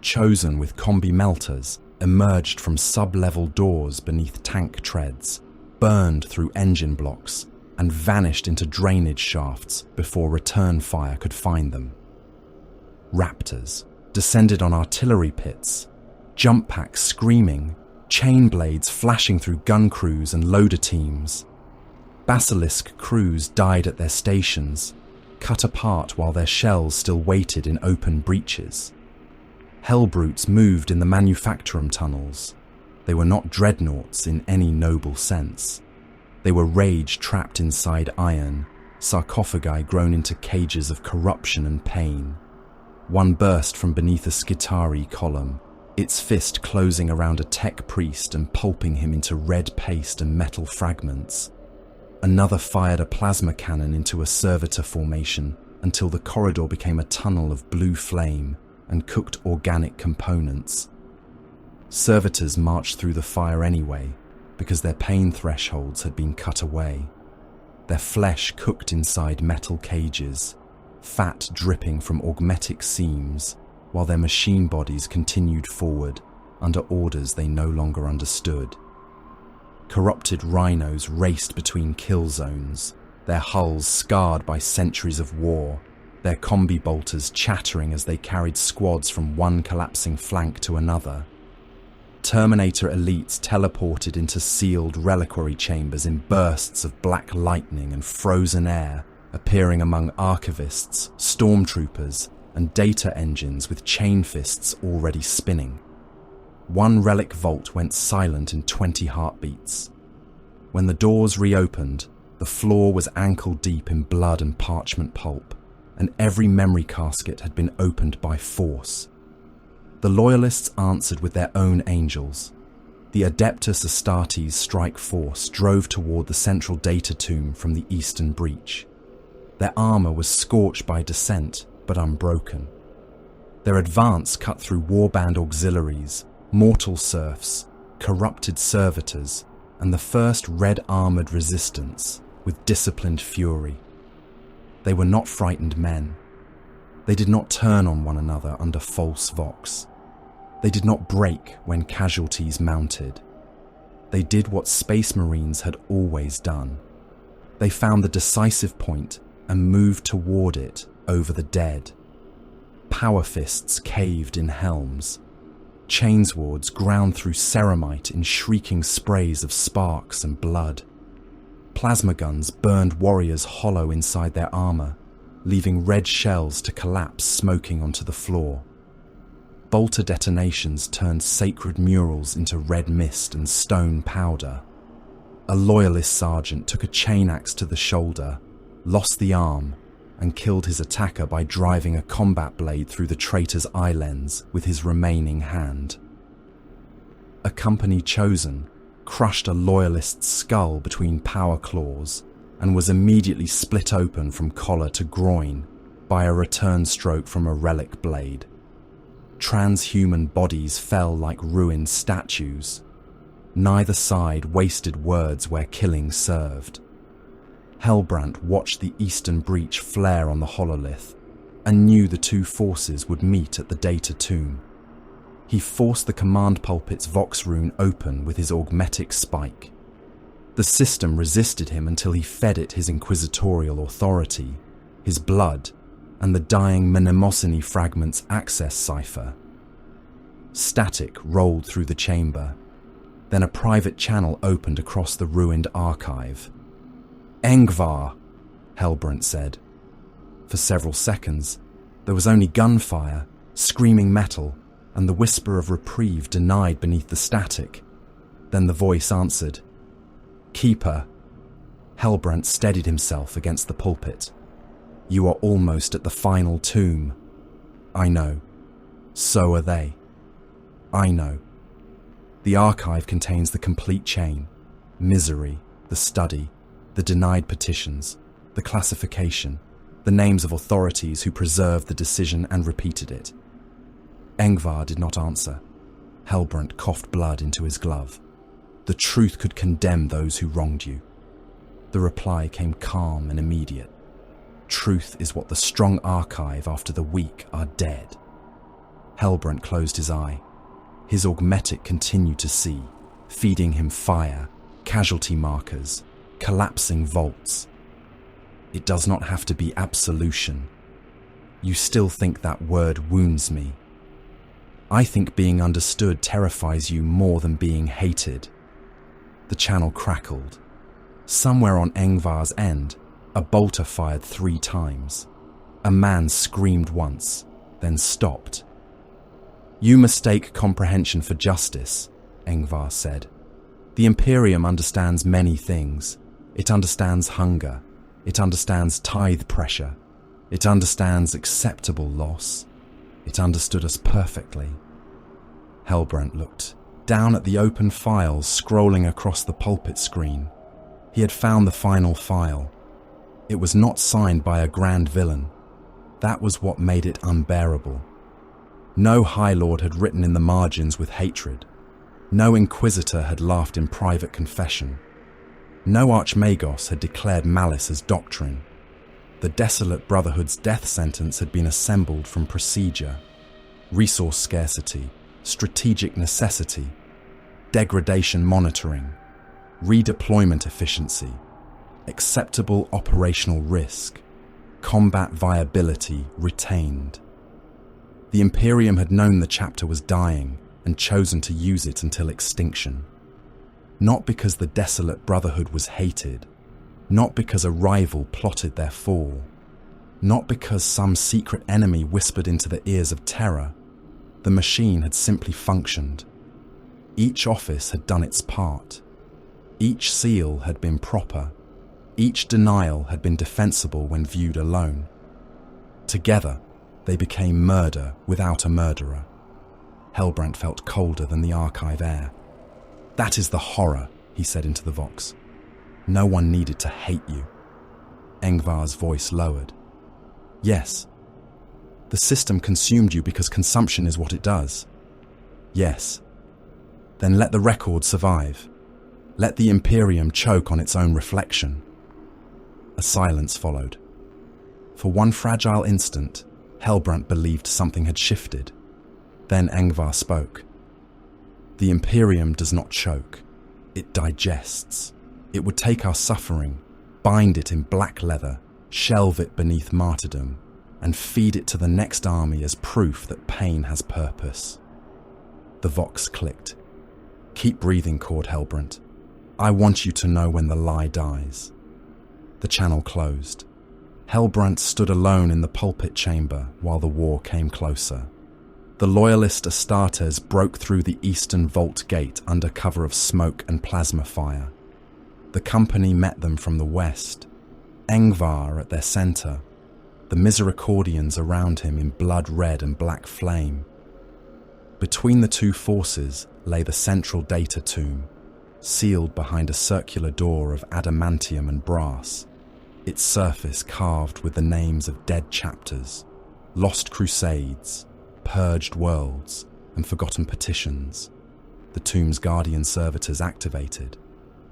Chosen with combi melters emerged from sub-level doors beneath tank treads, burned through engine blocks, and vanished into drainage shafts before return fire could find them. Raptors descended on artillery pits, jump packs screaming, chain blades flashing through gun crews and loader teams. Basilisk crews died at their stations, cut apart while their shells still waited in open breaches. Hellbrutes moved in the manufactorum tunnels. They were not dreadnoughts in any noble sense. They were rage trapped inside iron, sarcophagi grown into cages of corruption and pain. One burst from beneath a Skitari column, its fist closing around a tech priest and pulping him into red paste and metal fragments. Another fired a plasma cannon into a servitor formation until the corridor became a tunnel of blue flame and cooked organic components. Servitors marched through the fire anyway, because their pain thresholds had been cut away. Their flesh cooked inside metal cages, fat dripping from augmetic seams, while their machine bodies continued forward under orders they no longer understood. Corrupted rhinos raced between kill zones, their hulls scarred by centuries of war, their combi bolters chattering as they carried squads from one collapsing flank to another. Terminator elites teleported into sealed reliquary chambers in bursts of black lightning and frozen air, appearing among archivists, stormtroopers, and data engines with chain fists already spinning. One relic vault went silent in 20 heartbeats. When the doors reopened, the floor was ankle-deep in blood and parchment pulp, and every memory casket had been opened by force. The Loyalists answered with their own angels. The Adeptus Astartes strike force drove toward the central data tomb from the eastern breach. Their armor was scorched by descent, but unbroken. Their advance cut through warband auxiliaries, mortal serfs, corrupted servitors, and the first red-armored resistance with disciplined fury. They were not frightened men. They did not turn on one another under false vox. They did not break when casualties mounted. They did what Space Marines had always done. They found the decisive point and moved toward it over the dead. Power fists caved in helms. Chainswords ground through ceramite in shrieking sprays of sparks and blood. Plasma guns burned warriors hollow inside their armor, leaving red shells to collapse smoking onto the floor. Bolter detonations turned sacred murals into red mist and stone powder. A loyalist sergeant took a chain axe to the shoulder, lost the arm, and killed his attacker by driving a combat blade through the traitor's eye lens with his remaining hand. A company chosen crushed a loyalist's skull between power claws and was immediately split open from collar to groin by a return stroke from a relic blade. Transhuman bodies fell like ruined statues. Neither side wasted words where killing served. Hellbrant watched the eastern breach flare on the hololith and knew the two forces would meet at the data tomb. He forced the command pulpit's vox rune open with his augmetic spike. The system resisted him until he fed it his inquisitorial authority, his blood, and the dying Mnemosyne fragment's access cipher. Static rolled through the chamber. Then a private channel opened across the ruined archive. "Engvar," Hellbrant said. For several seconds, there was only gunfire, screaming metal, and the whisper of reprieve denied beneath the static. Then the voice answered. "Keeper." Hellbrant steadied himself against the pulpit. "You are almost at the final tomb." "I know. So are they." "I know. The archive contains the complete chain. Misery, the study, the denied petitions, the classification, the names of authorities who preserved the decision and repeated it." Engvar did not answer. Hellbrant coughed blood into his glove. The truth could condemn those who wronged you. The reply came calm and immediate. Truth is what the strong archive after the weak are dead. Hellbrant closed his eye. His augmetic continued to see, feeding him fire, casualty markers, collapsing vaults. It does not have to be absolution. You still think that word wounds me. I think being understood terrifies you more than being hated. The channel crackled. Somewhere on Engvar's end, a bolter fired 3 times. A man screamed once, then stopped. You mistake comprehension for justice, Engvar said. The Imperium understands many things. It understands hunger. It understands tithe pressure. It understands acceptable loss. It understood us perfectly. Hellbrant looked down at the open files scrolling across the pulpit screen. He had found the final file. It was not signed by a grand villain. That was what made it unbearable. No High Lord had written in the margins with hatred. No Inquisitor had laughed in private confession. No Archmagos had declared malice as doctrine. The Desolate Brotherhood's death sentence had been assembled from procedure, resource scarcity, strategic necessity, degradation monitoring, redeployment efficiency, acceptable operational risk, combat viability retained. The Imperium had known the chapter was dying and chosen to use it until extinction. Not because the Desolate Brotherhood was hated, not because a rival plotted their fall, not because some secret enemy whispered into the ears of terror. The machine had simply functioned. Each office had done its part. Each seal had been proper. Each denial had been defensible when viewed alone. Together, they became murder without a murderer. Hellbrant felt colder than the archive air. That is the horror, he said into the Vox. No one needed to hate you. Engvar's voice lowered. Yes. The system consumed you because consumption is what it does. Yes. Then let the record survive. Let the Imperium choke on its own reflection. A silence followed. For one fragile instant, Hellbrant believed something had shifted. Then Engvar spoke. The Imperium does not choke. It digests. It would take our suffering, bind it in black leather, shelve it beneath martyrdom, and feed it to the next army as proof that pain has purpose. The Vox clicked. Keep breathing, Cord Hellbrant. I want you to know when the lie dies. The channel closed. Hellbrant stood alone in the pulpit chamber while the war came closer. The loyalist Astartes broke through the eastern vault gate under cover of smoke and plasma fire. The company met them from the west, Engvar at their center, the Misericordians around him in blood red and black flame. Between the two forces lay the central data tomb, sealed behind a circular door of adamantium and brass, its surface carved with the names of dead chapters, lost crusades, purged worlds, and forgotten petitions. The tomb's guardian servitors activated.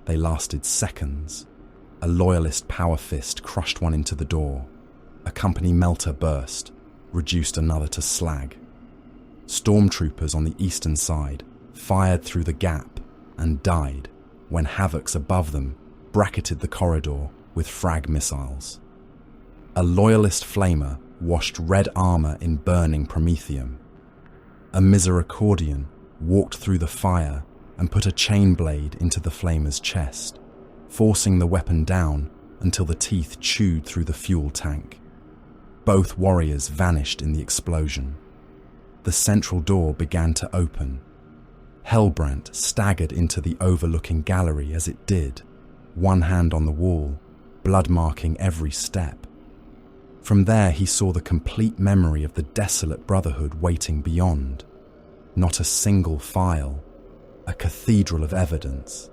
They lasted seconds. A loyalist power fist crushed one into the door. A company melter burst, reduced another to slag. Stormtroopers on the eastern side fired through the gap and died when havocs above them bracketed the corridor with frag missiles. A loyalist flamer washed red armor in burning promethium. A Misericordian walked through the fire and put a chain blade into the flamer's chest, forcing the weapon down until the teeth chewed through the fuel tank. Both warriors vanished in the explosion. The central door began to open. Hellbrant staggered into the overlooking gallery as it did, one hand on the wall, blood marking every step. From there he saw the complete memory of the Desolate Brotherhood waiting beyond. Not a single file, a cathedral of evidence.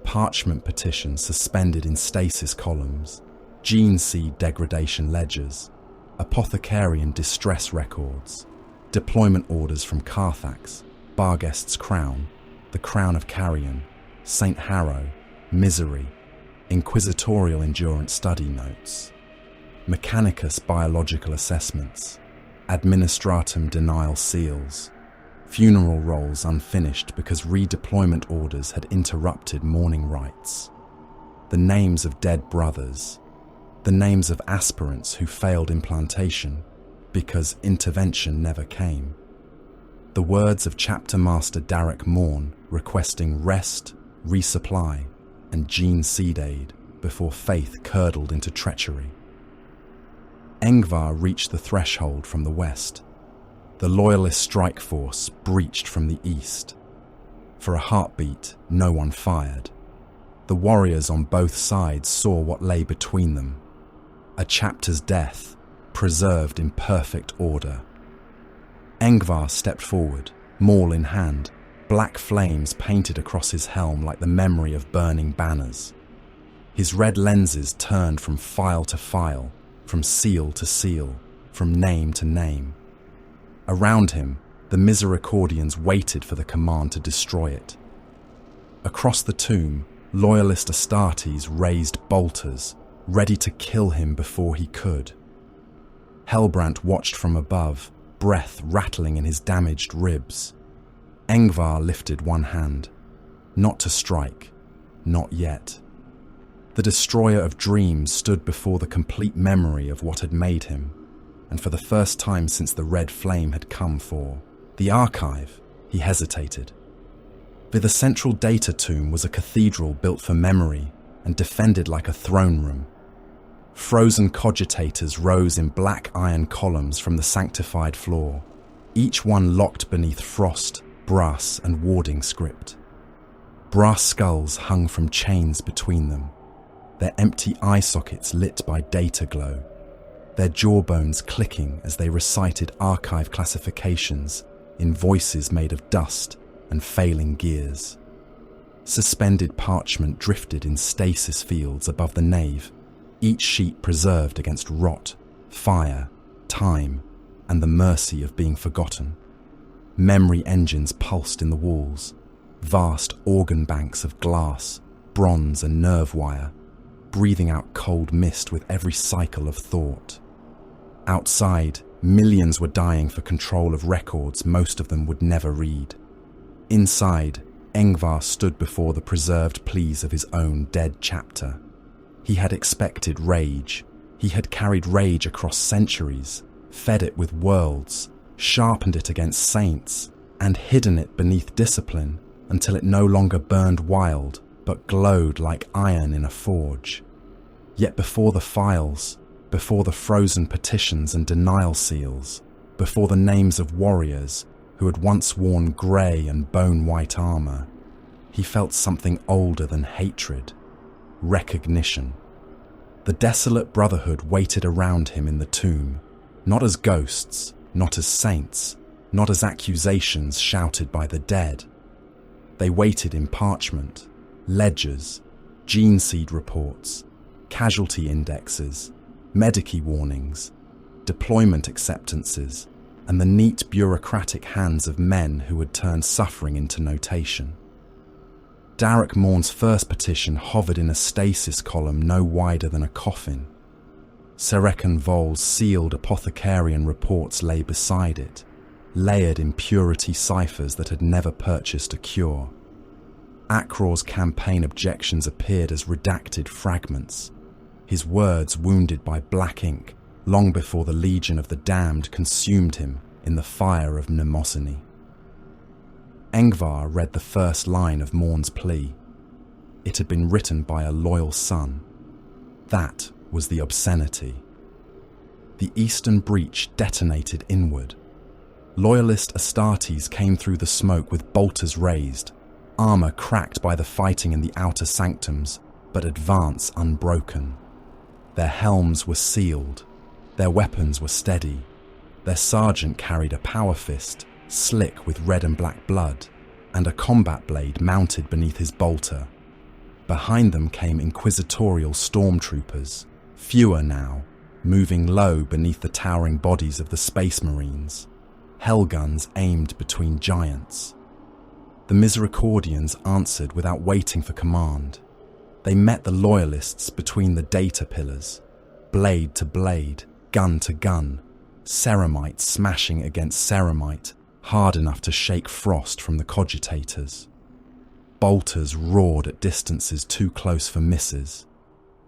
Parchment petitions suspended in stasis columns, gene seed degradation ledgers, apothecarian distress records, deployment orders from Carthax, Barghest's crown, the crown of Carrion, St. Harrow, Misery, Inquisitorial Endurance Study Notes, Mechanicus Biological Assessments, Administratum Denial Seals, Funeral rolls unfinished because redeployment orders had interrupted mourning rites, the names of dead brothers, the names of aspirants who failed implantation because intervention never came, the words of Chapter Master Darek Morn requesting rest, resupply, and gene seed aid before faith curdled into treachery. Engvar reached the threshold from the west. The Loyalist strike force breached from the east. For a heartbeat, no one fired. The warriors on both sides saw what lay between them. A chapter's death, preserved in perfect order. Engvar stepped forward, maul in hand, black flames painted across his helm like the memory of burning banners. His red lenses turned from file to file, from seal to seal, from name to name. Around him, the Misericordians waited for the command to destroy it. Across the tomb, Loyalist Astartes raised bolters, ready to kill him before he could. Hellbrant watched from above, breath rattling in his damaged ribs. Engvar lifted one hand. Not to strike. Not yet. The destroyer of dreams stood before the complete memory of what had made him, and for the first time since the red flame had come for the archive, he hesitated. The central data tomb was a cathedral built for memory and defended like a throne room. Frozen cogitators rose in black iron columns from the sanctified floor, each one locked beneath frost, brass, and warding script. Brass skulls hung from chains between them, their empty eye sockets lit by data glow, their jawbones clicking as they recited archive classifications in voices made of dust and failing gears. Suspended parchment drifted in stasis fields above the nave, each sheet preserved against rot, fire, time, and the mercy of being forgotten. Memory engines pulsed in the walls, vast organ banks of glass, bronze, and nerve wire, breathing out cold mist with every cycle of thought. Outside, millions were dying for control of records most of them would never read. Inside, Engvar stood before the preserved pleas of his own dead chapter. He had expected rage. He had carried rage across centuries, fed it with worlds, sharpened it against saints, and hidden it beneath discipline until it no longer burned wild, but glowed like iron in a forge. Yet before the files, before the frozen petitions and denial seals, before the names of warriors who had once worn grey and bone-white armour, he felt something older than hatred, recognition. The desolate brotherhood waited around him in the tomb, not as ghosts, not as saints, not as accusations shouted by the dead. They waited in parchment, ledgers, gene seed reports, casualty indexes, medici warnings, deployment acceptances, and the neat bureaucratic hands of men who had turned suffering into notation. Darek Morn's first petition hovered in a stasis column no wider than a coffin. Serekan Vol's sealed apothecarian reports lay beside it, layered in purity ciphers that had never purchased a cure. Akraw's campaign objections appeared as redacted fragments, his words wounded by black ink long before the Legion of the Damned consumed him in the fire of mnemosyne. Engvar read the first line of Morn's plea. It had been written by a loyal son. That was the obscenity. The eastern breach detonated inward. Loyalist Astartes came through the smoke with bolters raised, armour cracked by the fighting in the outer sanctums, but advance unbroken. Their helms were sealed. Their weapons were steady. Their sergeant carried a power fist, slick with red and black blood, and a combat blade mounted beneath his bolter. Behind them came inquisitorial stormtroopers, fewer now, moving low beneath the towering bodies of the space marines, hellguns aimed between giants. The Misericordians answered without waiting for command. They met the Loyalists between the data pillars, blade to blade, gun to gun, ceramite smashing against ceramite, hard enough to shake frost from the cogitators. Bolters roared at distances too close for misses.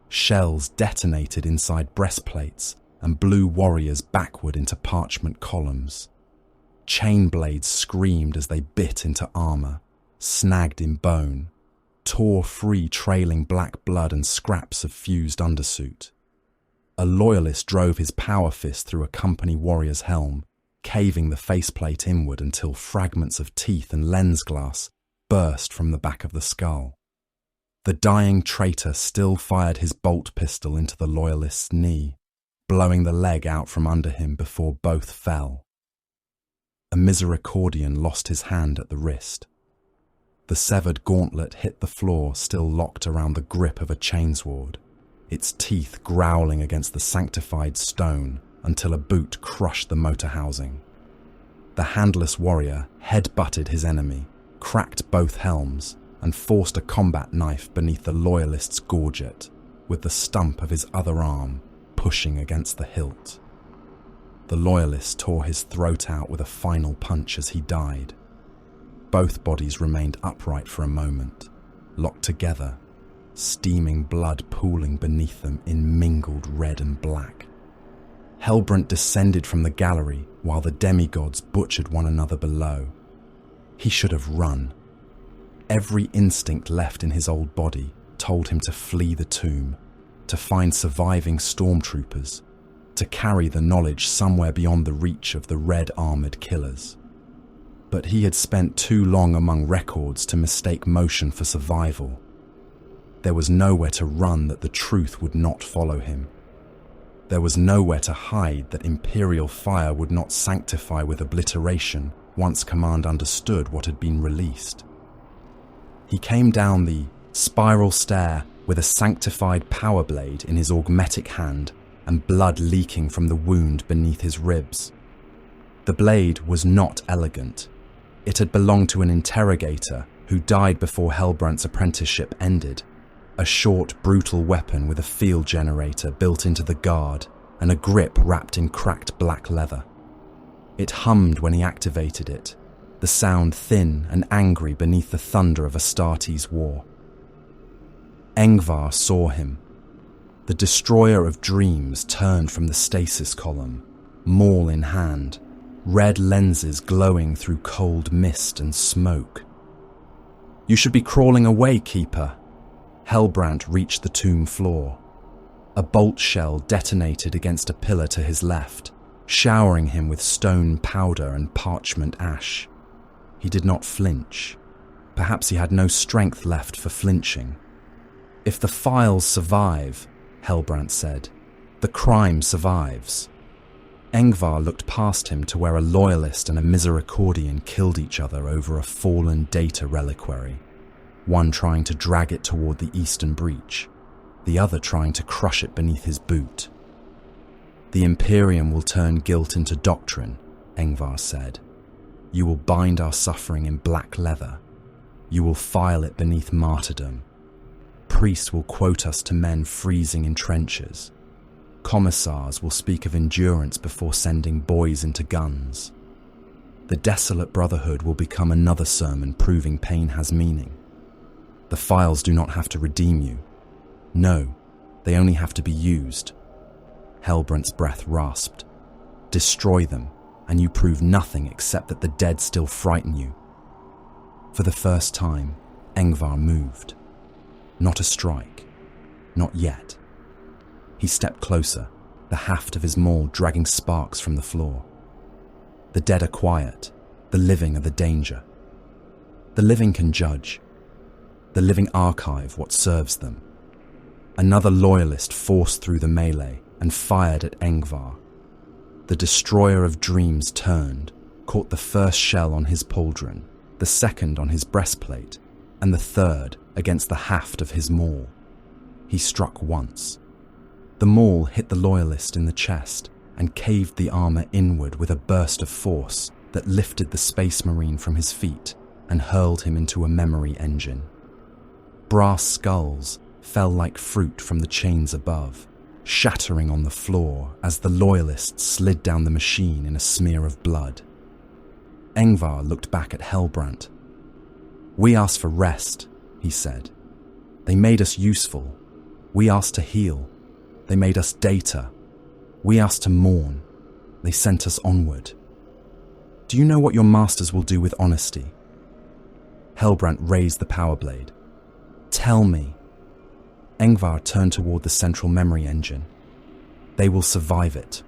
Shells detonated inside breastplates and blew warriors backward into parchment columns. Chain blades screamed as they bit into armor, snagged in bone, tore free trailing black blood and scraps of fused undersuit. A loyalist drove his power fist through a company warrior's helm, caving the faceplate inward until fragments of teeth and lens glass burst from the back of the skull. The dying traitor still fired his bolt pistol into the loyalist's knee, blowing the leg out from under him before both fell. A Misericordian lost his hand at the wrist. The severed gauntlet hit the floor, still locked around the grip of a chainsword, its teeth growling against the sanctified stone until a boot crushed the motor housing. The handless warrior head-butted his enemy, cracked both helms, and forced a combat knife beneath the loyalist's gorget, with the stump of his other arm pushing against the hilt. The loyalist tore his throat out with a final punch as he died. Both bodies remained upright for a moment, locked together, steaming blood pooling beneath them in mingled red and black. Hellbrant descended from the gallery while the demigods butchered one another below. He should have run. Every instinct left in his old body told him to flee the tomb, to find surviving stormtroopers, to carry the knowledge somewhere beyond the reach of the red-armored killers. But he had spent too long among records to mistake motion for survival. There was nowhere to run that the truth would not follow him. There was nowhere to hide that Imperial fire would not sanctify with obliteration once command understood what had been released. He came down the spiral stair with a sanctified power blade in his augmetic hand and blood leaking from the wound beneath his ribs. The blade was not elegant. It had belonged to an interrogator who died before Hellbrant's apprenticeship ended, a short, brutal weapon with a field generator built into the guard and a grip wrapped in cracked black leather. It hummed when he activated it, the sound thin and angry beneath the thunder of Astartes' war. Engvar saw him. The destroyer of dreams turned from the stasis column, maul in hand, red lenses glowing through cold mist and smoke. "You should be crawling away, Keeper." Hellbrant reached the tomb floor. A bolt shell detonated against a pillar to his left, showering him with stone powder and parchment ash. He did not flinch. Perhaps he had no strength left for flinching. "If the files survive," Hellbrant said, "the crime survives." Engvar looked past him to where a loyalist and a Misericordian killed each other over a fallen data reliquary, one trying to drag it toward the eastern breach, the other trying to crush it beneath his boot. "The Imperium will turn guilt into doctrine," Engvar said. "You will bind our suffering in black leather. You will file it beneath martyrdom. Priests will quote us to men freezing in trenches. Commissars will speak of endurance before sending boys into guns. The desolate brotherhood will become another sermon proving pain has meaning. The files do not have to redeem you. No, they only have to be used." Hellbrant's breath rasped. "Destroy them, and you prove nothing except that the dead still frighten you." For the first time, Engvar moved. Not a strike. Not yet. He stepped closer, the haft of his maul dragging sparks from the floor. The dead are quiet. The living are the danger. The living can judge. The living archive what serves them. Another loyalist forced through the melee and fired at Engvar. The destroyer of dreams turned, caught the first shell on his pauldron, the second on his breastplate, and the third against the haft of his maul. He struck once. The maul hit the loyalist in the chest and caved the armor inward with a burst of force that lifted the space marine from his feet and hurled him into a memory engine. Brass skulls fell like fruit from the chains above, shattering on the floor as the loyalists slid down the machine in a smear of blood. Ingvar looked back at Hellbrant. "We asked for rest," he said. "They made us useful. We asked to heal. They made us data. We asked to mourn. They sent us onward. Do you know what your masters will do with honesty?" Hellbrant raised the power blade. "Tell me." Ingvar turned toward the central memory engine. "They will survive it."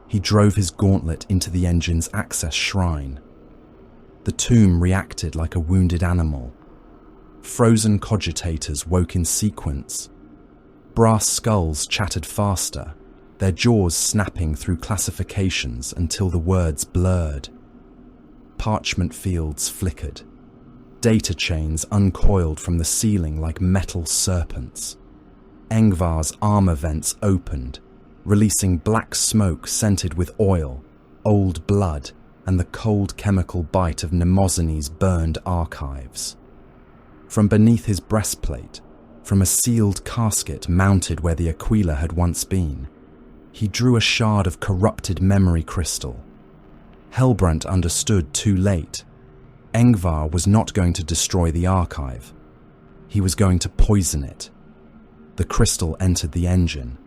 He drove his gauntlet into the engine's access shrine. The tomb reacted like a wounded animal. Frozen cogitators woke in sequence. Brass skulls chattered faster, their jaws snapping through classifications until the words blurred. Parchment fields flickered. Data chains uncoiled from the ceiling like metal serpents. Ingvar's armor vents opened, releasing black smoke scented with oil, old blood, and the cold chemical bite of Mnemosyne's burned archives. From beneath his breastplate, from a sealed casket mounted where the Aquila had once been, he drew a shard of corrupted memory crystal. Hellbrant understood too late. Ingvar was not going to destroy the archive. He was going to poison it. The crystal entered the engine.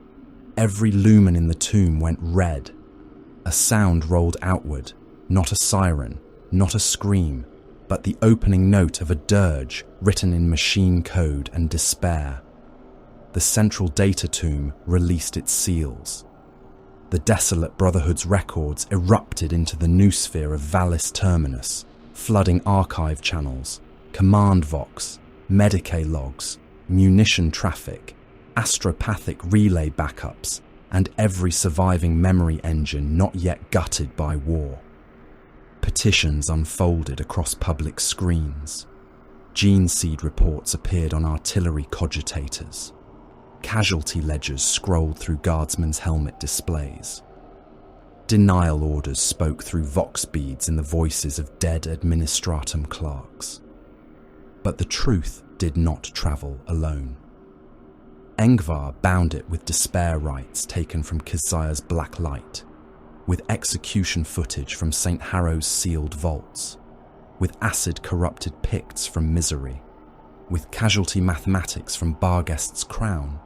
Every lumen in the tomb went red. A sound rolled outward, not a siren, not a scream, but the opening note of a dirge written in machine code and despair. The central data tomb released its seals. The desolate Brotherhood's records erupted into the noosphere of Valis Terminus, flooding archive channels, command vox, Medicae logs, munition traffic, astropathic relay backups, and every surviving memory engine not yet gutted by war. Petitions unfolded across public screens. Gene seed reports appeared on artillery cogitators. Casualty ledgers scrolled through guardsmen's helmet displays. Denial orders spoke through vox beads in the voices of dead administratum clerks. But the truth did not travel alone. Ingvar bound it with despair rites taken from Keziah's black light, with execution footage from St. Harrow's sealed vaults, with acid-corrupted Picts from Misery, with casualty mathematics from Barghest's crown,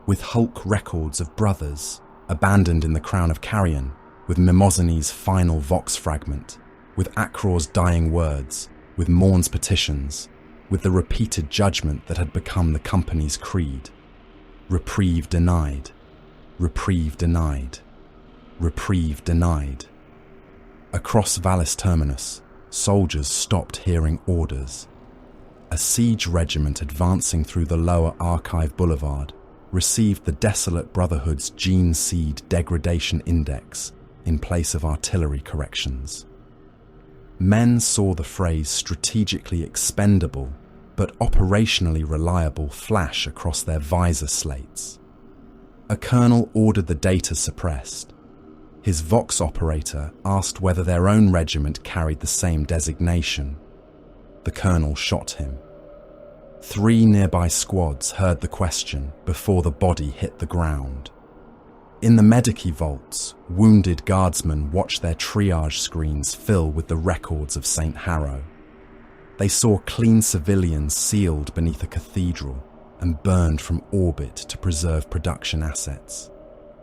with Hulk records of brothers abandoned in the crown of Carrion, with Mnemosyne's final vox fragment, with Akror's dying words, with Morn's petitions, with the repeated judgment that had become the company's creed. Reprieve denied. Reprieve denied. Reprieve denied. Across Valis Terminus, soldiers stopped hearing orders. A siege regiment advancing through the lower Archive Boulevard received the desolate Brotherhood's gene seed degradation index in place of artillery corrections. Men saw the phrase strategically expendable but operationally reliable flash across their visor slates. A colonel ordered the data suppressed. His vox operator asked whether their own regiment carried the same designation. The colonel shot him. 3 nearby squads heard the question before the body hit the ground. In the Medicae vaults, wounded guardsmen watched their triage screens fill with the records of St. Harrow. They saw clean civilians sealed beneath a cathedral and burned from orbit to preserve production assets.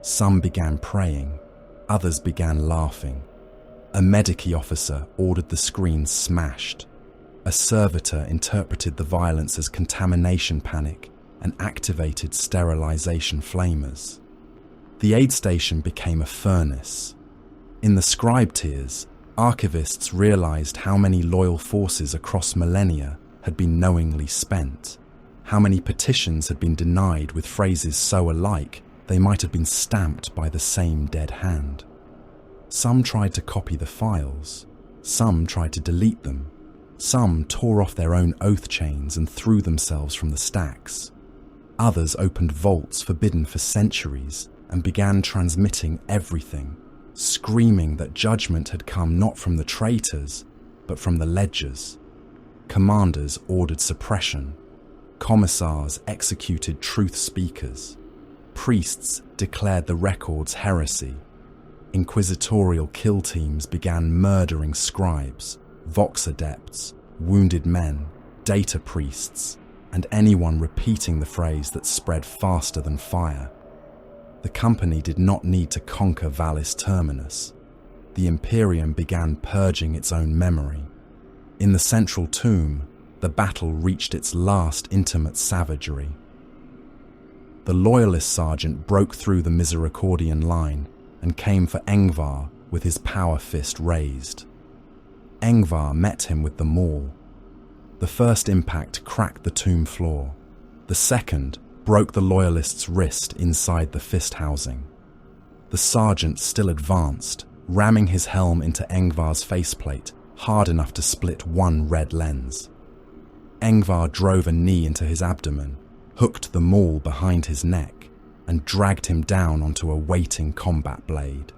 Some began praying, others began laughing. A Medicae officer ordered the screens smashed. A servitor interpreted the violence as contamination panic and activated sterilization flamers. The aid station became a furnace. In the scribe tiers, archivists realized how many loyal forces across millennia had been knowingly spent, how many petitions had been denied with phrases so alike they might have been stamped by the same dead hand. Some tried to copy the files, some tried to delete them, some tore off their own oath chains and threw themselves from the stacks. Others opened vaults forbidden for centuries and began transmitting everything, screaming that judgment had come not from the traitors, but from the ledgers. Commanders ordered suppression. Commissars executed truth speakers. Priests declared the records heresy. Inquisitorial kill teams began murdering scribes, vox adepts, wounded men, data priests, and anyone repeating the phrase that spread faster than fire. The company did not need to conquer Valis Terminus. The Imperium began purging its own memory. In the central tomb, the battle reached its last intimate savagery. The Loyalist sergeant broke through the Misericordian line and came for Engvar with his power fist raised. Engvar met him with the maul. The first impact cracked the tomb floor. The second broke the Loyalist's wrist inside the fist housing. The sergeant still advanced, ramming his helm into Engvar's faceplate hard enough to split one red lens. Engvar drove a knee into his abdomen, hooked the maul behind his neck, and dragged him down onto a waiting combat blade.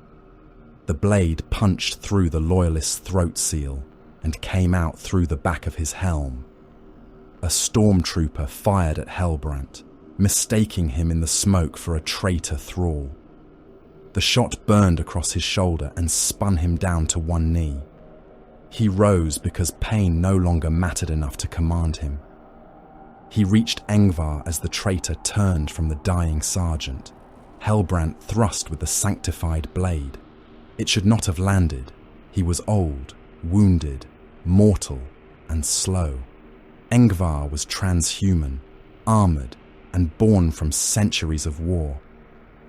The blade punched through the Loyalist's throat seal and came out through the back of his helm. A stormtrooper fired at Hellbrant, mistaking him in the smoke for a traitor thrall. The shot burned across his shoulder and spun him down to one knee. He rose because pain no longer mattered enough to command him. He reached Engvar as the traitor turned from the dying sergeant. Hellbrant thrust with the sanctified blade. It should not have landed. He was old, wounded, mortal, and slow. Engvar was transhuman, armored, and born from centuries of war.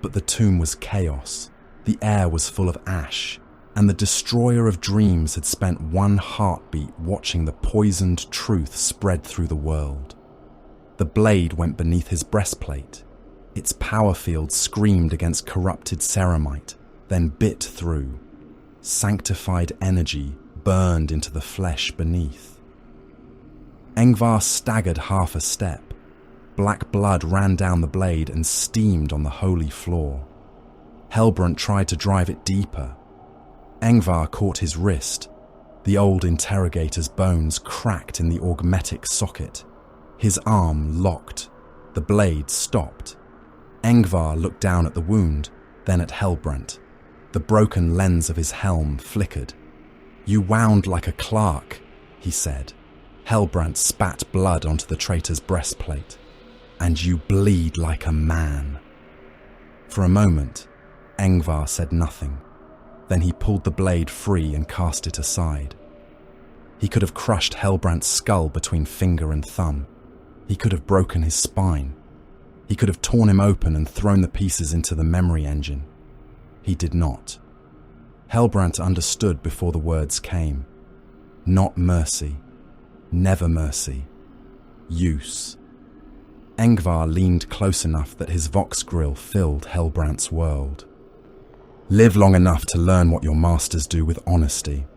But the tomb was chaos. The air was full of ash, and the destroyer of dreams had spent one heartbeat watching the poisoned truth spread through the world. The blade went beneath his breastplate. Its power field screamed against corrupted ceramite, then bit through. Sanctified energy burned into the flesh beneath. Engvar staggered half a step. Black blood ran down the blade and steamed on the holy floor. Hellbrant tried to drive it deeper. Engvar caught his wrist. The old interrogator's bones cracked in the augmetic socket. His arm locked. The blade stopped. Engvar looked down at the wound, then at Hellbrant. The broken lens of his helm flickered. "You wound like a clerk," he said. Hellbrant spat blood onto the traitor's breastplate. "And you bleed like a man." For a moment, Engvar said nothing. Then he pulled the blade free and cast it aside. He could have crushed Hellbrant's skull between finger and thumb. He could have broken his spine. He could have torn him open and thrown the pieces into the memory engine. He did not. Hellbrant understood before the words came. Not mercy. Never mercy. Use. Engvar leaned close enough that his vox grill filled Hellbrant's world. Live long enough to learn what your masters do with honesty.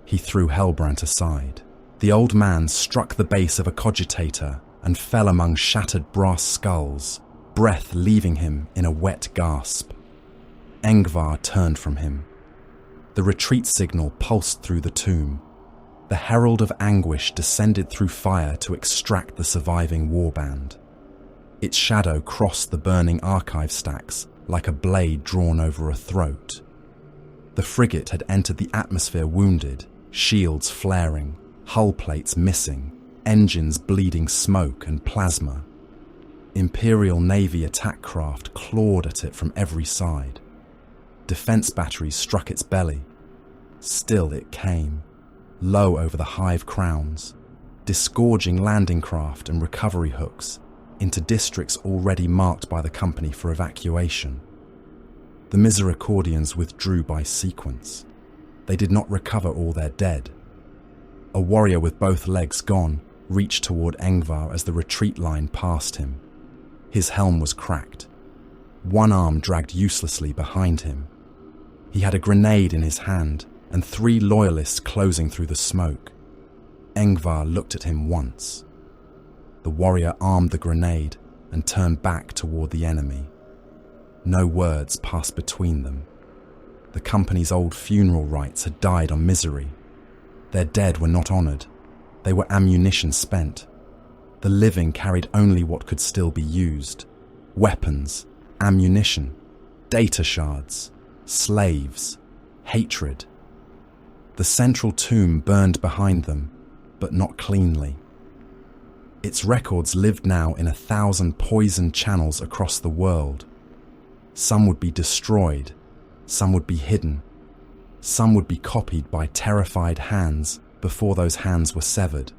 He threw Hellbrant aside. The old man struck the base of a cogitator and fell among shattered brass skulls, breath leaving him in a wet gasp. Engvar turned from him. The retreat signal pulsed through the tomb. The herald of anguish descended through fire to extract the surviving warband. Its shadow crossed the burning archive stacks like a blade drawn over a throat. The frigate had entered the atmosphere wounded, shields flaring, hull plates missing, engines bleeding smoke and plasma. Imperial Navy attack craft clawed at it from every side. Defense batteries struck its belly. Still it came, low over the hive crowns, disgorging landing craft and recovery hooks into districts already marked by the company for evacuation. The Misericordians withdrew by sequence. They did not recover all their dead. A warrior with both legs gone reached toward Engvar as the retreat line passed him. His helm was cracked. One arm dragged uselessly behind him. He had a grenade in his hand and 3 loyalists closing through the smoke. Engvar looked at him once. The warrior armed the grenade and turned back toward the enemy. No words passed between them. The company's old funeral rites had died on misery. Their dead were not honored. They were ammunition spent. The living carried only what could still be used. Weapons, ammunition, data shards, slaves, hatred. The central tomb burned behind them, but not cleanly. Its records lived now in 1,000 poisoned channels across the world. Some would be destroyed, some would be hidden, some would be copied by terrified hands before those hands were severed.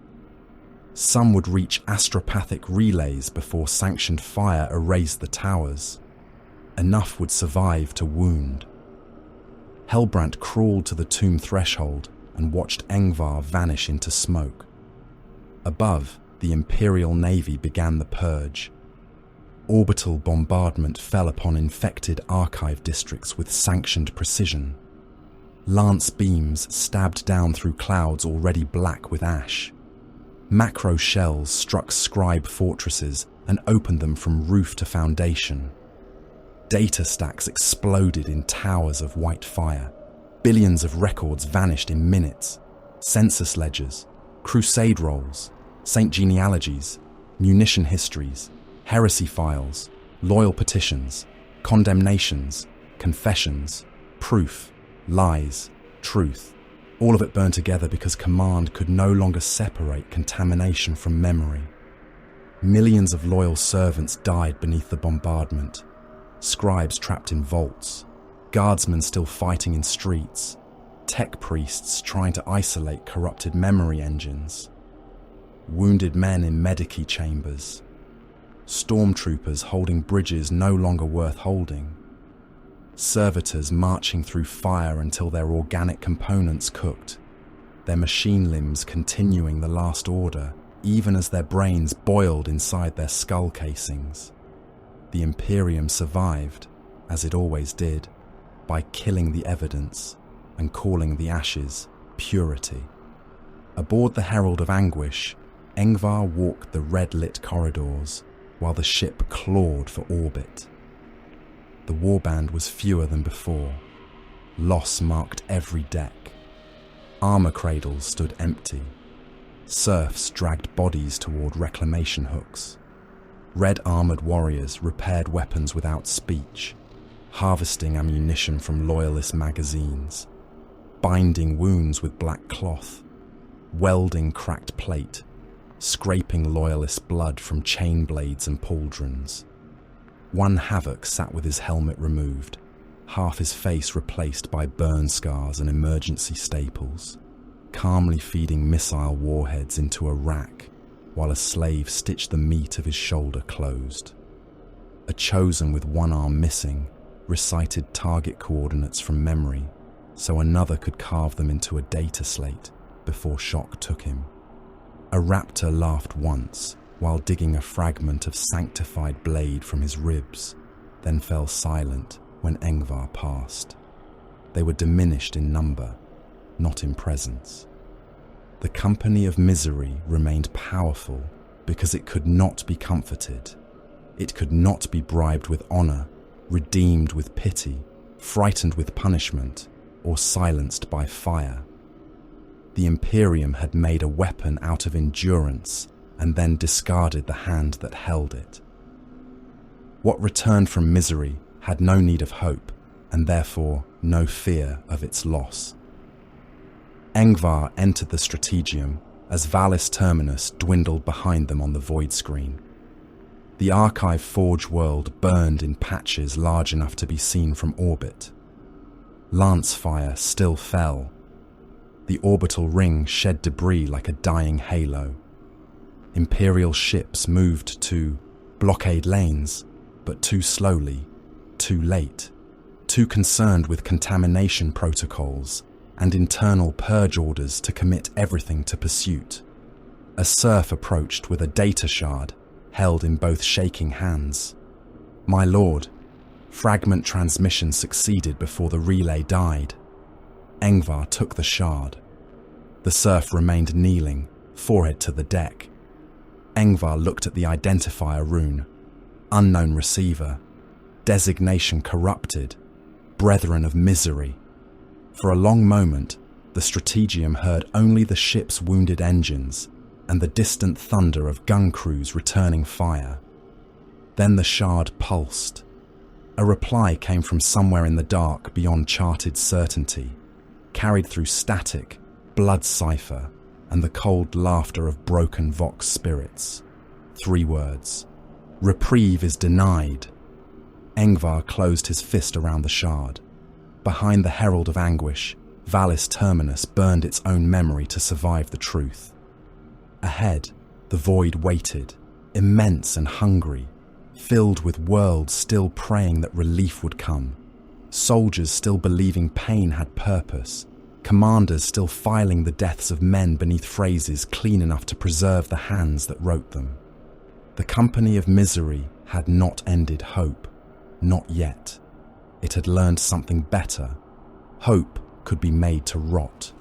Some would reach astropathic relays before sanctioned fire erased the towers. Enough would survive to wound. Hellbrant crawled to the tomb threshold and watched Engvar vanish into smoke. Above, the Imperial Navy began the purge. Orbital bombardment fell upon infected archive districts with sanctioned precision. Lance beams stabbed down through clouds already black with ash. Macro shells struck scribe fortresses and opened them from roof to foundation. Data stacks exploded in towers of white fire. Billions of records vanished in minutes. Census ledgers, crusade rolls, saint genealogies, munition histories, heresy files, loyal petitions, condemnations, confessions, proof, lies, truth. All of it burned together because command could no longer separate contamination from memory. Millions of loyal servants died beneath the bombardment. Scribes trapped in vaults, guardsmen still fighting in streets, tech priests trying to isolate corrupted memory engines, wounded men in medici chambers, stormtroopers holding bridges no longer worth holding, servitors marching through fire until their organic components cooked, their machine limbs continuing the last order, even as their brains boiled inside their skull casings. The Imperium survived, as it always did, by killing the evidence and calling the ashes purity. Aboard the Herald of Anguish, Engvar walked the red-lit corridors while the ship clawed for orbit. The warband was fewer than before. Loss marked every deck. Armor cradles stood empty. Serfs dragged bodies toward reclamation hooks. Red-armored warriors repaired weapons without speech, harvesting ammunition from loyalist magazines, binding wounds with black cloth, welding cracked plate, scraping loyalist blood from chain blades and pauldrons. One Havoc sat with his helmet removed, half his face replaced by burn scars and emergency staples, calmly feeding missile warheads into a rack while a slave stitched the meat of his shoulder closed. A chosen with one arm missing recited target coordinates from memory so another could carve them into a data slate before shock took him. A raptor laughed once while digging a fragment of sanctified blade from his ribs, then fell silent when Engvar passed. They were diminished in number, not in presence. The company of misery remained powerful because it could not be comforted. It could not be bribed with honor, redeemed with pity, frightened with punishment, or silenced by fire. The Imperium had made a weapon out of endurance and then discarded the hand that held it. What returned from misery had no need of hope and therefore no fear of its loss. Engvar entered the Strategium as Valis Terminus dwindled behind them on the void screen. The Archive Forge world burned in patches large enough to be seen from orbit. Lance fire still fell. The orbital ring shed debris like a dying halo. Imperial ships moved to blockade lanes, but too slowly, too late, too concerned with contamination protocols and internal purge orders to commit everything to pursuit. A serf approached with a data shard held in both shaking hands. "My lord, fragment transmission succeeded before the relay died." Engvar took the shard. The serf remained kneeling, forehead to the deck. Engvar looked at the identifier rune. Unknown receiver. Designation corrupted. Brethren of misery. For a long moment, The Strategium heard only the ship's wounded engines and the distant thunder of gun crews returning fire. Then the shard pulsed. A reply came from somewhere in the dark beyond charted certainty, carried through static, blood cipher, and the cold laughter of broken Vox spirits. 3 words. Reprieve is denied. Engvar closed his fist around the shard. Behind the herald of anguish, Valis Terminus burned its own memory to survive the truth. Ahead, the void waited, immense and hungry, filled with worlds still praying that relief would come, soldiers still believing pain had purpose, commanders still filing the deaths of men beneath phrases clean enough to preserve the hands that wrote them. The company of misery had not ended hope, not yet. It had learned something better. Hope could be made to rot.